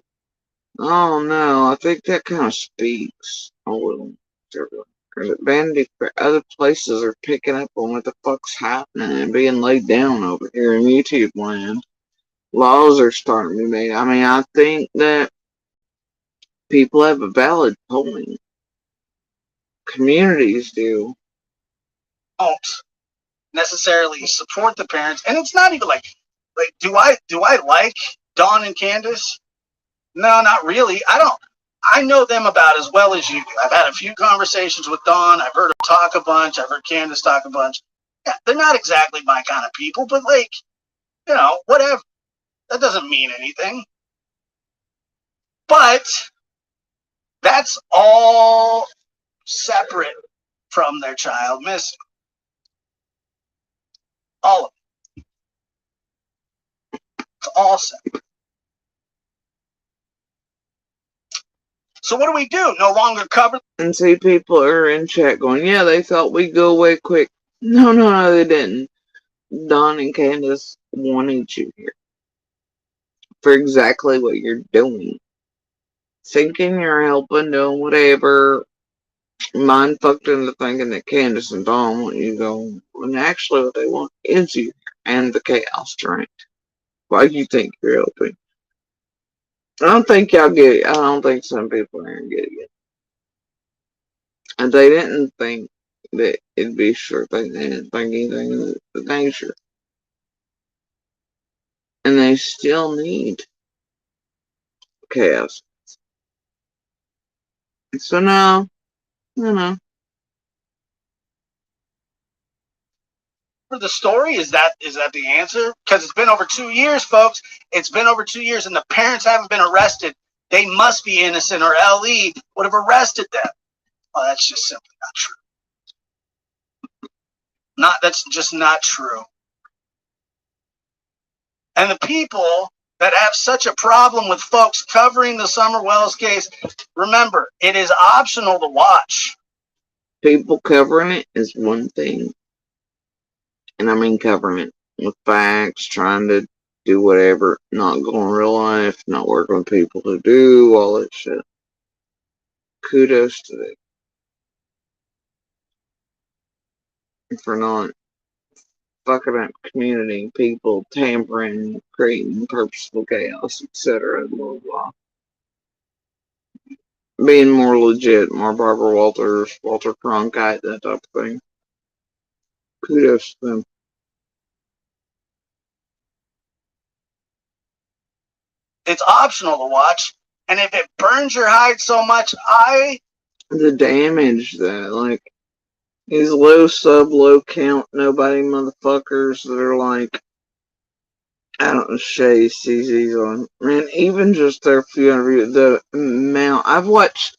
oh no, I think that kind of speaks a little to everyone. Vanity Fair, other places are picking up on what the fuck's happening and being laid down over here in YouTube land. Laws are starting to be made. I mean, I think that people have a valid point. Communities do.
Don't necessarily support the parents, and it's not even like do I like Dawn and Candace? No, not really. I know them about as well as you do. I've had a few conversations with Dawn. I've heard her talk a bunch. I've heard Candace talk a bunch. Yeah, they're not exactly my kind of people, but whatever. That doesn't mean anything. But that's all separate from their child missing. All of it. It's all separate. So what do? No longer cover?
And see, people are in chat going, yeah, they thought we'd go away quick. No, they didn't. Dawn and Candace wanted you here. for exactly what you're doing. Thinking you're helping, doing whatever. Mind fucked into thinking that Candace and Dawn want you to go, when actually what they want is you and the chaos drink. Why do you think you're helping? I don't think y'all get it. I don't think some people are gonna get it. And they didn't think that it'd be a sure thing. They didn't think anything of the nature. And they still need chaos. So no, no.
For the story, is that the answer? Because it's been over 2 years, folks. It's been over 2 years, and the parents haven't been arrested. They must be innocent, or LE would have arrested them. Oh, that's just simply not true. That's just not true. And the people that have such a problem with folks covering the Summer Wells case, remember, it is optional to watch.
People covering it is one thing. And I mean covering it with facts, trying to do whatever, not going real life, not working with people who do all that shit. Kudos to them for not fucking up community, people tampering, creating purposeful chaos, etc. Blah blah. Being more legit, more Barbara Walters, Walter Cronkite, that type of thing. Kudos to them.
It's optional to watch, and if it burns your hide so much,
the damage that, like, these low count, nobody motherfuckers that are like, I don't know, Shay CZ's on. Man, even just their few interviews, the amount, I've watched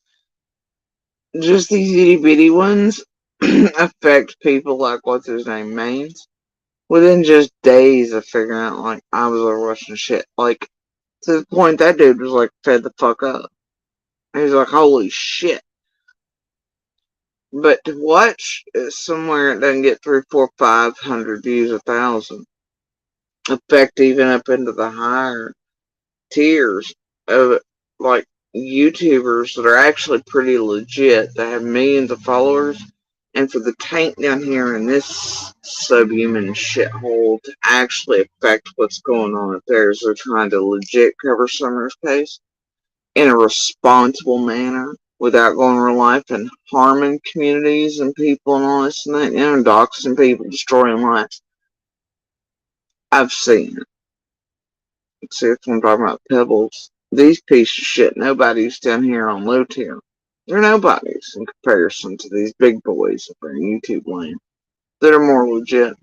just these itty bitty ones affect people like, what's his name, Maines? Within just days of figuring out, like, I was over watching shit. Like, to the point that dude was like, fed the fuck up. He was like, holy shit. But to watch somewhere it doesn't get 300, 400, 500 views, 1,000, affect even up into the higher tiers of, like, YouTubers that are actually pretty legit, that have millions of followers, and for the tank down here in this subhuman shithole to actually affect what's going on up there as they're trying to legit cover Summer's case in a responsible manner without going real life and harming communities and people and all this and that, doxing people, destroying lives. I've seen it. See, if I'm talking about Pebbles, these pieces of shit, nobody's down here on low tier. They're nobodies in comparison to these big boys up there in YouTube land that are more legit.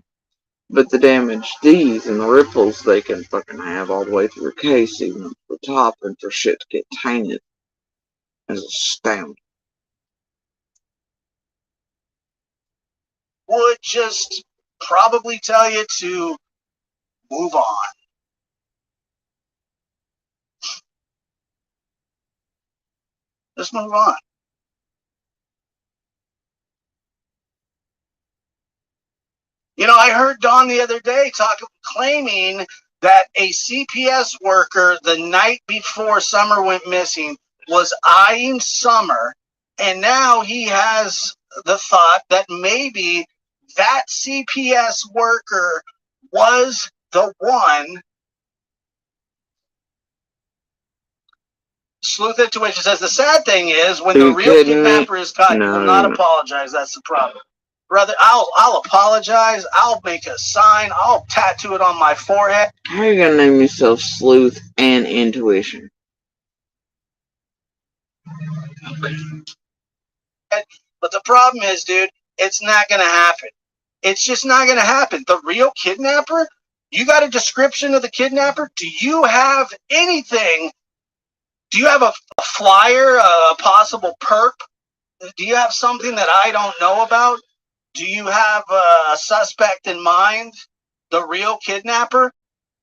But the damage these and the ripples they can fucking have all the way through the case, even up to the top, and for shit to get tainted, is astounding.
would just probably tell you to move on. Just move on. You know, I heard Dawn the other day claiming that a CPS worker the night before Summer went missing was eyeing Summer, and now he has the thought that maybe that CPS worker was the one. Sleuth Intuition says the sad thing is when the real kidnapper is caught, you will not apologize. That's the problem. Brother, I'll apologize. I'll make a sign. I'll tattoo it on my forehead.
How are you gonna name yourself Sleuth and Intuition?
But the problem is, dude, it's not gonna happen. It's just not gonna happen. The real kidnapper? You got a description of the kidnapper? Do you have anything? Do you have a flyer, a possible perp? Do you have something that I don't know about? Do you have a suspect in mind? The real kidnapper?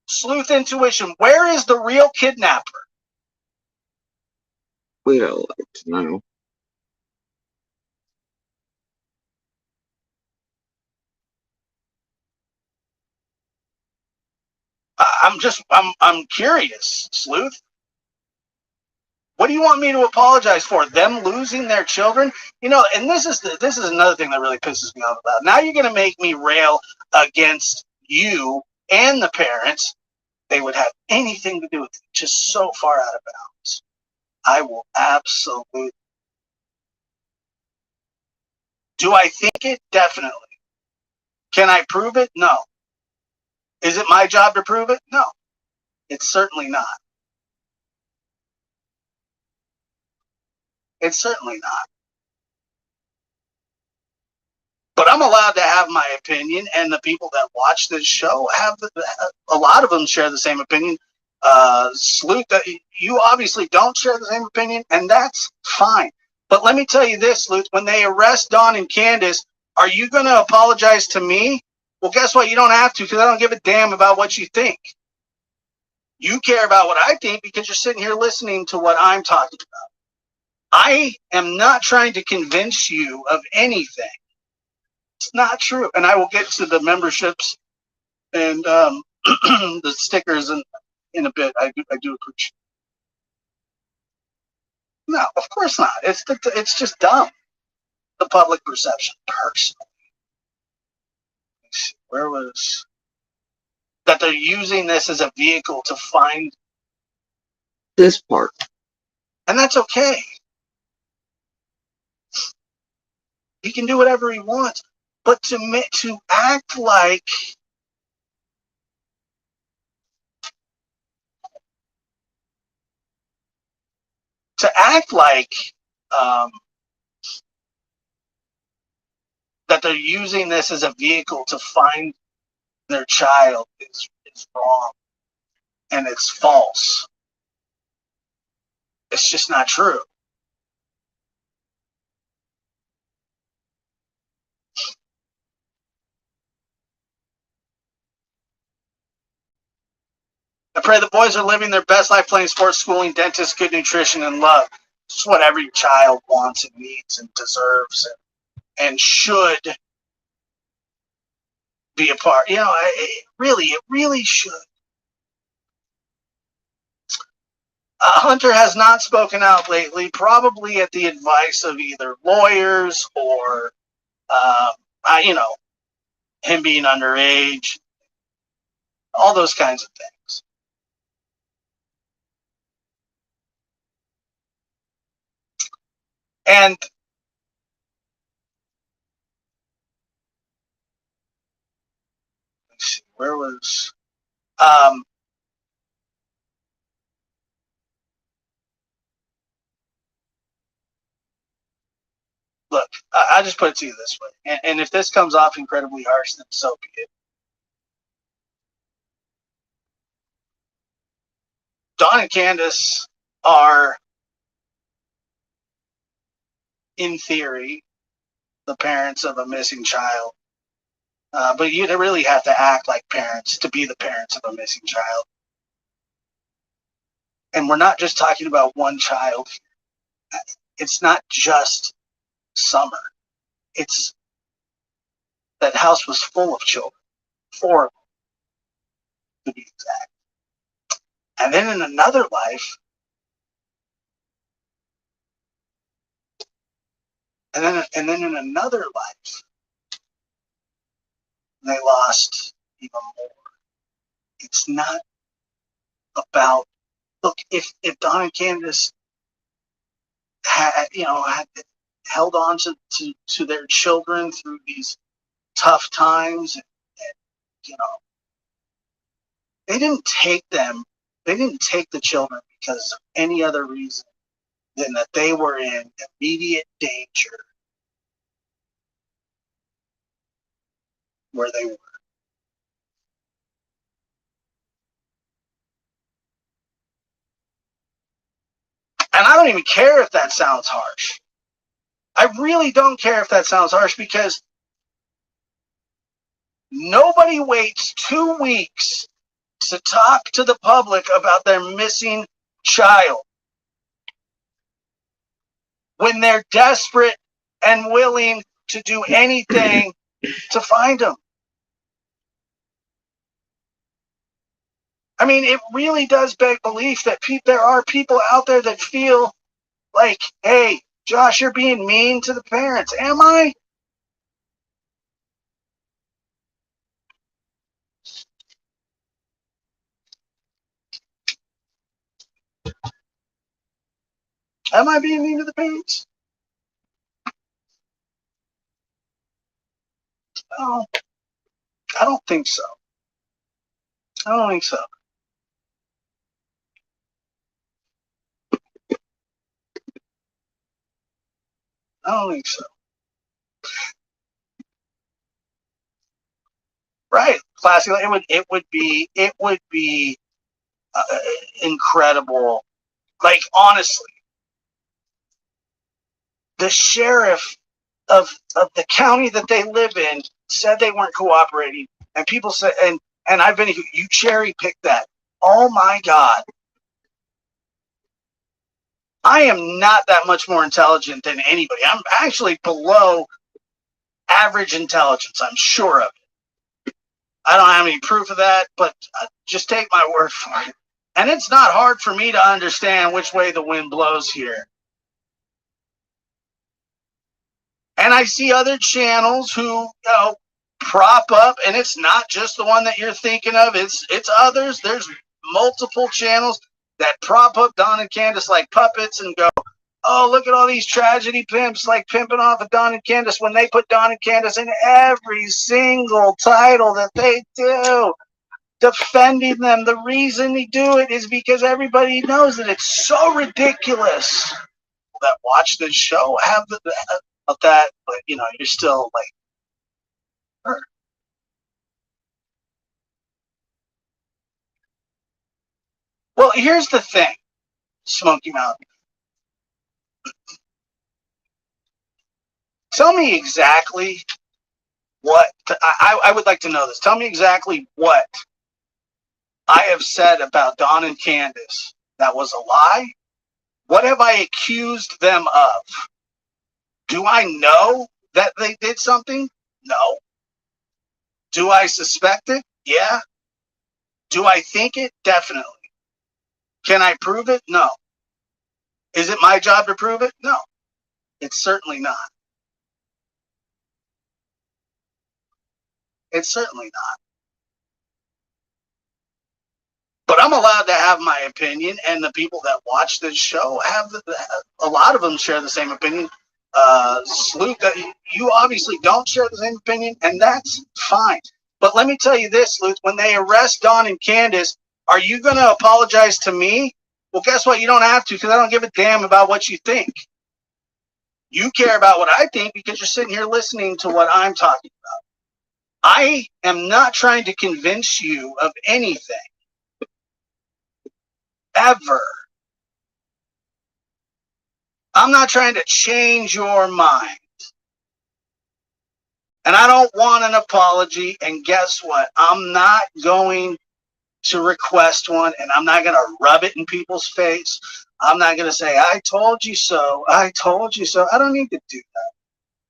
Sleuth Intuition, where is the real kidnapper?
We don't like to know.
I'm curious, Sleuth. What do you want me to apologize for? Them losing their children? You know, and this is another thing that really pisses me off about. Now you're going to make me rail against you and the parents. They would have anything to do with it. Just so far out of bounds. I will absolutely. Do I think it? Definitely. Can I prove it? No. Is it my job to prove it? No. It's certainly not. It's certainly not. But I'm allowed to have my opinion, and the people that watch this show have a lot of them share the same opinion. Sleuth, you obviously don't share the same opinion, and that's fine. But let me tell you this, Sleuth, when they arrest Dawn and Candace, are you going to apologize to me? Well, guess what? You don't have to, because I don't give a damn about what you think. You care about what I think because you're sitting here listening to what I'm talking about. I am not trying to convince you of anything. It's not true. And I will get to the memberships and the stickers in a bit. I do appreciate. No, of course not. It's just dumb. The public perception, personally. Let's see, where was that they're using this as a vehicle to find
this part,
and that's okay. He can do whatever he wants, but to act like that they're using this as a vehicle to find their child is wrong, and it's false. It's just not true. I pray the boys are living their best life, playing sports, schooling, dentists, good nutrition, and love. It's what every child wants and needs and deserves and should be a part. You know, it really should. Hunter has not spoken out lately, probably at the advice of either lawyers or, him being underage, all those kinds of things. And let's see, where was look, I just put it to you this way, and if this comes off incredibly harsh, then so be it. Dawn and Candace are, in theory, the parents of a missing child. But you really have to act like parents to be the parents of a missing child. And we're not just talking about one child. It's not just Summer. It's that house was full of children. 4 of them, to be exact. And then in another life, and then in another life, they lost even more. It's not about, look, if Dawn and Candace had held on to their children through these tough times, and they didn't take the children because of any other reason than that they were in immediate danger where they were. And I don't even care if that sounds harsh. I really don't care if that sounds harsh, because nobody waits 2 weeks to talk to the public about their missing child when they're desperate and willing to do anything to find them. I mean, it really does beg belief that there are people out there that feel like, hey, Josh, you're being mean to the parents. Am I? Am I being mean to the parents? Oh, I don't think so. I don't think so. I don't think so. Right, classy. It would be incredible. Like honestly, the sheriff of the county that they live in said they weren't cooperating, and people said, and I've been, you cherry picked that. Oh my God. I am not that much more intelligent than anybody. I'm actually below average intelligence. I'm sure of it. I don't have any proof of that, but just take my word for it. And it's not hard for me to understand which way the wind blows here. And I see other channels who, prop up, and it's not just the one that you're thinking of. It's others. There's multiple channels that prop up Don and Candace like puppets and go, oh, look at all these tragedy pimps like pimping off of Don and Candace when they put Don and Candace in every single title that they do, defending them. The reason they do it is because everybody knows that it's so ridiculous that watch this show have of that, but you're still like hurt. Well, here's the thing, Smoky Mountain. Tell me exactly what I would like to know this. Tell me exactly what I have said about Don and Candace that was a lie. What have I accused them of? Do I know that they did something? No. Do I suspect it? Yeah. Do I think it? Definitely. Can I prove it? No. Is it my job to prove it? No. It's certainly not. It's certainly not. But I'm allowed to have my opinion, and the people that watch this show have a lot of them share the same opinion. Luke, you obviously don't share the same opinion, and that's fine. But let me tell you this, Luke, when they arrest Don and Candace, are you going to apologize to me? Well, guess what? You don't have to, because I don't give a damn about what you think. You care about what I think because you're sitting here listening to what I'm talking about. I am not trying to convince you of anything. Ever. I'm not trying to change your mind. And I don't want an apology. And guess what? I'm not going to request one, and I'm not going to rub it in people's face. I'm not going to say, I told you so. I told you so. I don't need to do that.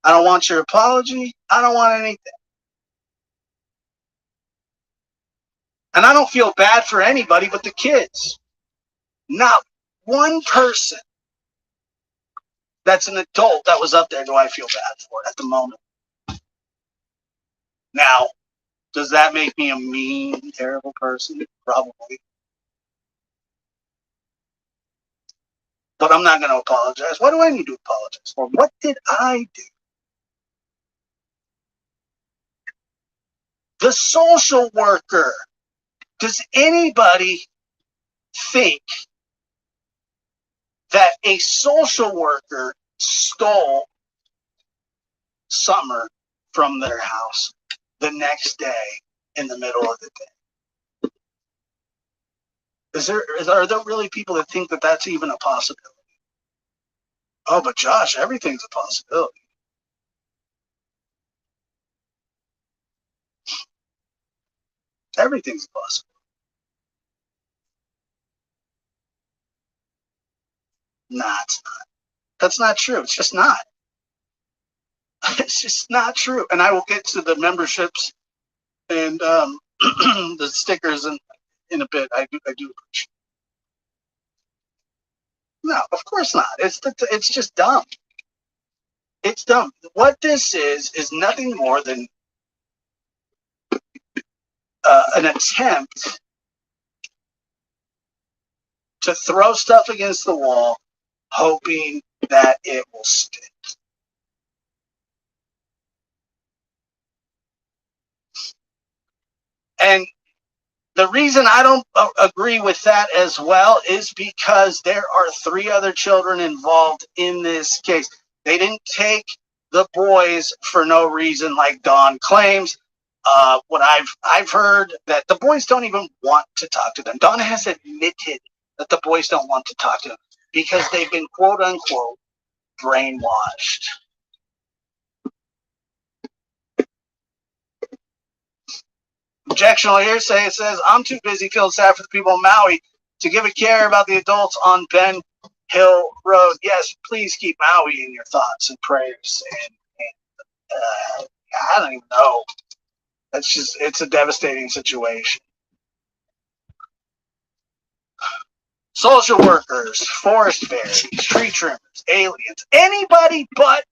I don't want your apology. I don't want anything. And I don't feel bad for anybody but the kids. Not one person that's an adult that was up there do I feel bad for at the moment. Now, does that make me a mean, terrible person? Probably. But I'm not going to apologize. What do I need to apologize for? What did I do? The social worker. Does anybody think that a social worker stole Summer from their house the next day in the middle of the day? Are there really people that think that that's even a possibility? Oh, but Josh, everything's a possibility. Everything's a possibility. Nah, it's not. That's not true. It's just not. It's just not true. And I will get to the memberships and the stickers and in a bit. I do appreciate. No, of course not. It's just dumb. It's dumb. What this is nothing more than an attempt to throw stuff against the wall, hoping that it will stick. And the reason I don't agree with that as well is because there are 3 other children involved in this case. They didn't take the boys for no reason, like Dawn claims. What I've heard that the boys don't even want to talk to them. Dawn has admitted that the boys don't want to talk to them because they've been quote unquote brainwashed. Objectional hearsay. It says, I'm too busy feeling sad for the people of Maui to give a care about the adults on Ben Hill Road. Yes, please keep Maui in your thoughts and prayers. And I don't even know. It's a devastating situation. Social workers, forest fairies, tree trimmers, aliens, anybody but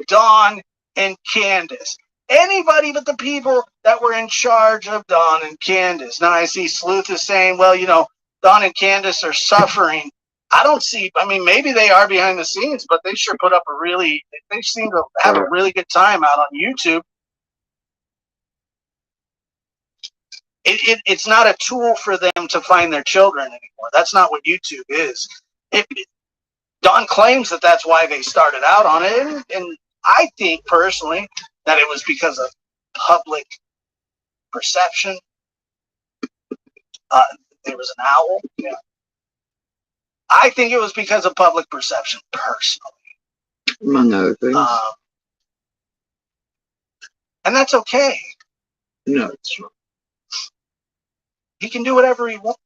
Dawn and Candace. Anybody but the people that were in charge of Dawn and Candace. Now I see Sleuth is saying, well, Dawn and Candace are suffering. I mean, maybe they are behind the scenes, but they sure put up they seem to have a really good time out on YouTube. It's not a tool for them to find their children anymore. That's not what YouTube is. Dawn claims that that's why they started out on it, and I think personally that it was because of public perception. There was an owl. Yeah. I think it was because of public perception, personally.
Among other things.
And that's okay.
No, it's wrong.
He can do whatever he wants.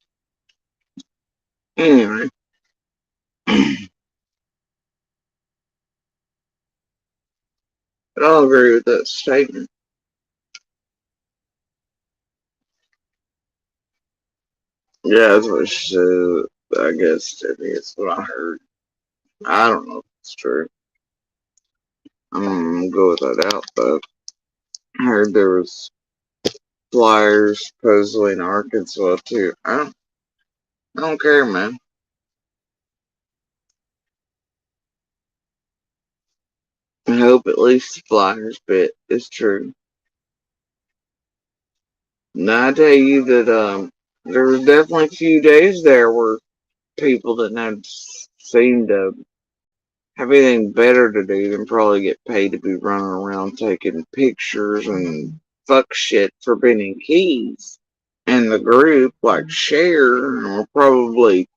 Anyway. But I'll agree with that statement. Yeah, that's what she said. I guess it's what I heard. I don't know if it's true. I'm gonna go with that out, but I heard there was flyers supposedly in Arkansas too. I don't care, man. I hope at least the flyers bit is true. Now I tell you that there was definitely a few days there where people didn't seem to have anything better to do than probably get paid to be running around taking pictures and fuck shit for Ben and Keys. And the group, like Cher, were probably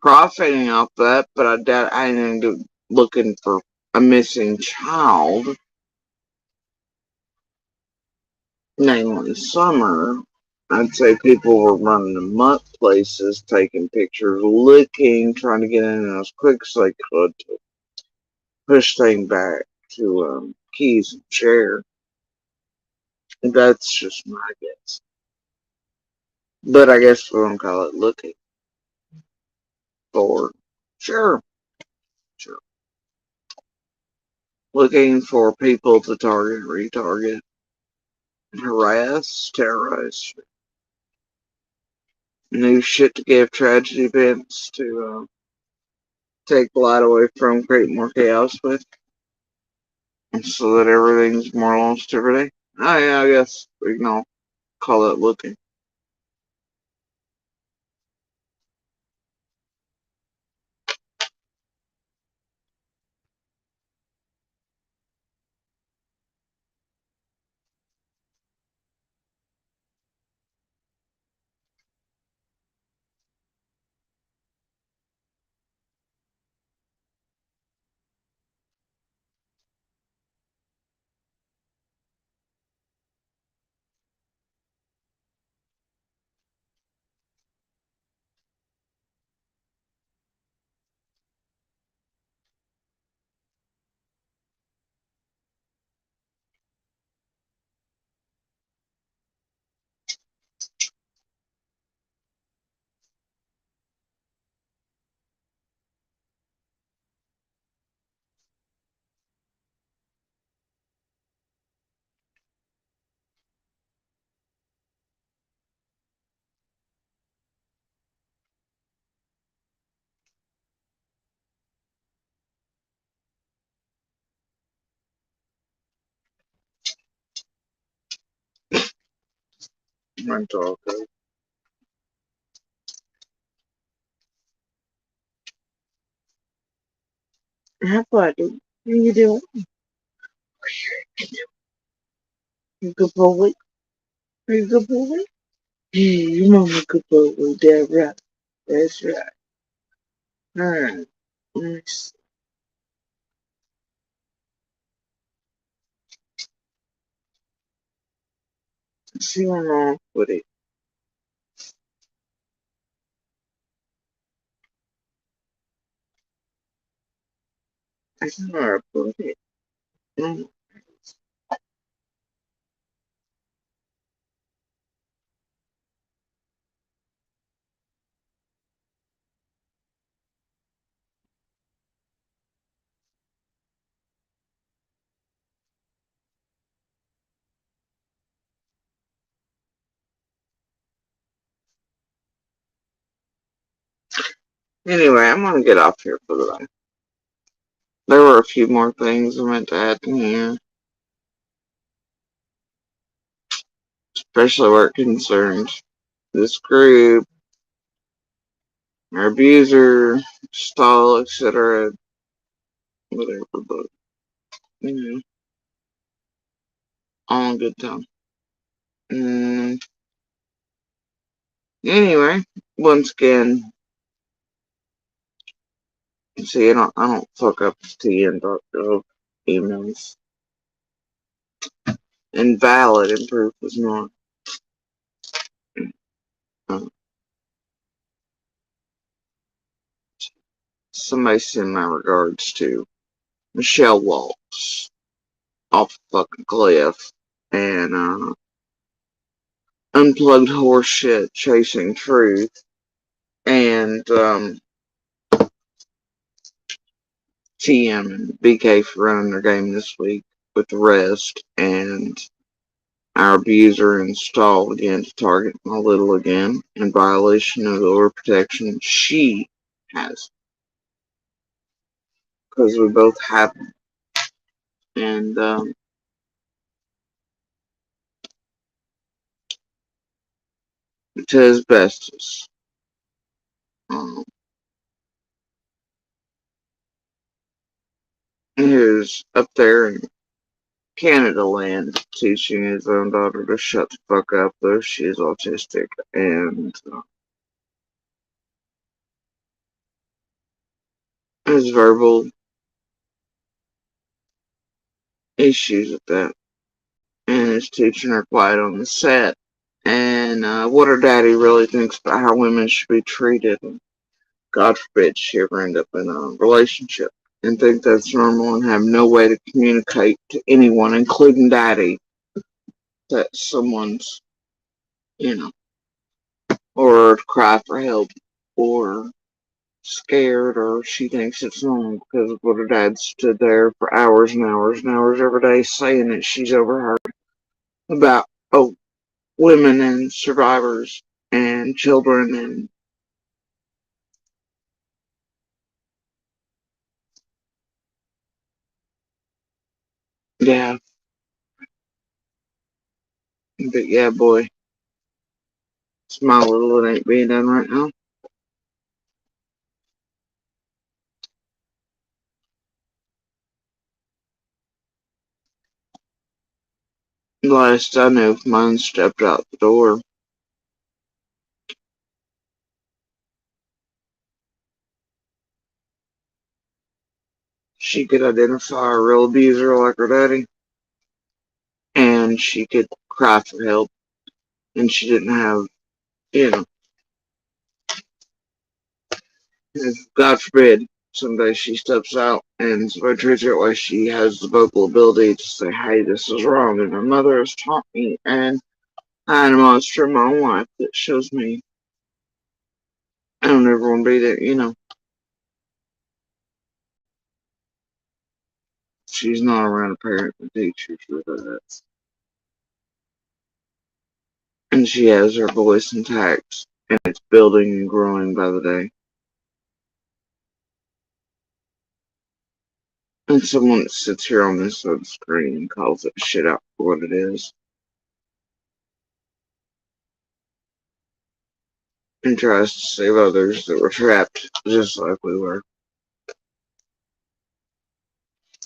profiting off that, but I doubt I ain't looking for a missing child. Namely Summer. I'd say people were running amok places, taking pictures, looking, trying to get in as quick as they could to push things back to Keys and Cher. That's just my guess. But I guess we're going to call it looking for. Sure. Looking for people to target, retarget, harass, terrorize. New shit to give, tragedy events to take the light away from, create more chaos with, so that everything's more lost every day. Oh yeah, I guess we can all call it looking. My dog. How about it? What are you doing? You good boy? Are you good boy? Yeah, your mama good boy. That's right. That's right. Alright. Let's see what's wrong with it. I don't know where I put it. Mm. Anyway, I'm gonna get off here for the day. There were a few more things I meant to add in here, especially where it concerns this group, our abuser, stall, etc. Whatever, but you know, all in good time. Anyway, once again, see, I don't fuck up TN.gov emails. Invalid and proof is not. Somebody send my regards to Michelle Waltz off the fucking cliff and unplugged horseshit chasing truth and TM and BK for running their game this week with the rest, and our abuser installed again to target my little again in violation of the order of protection she has, because we both have them. And to his bestest. He was up there in Canada land teaching his own daughter to shut the fuck up, though she is autistic, and has verbal issues with that, and is teaching her quiet on the set, and what her daddy really thinks about how women should be treated, and God forbid she ever end up in a relationship and think that's normal and have no way to communicate to anyone, including daddy, that someone's, you know, or cry for help, or scared, or she thinks it's normal because of what her dad stood there for hours and hours and hours every day saying that she's overheard about women and survivors and children and yeah. But yeah, boy, it's my little, it ain't being done right now. Last I knew, mine stepped out the door. She could identify a real abuser like her daddy, and she could cry for help, and she didn't have, you know, if God forbid, someday she steps out and somebody treats her that way, she has the vocal ability to say, hey, this is wrong, and my mother has taught me, and I had a monster in my own life that shows me I don't ever want to be there, you know. She's not around a parent and teacher for that. And she has her voice intact, and it's building and growing by the day. And someone that sits here on this side of the screen and calls it shit out for what it is. and tries to save others that were trapped just like we were.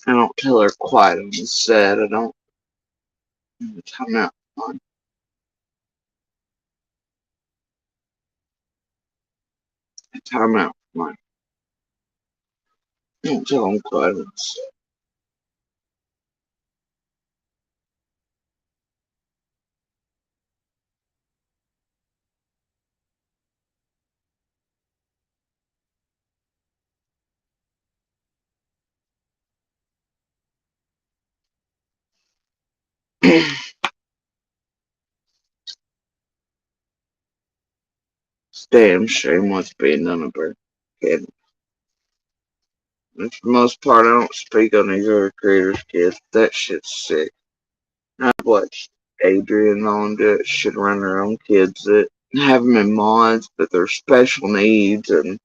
I don't tell her quite on the set. I don't. Time out. Come on. Time out. Come on. I don't tell them quite on the set. It's a damn shame what's being done of her kid. And for the most part, I don't speak on these other creators' kids. That shit's sick. I've watched Adrian and all do it. Should run their own kids that have them in mods, but they're special needs, and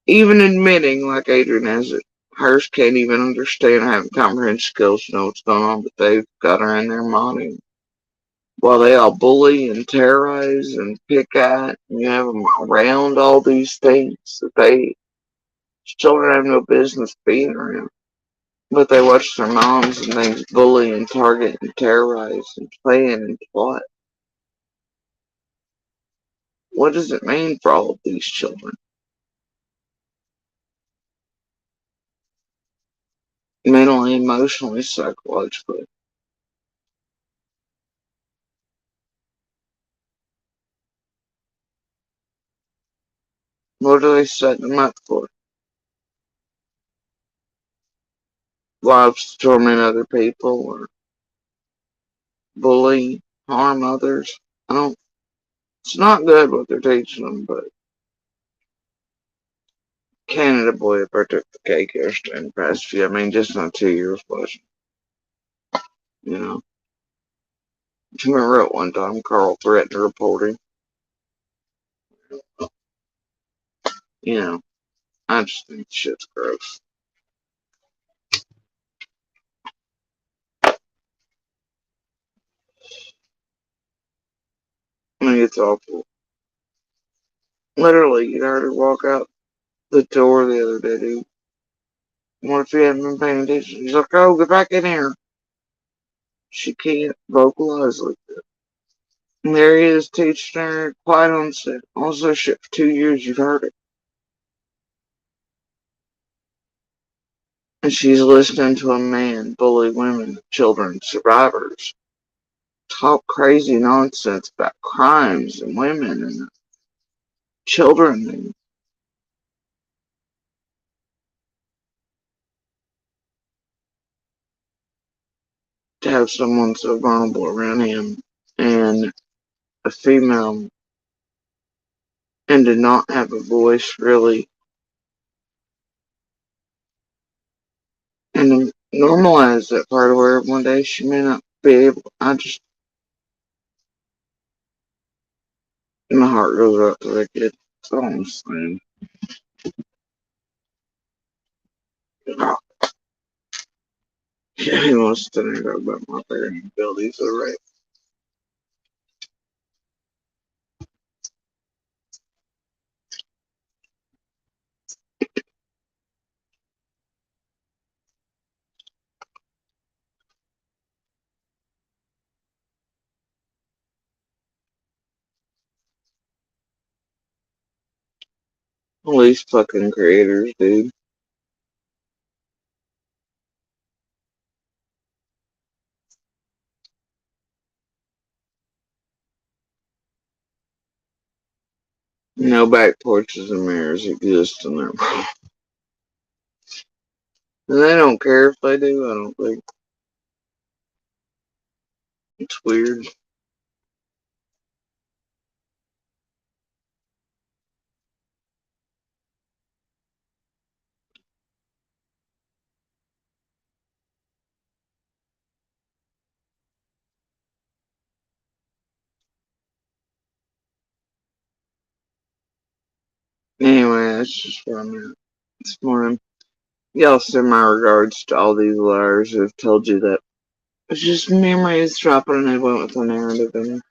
even admitting, like Adrian has it, hers can't even understand having comprehension skills to know what's going on, but they've got her in there modding. While they all bully and terrorize and pick at, and you have them around all these things that children have no business being around. But they watch their moms and things bully and target and terrorize and plan and plot. What does it mean for all of these children? Mentally, emotionally, psychologically. What are they setting them up for? Lives to torment other people or bully, harm others? It's not good what they're teaching them, but Canada Boy partook the cake yesterday in the past few. I mean, just in 2 years was. You know. I remember at one time Carl threatened to report him. You know, I just think shit's gross. I mean, it's awful. Literally, you heard her walk out the door the other day, dude. What if you hadn't been paying attention? She's like, oh, get back in here. She can't vocalize like that. And there he is teaching her quiet on set. Also, shit, for 2 years you've heard it. And she's listening to a man bully women, children, survivors. Talk crazy nonsense about crimes and women and children. And to have someone so vulnerable around him and a female and to not have a voice really and to normalize that part of where one day she may not be able. My heart goes out to that kid. That's all I'm saying. Oh, yeah, he wants to know about my parenting abilities, alright. All these fucking creators, dude. No back porches and mirrors exist in their world. And they don't care if they do, I don't think. It's weird. Anyway, that's just where I'm at this morning. Y'all send my regards to all these liars who have told you that it's just memories dropping and they went with the narrative in it.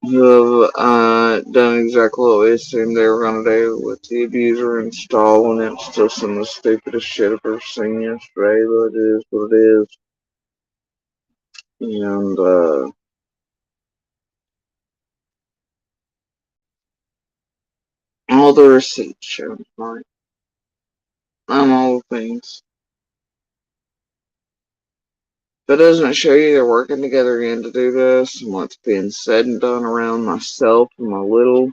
who have done exactly what we assumed they were going to do with the abuser install, and it's still some of the stupidest shit I've ever seen yesterday, but it is what it is. And all the receipts shown tonight. All the things. If it doesn't show you they're working together again to do this, and what's being said and done around myself and my little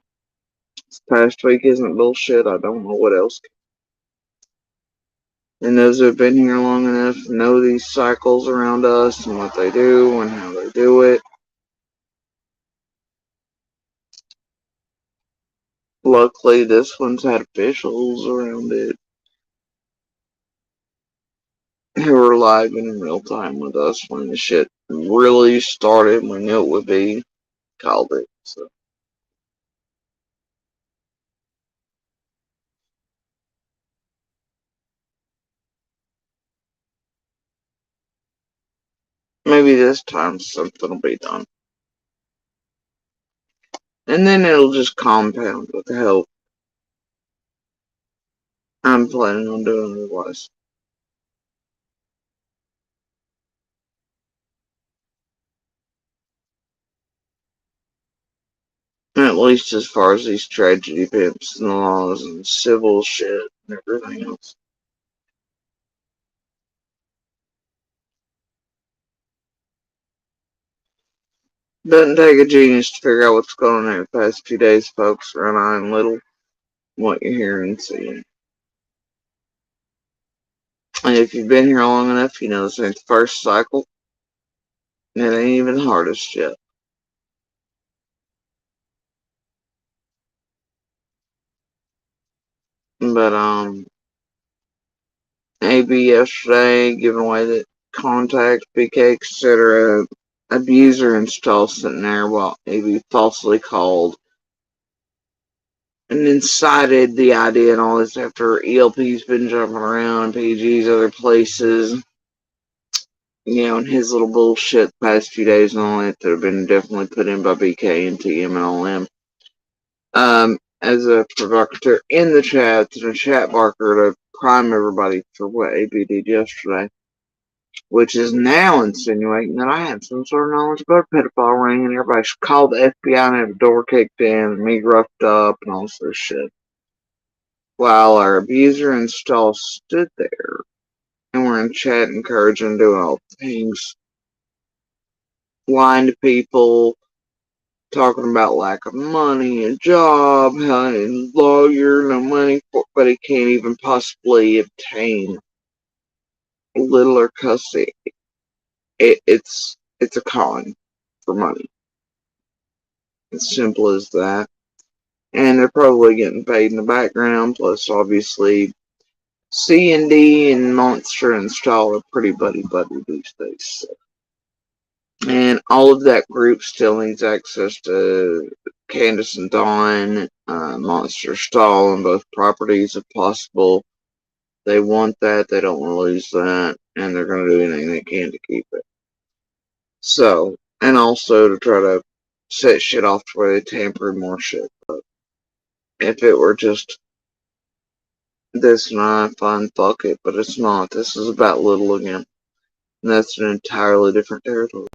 this past week isn't bullshit, I don't know what else. And those who have been here long enough know these cycles around us and what they do and how they do it. Luckily, this one's had officials around it who were live and in real time with us when the shit really started. We knew it would be. Called it. So. Maybe this time something will be done. And then it'll just compound with the help. I'm planning on doing otherwise. At least as far as these tragedy pimps and laws and civil shit and everything else. Doesn't take a genius to figure out what's going on in the past few days, folks. Around Iron Little, what you're hearing and seeing. And if you've been here long enough, you know this ain't the first cycle. It ain't even the hardest yet. But, AB yesterday giving away that contact BK consider a abuser install sitting there while AB falsely called and incited the idea and all this after ELP's been jumping around, PG's other places, you know, and his little bullshit the past few days and all that have been definitely put in by BK and TM and all them. As a provocateur in the chat, and a chat barker to prime everybody for what AB did yesterday, which is now insinuating that I had some sort of knowledge about a pedophile ring and everybody should call the FBI and have a door kicked in and me roughed up and all this shit. While our abuser install stood there and we're in chat encouraging doing all things, lying to people, talking about lack of money, a job, how a lawyer, no money, but he can't even possibly obtain littler custody. It's a con for money. As simple as that. And they're probably getting paid in the background, plus obviously C&D and Monster Install are pretty buddy-buddy these days. So. And all of that group still needs access to Candace and Dawn, Monster Stall on both properties if possible. They want that, they don't want to lose that, and they're going to do anything they can to keep it. So, and also to try to set shit off to where they tamper more shit. But if it were just this and I, fine, fuck it, but it's not. This is about Little again. And that's an entirely different territory.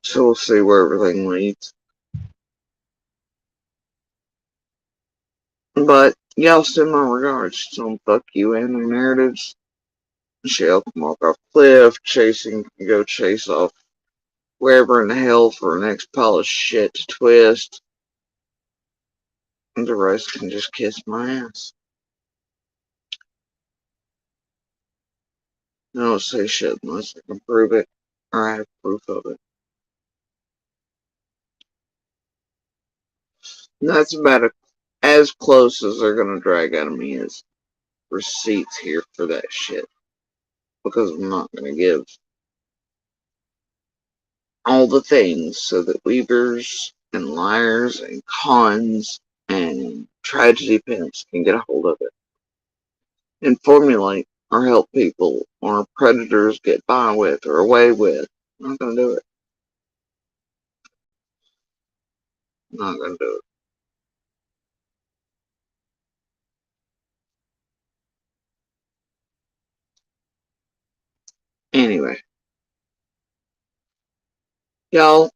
So we'll see where everything leads. But y'all send my regards to them. Fuck you and their narratives. Shell can walk off cliff, chasing can go chase off wherever in the hell for the next pile of shit to twist. And the rest can just kiss my ass. I don't say shit unless I can prove it or I have proof of it. And that's about as close as they're gonna drag out of me is receipts here for that shit. Because I'm not gonna give all the things so that weavers and liars and cons and tragedy pimps can get a hold of it and formulate or help people or predators get by with or away with. I'm not gonna do it. I'm not gonna do it. Anyway. Y'all,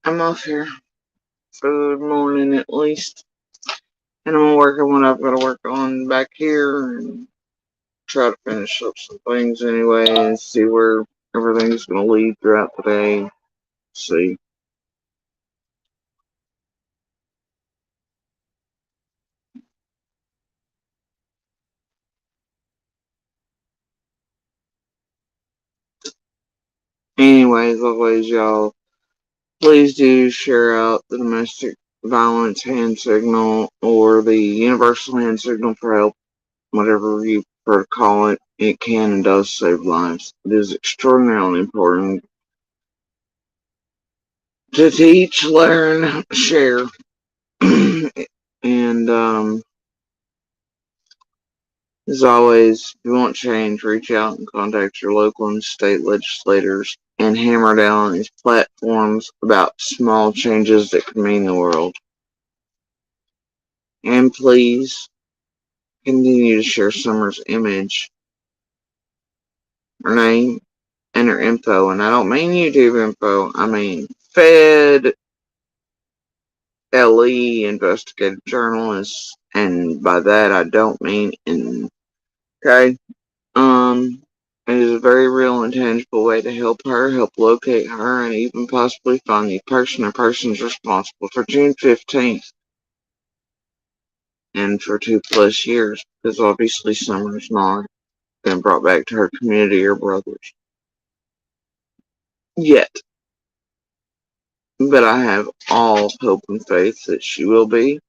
I'm off here for the morning at least. And I'm gonna work on what I've got to work on back here and try to finish up some things anyway and see where everything's gonna lead throughout the day. See. Anyways, always y'all, please do share out the domestic violence hand signal or the universal hand signal for help, whatever you prefer to call it. It can and does save lives. It is extraordinarily important to teach, learn, share. And as always, if you want change, reach out and contact your local and state legislators and hammer down on these platforms about small changes that could mean the world. And please continue to share Summer's image, her name, and her info. And I don't mean YouTube info, I mean Fed, LE, investigative journalists, and by that I don't mean okay? It is a very real and tangible way to help her, help locate her, and even possibly find the person or persons responsible for June 15th. And for 2+ years, because obviously Summer's not been brought back to her community or brothers. Yet. But I have all hope and faith that she will be,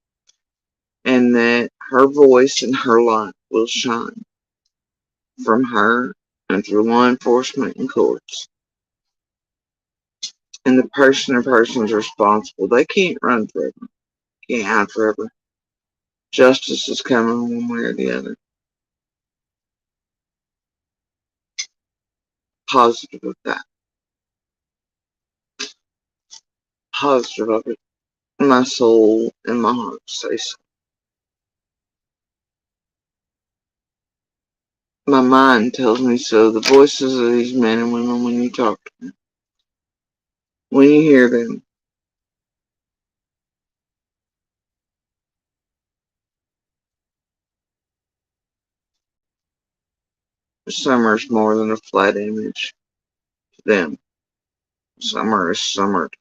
and that her voice and her light will shine from her and through law enforcement and courts. And the person or persons responsible, they can't run forever. Can't hide forever. Justice is coming one way or the other. Positive of that. Positive of it. My soul and my heart say so. My mind tells me so. The voices of these men and women, when you talk to them, when you hear them, Summer's more than a flat image to them. Summer is summered.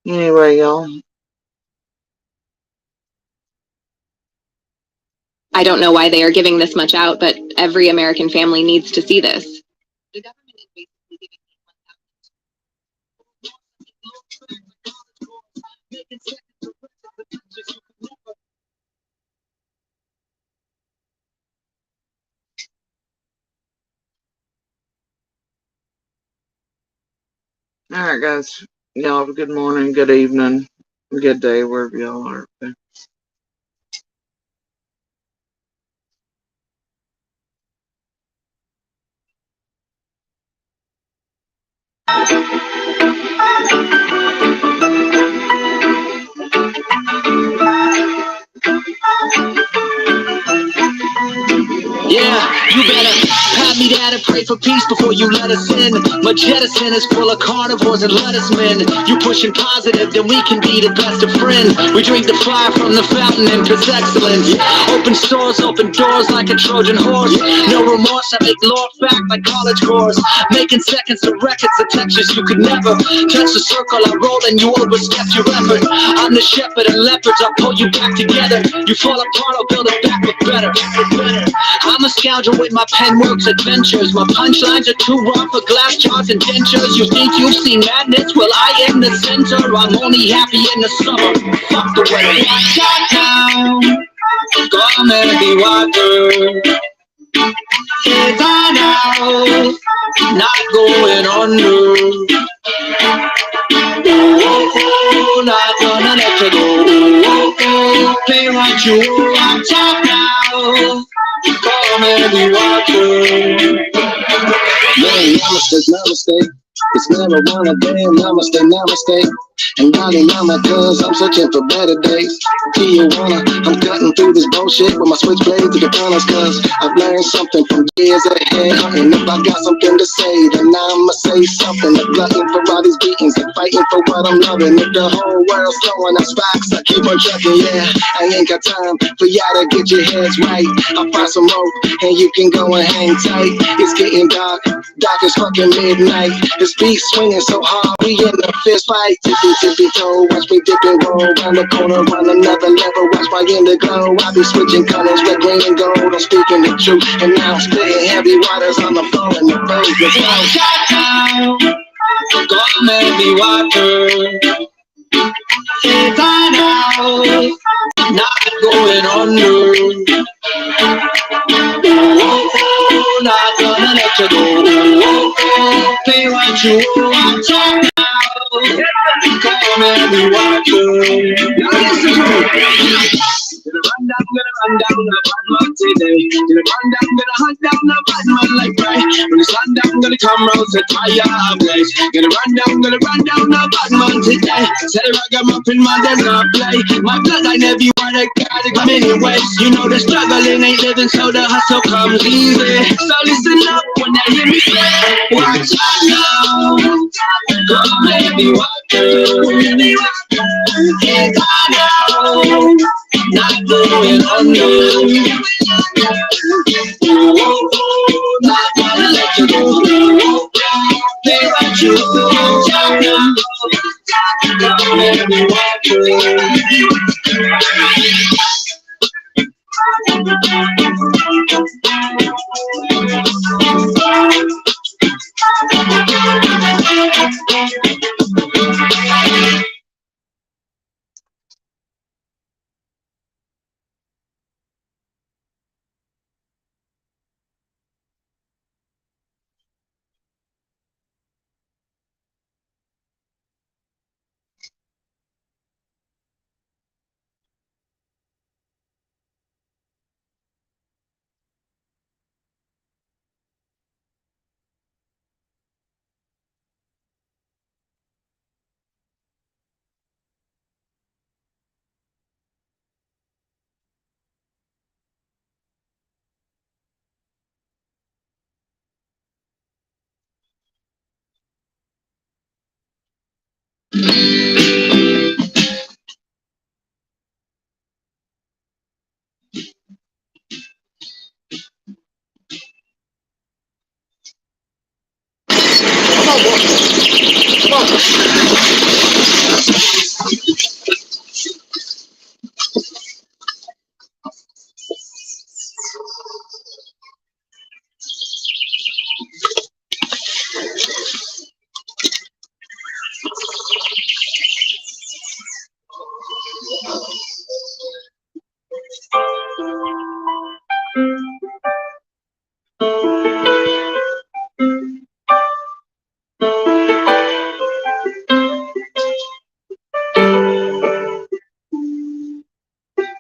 Anyway, y'all.
I don't know why they are giving this much out, but every American family needs to see this. The government is basically giving
Alright, guys. Y'all have a good morning, good evening, good day, wherever y'all are. Okay?
Yeah, you better pop me that pray for peace before you let us in. My jettison is full of carnivores and lettuce men. You pushing positive, then we can be the best of friends. We drink the fire from the fountain and cause excellence. Open stores, open doors like a Trojan horse. No remorse, I make law fact like college course. Making seconds to records of textures you could never touch the circle I roll and you overstepped your effort. I'm the shepherd and leopards, I'll pull you back together. You fall apart, I'll build it back with better. I'm a scoundrel with my pen works adventures. My punchlines are too raw for glass jars and dentures. You think you've seen madness? Well, I am the center. I'm only happy in the summer. Fuck the weather. Watch out now. Come and be water. It's on out. Not going under. Oh, not gonna let you go. Oh, play what you want. Watch out now. Come and be water. Man, namaste. It's marijuana day, namaste. And golly mama, cause I'm searching for better days. Tijuana, I'm cutting through this bullshit with my switchblade to the tunnels, cause I've learned something from years ahead. And if I got something to say, then I'ma say something. I'm glutton for all these beatings and fighting for what I'm loving. If the whole world's throwing us facts, I keep on trucking, yeah. I ain't got time for y'all to get your heads right. I'll find some rope and you can go and hang tight. It's getting dark as fucking midnight. This beat swinging so hard, we in a fist fight. Tippy toe, watch me dip and roll round the corner, round another level, watch my glow. I be switching colors, red, green, and gold. I'm speaking the truth, and now I'm spitting heavy waters on the floor and the road. Let's go. Come and be water. It's on out, not going under. Oh, not gonna let you go. Oh, play what you want. Talk now. Come and be water. Now listen to me. Gonna run down the bad man today. Gonna run down, gonna hunt down the bad man like prey. When it's run down, gonna come round to fire a blaze. Gonna run down the bad man today. Say ragamuffin man, them not play. My bloodline everywhere they gotta come anyways. You know the struggling ain't living, so the hustle comes easy. So listen up when they hear me say, watch out now. Come and be water. It's on now. Not going under. Oh, not gonna let you go. Play what you want. Come and be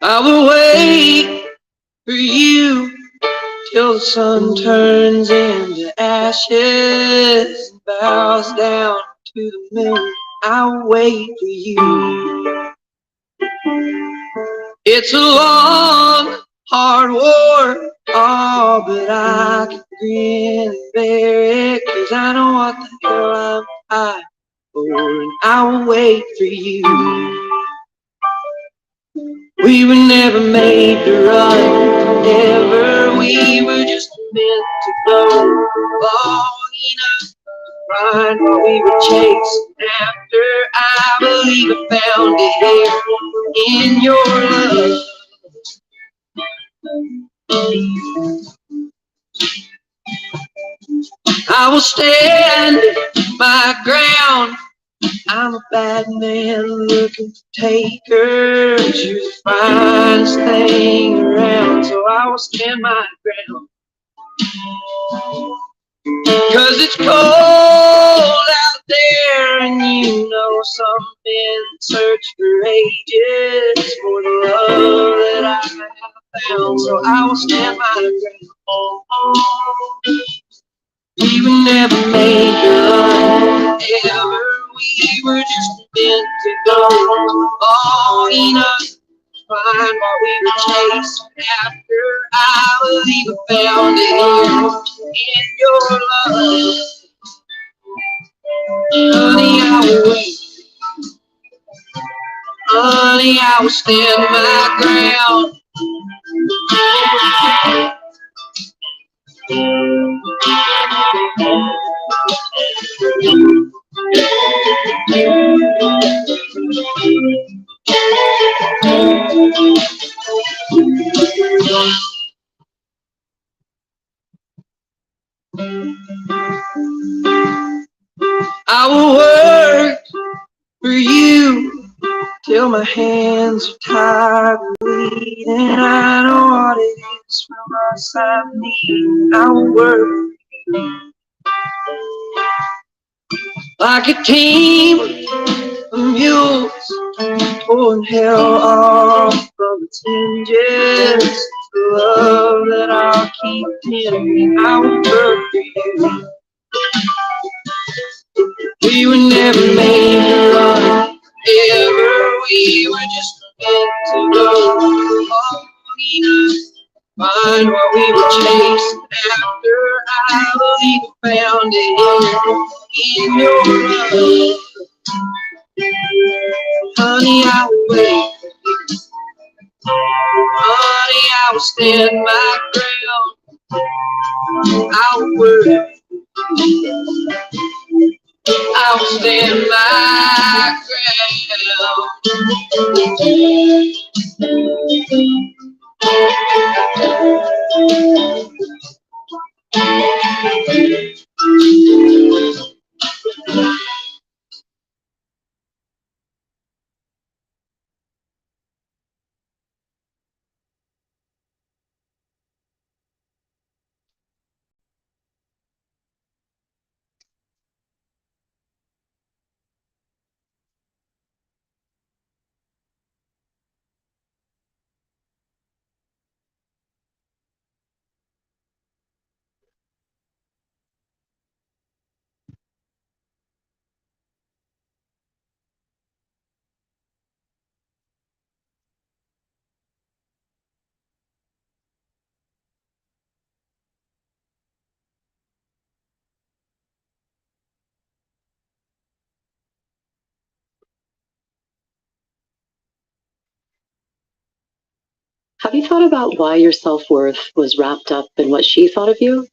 I will wait for you till the sun turns into ashes and bows down to the moon. I'll wait for you. It's a long, hard war, oh, but I can grin and bear it, 'cause I know what the hell I'm high for, and I will wait for you. We were never made to run, never, we were just meant to go long enough to find what we were chasing after. I believe I found it here in your love. I will stand my ground. I'm a bad man looking for takers. You're the finest thing around, so I will stand my ground. 'Cause it's cold out there, and you know some men search for ages for the love that I have found, so I will stand my ground. We were never made to run, ever. We were just meant to go long enough to find what we were chasing after. I believe I found it here in your love. Honey, I will wait. Honey, I will stand my ground. I will work for you till my hands are tired of bleeding. I know what it is from us I need. I will work for you like a team of mules pulling hell off of its hinges. The love that I'll keep in, I will work for you. We were never made to run, ever. We were just meant to go long enough to find what we were chasing after. I believe I found it in your love. Honey, I will wait. Honey, I will stand my ground. I will work. I will stand my ground.
Have you thought about why your self-worth was wrapped up in what she thought of you?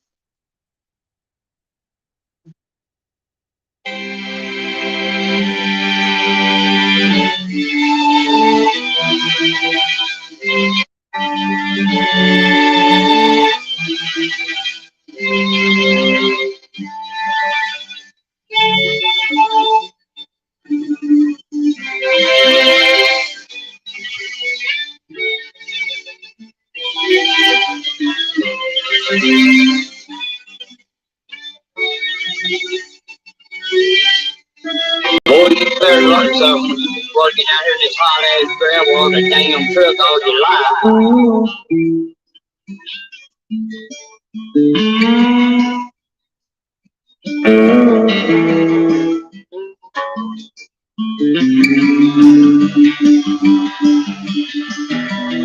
Boy, you better learn something. Working out here in this hot ass gravel on a damn truck all your life.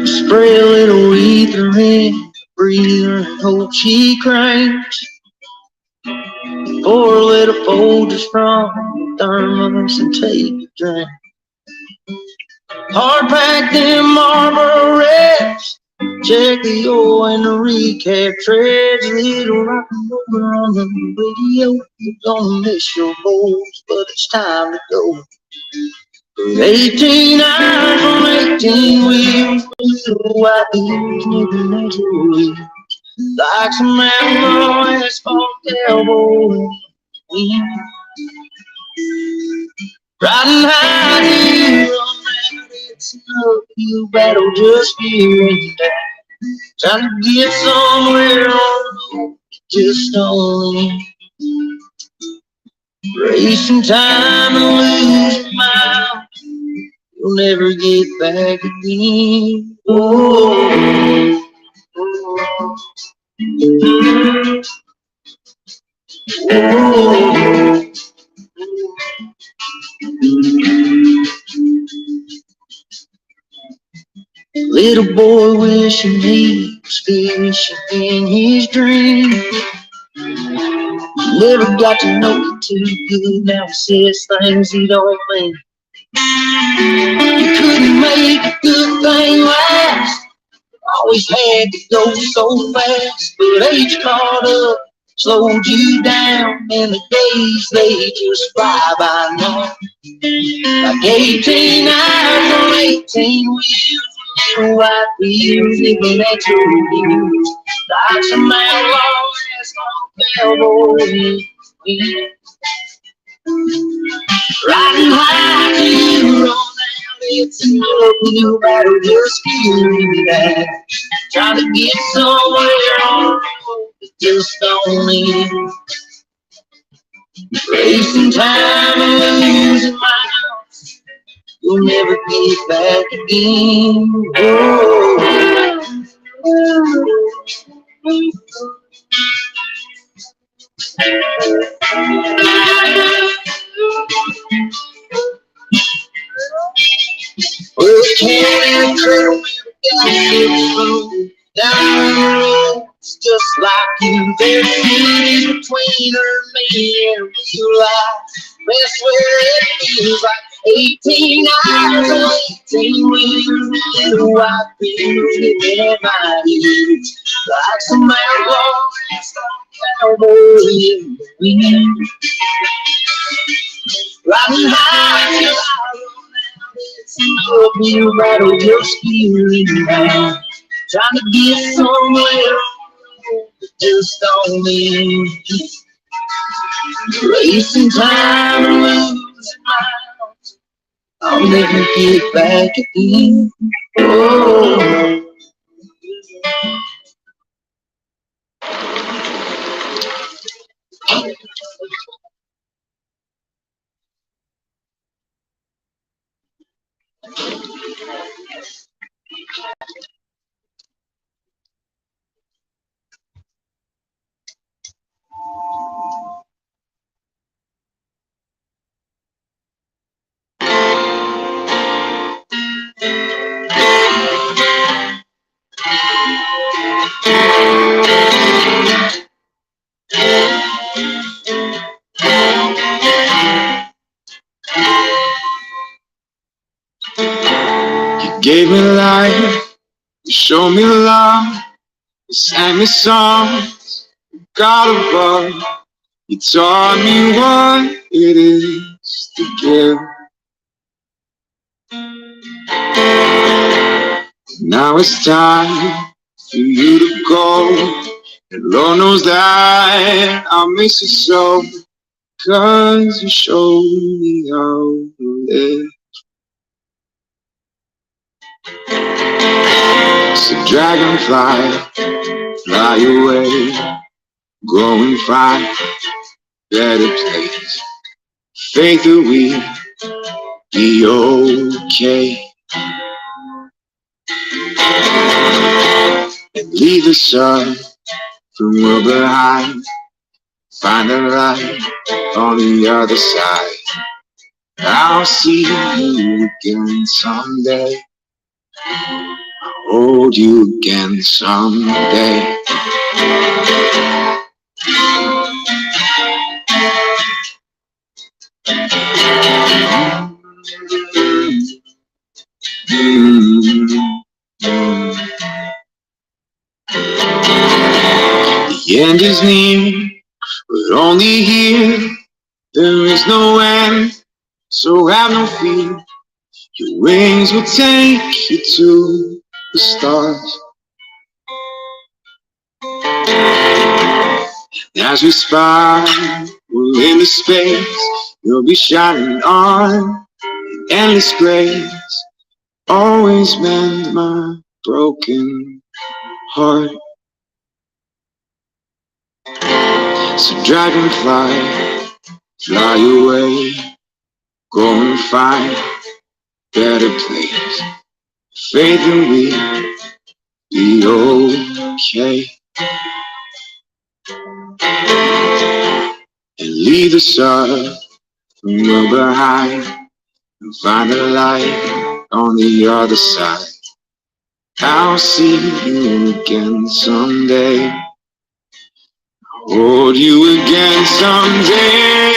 Spray a little ether in, breather, hope she cranks. Pour a little Folgers from the thermos and take a drink. Hard packed in Marlboro Reds. Check the oil and the recap treads. Little rock and roll on the radio. You're gonna miss your boys, but it's time to go. 18 hours on 18 wheels. Little white wheels, nickel natural wheels. Like some outlaw asphalt cowboy. Riding high here on that, it's an uphill battle just here and there. Trying to get somewhere on the road, just on. Racing time and losing miles, you'll never get back again. Oh. Oh. Little boy wishing he was fishing in his dream. Never got to know you too good, now he says things he don't mean. You couldn't make a good thing last, always had to go so fast. But age caught up, slowed you down, and the days they just fly by now. Like 18 hours on 18 wheels, little white wheels, nickel natural wheels. Like some outlaw asphalt cowboy. Riding high to you, roll down, it's an uphill battle just feeling that. Trying to get somewhere on the road that just don't end. Racing time and losing miles, you'll never get back again. Oh. Well, can't trail down the roads just like you. There's cities between her and me and real life. That's where it feels like 18 hours on 18 wheels. Little white wheels living at my heels. Like some outlaw cowboy in the wind. Riding high till I roll down. It's an uphill battle just feeling down. Trying to get somewhere that just don't end. Racing time and losing miles, I'll never get back again. Oh. You gave me life, you showed me love, you sang me songs, God above. You taught me what it is to give. Now it's time for you to go, and Lord knows that I'll miss you so, 'cause you showed me how to live. So dragonfly, fly away, go and find a better place. Faith that we'll be okay. And leave the sun from well behind. Find the light on the other side. I'll see you again someday. I hold you again someday. The end is near, we're only here. There is no end, so have no fear. Your wings will take you to the stars. As we spiral into space, you'll be shining on endless grace. Always mend my broken heart. So dragonfly, fly away, go and find a better place. Faith and we'll be okay. And leave the sun from well behind and find a light on the other side. I'll see you again someday. Hold you again someday.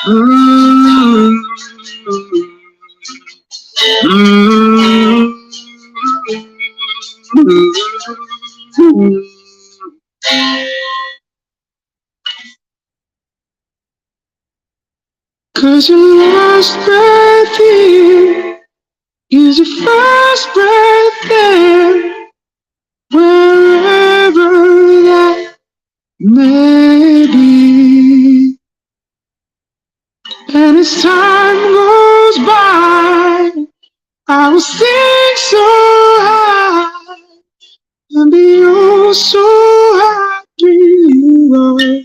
Mm-hmm. Mm-hmm. 'Cause your last breath here is your first breath there, wherever that may be. And as time goes by, I will sing so high and be oh so happy you are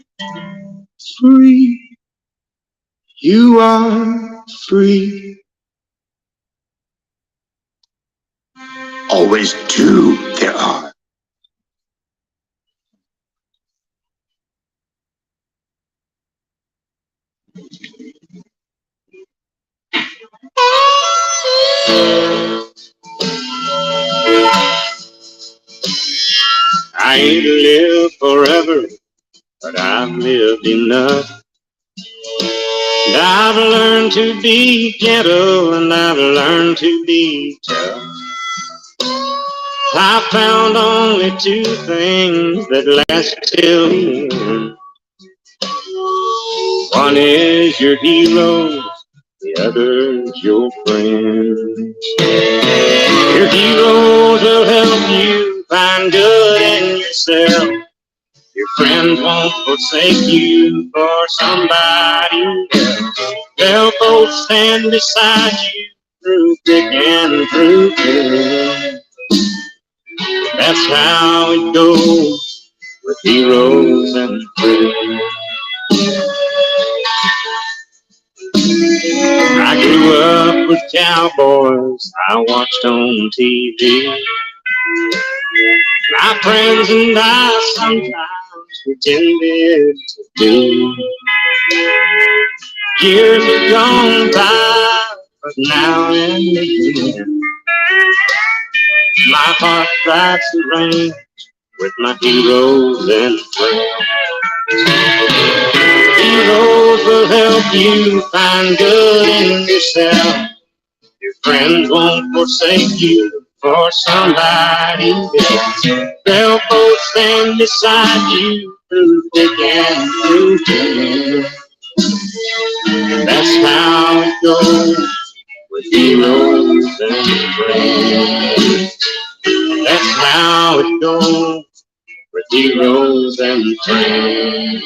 free. You are free. Always two there are. I ain't lived forever, but I've lived enough. And I've learned to be gentle, and I've learned to be tough. I found only two things that last till the end. One is your heroes, the other's your friends. Your heroes will help you find good in yourself. Your friends won't forsake you for somebody else. They'll both stand beside you through thick and through thin. That's how it goes with heroes and friends. I grew up with cowboys I watched on TV. My friends and I sometimes pretended to do. Years have gone by, but now and again my heart rides the range with my heroes and friends. Heroes will help you find good in yourself. Your friends won't forsake you for somebody else. They'll both stand beside you through thick and through thin. That's how it goes with heroes and friends. That's how it goes with heroes and friends.